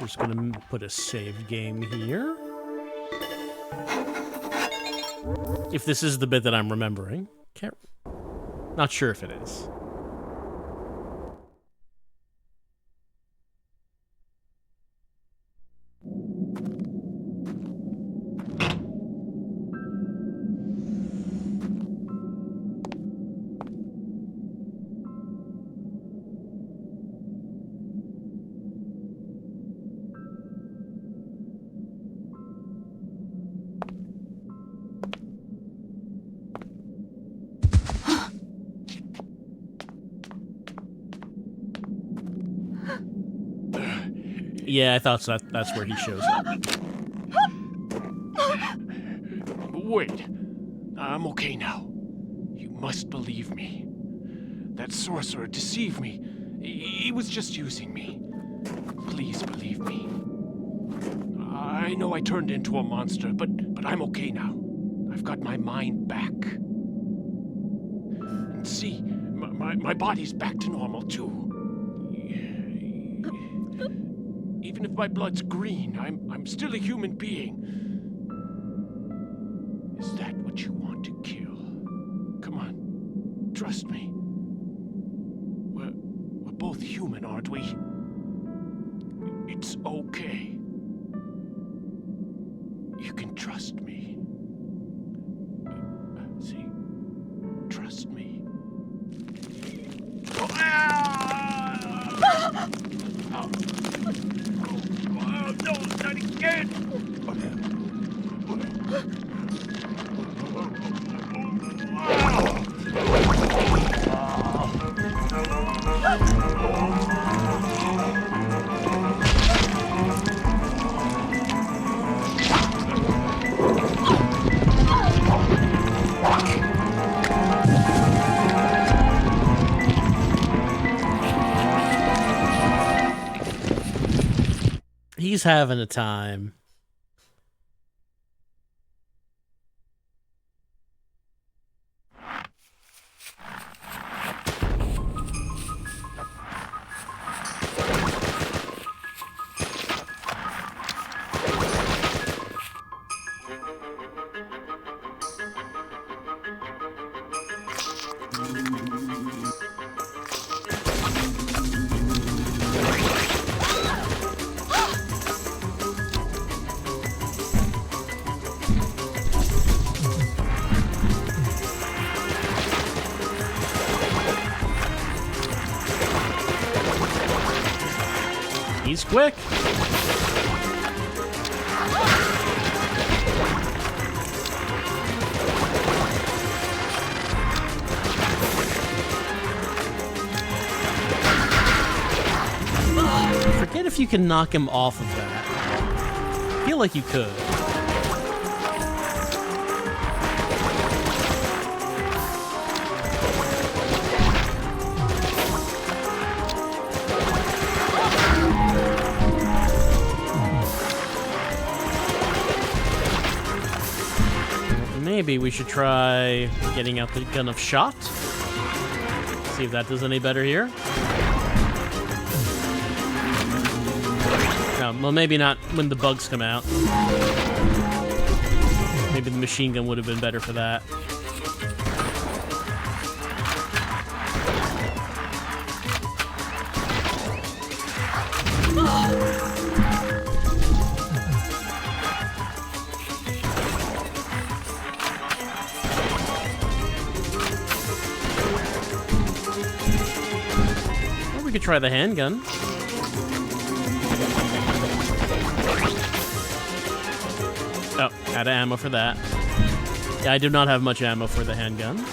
Just gonna put a save game here. If this is the bit that I'm remembering. Not sure if it is. Yeah, I thought so. That's where he shows up. Wait. I'm okay now. You must believe me. That sorcerer deceived me. He was just using me. Please believe me. I know I turned into a monster, but I'm okay now. I've got my mind back. And see, my body's back to normal, too. Even if my blood's green, I'm still a human being. Is that what you want to kill? Come on, trust me. We're both human, aren't we? It's okay. You can trust me. See? Trust me. Oh, no, not again! He's having a time. He's quick. Forget if you can knock him off of that. I feel like you could. Maybe we should try getting out the gun of shot. See if that does any better here. No, well, maybe not when the bugs come out. Maybe the machine gun would have been better for that. We could try the handgun. Oh, out of ammo for that. Yeah, I do not have much ammo for the handgun.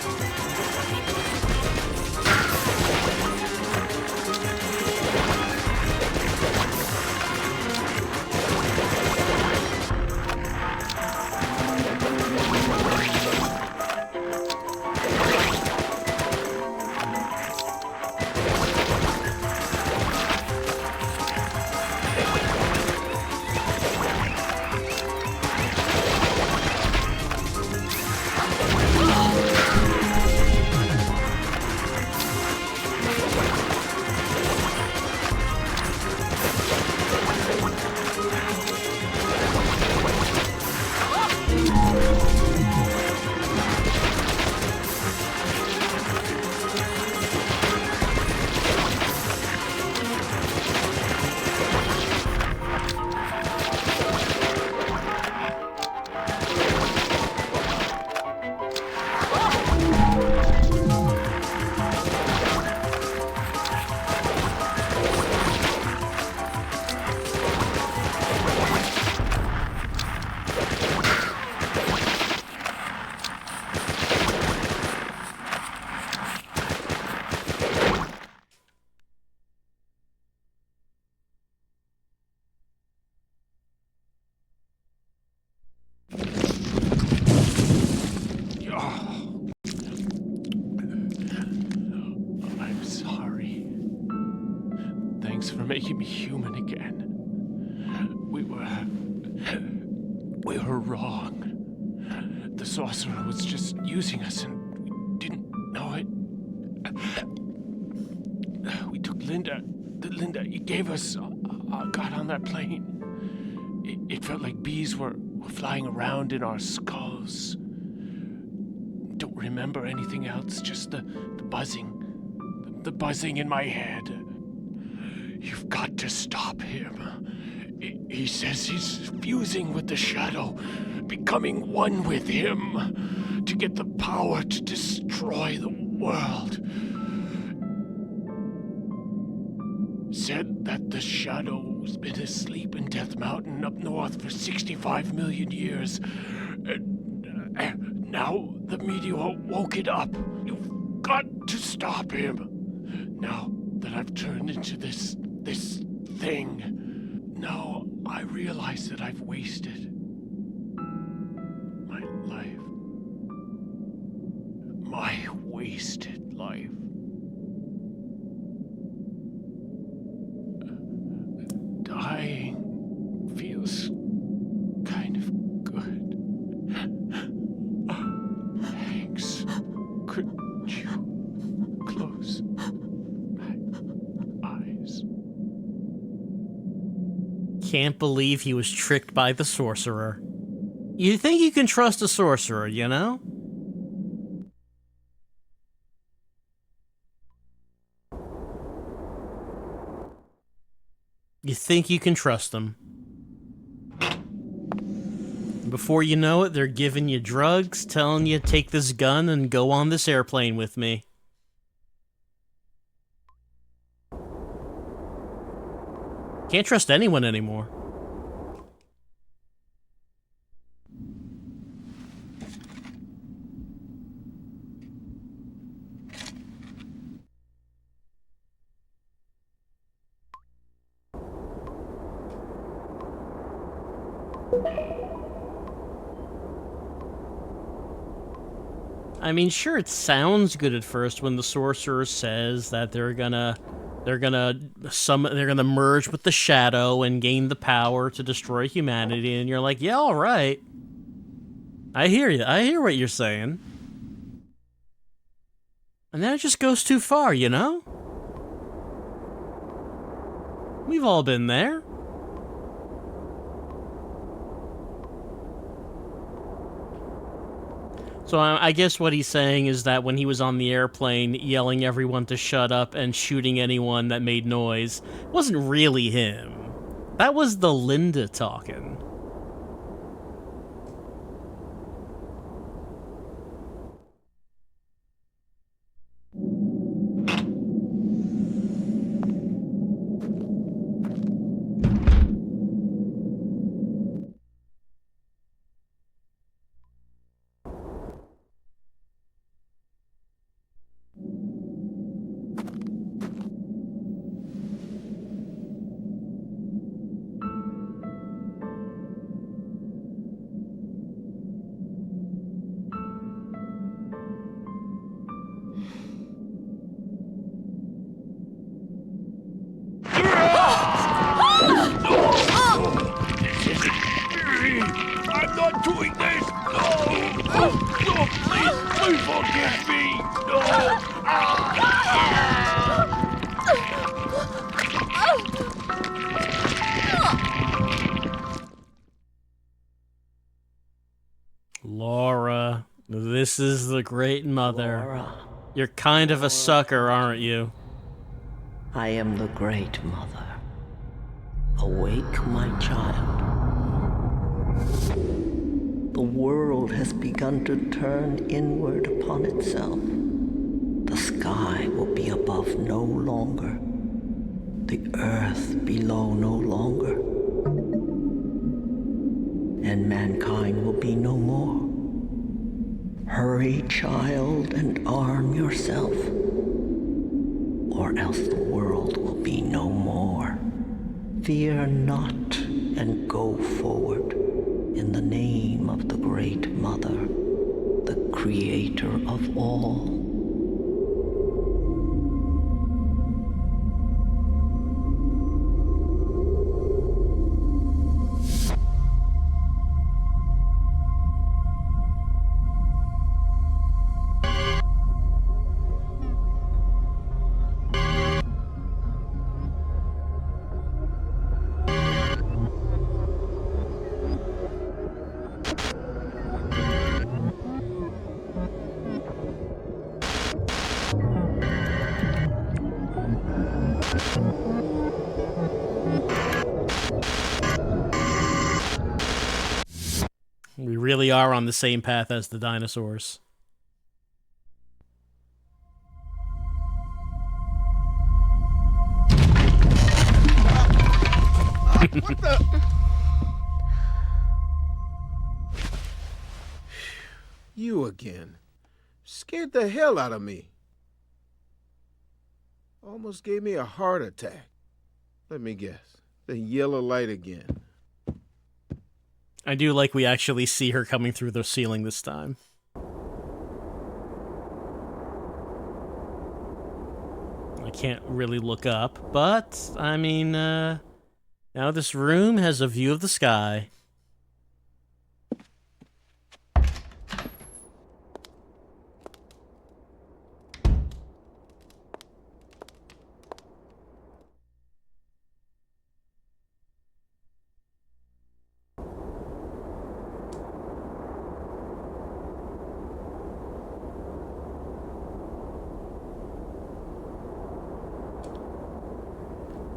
for making me human again. We were wrong. The sorcerer was just using us and we didn't know it. We took Linda. Linda, he gave us, got on that plane. It felt like bees were flying around in our skulls. Don't remember anything else, just the buzzing. The buzzing in my head. You've got to stop him. He says he's fusing with the shadow, becoming one with him, to get the power to destroy the world. Said that the shadow's been asleep in Death Mountain up north for 65 million years. And now the meteor woke it up. You've got to stop him. Now that I've turned into this thing, now I realize that I've wasted my life. My wasted life. Dying feels kind of good. Thanks. Could you close my eyes? Can't believe he was tricked by the sorcerer. You think you can trust a sorcerer, you know? You think you can trust them. Before you know it, they're giving you drugs, telling you take this gun and go on this airplane with me. Can't trust anyone anymore. I mean, sure, it sounds good at first when the sorcerer says that they're gonna merge with the shadow and gain the power to destroy humanity, and you're like, yeah, all right. I hear you. I hear what you're saying. And then it just goes too far, you know? We've all been there. So I guess what he's saying is that when he was on the airplane yelling everyone to shut up and shooting anyone that made noise, it wasn't really him. That was the Linda talking. I'm not doing this! No! No, please forgive me! No! Laura, this is the Great Mother. Laura. You're kind of a sucker, aren't you? I am the Great Mother. Awake, my child. The world has begun to turn inward upon itself. The sky will be above no longer. The earth below no longer. And mankind will be no more. Hurry, child, and arm yourself, or else the world will be no more. Fear not, and go forward in the name of the Great Mother, the Creator of all. We really are on the same path as the dinosaurs. What the? You again. Scared the hell out of me. Almost gave me a heart attack. Let me guess. The yellow light again. I do like we actually see her coming through the ceiling this time. I can't really look up, but, I mean, now this room has a view of the sky.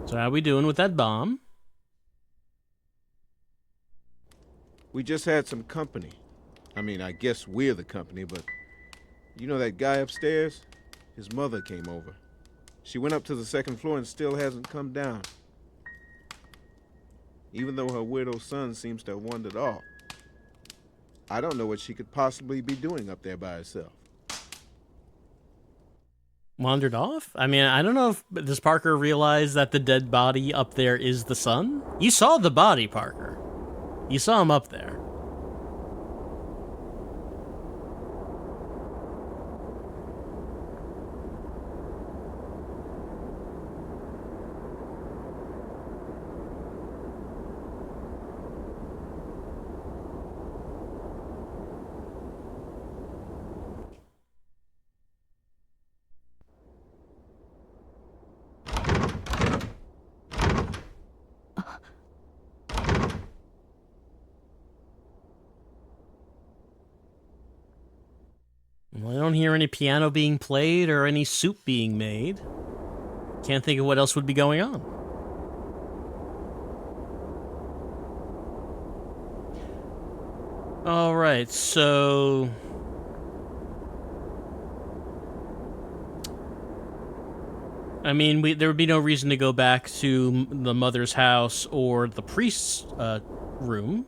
So how we doing with that bomb? We just had some company. I mean, I guess we're the company, but you know that guy upstairs? His mother came over. She went up to the second floor and still hasn't come down. Even though her weirdo son seems to have wandered off. I don't know what she could possibly be doing up there by herself. Wandered off? I mean, I don't know if... Does Parker realize that the dead body up there is the son? You saw the body, Parker. You saw him up there. Well, I don't hear any piano being played or any soup being made. Can't think of what else would be going on. All right, so... I mean, there would be no reason to go back to the mother's house or the priest's room.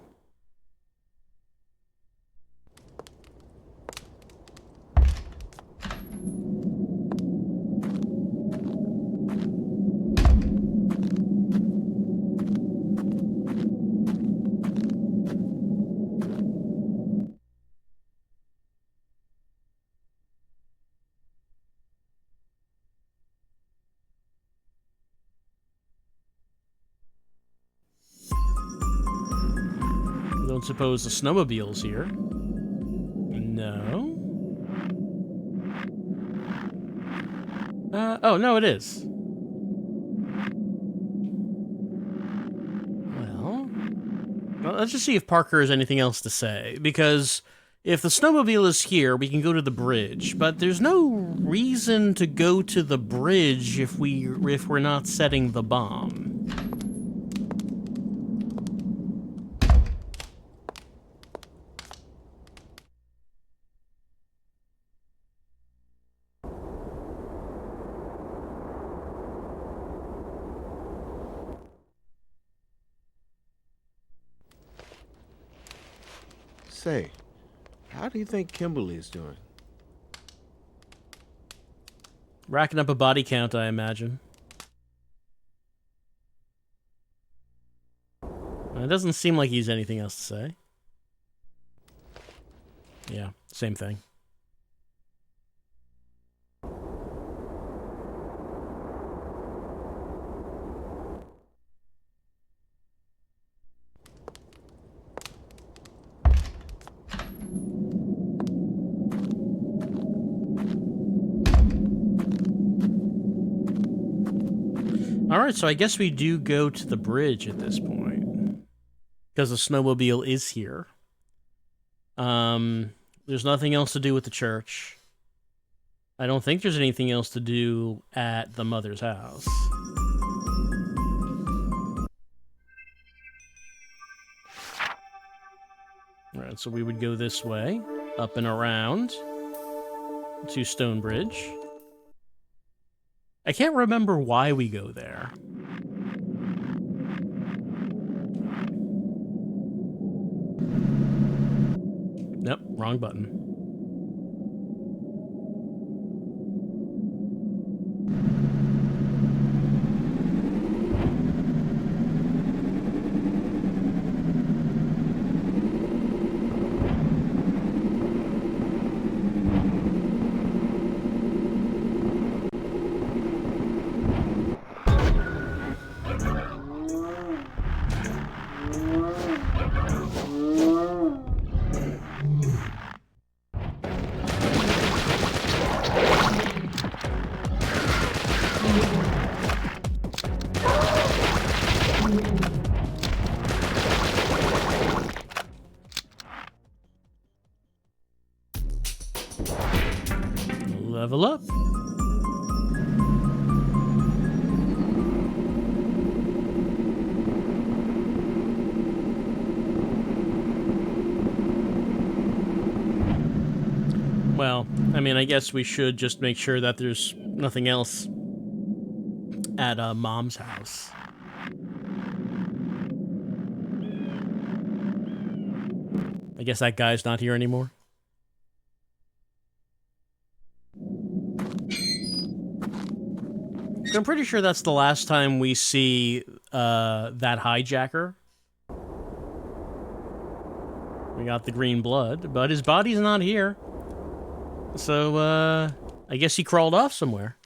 Don't suppose the snowmobile's here. No. Oh, no, it is. Well, let's just see if Parker has anything else to say, because if the snowmobile is here, we can go to the bridge, but there's no reason to go to the bridge if we're not setting the bomb. Say, how do you think Kimberly's doing? Racking up a body count, I imagine. It doesn't seem like he's anything else to say. Yeah, same thing. Alright, so I guess we do go to the bridge at this point. Because the snowmobile is here. There's nothing else to do with the church. I don't think there's anything else to do at the mother's house. Alright, so we would go this way, up and around to Stonebridge. I can't remember why we go there. Nope, wrong button. Level up. Well, I mean, I guess we should just make sure that there's nothing else at Mom's house. I guess that guy's not here anymore. I'm pretty sure that's the last time we see that hijacker. We got the green blood, but his body's not here. So, I guess he crawled off somewhere.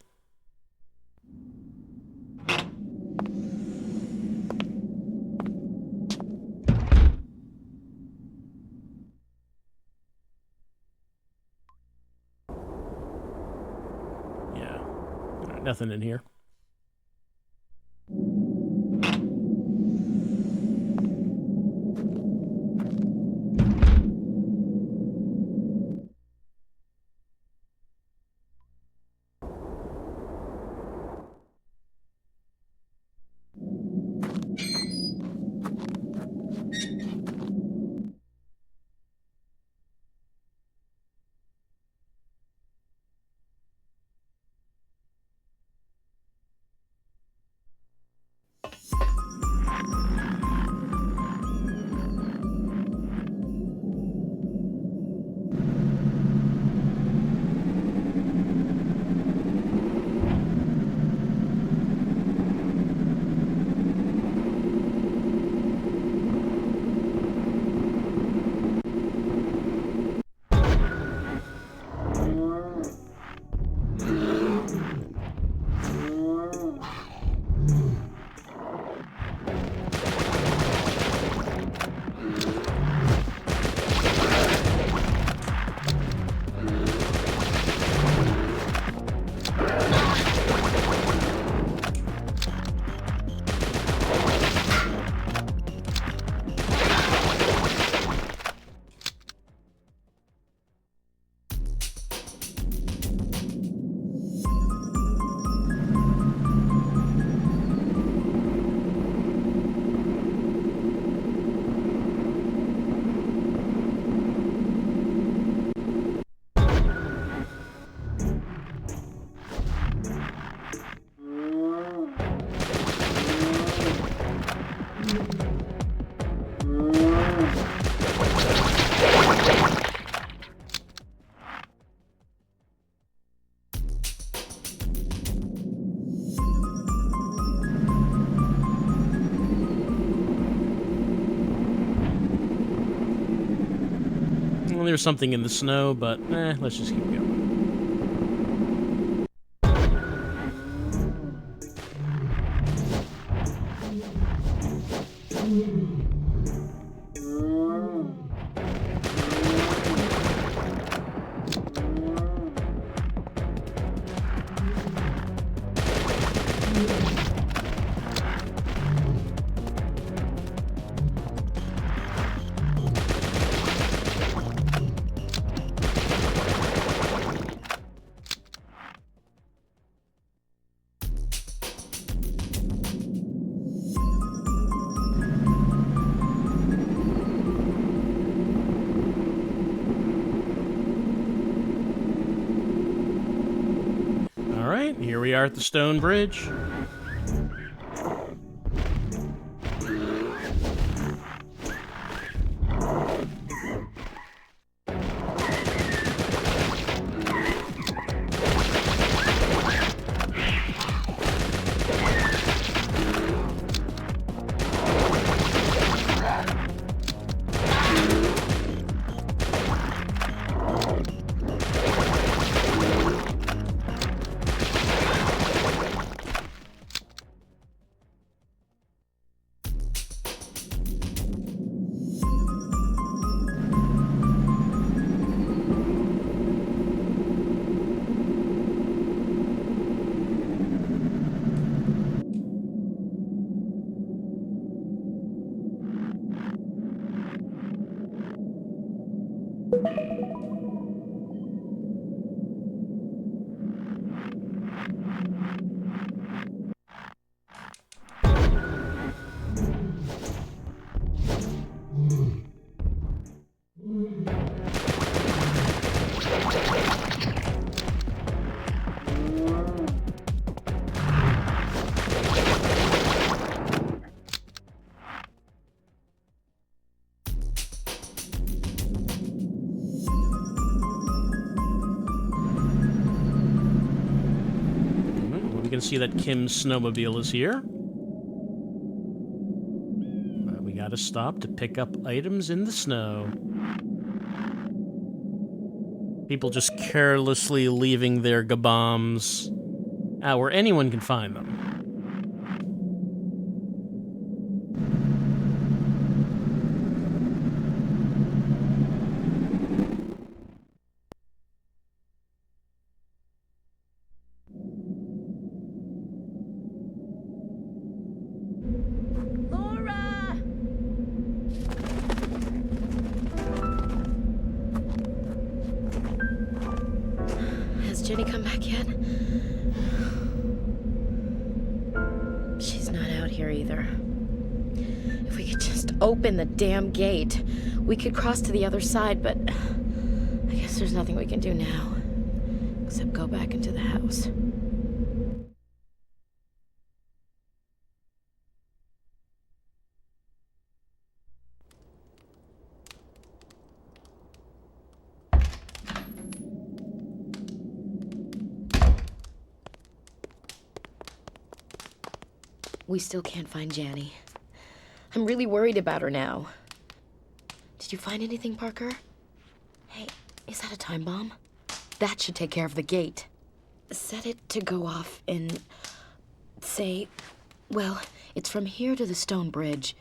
Yeah. All right, nothing in here. Well, there's something in the snow, but let's just keep going. Here we are at the stone bridge. We can see that Kim's snowmobile is here. We gotta stop to pick up items in the snow. People just carelessly leaving their gabombs out where anyone can find them. Has Jenny come back yet? She's not out here either. If we could just open the damn gate, we could cross to the other side, but I guess there's nothing we can do now, except go back into the house. We still can't find Janny. I'm really worried about her now. Did you find anything, Parker? Hey, is that a time bomb? That should take care of the gate. Set it to go off in, say, well, it's from here to the stone bridge.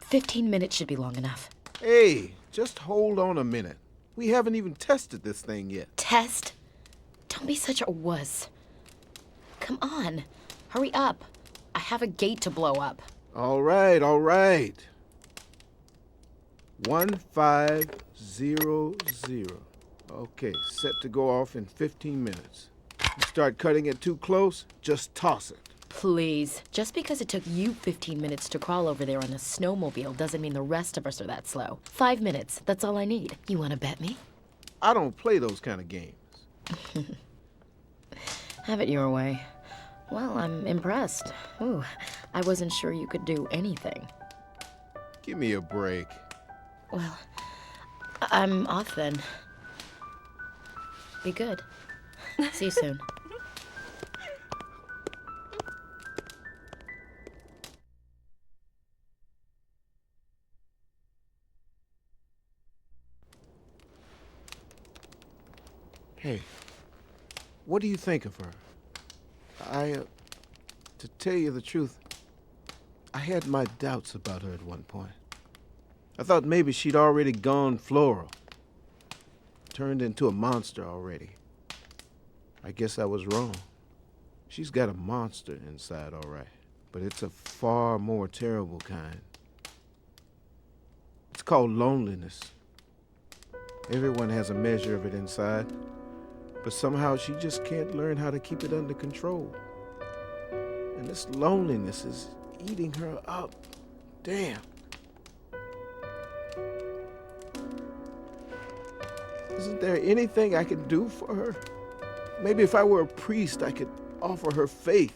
15 minutes should be long enough. Hey, just hold on a minute. We haven't even tested this thing yet. Test? Don't be such a wuss. Come on, hurry up. I have a gate to blow up. All right, all right. 1500. Okay, set to go off in 15 minutes. You start cutting it too close, just toss it. Please. Just because it took you 15 minutes to crawl over there on a snowmobile doesn't mean the rest of us are that slow. 5 minutes, that's all I need. You want to bet me? I don't play those kind of games. Have it your way. Well, I'm impressed. Ooh, I wasn't sure you could do anything. Give me a break. Well, I'm off then. Be good. See you soon. Hey, what do you think of her? To tell you the truth, I had my doubts about her at one point. I thought maybe she'd already gone floral. Turned into a monster already. I guess I was wrong. She's got a monster inside, all right. But it's a far more terrible kind. It's called loneliness. Everyone has a measure of it inside. But somehow she just can't learn how to keep it under control. And this loneliness is eating her up. Damn. Isn't there anything I could do for her? Maybe if I were a priest, I could offer her faith.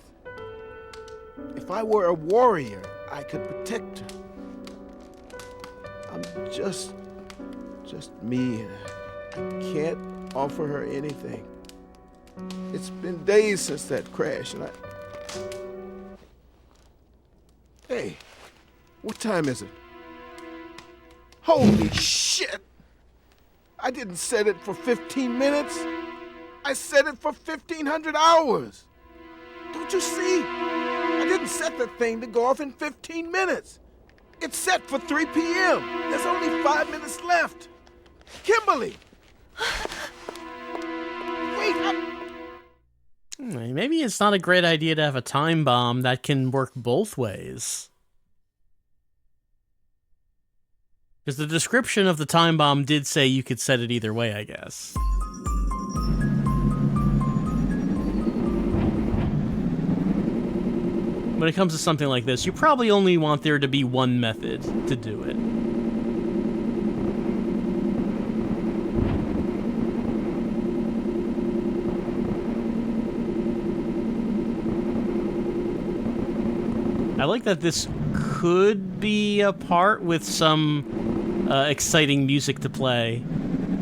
If I were a warrior, I could protect her. I'm just me, and I can't offer her anything. It's been days since that crash, and Hey, what time is it? Holy shit! I didn't set it for 15 minutes. I set it for 1,500 hours. Don't you see? I didn't set the thing to go off in 15 minutes. It's set for 3 p.m. There's only 5 minutes left. Kimberly! Wait, Maybe it's not a great idea to have a time bomb that can work both ways. Because the description of the time bomb did say you could set it either way, I guess. When it comes to something like this, you probably only want there to be one method to do it. I like that this could be a part with some exciting music to play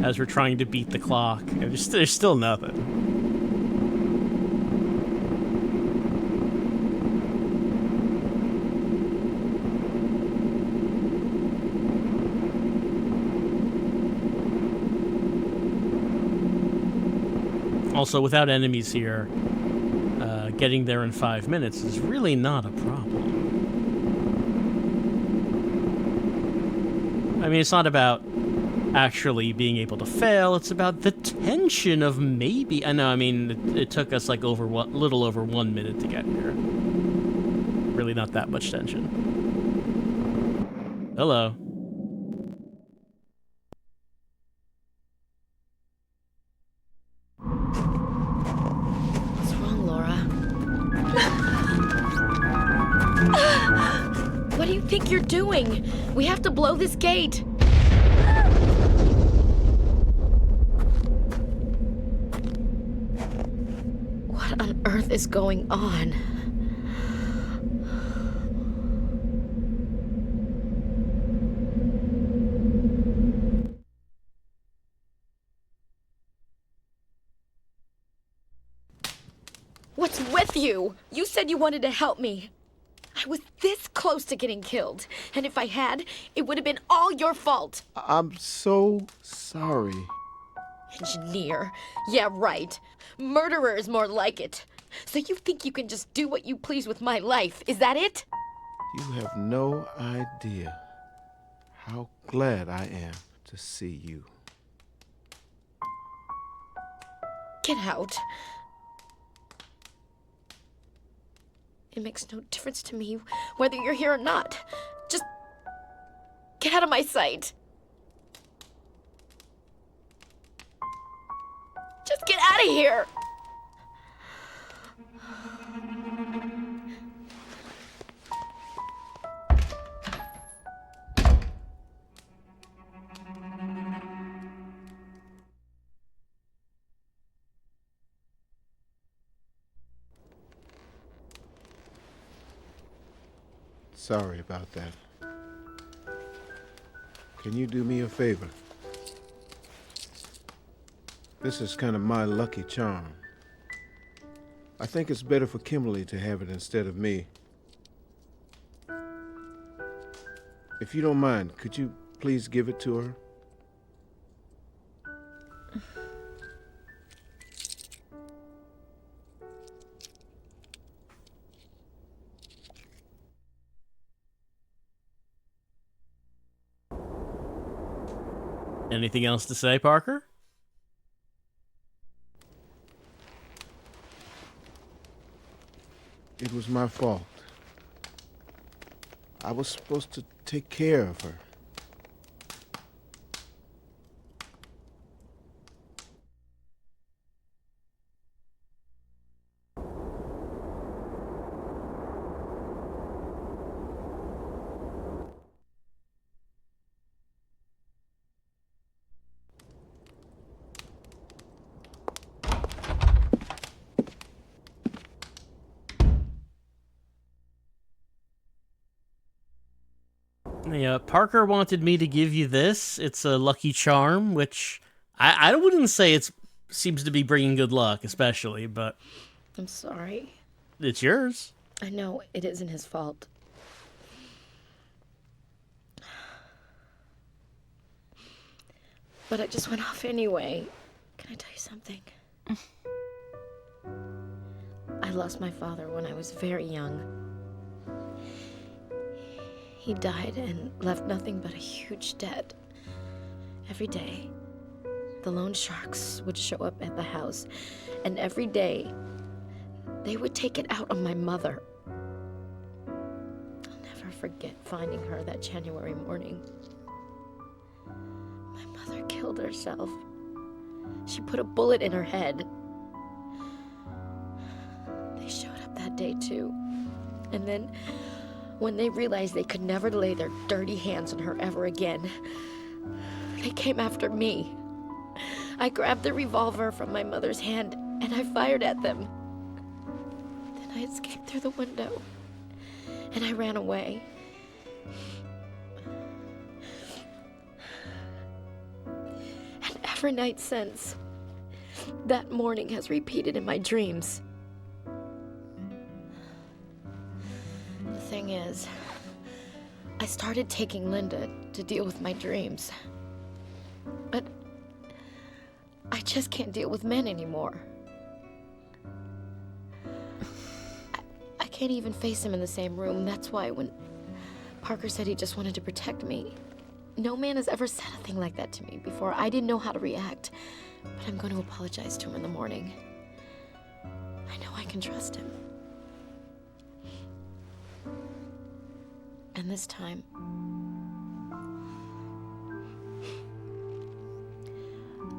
as we're trying to beat the clock. There's still nothing. Also, without enemies here, getting there in 5 minutes is really not a problem. I mean, it's not about actually being able to fail, it's about the tension of maybe... I know, I mean, it took us like little over 1 minute to get here. Really not that much tension. Hello. What's wrong, Laura? What do you think you're doing? We have to blow this gate. What on earth is going on? What's with you? You said you wanted to help me. I was this close to getting killed, and if I had, it would have been all your fault. I'm so sorry. Engineer. Yeah, right. Murderer is more like it. So you think you can just do what you please with my life, is that it? You have no idea how glad I am to see you. Get out. It makes no difference to me whether you're here or not. Just get out of my sight. Just get out of here. Sorry about that. Can you do me a favor? This is kind of my lucky charm. I think it's better for Kimberly to have it instead of me. If you don't mind, could you please give it to her? Anything else to say, Parker? It was my fault. I was supposed to take care of her. Yeah, Parker wanted me to give you this. It's a lucky charm, which I wouldn't say it seems to be bringing good luck, especially, but I'm sorry. it's yours. I know it isn't his fault. But I just went off anyway. Can I tell you something? I lost my father when I was very young. He died and left nothing but a huge debt. Every day, the loan sharks would show up at the house, and every day, they would take it out on my mother. I'll never forget finding her that January morning. My mother killed herself. She put a bullet in her head. They showed up that day, too. And then, when they realized they could never lay their dirty hands on her ever again, they came after me. I grabbed the revolver from my mother's hand and I fired at them. Then I escaped through the window and I ran away. And every night since, that morning has repeated in my dreams. The thing is, I started taking Linda to deal with my dreams. But I just can't deal with men anymore. I can't even face him in the same room. That's why when Parker said he just wanted to protect me, no man has ever said a thing like that to me before. I didn't know how to react, but I'm going to apologize to him in the morning. I know I can trust him. And this time,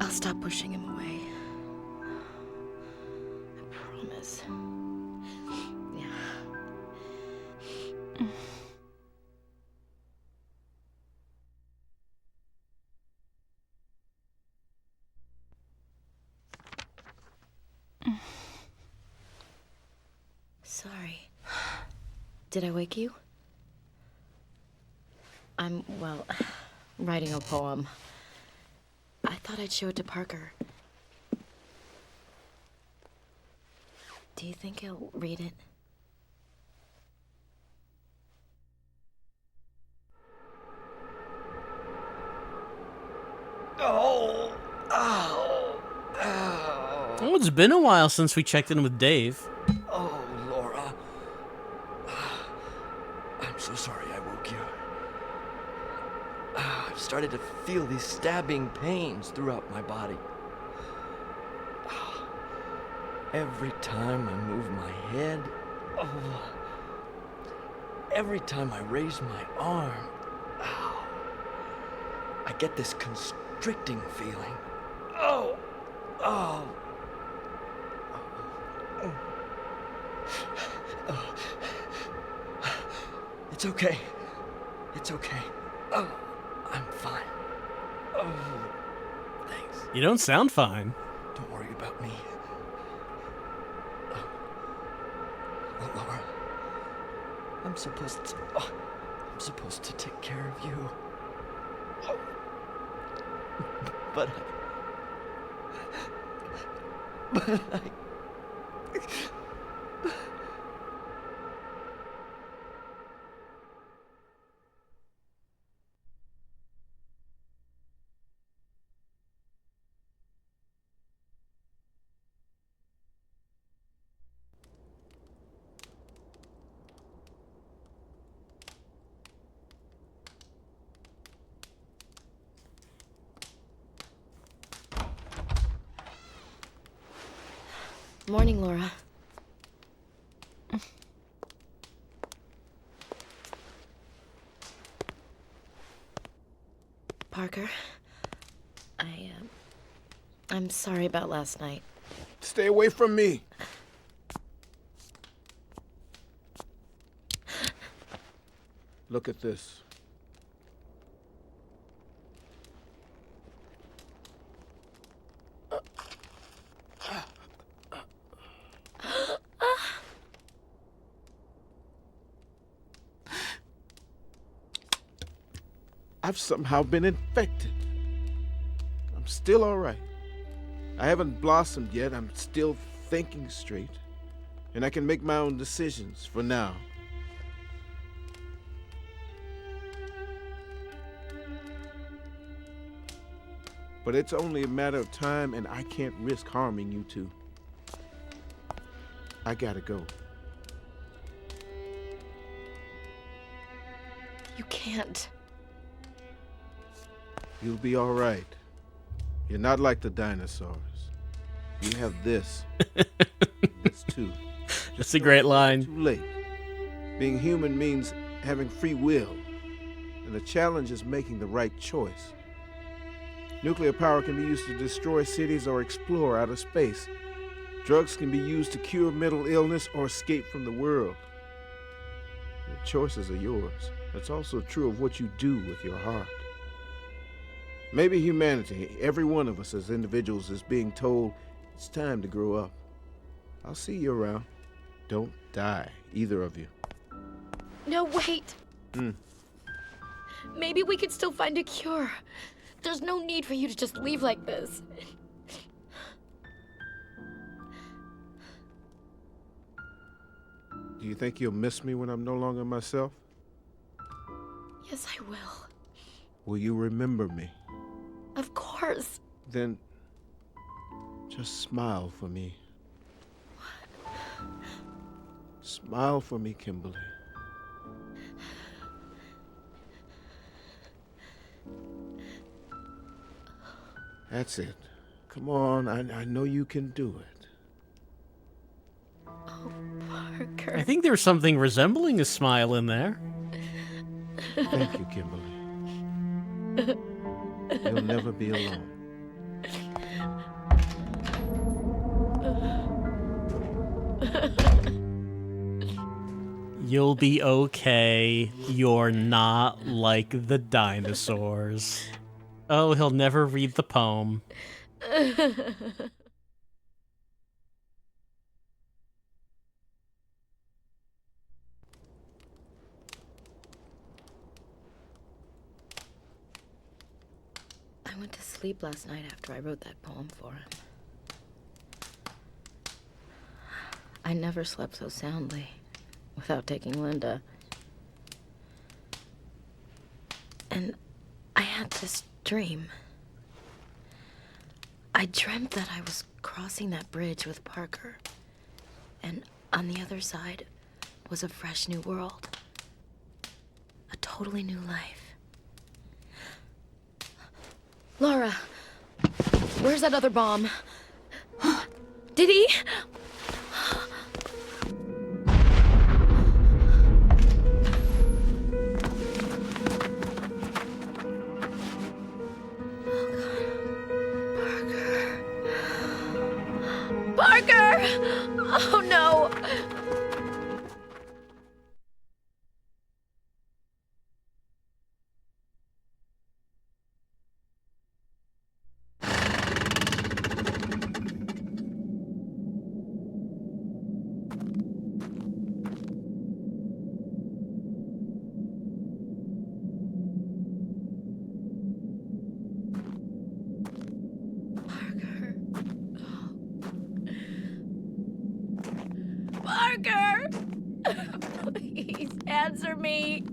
I'll stop pushing him away. I promise. Yeah. Sorry. Did I wake you? I'm, well, writing a poem. I thought I'd show it to Parker. Do you think he'll read it? Oh, ow, ow. Oh, it's been a while since we checked in with Dave. Oh, Laura. I'm so sorry I woke you. I've started to feel these stabbing pains throughout my body. Every time I move my head, every time I raise my arm, I get this constricting feeling. Oh. It's okay. It's okay. Oh, I'm fine. Oh, thanks. You don't sound fine. Don't worry about me. Oh, Laura, I'm supposed to take care of you. Oh. But I... Morning, Laura. Parker, I'm sorry about last night. Stay away from me. Look at this. I've somehow been infected. I'm still all right. I haven't blossomed yet. I'm still thinking straight. And I can make my own decisions for now. But it's only a matter of time, and I can't risk harming you two. I gotta go. You can't. You'll be all right. You're not like the dinosaurs. You have this. This too. That's a great line. Too late. Being human means having free will. And the challenge is making the right choice. Nuclear power can be used to destroy cities or explore outer space. Drugs can be used to cure mental illness or escape from the world. The choices are yours. That's also true of what you do with your heart. Maybe humanity, every one of us as individuals, is being told it's time to grow up. I'll see you around. Don't die, either of you. No, wait. Maybe we could still find a cure. There's no need for you to just leave like this. Do you think you'll miss me when I'm no longer myself? Yes, I will. Will you remember me? Of course. Then just smile for me. Smile for me, Kimberly. That's it. Come on, I know you can do it. Oh, Parker. I think there's something resembling a smile in there. Thank you, Kimberly. You'll never be alone. You'll be okay. You're not like the dinosaurs. Oh, he'll never read the poem. I went to sleep last night after I wrote that poem for him. I never slept so soundly without taking Linda. And I had this dream. I dreamt that I was crossing that bridge with Parker, and on the other side was a fresh new world. A totally new life. Laura, where's that other bomb? Did he? Parker! Oh no! Parker! Please answer me.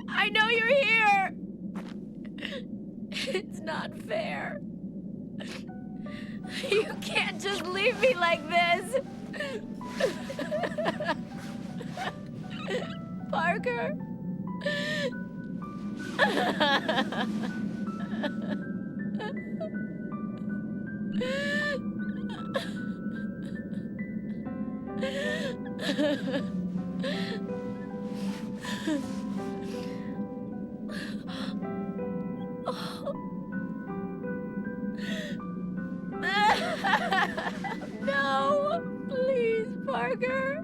I know you're here. It's not fair. You can't just leave me like this. Parker. No, please, Parker.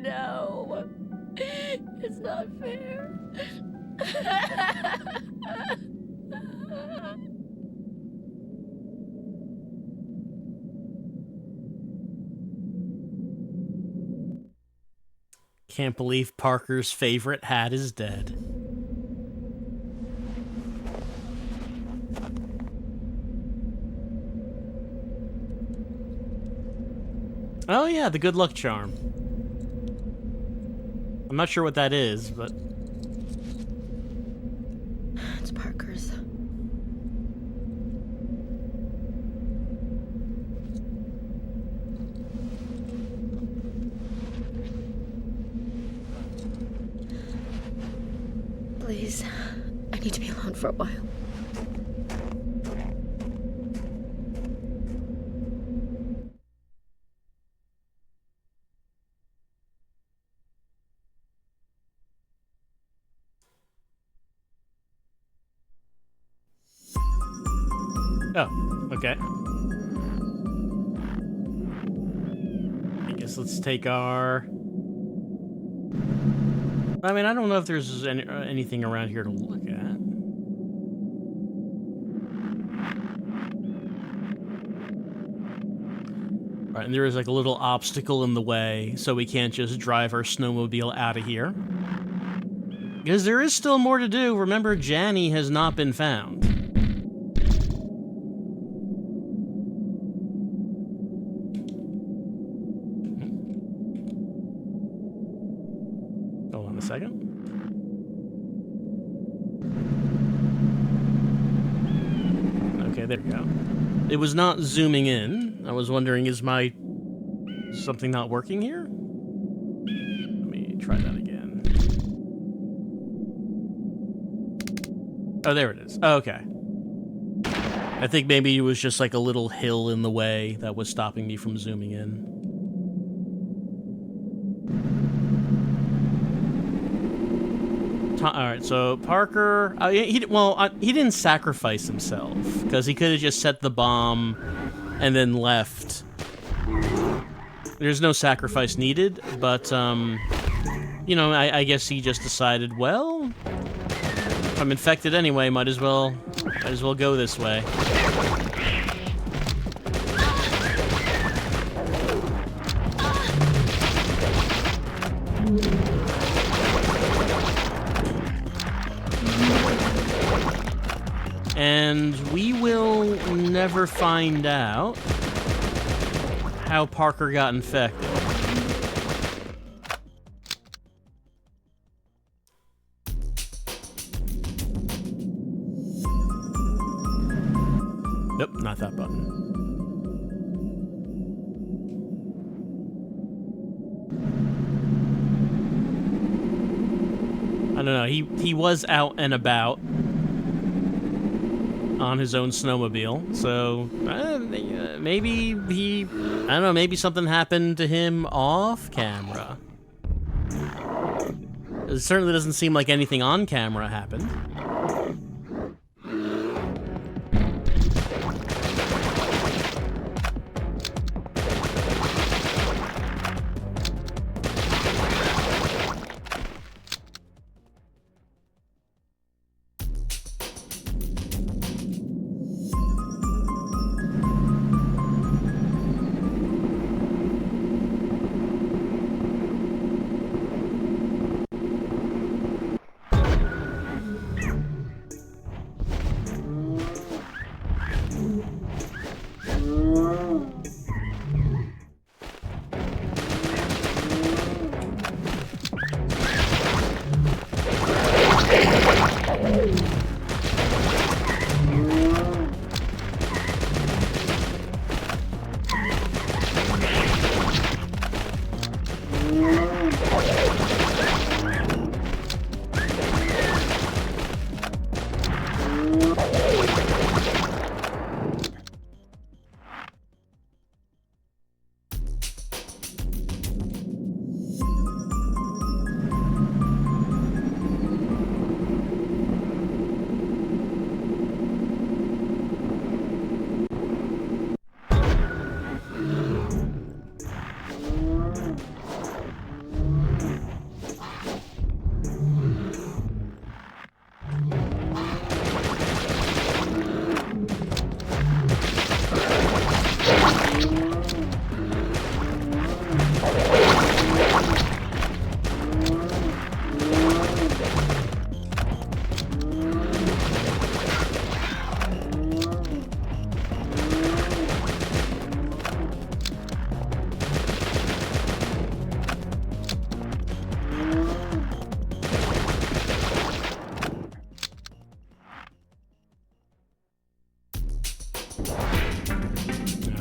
No, it's not fair. Can't believe Parker's favorite hat is dead. Oh yeah, the good luck charm. I'm not sure what that is, but... It's Parker's. Please, I need to be alone for a while. Oh, okay. I guess let's take our... I mean, I don't know if there's anything around here to look at. Right, and there is like a little obstacle in the way, so we can't just drive our snowmobile out of here. Because there is still more to do. Remember, Janny has not been found. Hold on a second. Okay, there we go. It was not zooming in. I was wondering, is my... something not working here? Let me try that again. Oh, there it is. Oh, okay. I think maybe it was just like a little hill in the way that was stopping me from zooming in. Alright, so Parker... he didn't sacrifice himself, because he could have just set the bomb and then left. There's no sacrifice needed, but, you know, I guess he just decided, well, if I'm infected anyway, might as well go this way. And we will never find out how Parker got infected. Nope, not that button. I don't know, he was out and about on his own snowmobile, so maybe he, I don't know, maybe something happened to him off camera. It certainly doesn't seem like anything on camera happened.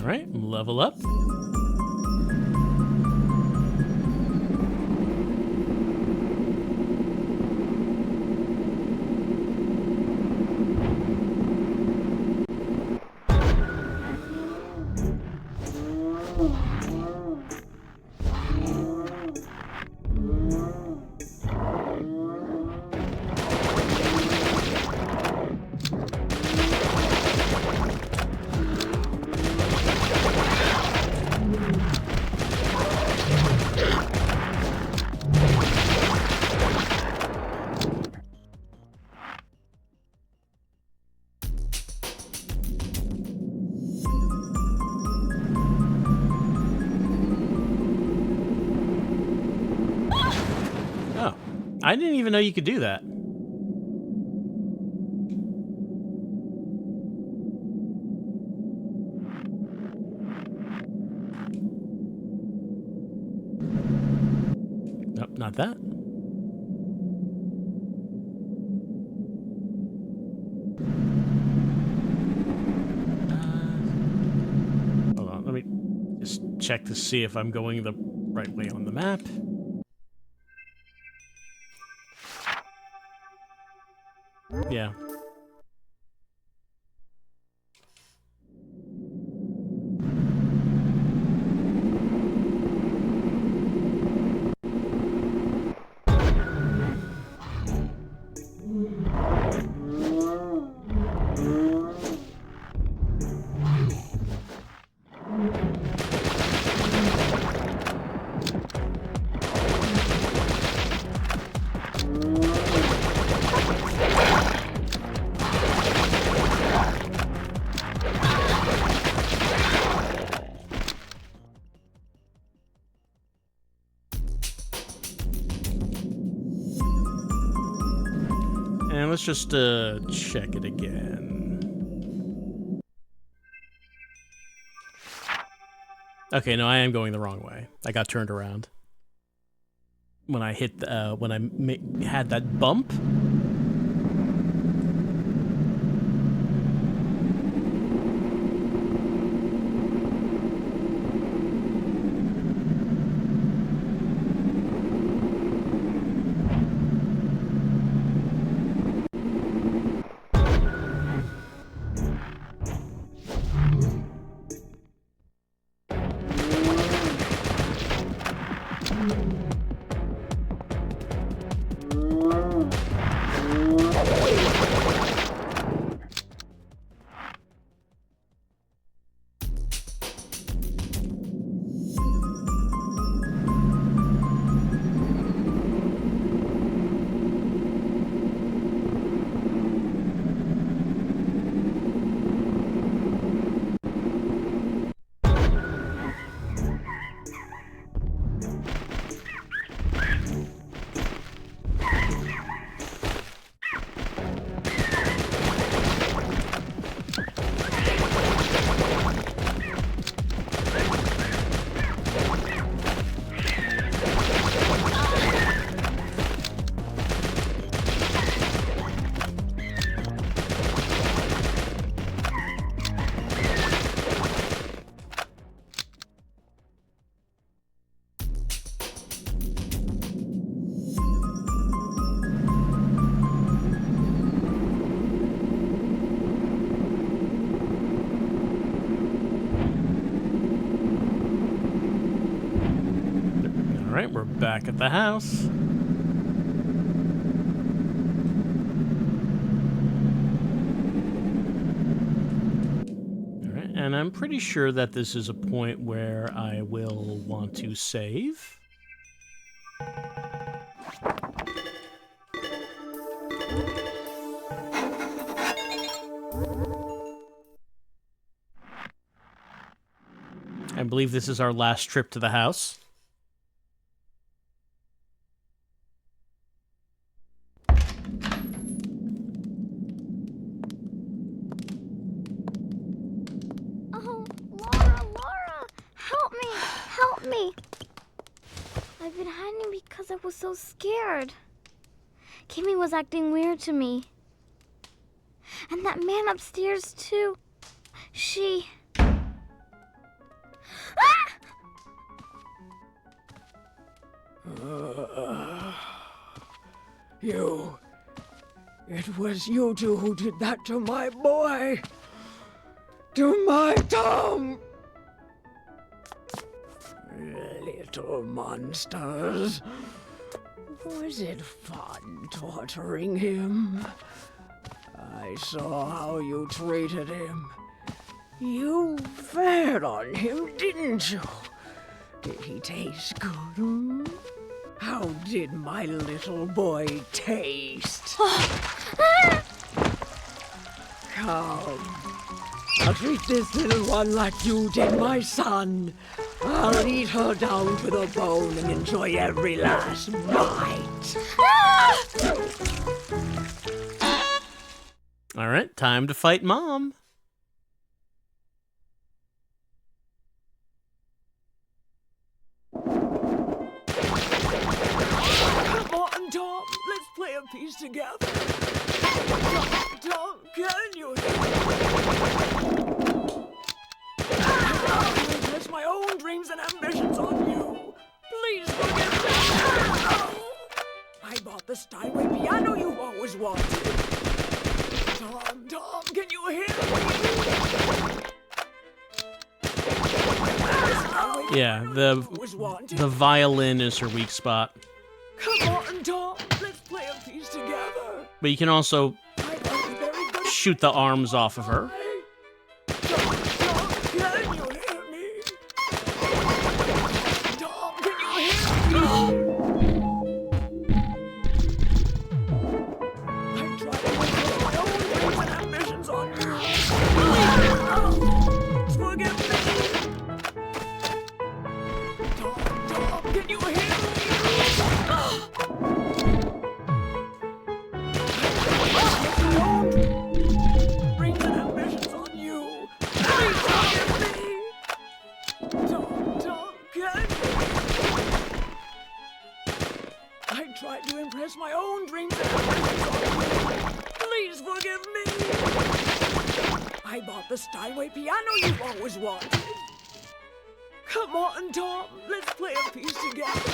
All right, level up. Oh, I didn't even know you could do that. Nope, not that. Hold on, let me just check to see if I'm going the right way on the map. Yeah. And let's just check it again. Okay, no, I am going the wrong way. I got turned around when I hit the, when I had that bump. Alright, we're back at the house. Alright, and I'm pretty sure that this is a point where I will want to save. I believe this is our last trip to the house. I've been hiding because I was so scared. Kimmy was acting weird to me. And that man upstairs, too. You. It was you two who did that to my boy. To my Tom. Little monsters. Was it fun torturing him? I saw how you treated him. You fed on him, didn't you? Did he taste good? Hmm? How did my little boy taste? Come. I'll treat this little one like you did my son. I'll eat her down to the bone and enjoy every last bite. All right, time to fight Mom. Come on, Tom. Let's play a piece together. Tom, can you hear me? I'll place my own dreams and ambitions on you. Please forgive me. I bought the Steinway piano you've always wanted. Tom, can you hear me? Yeah, the violin is her weak spot. Come on, Tom. Let's play a piece together. But you can also shoot the arms off of her. Can you hear me? Tom, can you hear me? I tried to put my own dreams and ambitions on you. Forgive me. Tom, can you hear me? Dreams and ambitions on you. Please forgive me. Tom, can you? I tried to impress my own dreams and ambitions on you. Please forgive me. I bought the Steinway piano you've always wanted. Come on, Tom, let's play a piece together.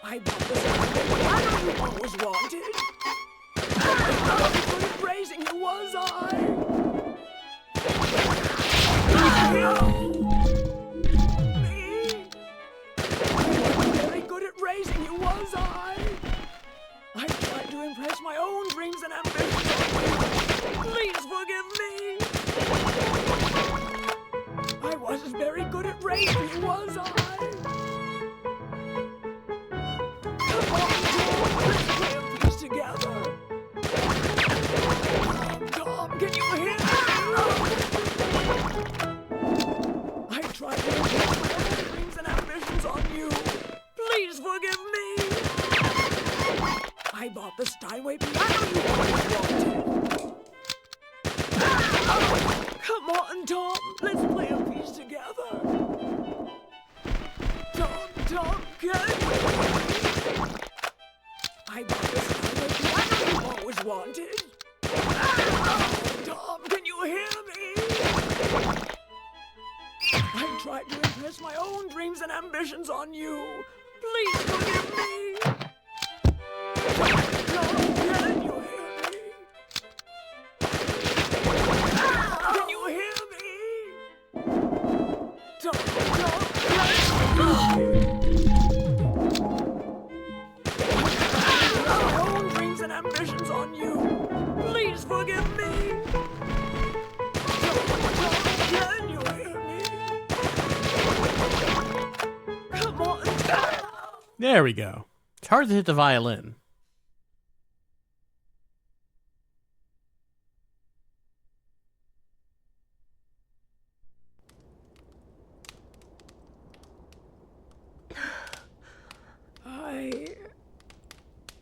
I bought the Steinway piano you've always wanted. How good at raising you was I? Me? Very good at raising you was I? I tried to impress my own dreams and ambitions on you. Please forgive me. I wasn't very good at raising you, was I? Come on, Tom, let's play a piece together. Tom, can you hear me? I tried to impress my own dreams and ambitions on you. Please forgive me. I bought the Steinway piano you always wanted. Come on, Tom, let's play a piece together. Tom, can you? I bought the Steinway piano you always wanted. Tom, can you hear me? I tried to impress my own dreams and ambitions on you. Please forgive me. Tom, can you hear me? Can you hear me? Tom, my own dreams and ambitions on you. Please forgive me. Can you hear me? Come on. There we go. It's hard to hit the violin.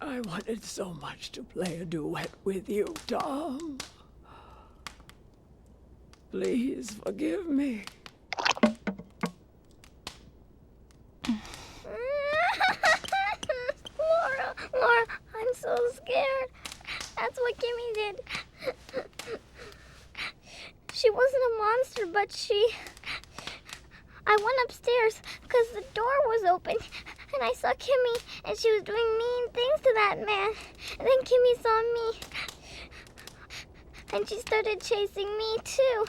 I wanted so much to play a duet with you, Tom. Please forgive me. Laura, I'm so scared. That's what Kimmy did. She wasn't a monster, but she... I went upstairs because the door was open, and I saw Kimmy, and she was doing mean things to that man. And then Kimmy saw me, and she started chasing me, too.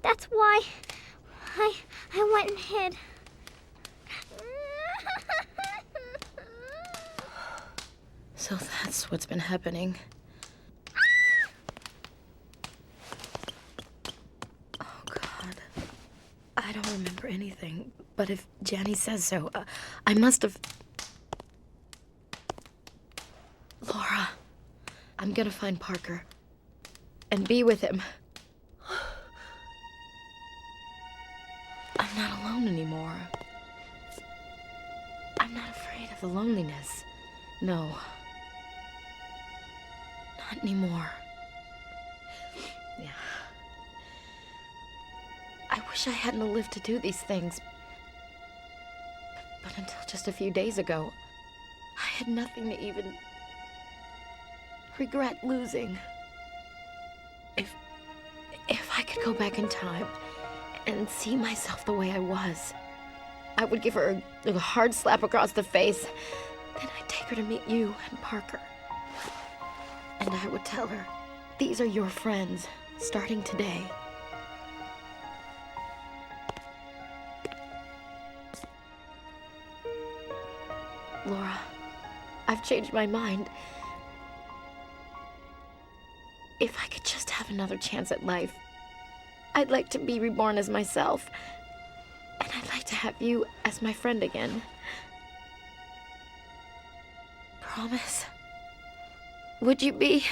That's why I went and hid. So that's what's been happening. Oh, God. I don't remember anything, but if Janny says so, I must have... Laura, I'm gonna find Parker and be with him. I'm not alone anymore. I'm not afraid of the loneliness. No. Not anymore. Yeah. I wish I hadn't lived to do these things. But until just a few days ago, I had nothing to even regret losing. If I could go back in time and see myself the way I was, I would give her a hard slap across the face. Then I'd take her to meet you and Parker. And I would tell her, these are your friends, starting today. Laura, I've changed my mind. If I could just have another chance at life, I'd like to be reborn as myself. And I'd like to have you as my friend again. Promise? Would you be?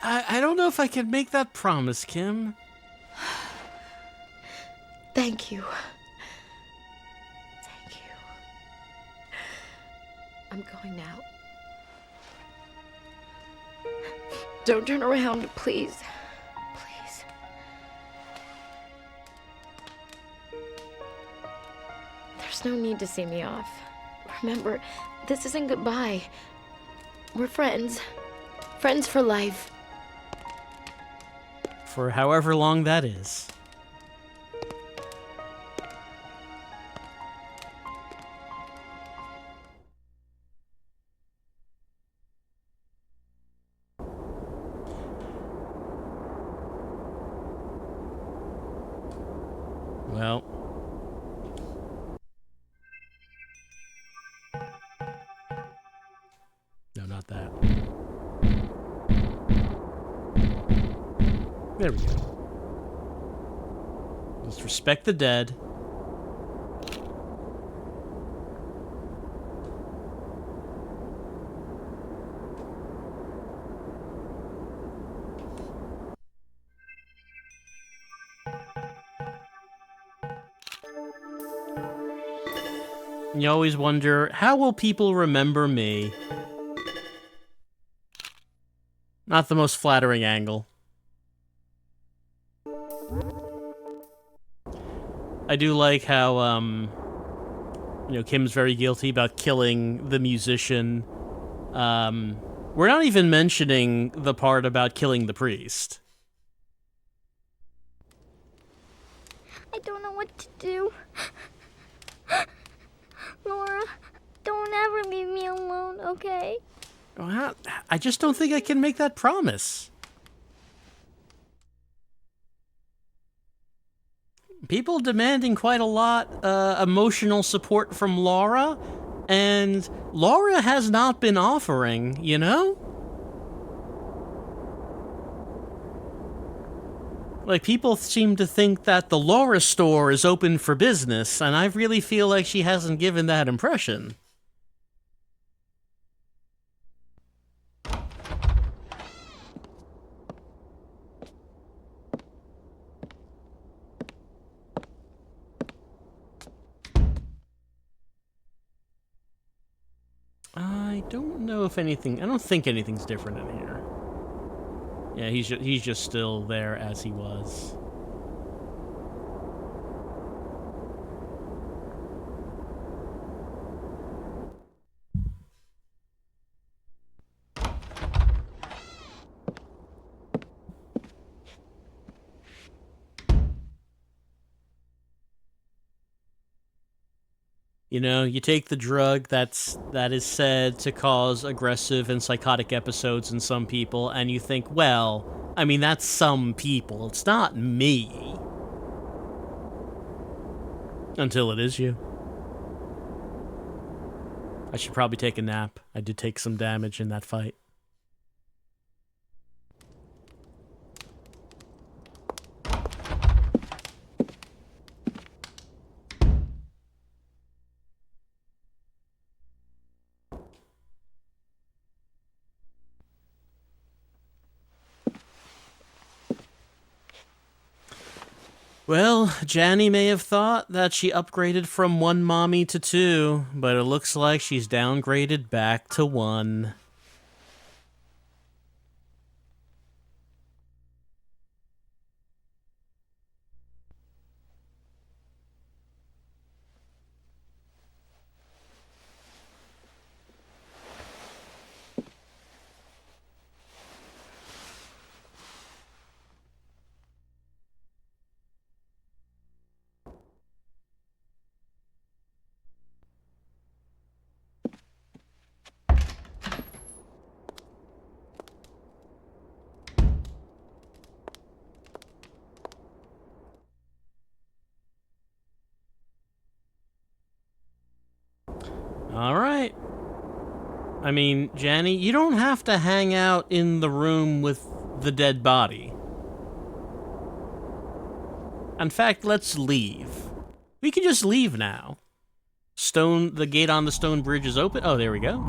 I don't know if I can make that promise, Kim. Thank you. Thank you. I'm going now. Don't turn around, please. Please. There's no need to see me off. Remember, this isn't goodbye. We're friends. Friends for life. For however long that is. Well. No, not that. There we go. Let's respect the dead. You always wonder, how will people remember me? Not the most flattering angle. I do like how, Kim's very guilty about killing the musician. We're not even mentioning the part about killing the priest. I don't know what to do. Laura, don't ever leave me alone, okay? Well, I just don't think I can make that promise. People demanding quite a lot emotional support from Laura, and Laura has not been offering, you know? Like, people seem to think that the Laura store is open for business, and I really feel like she hasn't given that impression. I don't know if anything... I don't think anything's different in here. Yeah, he's just still there as he was. You know, you take the drug that is said to cause aggressive and psychotic episodes in some people, and you think, well, I mean, that's some people. It's not me. Until it is you. I should probably take a nap. I did take some damage in that fight. Well, Janny may have thought that she upgraded from 1 mommy to 2, but it looks like she's downgraded back to 1. Alright. I mean, Janny, you don't have to hang out in the room with the dead body. In fact, let's leave. We can just leave now. The gate on the stone bridge is open. Oh, there we go.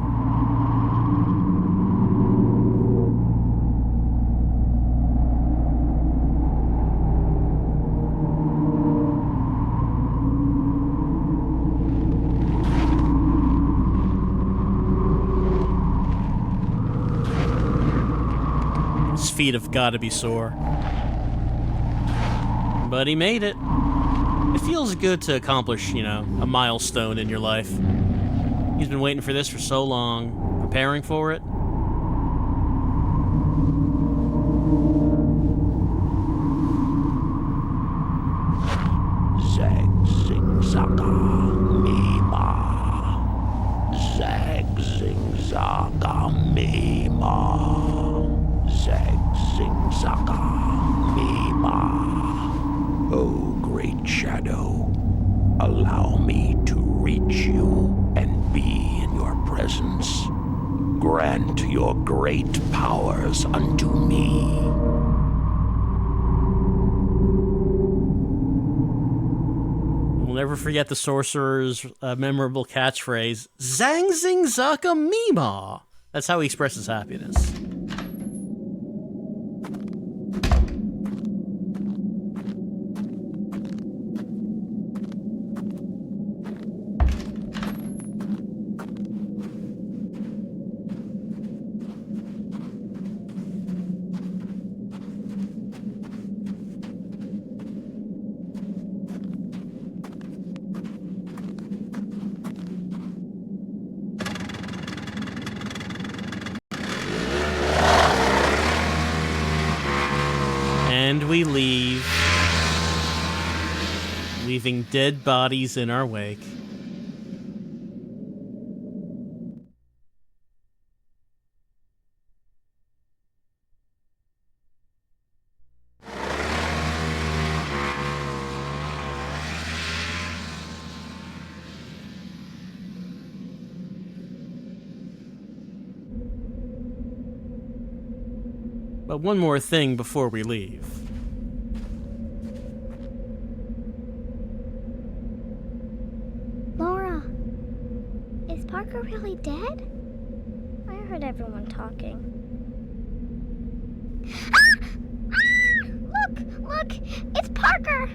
His feet have got to be sore. But he made it. It feels good to accomplish, you know, a milestone in your life. He's been waiting for this for so long, preparing for it. Zag, zing, zaga, mima. Zag, zing, zaga, mima. Zag, zing, zaga, mima. Oh, great shadow, allow me to reach you and be in your presence. Grant your great powers unto me. We'll never forget the sorcerer's memorable catchphrase, Zang Zing Zaka Mima. That's how he expresses happiness. And we leave, leaving dead bodies in our wake. But one more thing before we leave. Laura, is Parker really dead? I heard everyone talking. Look! It's Parker!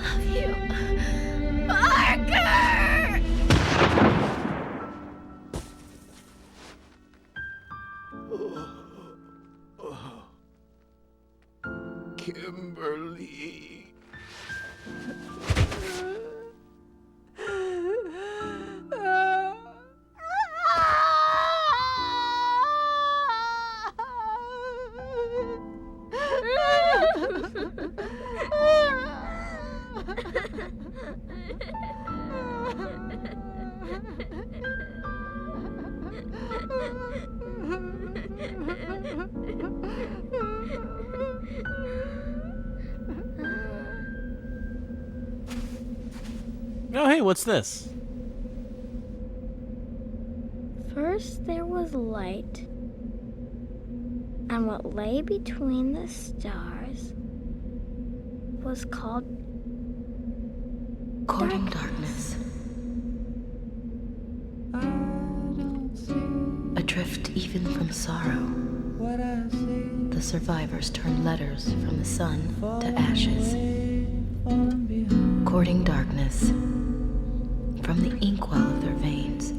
love you. Parker! Kimberly. Oh, hey, what's this? First there was light, and what lay between the stars was called Courting darkness. Adrift even from sorrow, the survivors turned letters from the sun to ashes. Courting darkness. From the inkwell of their veins,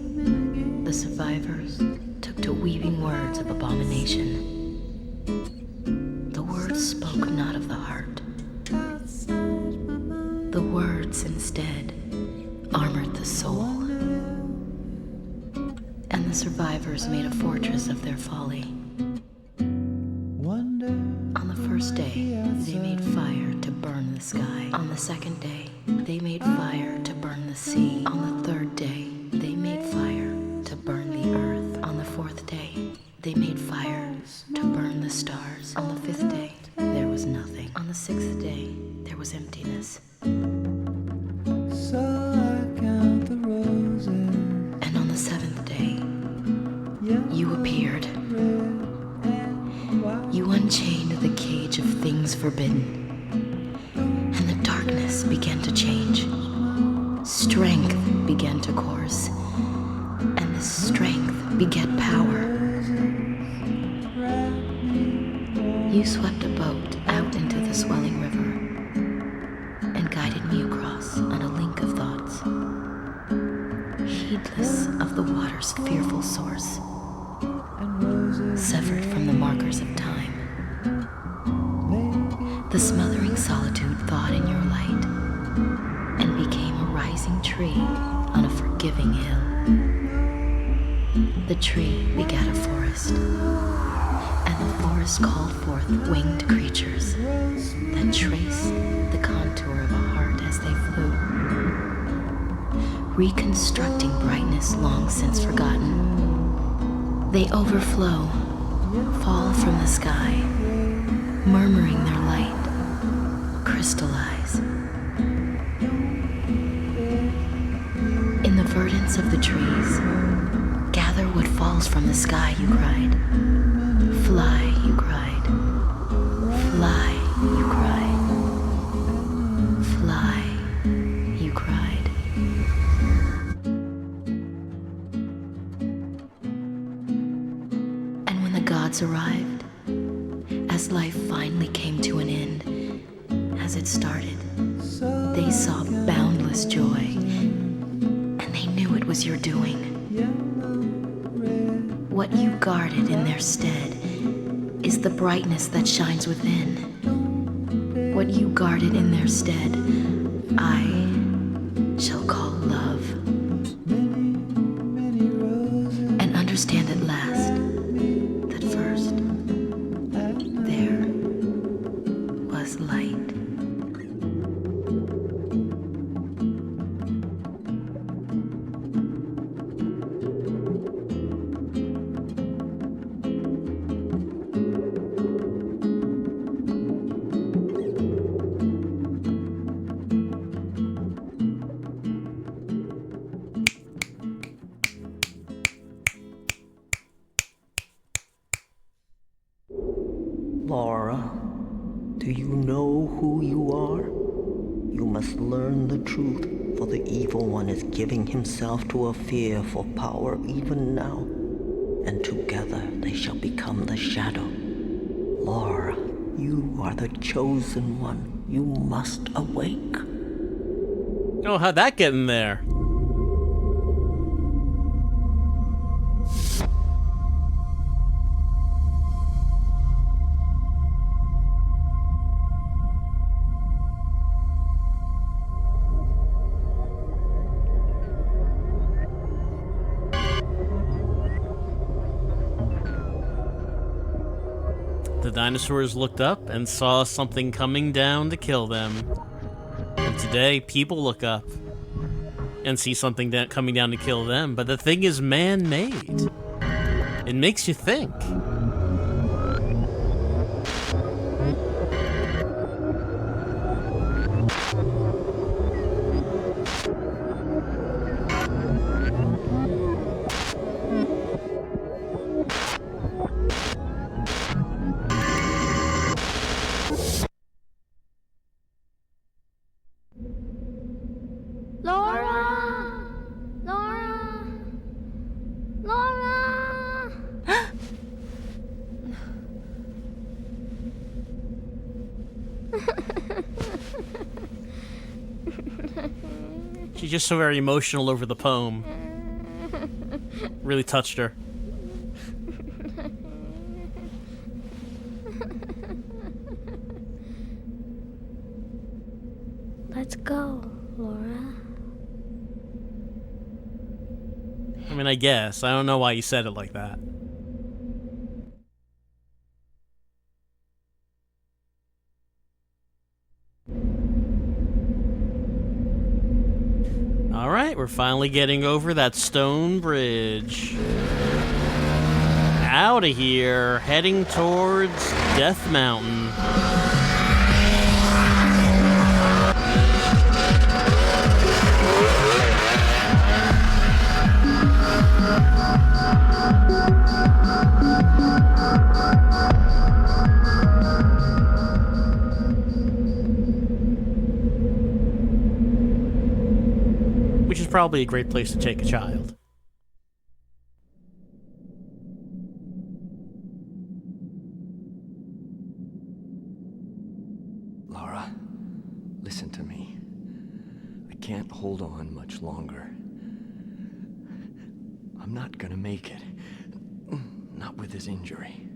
the survivors took to weaving words of abomination. The words spoke not of the heart. The words instead armored the soul. And the survivors made a fortress of their folly. On the first day, they made fire to burn the sky. On the second day, they made fire to burn the sea. On the third day, they made fire to burn the earth. On the fourth day, they made fire to burn the stars. On the fifth day, there was nothing. On the sixth day, there was emptiness. So I count the roses. And on the seventh day, you appeared. You unchained the cage of things forbidden. And the darkness began to change. Strength began to course. And this strength begat power. You swept a boat out into the swelling river and guided me across on a link of thoughts, heedless of the water's fearful source, severed from the markers of time. The smothering solitude thawed in your light and became a rising tree on a forgiving hill. The tree begat a forest, and the forest called forth winged creatures that traced the contour of a heart as they flew, reconstructing brightness long since forgotten. They overflow, fall from the sky, murmuring their light, crystallize. In the verdance of the trees, gather what falls from the sky, you cried. Fly, you cried. Fly, you cried. Fly, you cried. And when the gods arrived, as life finally came to an end, as it started, they saw boundless joy, and they knew it was your doing. What you guarded in their stead is the brightness that shines within. What you guarded in their stead, I shall call love. And understand at last that first there was light. Laura, do you know who you are? You must learn the truth for the evil one is giving himself to a fearful power even now, and together they shall become the shadow. Laura, you are the chosen one. You must awake. Oh, how'd that get in there? The dinosaurs looked up and saw something coming down to kill them. And today, people look up and see something coming down to kill them, but the thing is man-made. It makes you think. Laura! Laura! Laura! She's just so very emotional over the poem. Really touched her. Let's go, Laura. I mean, I guess. I don't know why you said it like that. Alright, we're finally getting over that stone bridge. Out of here, heading towards Death Mountain. Which is probably a great place to take a child. Laura, listen to me. I can't hold on much longer. I'm not gonna make it. Not with this injury.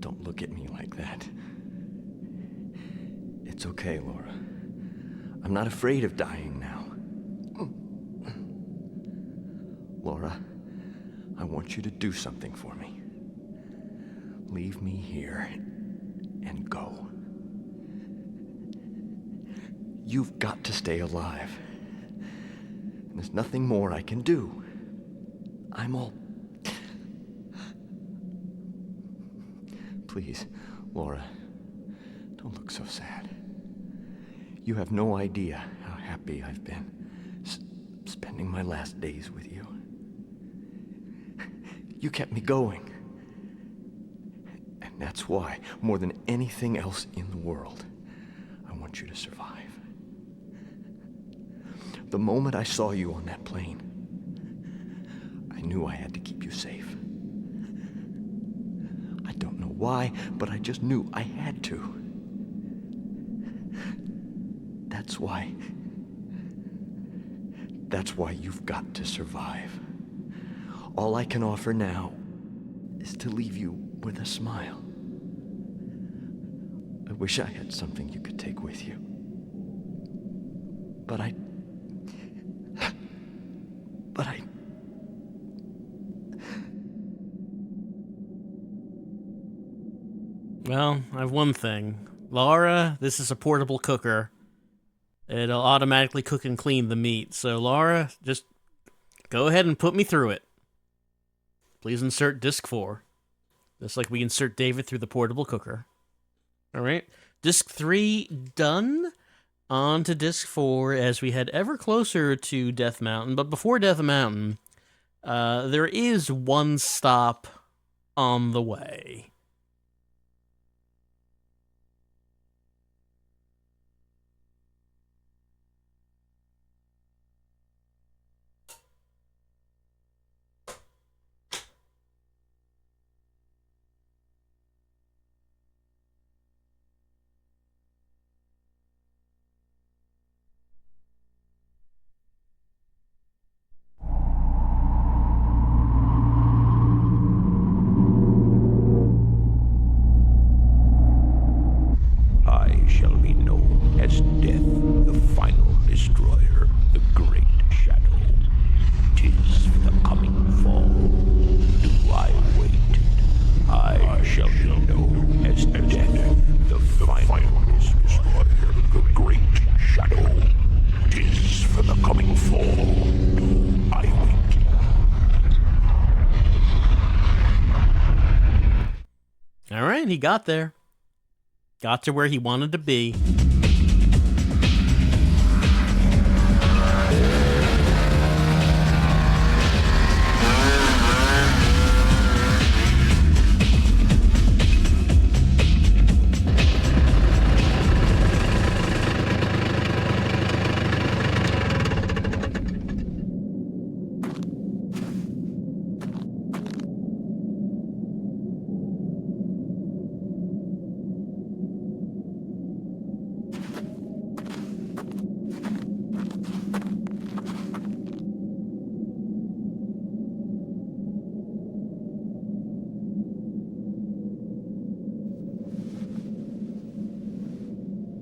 Don't look at me like that. It's okay, Laura. I'm not afraid of dying now. Laura, I want you to do something for me. Leave me here and go. You've got to stay alive. There's nothing more I can do. I'm all... Please, Laura, don't look so sad. You have no idea how happy I've been spending my last days with you. You kept me going. And that's why, more than anything else in the world, I want you to survive. The moment I saw you on that plane, I knew I had to keep you safe. I don't know why, but I just knew I had to. That's why you've got to survive. All I can offer now is to leave you with a smile. I wish I had something you could take with you. But I... Well, I have one thing. Laura, this is a portable cooker. It'll automatically cook and clean the meat. So, Laura, just go ahead and put me through it. Please insert disc 4. Just like we insert David through the portable cooker. Alright. Disc 3 done. On to disc 4 as we head ever closer to Death Mountain. But before Death Mountain, there is one stop on the way. right, he got there. Got to where he wanted to be.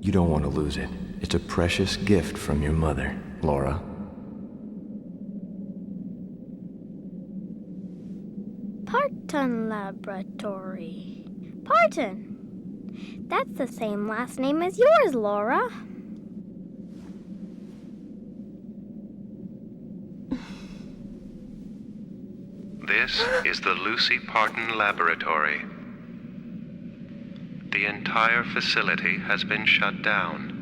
You don't want to lose it. It's a precious gift from your mother, Laura. Parton Laboratory. Parton. That's the same last name as yours, Laura. This is the Lucy Parton Laboratory. The entire facility has been shut down.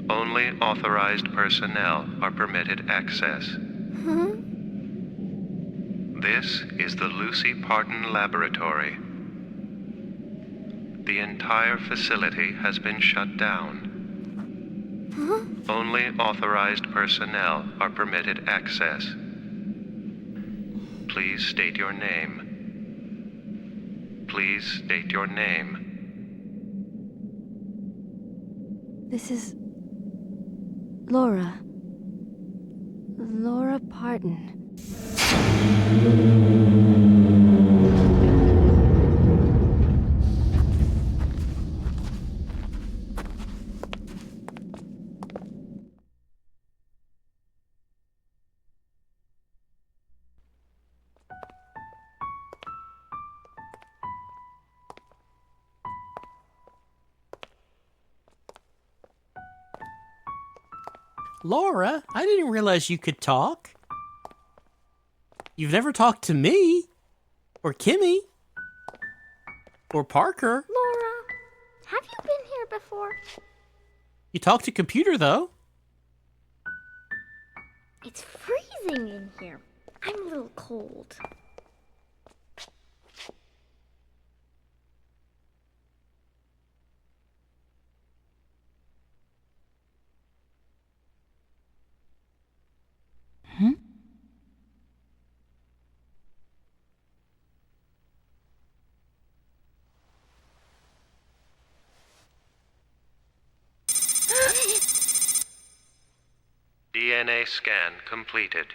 Only authorized personnel are permitted access. Huh? This is the Lucy Parton Laboratory. The entire facility has been shut down. Huh? Only authorized personnel are permitted access. Please state your name. Please state your name. This is Laura. Laura Parton. Laura, I didn't realize you could talk. You've never talked to me, or Kimmy, or Parker. Laura, have you been here before? You talked to Computer, though. It's freezing in here. I'm a little cold. DNA scan completed.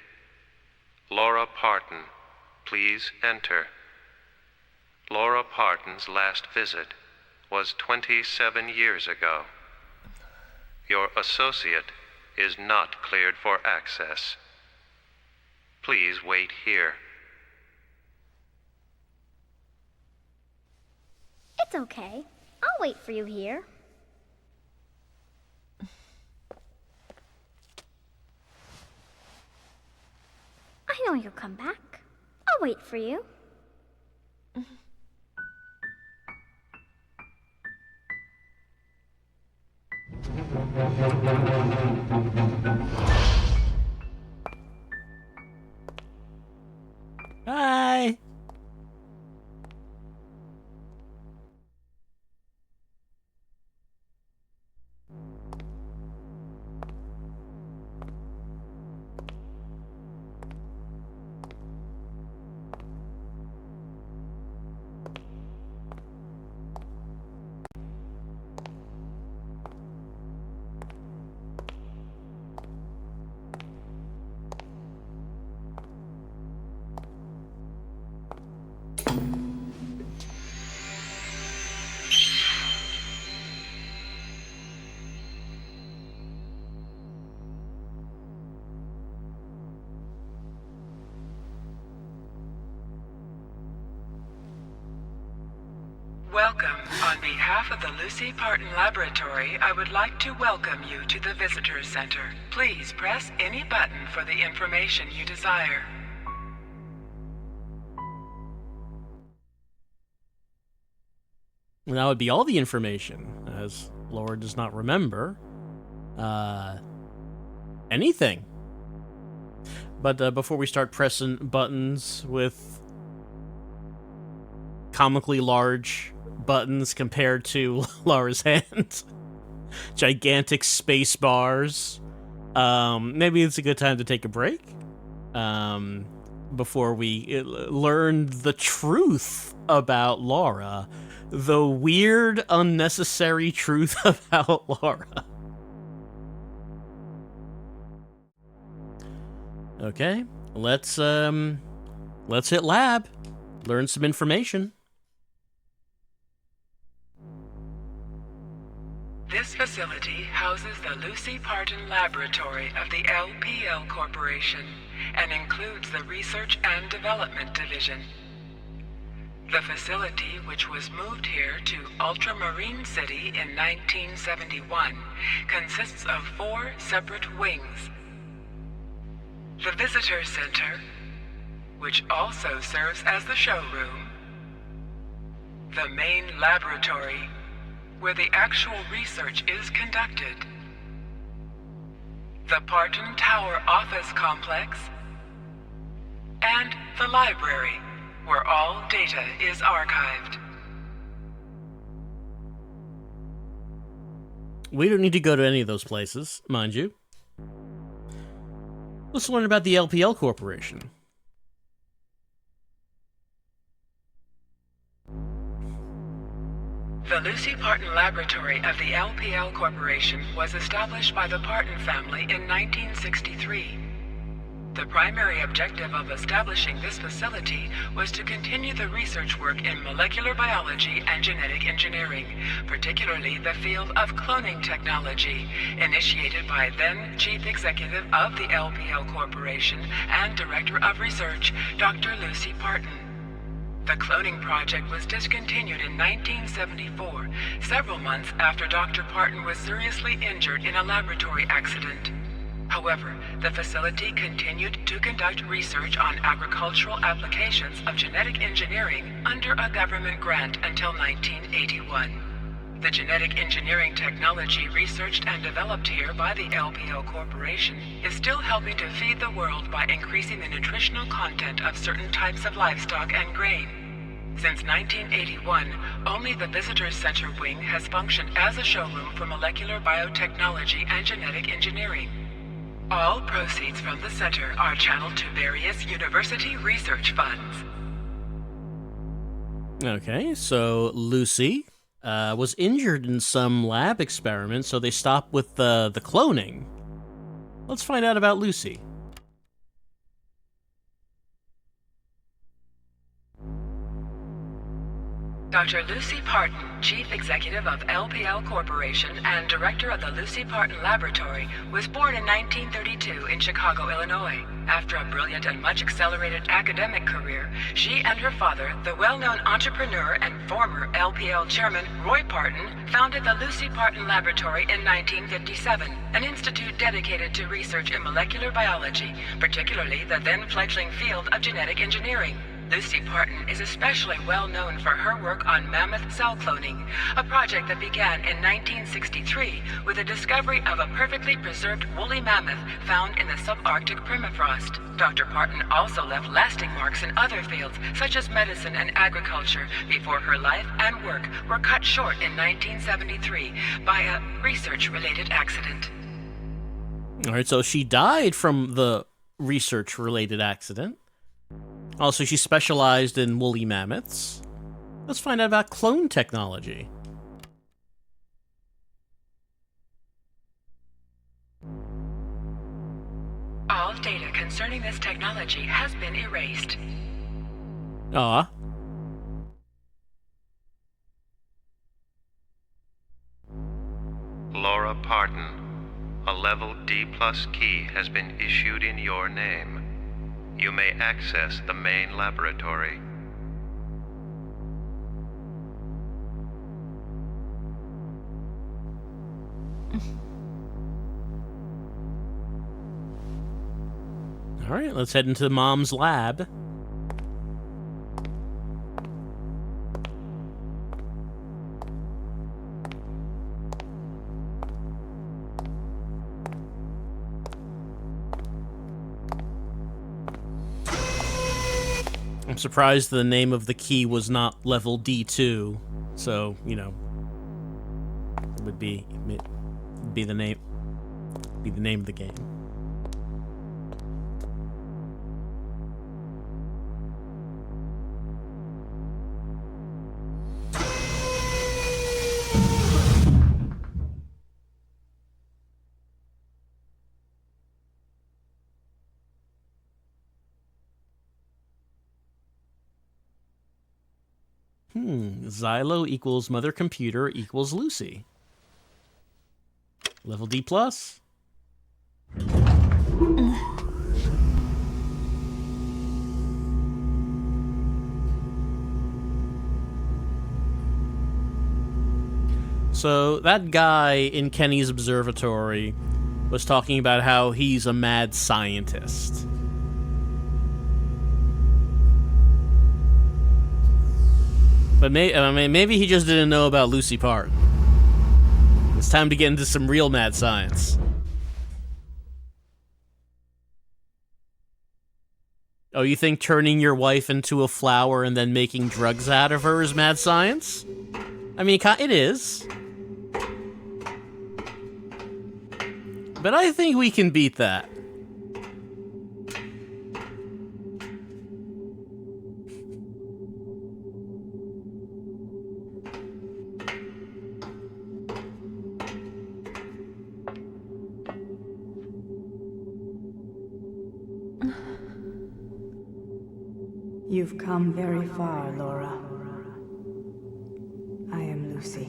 Laura Parton, please enter. Laura Parton's last visit was 27 years ago. Your associate is not cleared for access. Please wait here. It's okay. I'll wait for you here. I know you'll come back. I'll wait for you. Bye. Welcome. On behalf of the Lucy Parton Laboratory, I would like to welcome you to the Visitor Center. Please press any button for the information you desire. And that would be all the information, as Laura does not remember anything. But before we start pressing buttons with comically large buttons compared to Laura's hands, gigantic space bars, maybe it's a good time to take a break before we learn the truth about Laura, the weird, unnecessary truth about Laura. Okay, let's hit lab, learn some information. This facility houses the Lucy Parton Laboratory of the LPL Corporation and includes the Research and Development Division. The facility, which was moved here to Ultramarine City in 1971, consists of 4 separate wings. The Visitor Center, which also serves as the showroom. The main laboratory, where the actual research is conducted. The Parton Tower Office Complex. And the library, where all data is archived. We don't need to go to any of those places, mind you. Let's learn about the LPL Corporation. The Lucy Parton Laboratory of the LPL Corporation was established by the Parton family in 1963. The primary objective of establishing this facility was to continue the research work in molecular biology and genetic engineering, particularly the field of cloning technology, initiated by then Chief Executive of the LPL Corporation and Director of Research, Dr. Lucy Parton. The cloning project was discontinued in 1974, several months after Dr. Parton was seriously injured in a laboratory accident. However, the facility continued to conduct research on agricultural applications of genetic engineering under a government grant until 1981. The genetic engineering technology researched and developed here by the LPL Corporation is still helping to feed the world by increasing the nutritional content of certain types of livestock and grain. Since 1981, only the Visitors Center wing has functioned as a showroom for molecular biotechnology and genetic engineering. All proceeds from the center are channeled to various university research funds. Okay, so Lucy was injured in some lab experiment, so they stopped with the cloning. Let's find out about Lucy. Dr. Lucy Parton, Chief Executive of LPL Corporation and Director of the Lucy Parton Laboratory, was born in 1932 in Chicago, Illinois. After a brilliant and much accelerated academic career, she and her father, the well-known entrepreneur and former LPL chairman Roy Parton, founded the Lucy Parton Laboratory in 1957, an institute dedicated to research in molecular biology, particularly the then-fledgling field of genetic engineering. Lucy Parton is especially well known for her work on mammoth cell cloning, a project that began in 1963 with the discovery of a perfectly preserved woolly mammoth found in the subarctic permafrost. Dr. Parton also left lasting marks in other fields, such as medicine and agriculture, before her life and work were cut short in 1973 by a research-related accident. All right, so she died from the research-related accident. Also, she specialized in woolly mammoths. Let's find out about clone technology. All data concerning this technology has been erased. Ah. Laura Parton, a level D+ key has been issued in your name. You may access the main laboratory. All right, let's head into Mom's lab. I'm surprised the name of the key was not level D2. So, you know, it would be the name of the game. Xylo equals mother computer equals Lucy. Level D+. So that guy in Kenny's observatory was talking about how he's a mad scientist. But maybe he just didn't know about Lucy Park. It's time to get into some real mad science. Oh, you think turning your wife into a flower and then making drugs out of her is mad science? I mean, it is. But I think we can beat that. You've come very far, Laura. I am Lucy,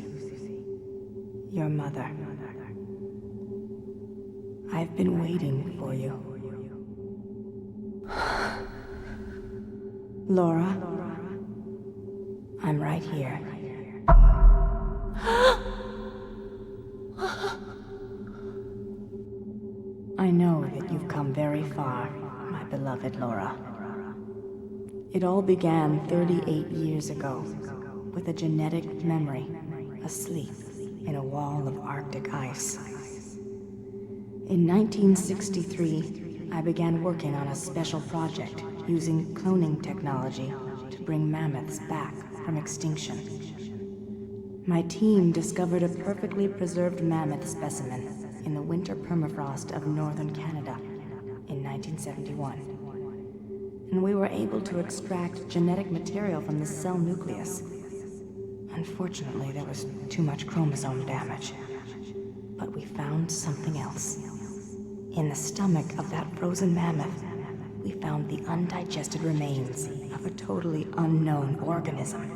your mother. I've been waiting for you. Laura, I'm right here. I know that you've come very far, my beloved Laura. It all began 38 years ago, with a genetic memory asleep in a wall of Arctic ice. In 1963, I began working on a special project using cloning technology to bring mammoths back from extinction. My team discovered a perfectly preserved mammoth specimen in the winter permafrost of northern Canada in 1971. And we were able to extract genetic material from the cell nucleus. Unfortunately, there was too much chromosome damage. But we found something else. In the stomach of that frozen mammoth, we found the undigested remains of a totally unknown organism.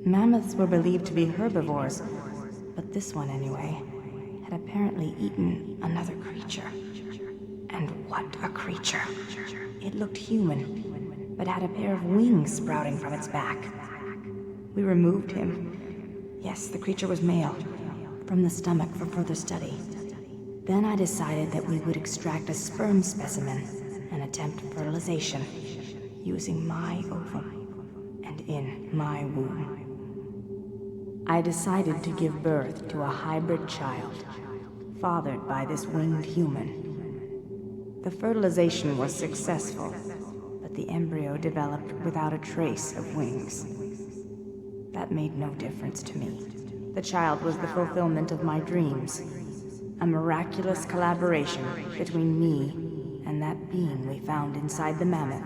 Mammoths were believed to be herbivores, but this one anyway had apparently eaten another creature. And what a creature. It looked human, but had a pair of wings sprouting from its back. We removed him. Yes, the creature was male, from the stomach for further study. Then I decided that we would extract a sperm specimen and attempt fertilization, using my ovum and in my womb. I decided to give birth to a hybrid child, fathered by this winged human. The fertilization was successful, but the embryo developed without a trace of wings. That made no difference to me. The child was the fulfillment of my dreams, a miraculous collaboration between me and that being we found inside the mammoth.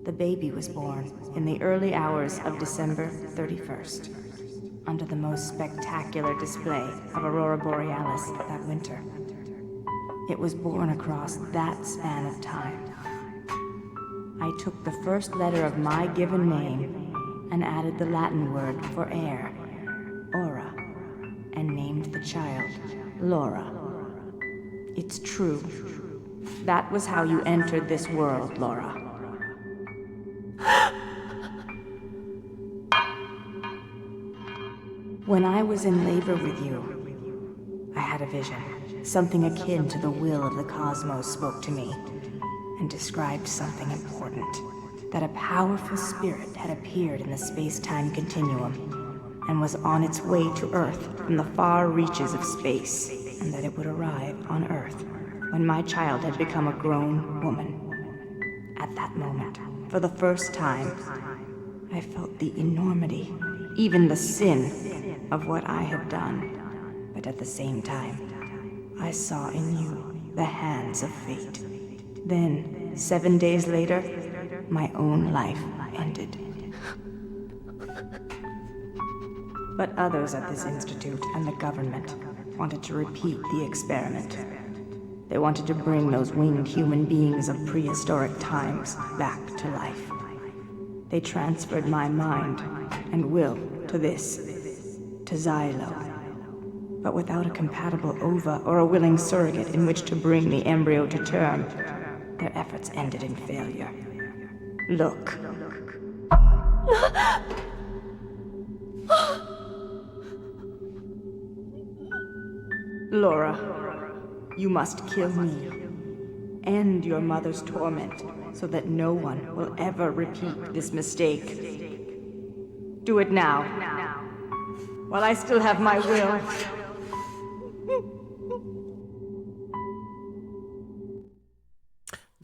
The baby was born in the early hours of December 31st, under the most spectacular display of Aurora Borealis that winter. It was born across that span of time. I took the first letter of my given name and added the Latin word for air, aura, and named the child Laura. It's true. That was how you entered this world, Laura. When I was in labor with you, I had a vision. Something akin to the will of the cosmos spoke to me and described something important. That a powerful spirit had appeared in the space-time continuum and was on its way to Earth from the far reaches of space, and that it would arrive on Earth when my child had become a grown woman. At that moment, for the first time, I felt the enormity, even the sin, of what I had done. But at the same time, I saw in you the hands of fate. Then, 7 days later, my own life ended. But others at this institute and the government wanted to repeat the experiment. They wanted to bring those winged human beings of prehistoric times back to life. They transferred my mind and will to this, to Xylo. But without a compatible ova or a willing surrogate in which to bring the embryo to term, their efforts ended in failure. Look. Laura, you must kill me. End your mother's torment so that no one will ever repeat this mistake. Do it now, while I still have my will.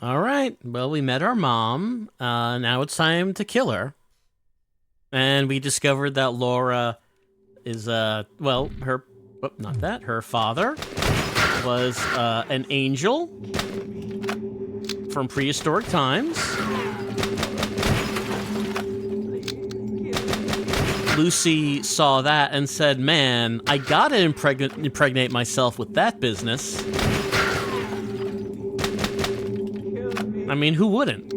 All right. Well, we met our mom. Now it's time to kill her. And we discovered that Laura is, well, her... Oh, not that. Her father was an angel from prehistoric times. Lucy saw that and said, man, I gotta impregnate myself with that business. I mean, who wouldn't?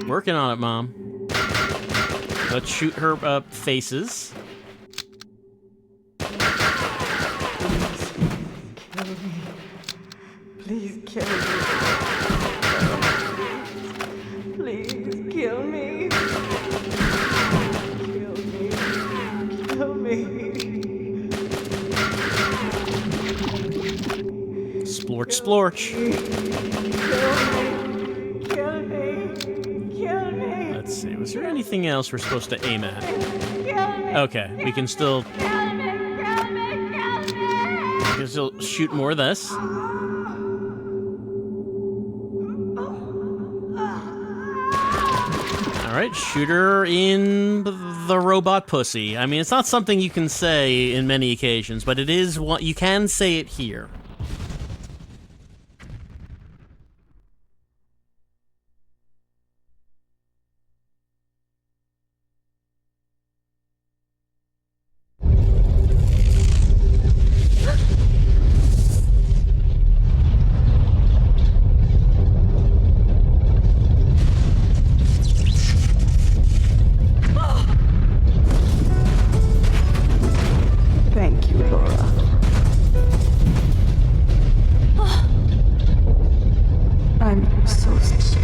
Working on it, Mom. Let's shoot her faces. Please kill me. Please kill me. Kill me. Splorch, splorch. Kill me. Kill me. Let's see, was there anything else we're supposed to aim at? Kill me. Okay, we can still... We can still shoot more of this. Alright, shoot her in the robot pussy. I mean, it's not something you can say in many occasions, but it is what you can say it here. Thank you, Laura. I'm so sorry.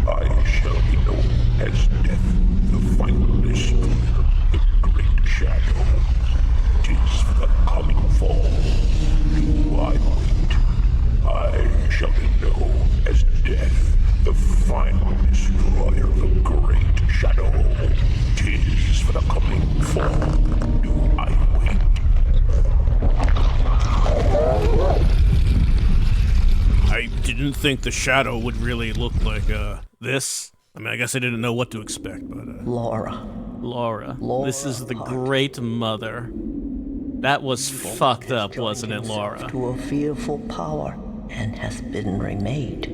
I shall be known as Death, the final destroyer, the great shadow. 'Tis for the coming fall. Do I wait? I shall be known as Death, the final destroyer, the great shadow. 'Tis for the coming fall. Do I wait? I didn't think the shadow would really look like, this. I mean, I guess I didn't know what to expect, but, Laura. Laura. This is the great mother. That was fucked up, wasn't it, Laura? To a fearful power and has been remade.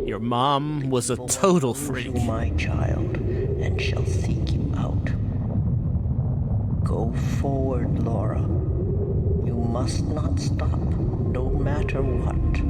Your mom was a total freak. My child, and shall seek you out. Go forward, Laura. You must not stop, no matter what.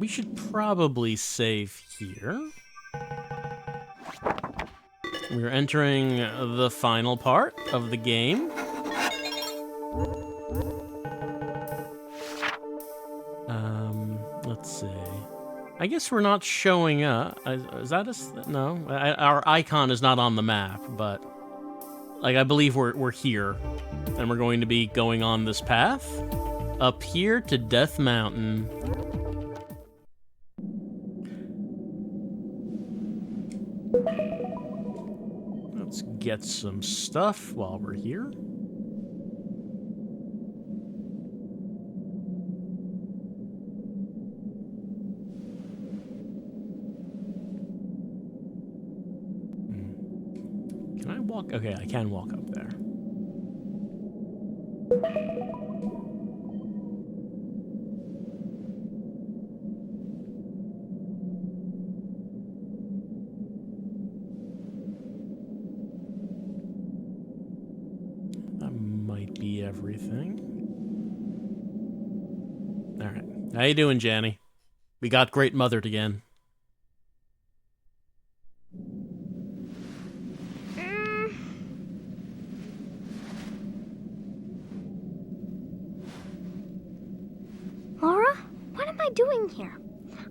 we should probably save here. We're entering the final part of the game. Let's see. I guess we're not showing up. Is that us? No, our icon is not on the map, but like I believe we're here, and we're going to be going on this path up here to Death Mountain. Let's get some stuff while we're here. Can I walk? Okay, I can walk up there. That might be everything. All right. How you doing, Janny? We got Great Mothered again. Laura, what am I doing here?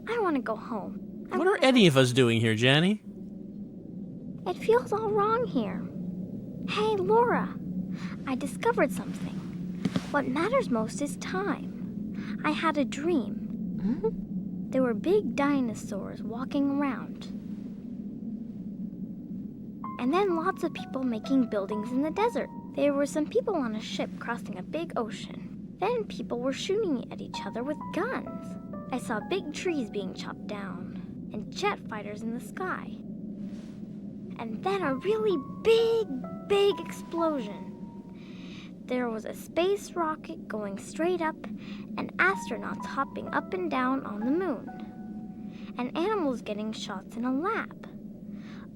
I want to go home. What are any of us doing here, Janny? It feels all wrong here. Hey, Laura, I discovered something. What matters most is time. I had a dream. There were big dinosaurs walking around. And then lots of people making buildings in the desert. There were some people on a ship crossing a big ocean. Then people were shooting at each other with guns. I saw big trees being chopped down and jet fighters in the sky. And then a really big explosion. There was a space rocket going straight up and astronauts hopping up and down on the moon. And animals getting shots in a lab.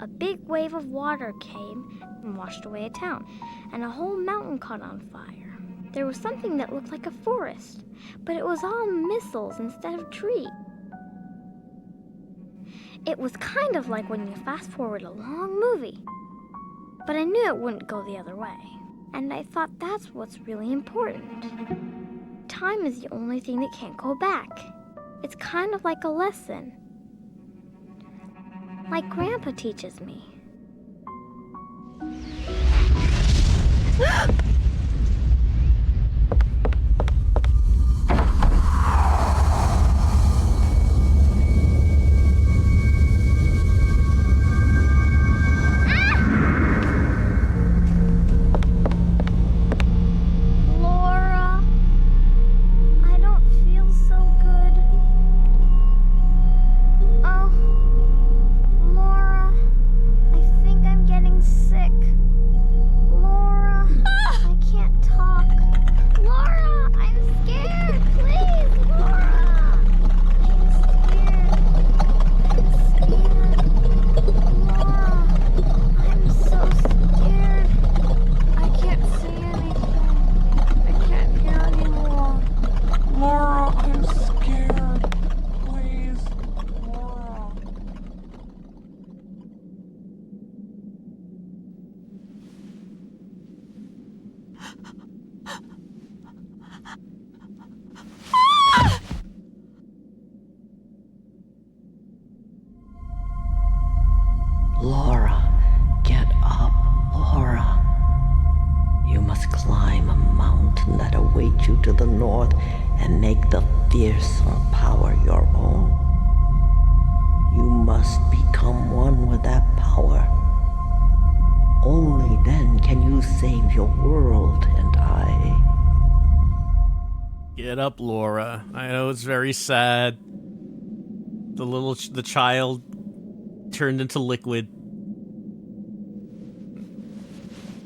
A big wave of water came and washed away a town, and a whole mountain caught on fire. There was something that looked like a forest, but it was all missiles instead of trees. It was kind of like when you fast forward a long movie. But I knew it wouldn't go the other way. And I thought that's what's really important. Time is the only thing that can't go back. It's kind of like a lesson. Like Grandpa teaches me. Laura, get up, Laura. You must climb a mountain that awaits you to the north and make the fearsome power your own. You must become one with that power. Only then can you save your world and I. Get up, Laura. I know it's very sad. The child turned into liquid.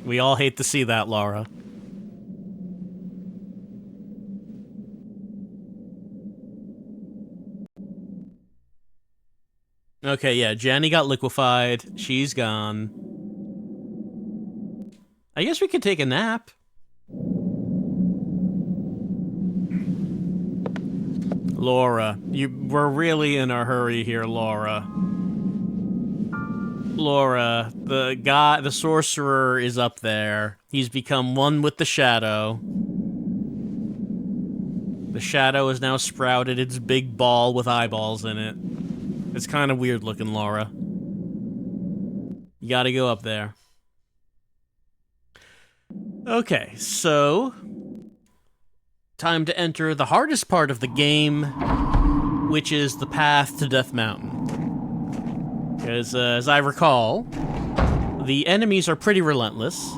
We all hate to see that, Laura. Okay, yeah, Janny got liquefied. She's gone. I guess we could take a nap. Laura, we're really in a hurry here, Laura. Laura, the sorcerer is up there. He's become one with the shadow. The shadow has now sprouted its big ball with eyeballs in it. It's kind of weird looking, Laura. You gotta go up there. Okay, so time to enter the hardest part of the game, which is the path to Death Mountain. Because, as I recall, the enemies are pretty relentless.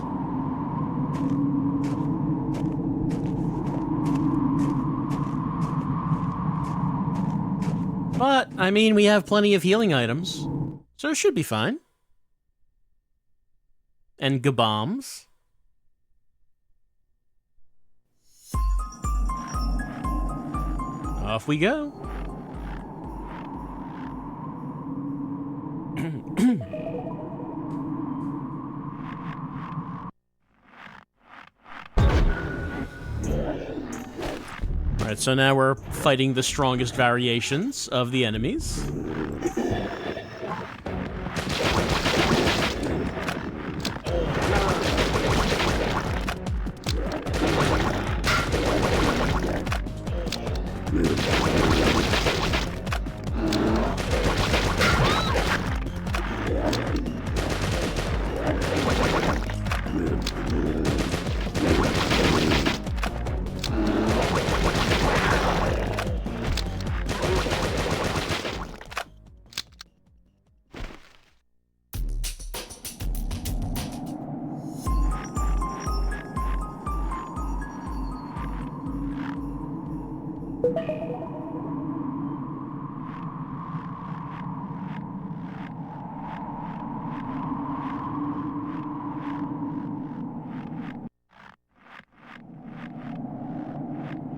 But, I mean, we have plenty of healing items, so it should be fine. And gabombs. Off we go. Alright, so now we're fighting the strongest variations of the enemies.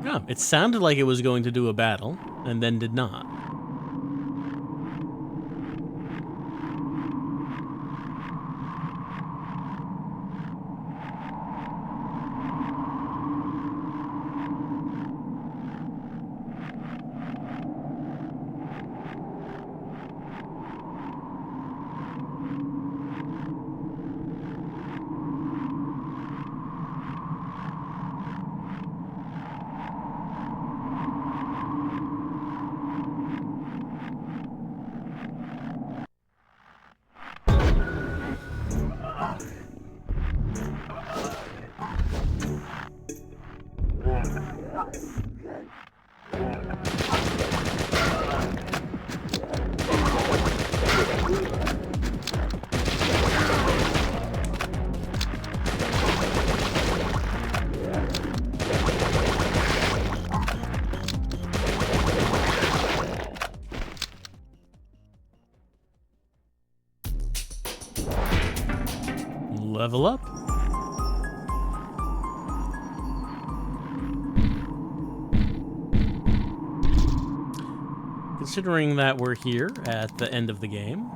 Oh, it sounded like it was going to do a battle, and then did not. Level up. Considering that we're here at the end of the game.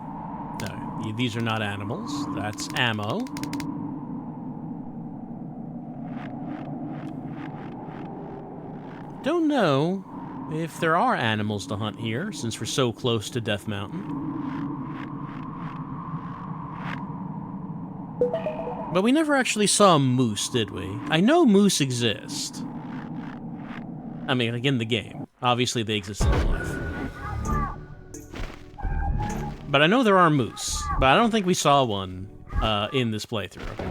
No, these are not animals. That's ammo. Don't know if there are animals to hunt here, since we're so close to Death Mountain. But we never actually saw a moose, did we? I know moose exist. I mean, like in the game. Obviously, they exist in real life. But I know there are moose. But I don't think we saw one in this playthrough.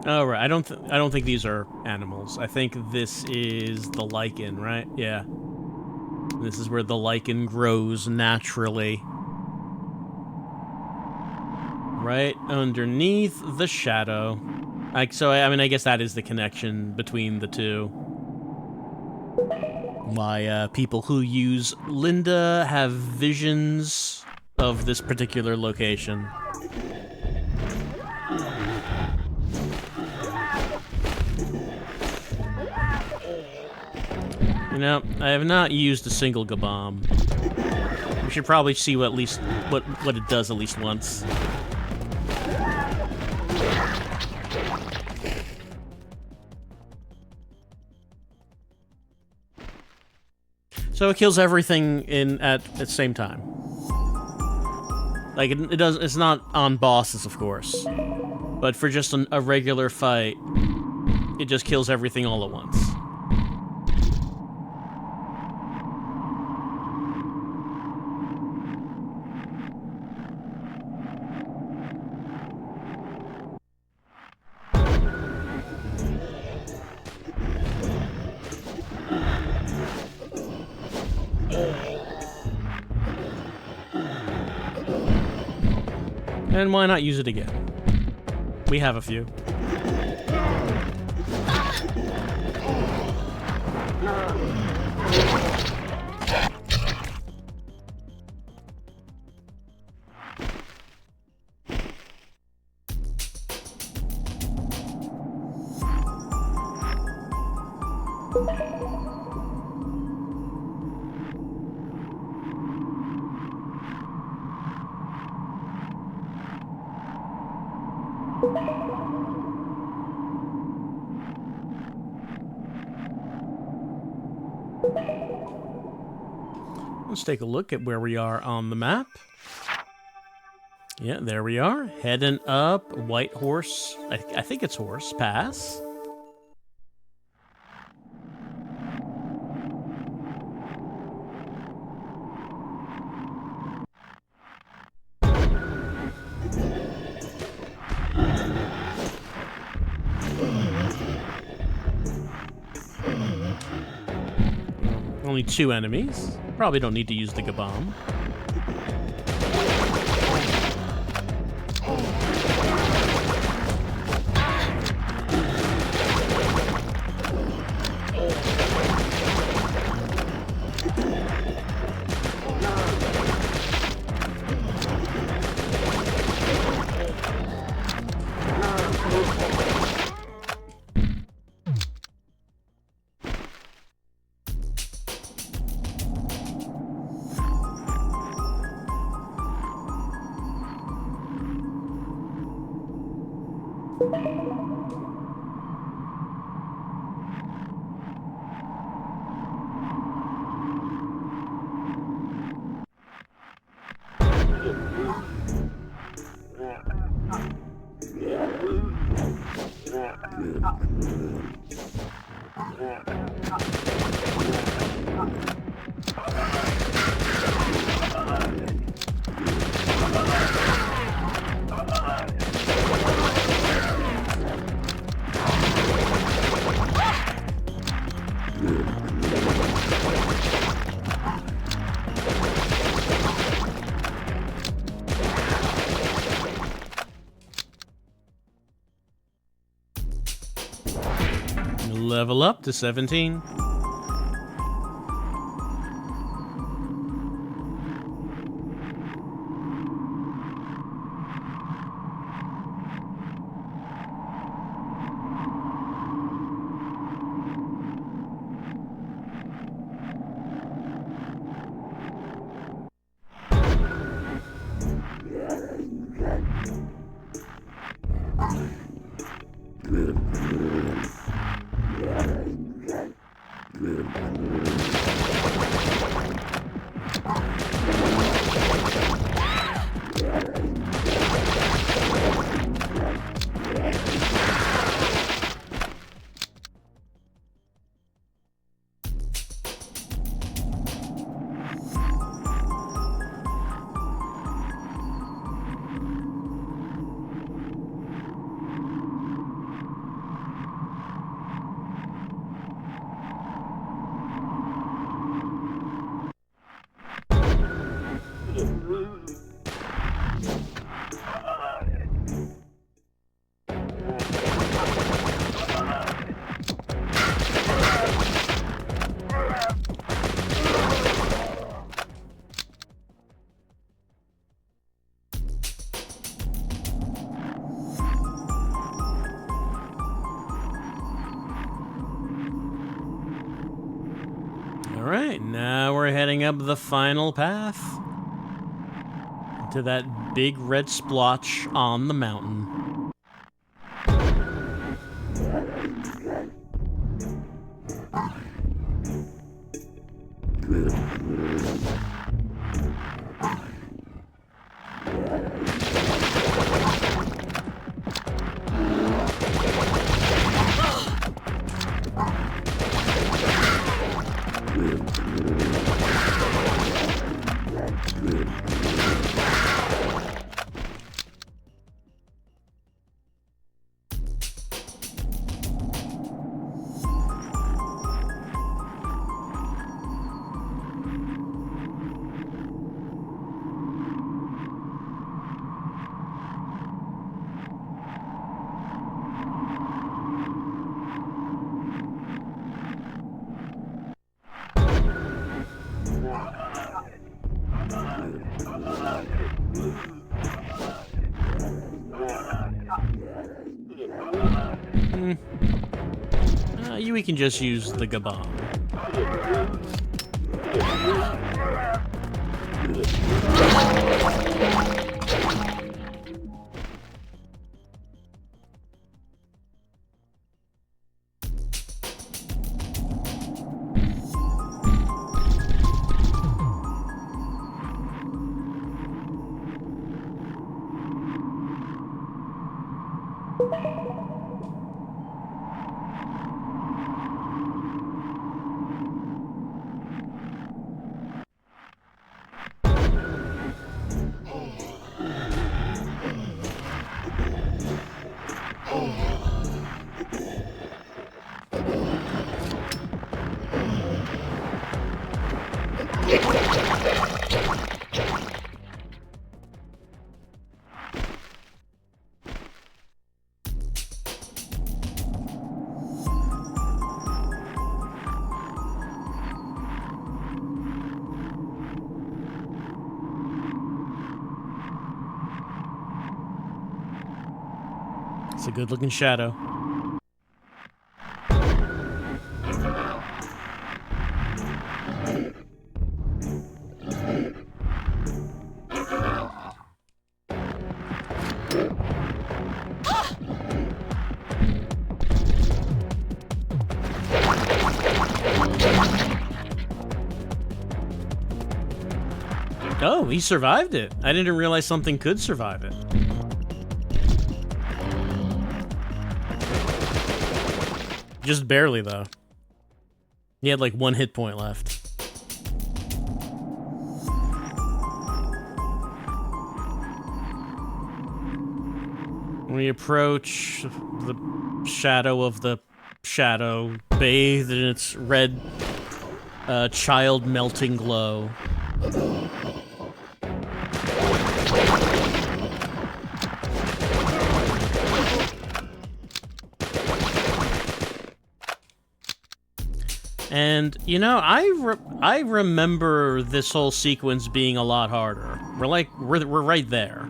Oh right, I don't think these are animals. I think this is the lichen, right? Yeah. This is where the lichen grows naturally. Right underneath the shadow. I mean, I guess that is the connection between the two. Why people who use Linda have visions of this particular location. You know, I have not used a single Gabam. We should probably see what it does at least once. So it kills everything at the same time. Like it does. It's not on bosses, of course, but for just a regular fight, it just kills everything all at once. And why not use it again? We have a few. Let's take a look at where we are on the map. Yeah, there we are. Heading up White Horse. I think it's Horse Pass. Only 2 enemies. Probably don't need to use the Gabam. Level up to 17. Alright, now we're heading up the final path to that big red splotch on the mountain. We can just use the Gabon. It's a good-looking shadow. Oh, he survived it. I didn't realize something could survive it. Just barely, though. He had like 1 hit point left. We approach the shadow of the shadow, bathed in its red, child melting glow. And, you know, I remember this whole sequence being a lot harder. We're right there.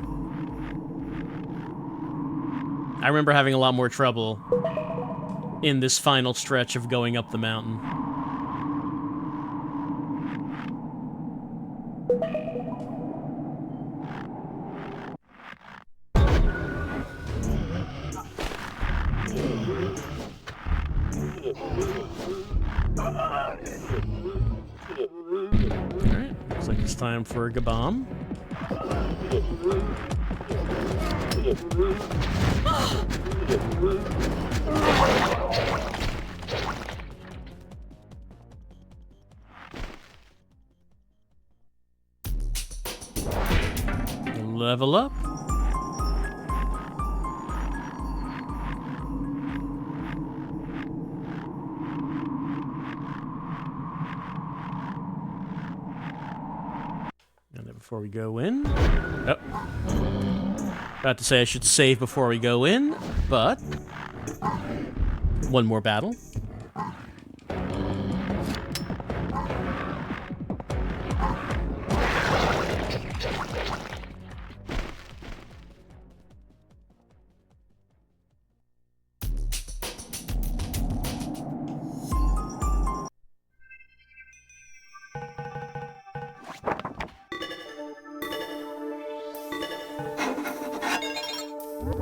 I remember having a lot more trouble in this final stretch of going up the mountain. Alright, looks like it's time for a Gabam. Level up. And then before we go in... Oh. About to say I should save before we go in, but... One more battle. Time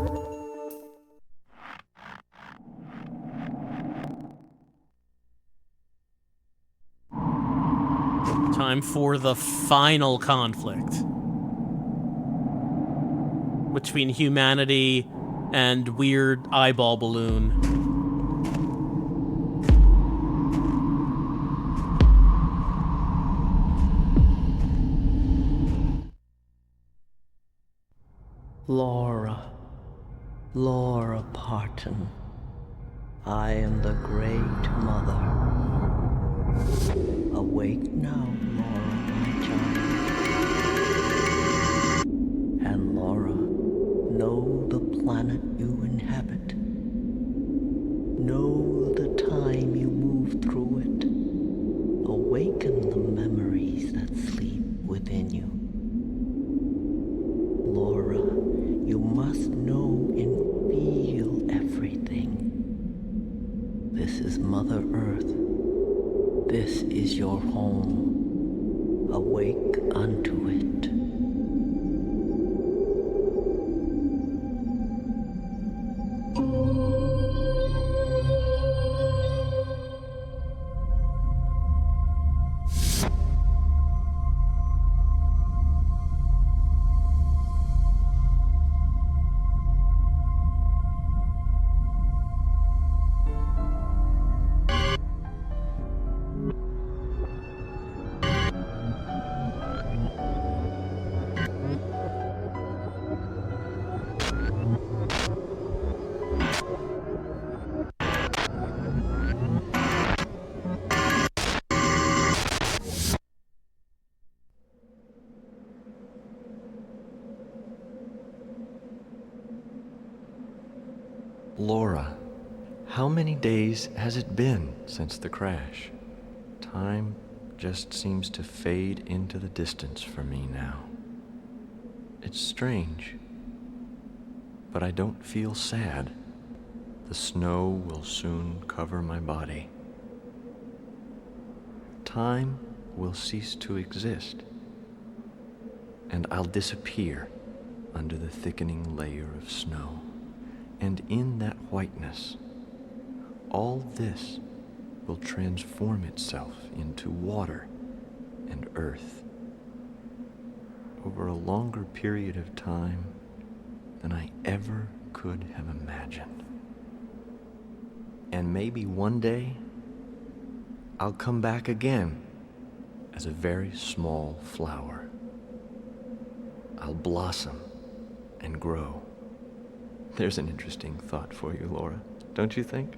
for the final conflict between humanity and weird eyeball balloon. Laura Parton. I am the Great Mother. Awake now, Laura, my child. And Laura, know the planet you inhabit. Know the time you move through it. Awaken the memories that sleep within you. Laura, you must know and feel everything. This is Mother Earth. This is your home. Awake unto it. Laura, how many days has it been since the crash? Time just seems to fade into the distance for me now. It's strange, but I don't feel sad. The snow will soon cover my body. Time will cease to exist, and I'll disappear under the thickening layer of snow. And in that whiteness, all this will transform itself into water and earth over a longer period of time than I ever could have imagined. And maybe one day, I'll come back again as a very small flower. I'll blossom and grow. There's an interesting thought for you, Laura, don't you think?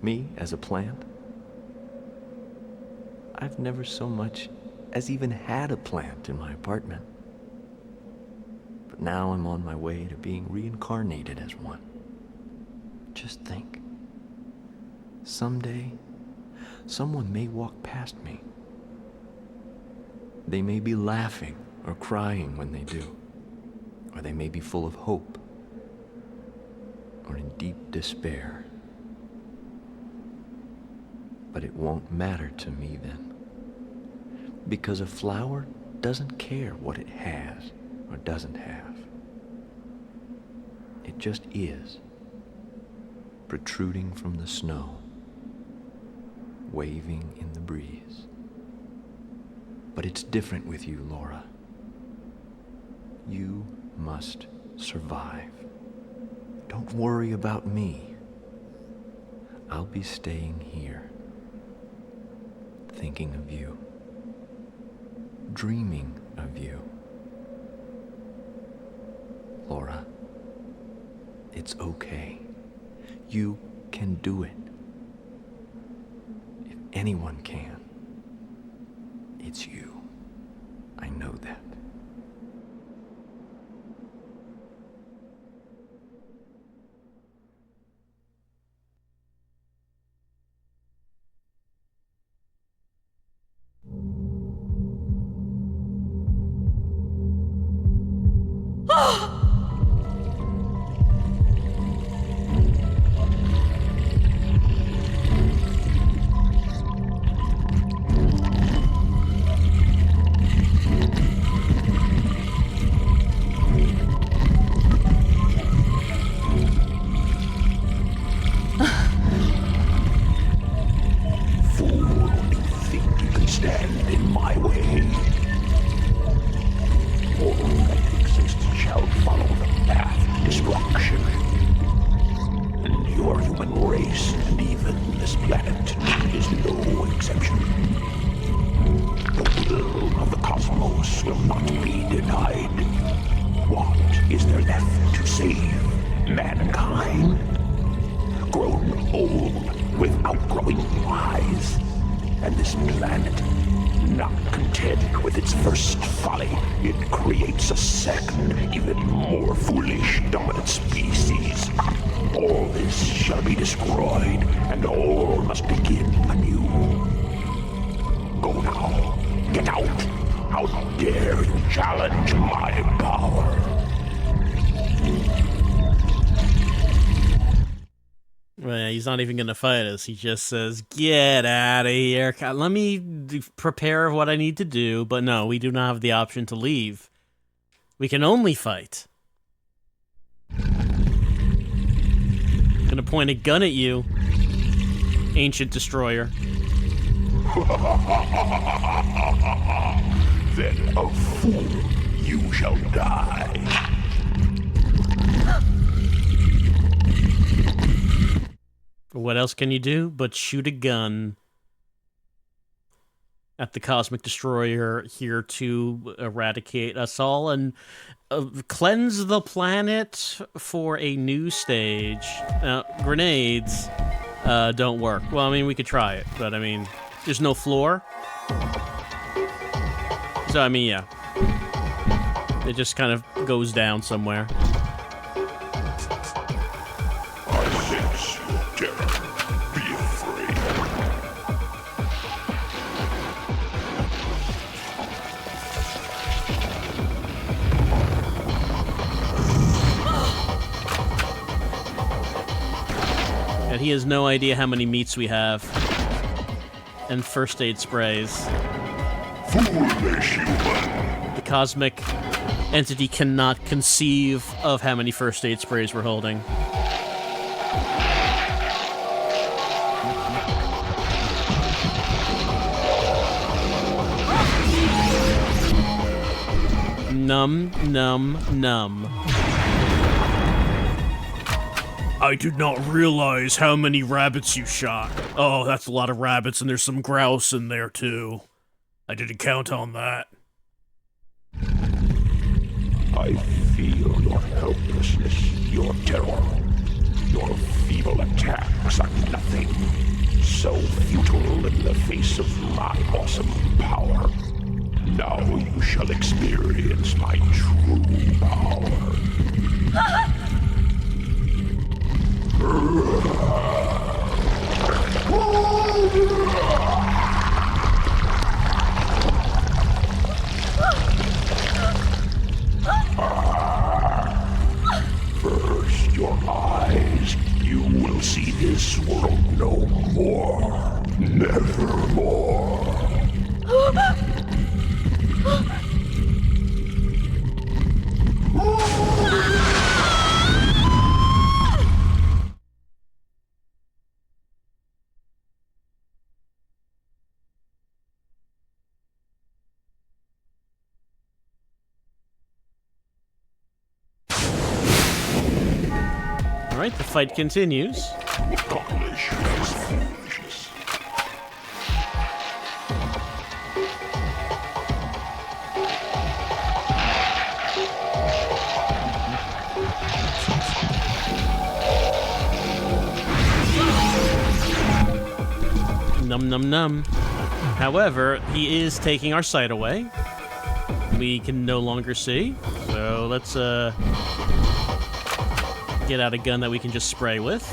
Me as a plant? I've never so much as even had a plant in my apartment. But now I'm on my way to being reincarnated as one. Just think. Someday, someone may walk past me. They may be laughing or crying when they do. Or they may be full of hope, or in deep despair. But it won't matter to me then, because a flower doesn't care what it has or doesn't have. It just is, protruding from the snow, waving in the breeze. But it's different with you, Laura. You must survive. Don't worry about me. I'll be staying here, thinking of you, dreaming of you. Laura, it's okay. You can do it. If anyone can, it's you. I know that. left to save mankind. Grown old without growing wise. And this planet, not content with its first folly, it creates a second, even more foolish dominant species. All this shall be destroyed, and all must begin anew. Go now. Get out. How dare you challenge my power? Well, he's not even going to fight us. He just says, get out of here. Let me prepare what I need to do. But no, we do not have the option to leave. We can only fight. I'm going to point a gun at you, ancient destroyer. Then a fool you shall die. What else can you do but shoot a gun at the Cosmic Destroyer here to eradicate us all and cleanse the planet for a new stage? Grenades don't work. Well, I mean, we could try it, but I mean, there's no floor. So, I mean, yeah. It just kind of goes down somewhere. And he has no idea how many meats we have. And first aid sprays. Foolish human. The cosmic entity cannot conceive of how many first aid sprays we're holding. Num, num, num. I did not realize how many rabbits you shot. Oh, that's a lot of rabbits, and there's some grouse in there, too. I didn't count on that. I feel your helplessness, your terror. Your feeble attacks are nothing. So futile in the face of my awesome power. Now you shall experience my true power. First, your eyes. You will see this world no more. Nevermore. Alright, the fight continues. Accomplish this foolishness. Num num num. However, he is taking our sight away. We can no longer see. So let's get out a gun that we can just spray with.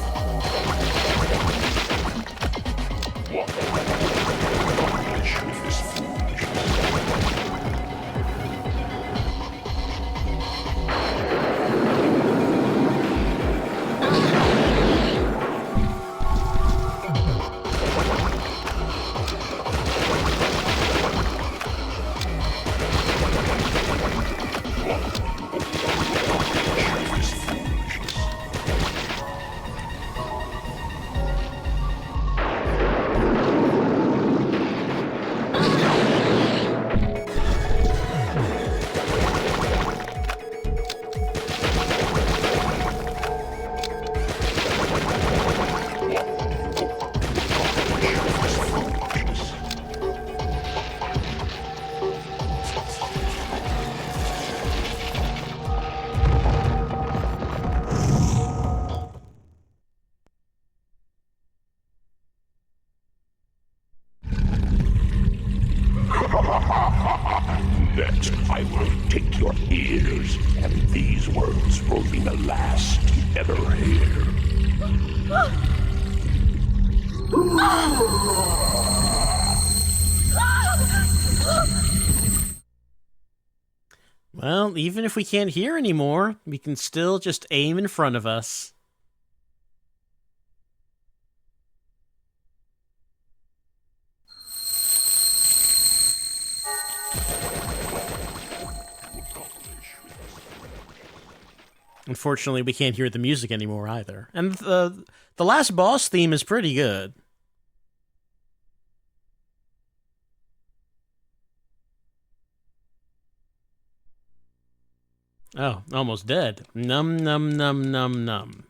will be the last you ever hear. Well, even if we can't hear anymore, we can still just aim in front of us. Unfortunately, we can't hear the music anymore either. And the last boss theme is pretty good. Oh, almost dead. Num num num num num.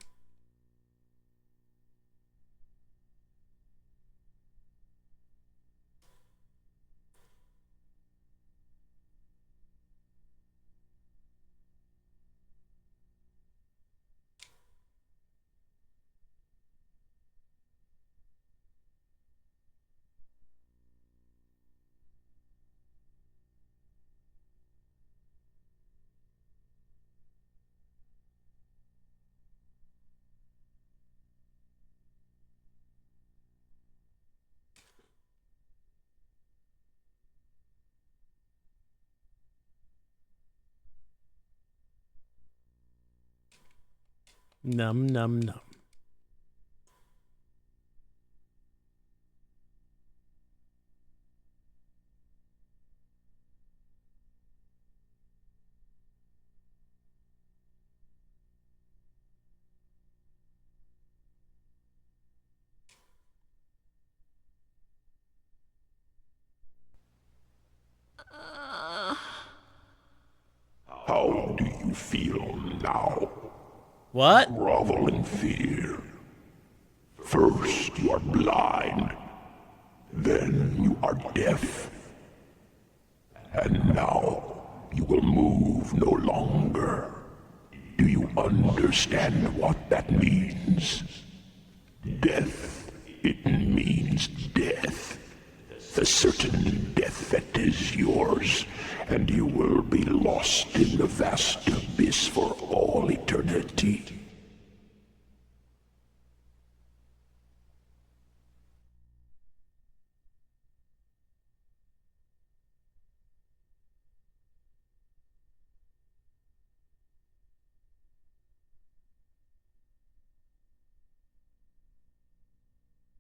Num num num. How do you feel now? What? Grovel in fear. First you are blind, then you are deaf, and now you will move no longer. Do you understand what that means? Death, it means death. The certain death that is yours, and you will be lost in the vast abyss for all eternity.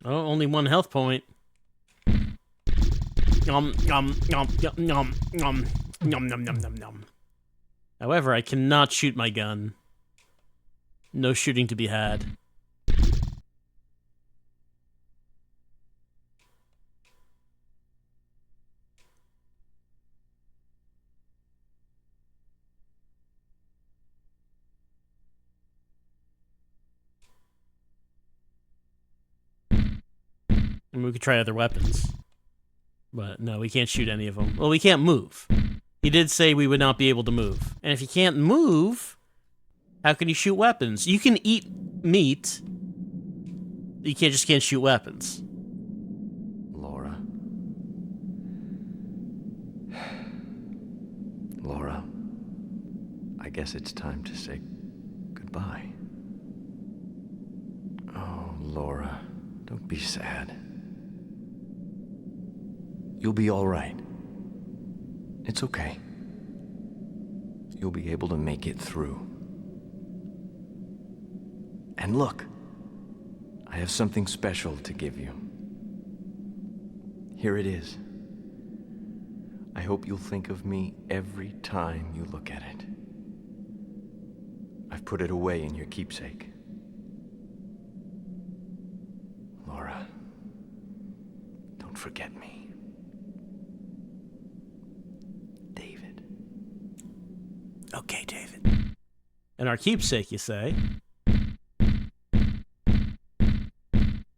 Oh, only one health point. Yum, yum, yum, yum, yum, yum, yum, yum, yum, yum, yum. However, I cannot shoot my gun. No shooting to be had. And we could try other weapons. But no, we can't shoot any of them. Well, we can't move. He did say we would not be able to move. And if you can't move, how can you shoot weapons? You can eat meat. You can't shoot weapons. Laura. Laura, I guess it's time to say goodbye. Oh, Laura, don't be sad. You'll be all right. It's okay. You'll be able to make it through. And look, I have something special to give you. Here it is. I hope you'll think of me every time you look at it. I've put it away in your keepsake. Laura, don't forget me. Okay, David. And our keepsake, you say?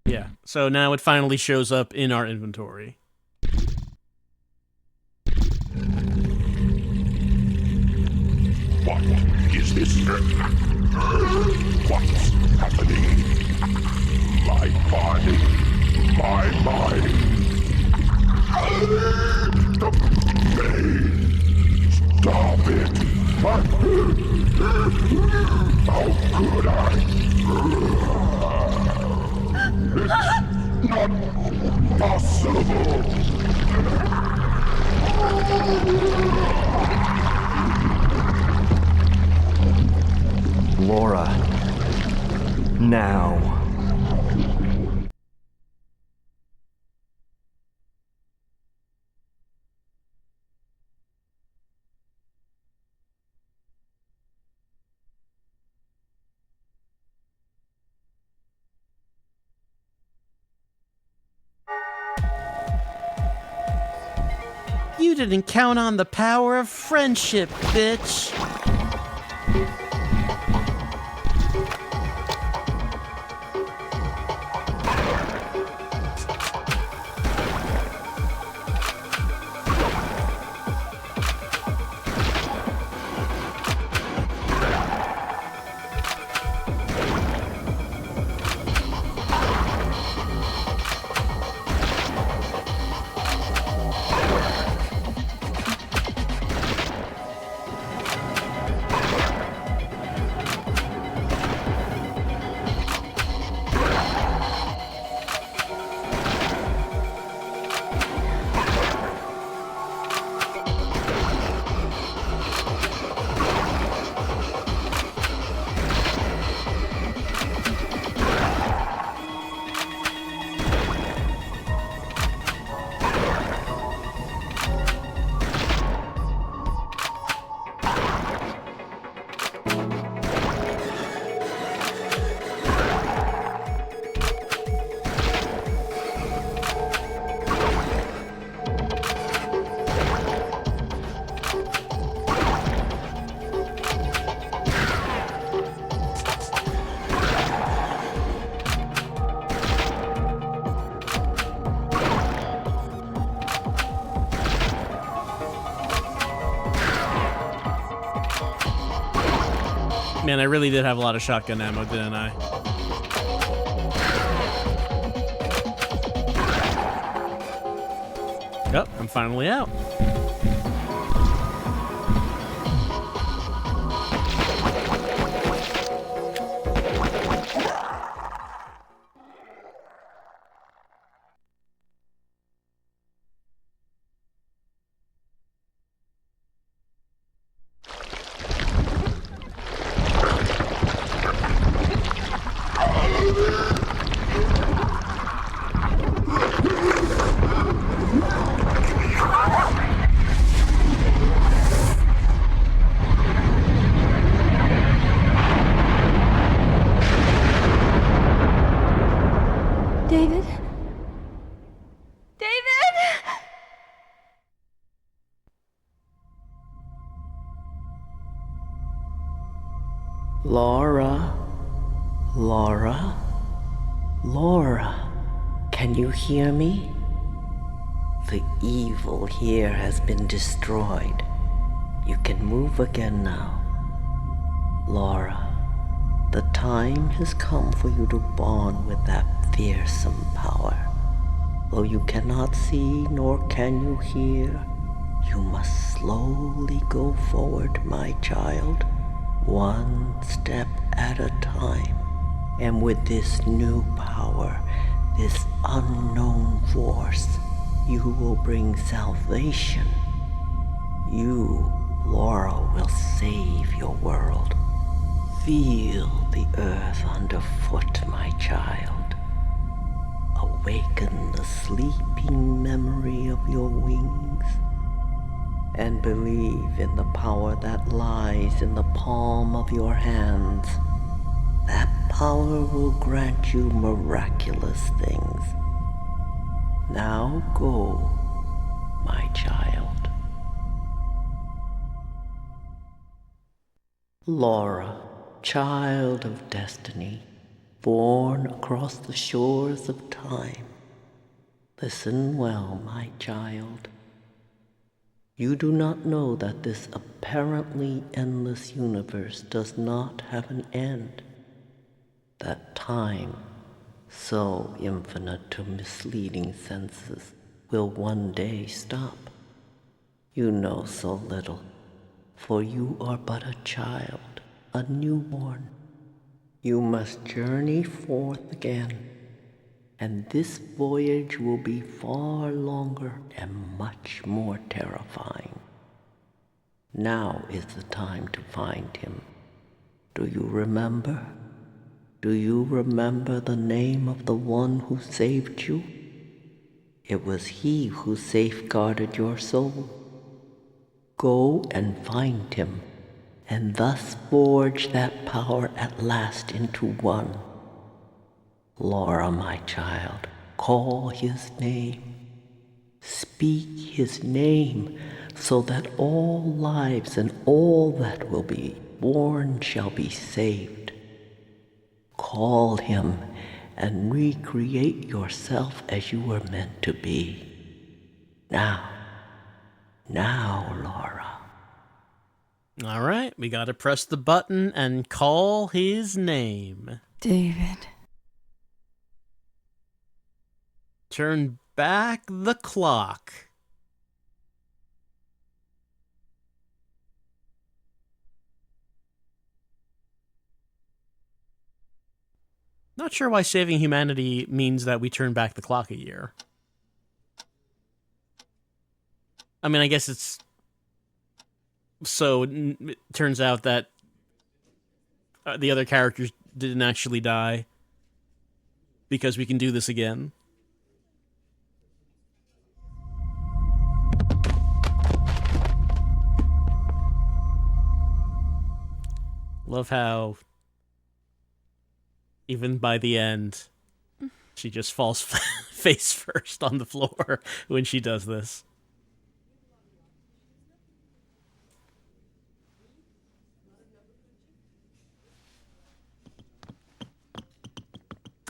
Yeah, so now it finally shows up in our inventory. What is this? What's happening? My body, my mind. The pain. Stop it. could I? It's not possible. Laura. Now. You didn't count on the power of friendship, bitch. Man, I really did have a lot of shotgun ammo, didn't I? Yep, I'm finally out. David? David! Laura, Laura, Laura, can you hear me? The evil here has been destroyed. You can move again now. Laura, the time has come for you to bond with that fearsome power. Though you cannot see nor can you hear, you must slowly go forward, my child, one step at a time. And with this new power, this unknown force, you will bring salvation. You, Laura, will save your world. Feel the earth underfoot, my child. Awaken the sleeping memory of your wings, and believe in the power that lies in the palm of your hands. That power will grant you miraculous things. Now go, my child. Laura, child of destiny, born across the shores of time. Listen well, my child. You do not know that this apparently endless universe does not have an end. That time, so infinite to misleading senses, will one day stop. You know so little, for you are but a child, a newborn, You must journey forth again, and this voyage will be far longer and much more terrifying. Now is the time to find him. Do you remember? Do you remember the name of the one who saved you? It was he who safeguarded your soul. Go and find him, and thus forge that power at last into one. Laura, my child, call his name. Speak his name, so that all lives and all that will be born shall be saved. Call him and recreate yourself as you were meant to be. Now, Laura. All right, we gotta press the button and call his name. David. Turn back the clock. Not sure why saving humanity means that we turn back the clock a year. I mean, I guess it's... So, it turns out that the other characters didn't actually die. Because we can do this again. Love how... Even by the end, she just falls face first on the floor when she does this.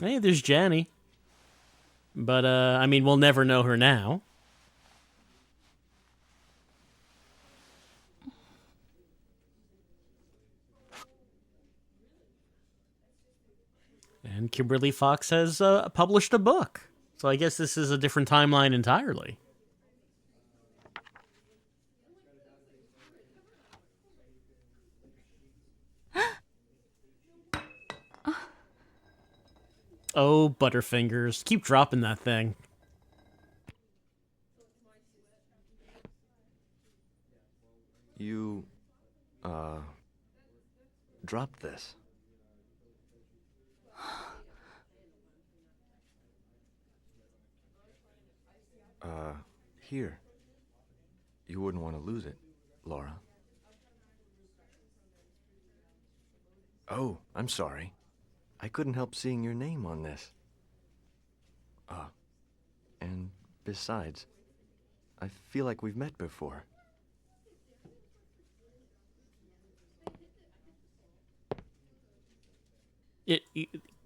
Hey, there's Janny. But, I mean, we'll never know her now. And Kimberly Fox has published a book. So I guess this is a different timeline entirely. Oh, Butterfingers. Keep dropping that thing. You, dropped this. Here. You wouldn't want to lose it, Laura. Oh, I'm sorry. I couldn't help seeing your name on this. And besides, I feel like we've met before.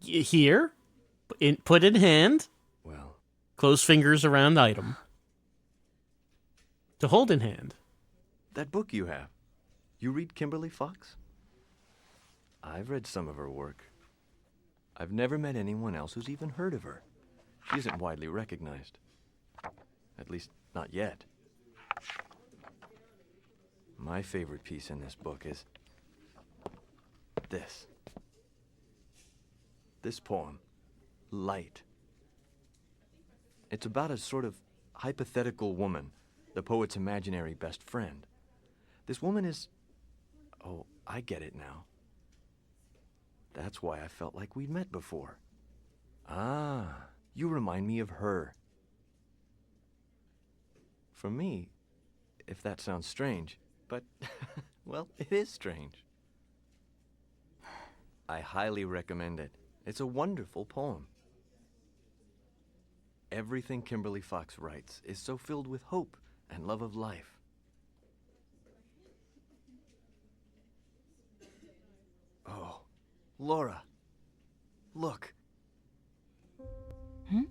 Here? Put in hand. Well. Close fingers around item. To hold in hand. That book you have. You read Kimberly Fox? I've read some of her work. I've never met anyone else who's even heard of her. She isn't widely recognized. At least, not yet. My favorite piece in this book is this. This poem, Light. It's about a sort of hypothetical woman, the poet's imaginary best friend. This woman is... Oh, I get it now. That's why I felt like we'd met before. Ah, you remind me of her. For me, if that sounds strange, but, well, it is strange. I highly recommend it. It's a wonderful poem. Everything Kimberly Fox writes is so filled with hope and love of life. Oh, Laura, look. Hmm?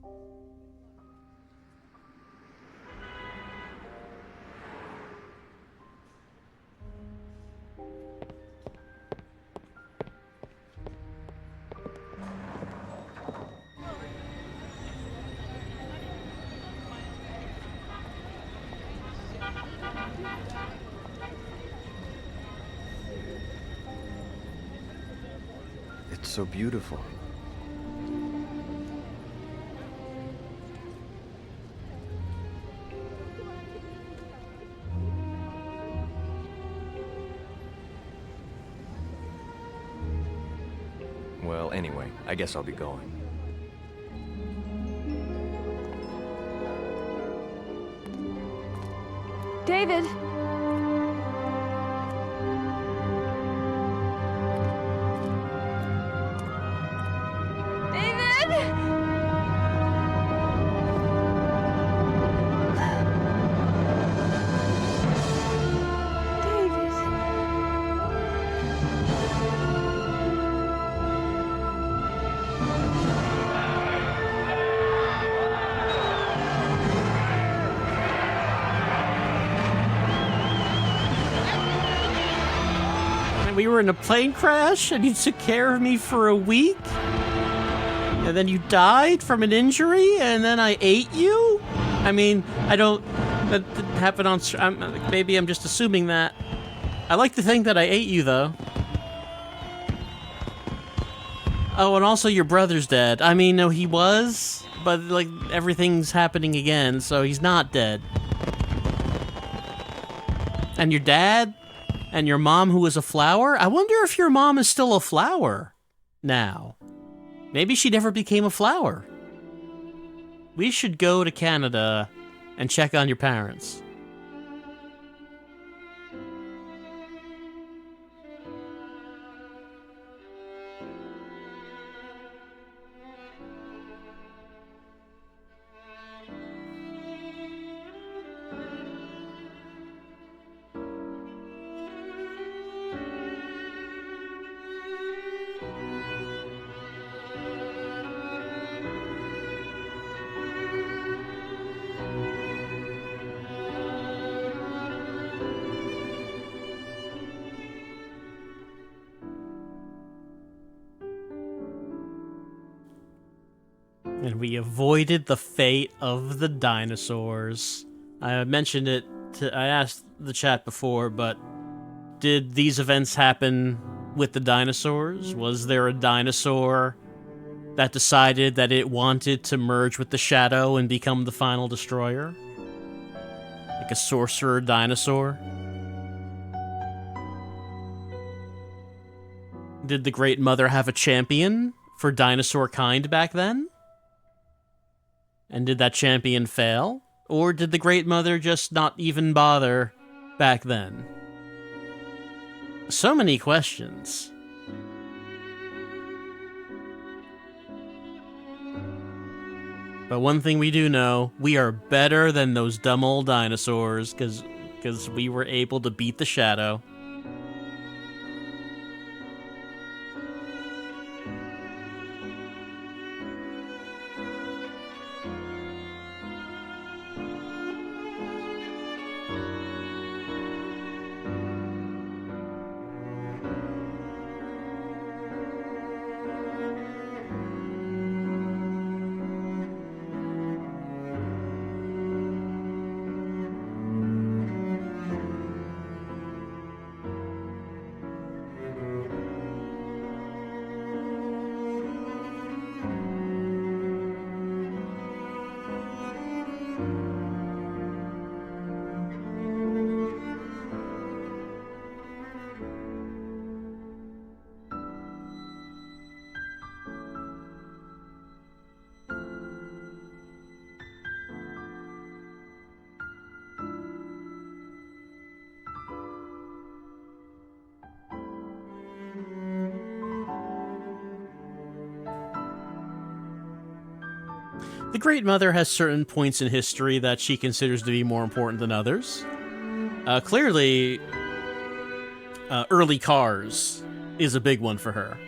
It's so beautiful. Well, anyway, I guess I'll be going. David! We were in a plane crash and you took care of me for a week? And then you died from an injury and then I ate you? I mean, I don't... That didn't happen on... maybe I'm just assuming that. I like to think that I ate you, though. Oh, and also your brother's dead. I mean, no, he was, but, like, everything's happening again, so he's not dead. And your dad? And your mom, who was a flower? I wonder if your mom is still a flower now. Maybe she never became a flower. We should go to Canada and check on your parents. And we avoided the fate of the dinosaurs. I mentioned it I asked the chat before, but did these events happen with the dinosaurs? Was there a dinosaur that decided that it wanted to merge with the shadow and become the final destroyer? Like a sorcerer dinosaur? Did the Great Mother have a champion for dinosaur kind back then? And did that champion fail? Or did the Great Mother just not even bother back then? So many questions. But one thing we do know, we are better than those dumb old dinosaurs, because we were able to beat the shadow. The Great Mother has certain points in history that she considers to be more important than others. Clearly, early cars is a big one for her.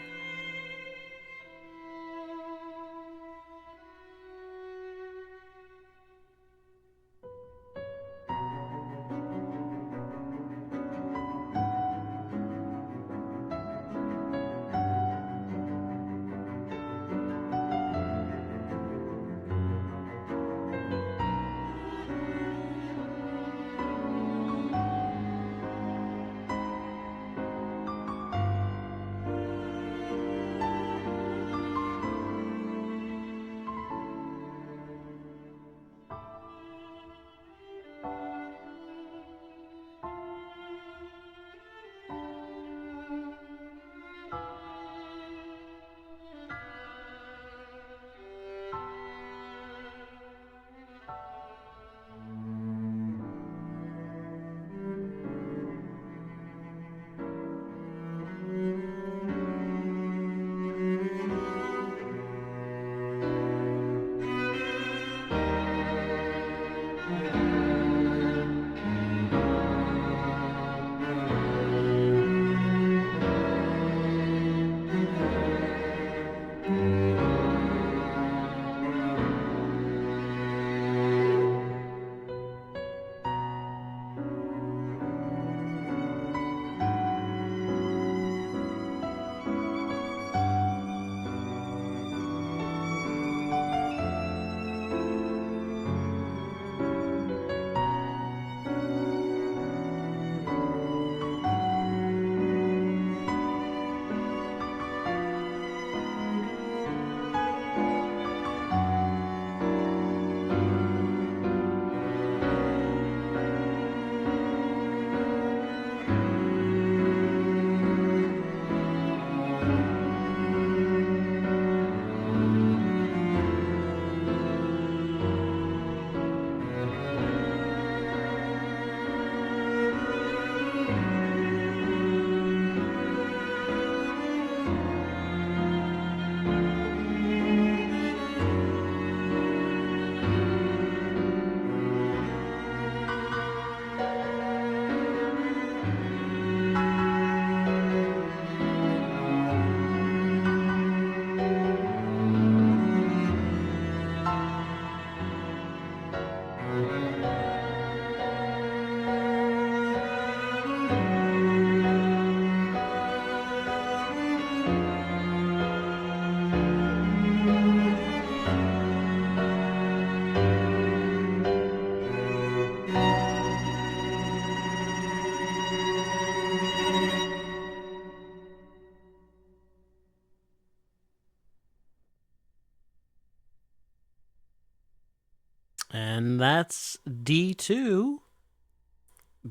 And that's D2.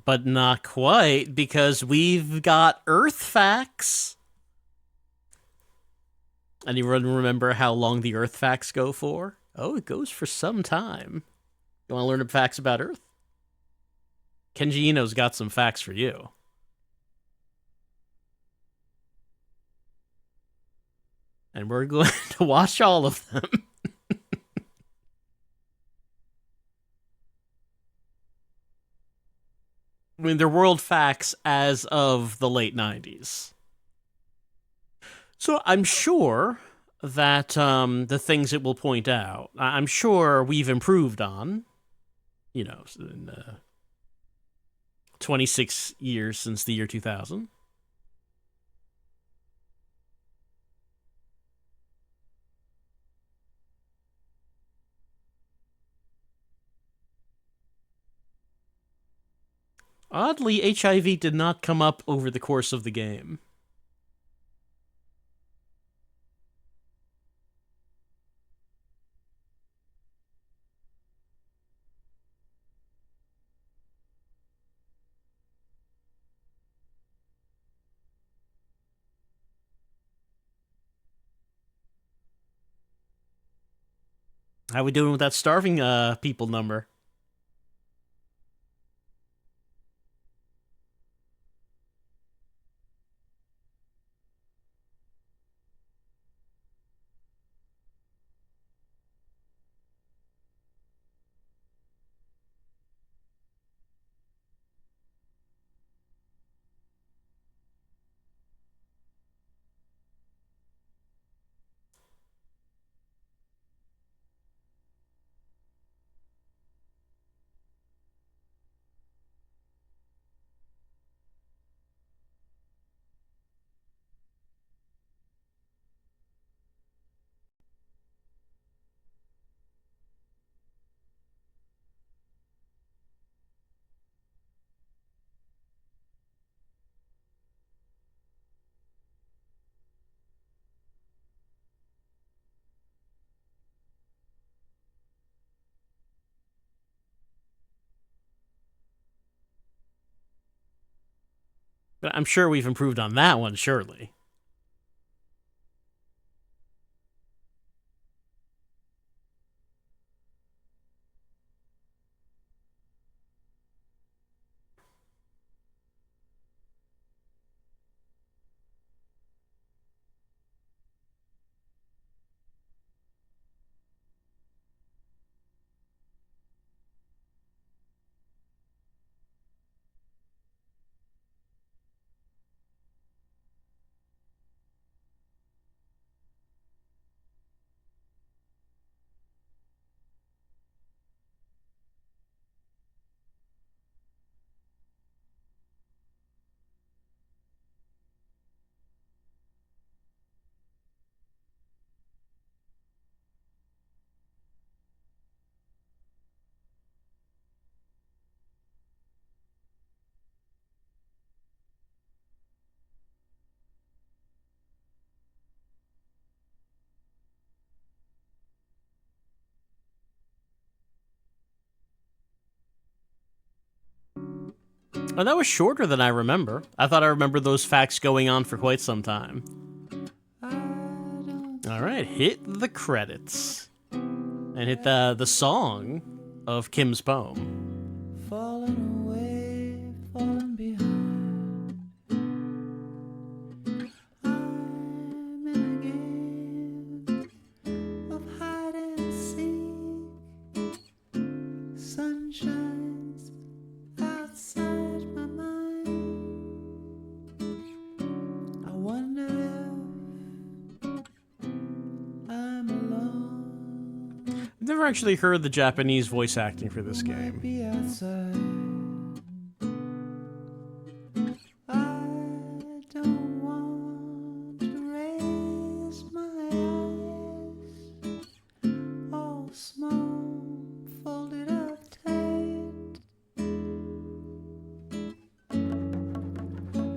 But not quite, because we've got Earth facts. Anyone remember how long the Earth facts go for? Oh, it goes for some time. You want to learn facts about Earth? Kenji Ino's got some facts for you. And we're going to watch all of them. I mean, they're world facts as of the late 90s. So I'm sure that the things it will point out, I'm sure we've improved on, you know, in 26 years since the year 2000. Oddly, HIV did not come up over the course of the game. How we doing with that starving people number? But I'm sure we've improved on that one, surely. Oh, that was shorter than I remember. I thought I remember those facts going on for quite some time. All right, hit the credits. And hit the song of Kim's poem. Falling away, falling behind. I'm in a game of hide and seek. Sun shines outside my mind. I wonder if I'm alone. I've never actually heard the Japanese voice acting for this game. Be outside. I don't want to raise my eyes, all small, folded up tight.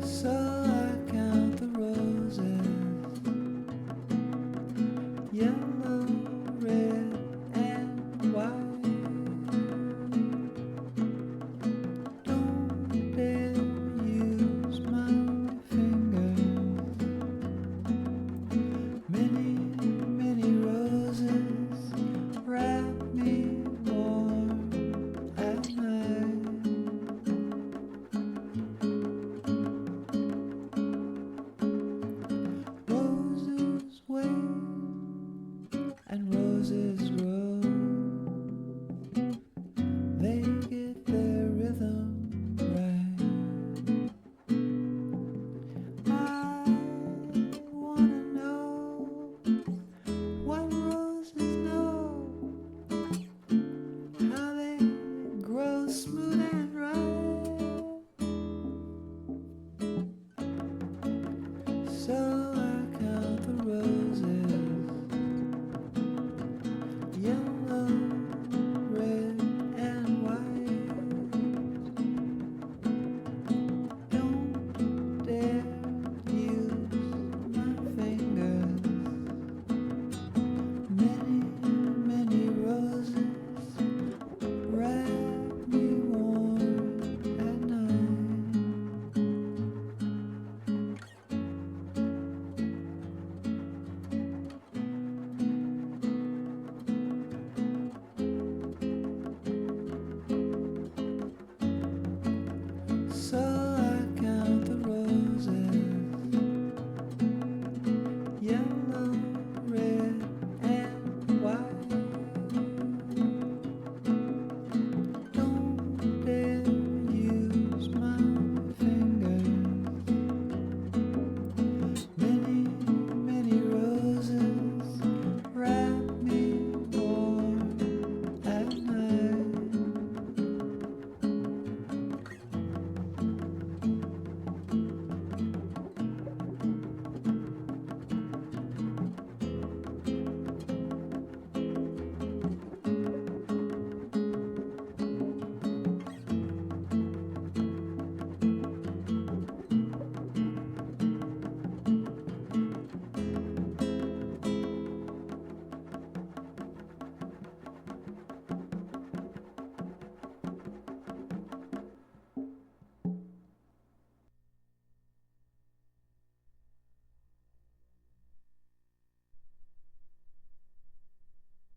So I count the roses, yellow, red, and white.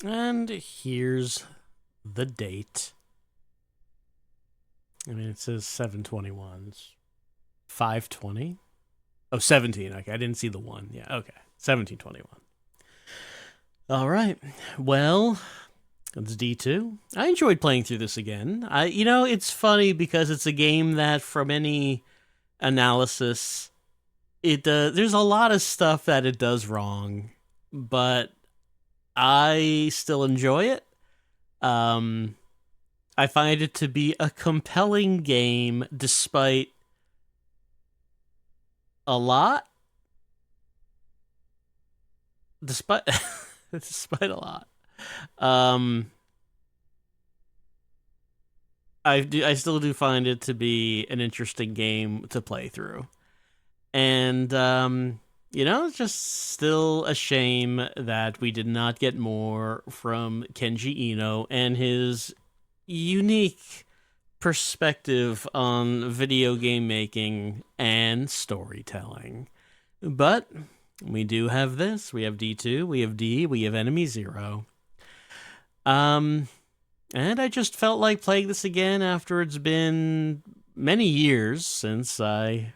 And here's the date. I mean, it says 7/21. It's 5/20. Oh, 17. Okay, I didn't see the 1. Yeah, okay. 17/21. All right. Well, it's D2. I enjoyed playing through this again. It's funny because it's a game that, from any analysis, there's a lot of stuff that it does wrong, but I still enjoy it. I find it to be a compelling game despite a lot. Despite a lot. I still do find it to be an interesting game to play through. And it's just still a shame that we did not get more from Kenji Eno and his unique perspective on video game making and storytelling. But we do have this. We have D2, we have D, we have Enemy Zero. And I just felt like playing this again after it's been many years since I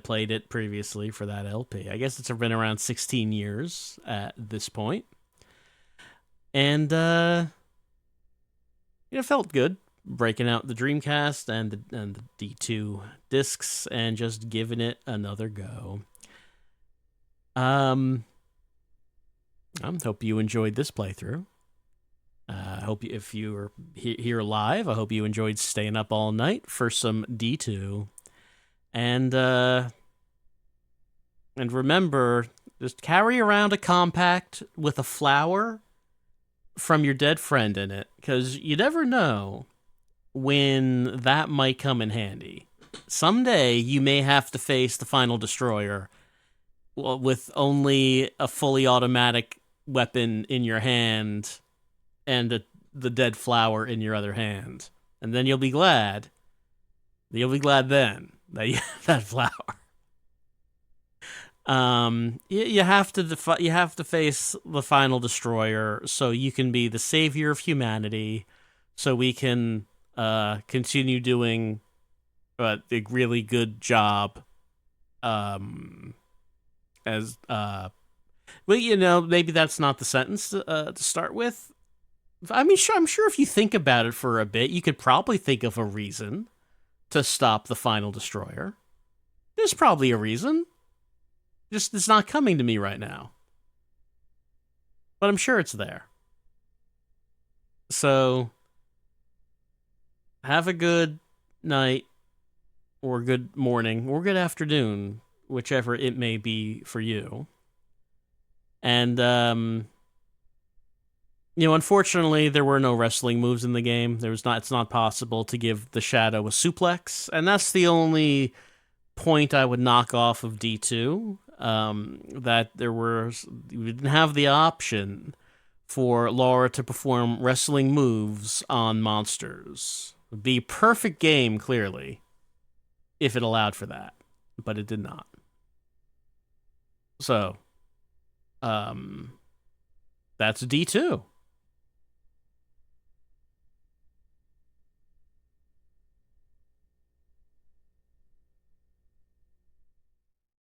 played it previously for that LP. I guess it's been around 16 years at this point. And it felt good breaking out the Dreamcast and the D2 discs and just giving it another go. I hope you enjoyed this playthrough. If you were here live, I hope you enjoyed staying up all night for some D2. And remember, just carry around a compact with a flower from your dead friend in it, because you never know when that might come in handy. Someday you may have to face the final destroyer with only a fully automatic weapon in your hand and the dead flower in your other hand. And then you'll be glad. You'll be glad then that you have that flower. You have to face the final destroyer so you can be the savior of humanity, so we can continue doing a really good job as maybe that's not the sentence to start with. I mean, I'm sure if you think about it for a bit, you could probably think of a reason to stop the final destroyer. There's probably a reason. Just it's not coming to me right now. But I'm sure it's there. So have a good night or good morning or good afternoon, whichever it may be for you. And unfortunately, there were no wrestling moves in the game. It's not possible to give the Shadow a suplex, and that's the only point I would knock off of D2. That we didn't have the option for Laura to perform wrestling moves on monsters. It would be a perfect game, clearly, if it allowed for that, but it did not. So, that's D2.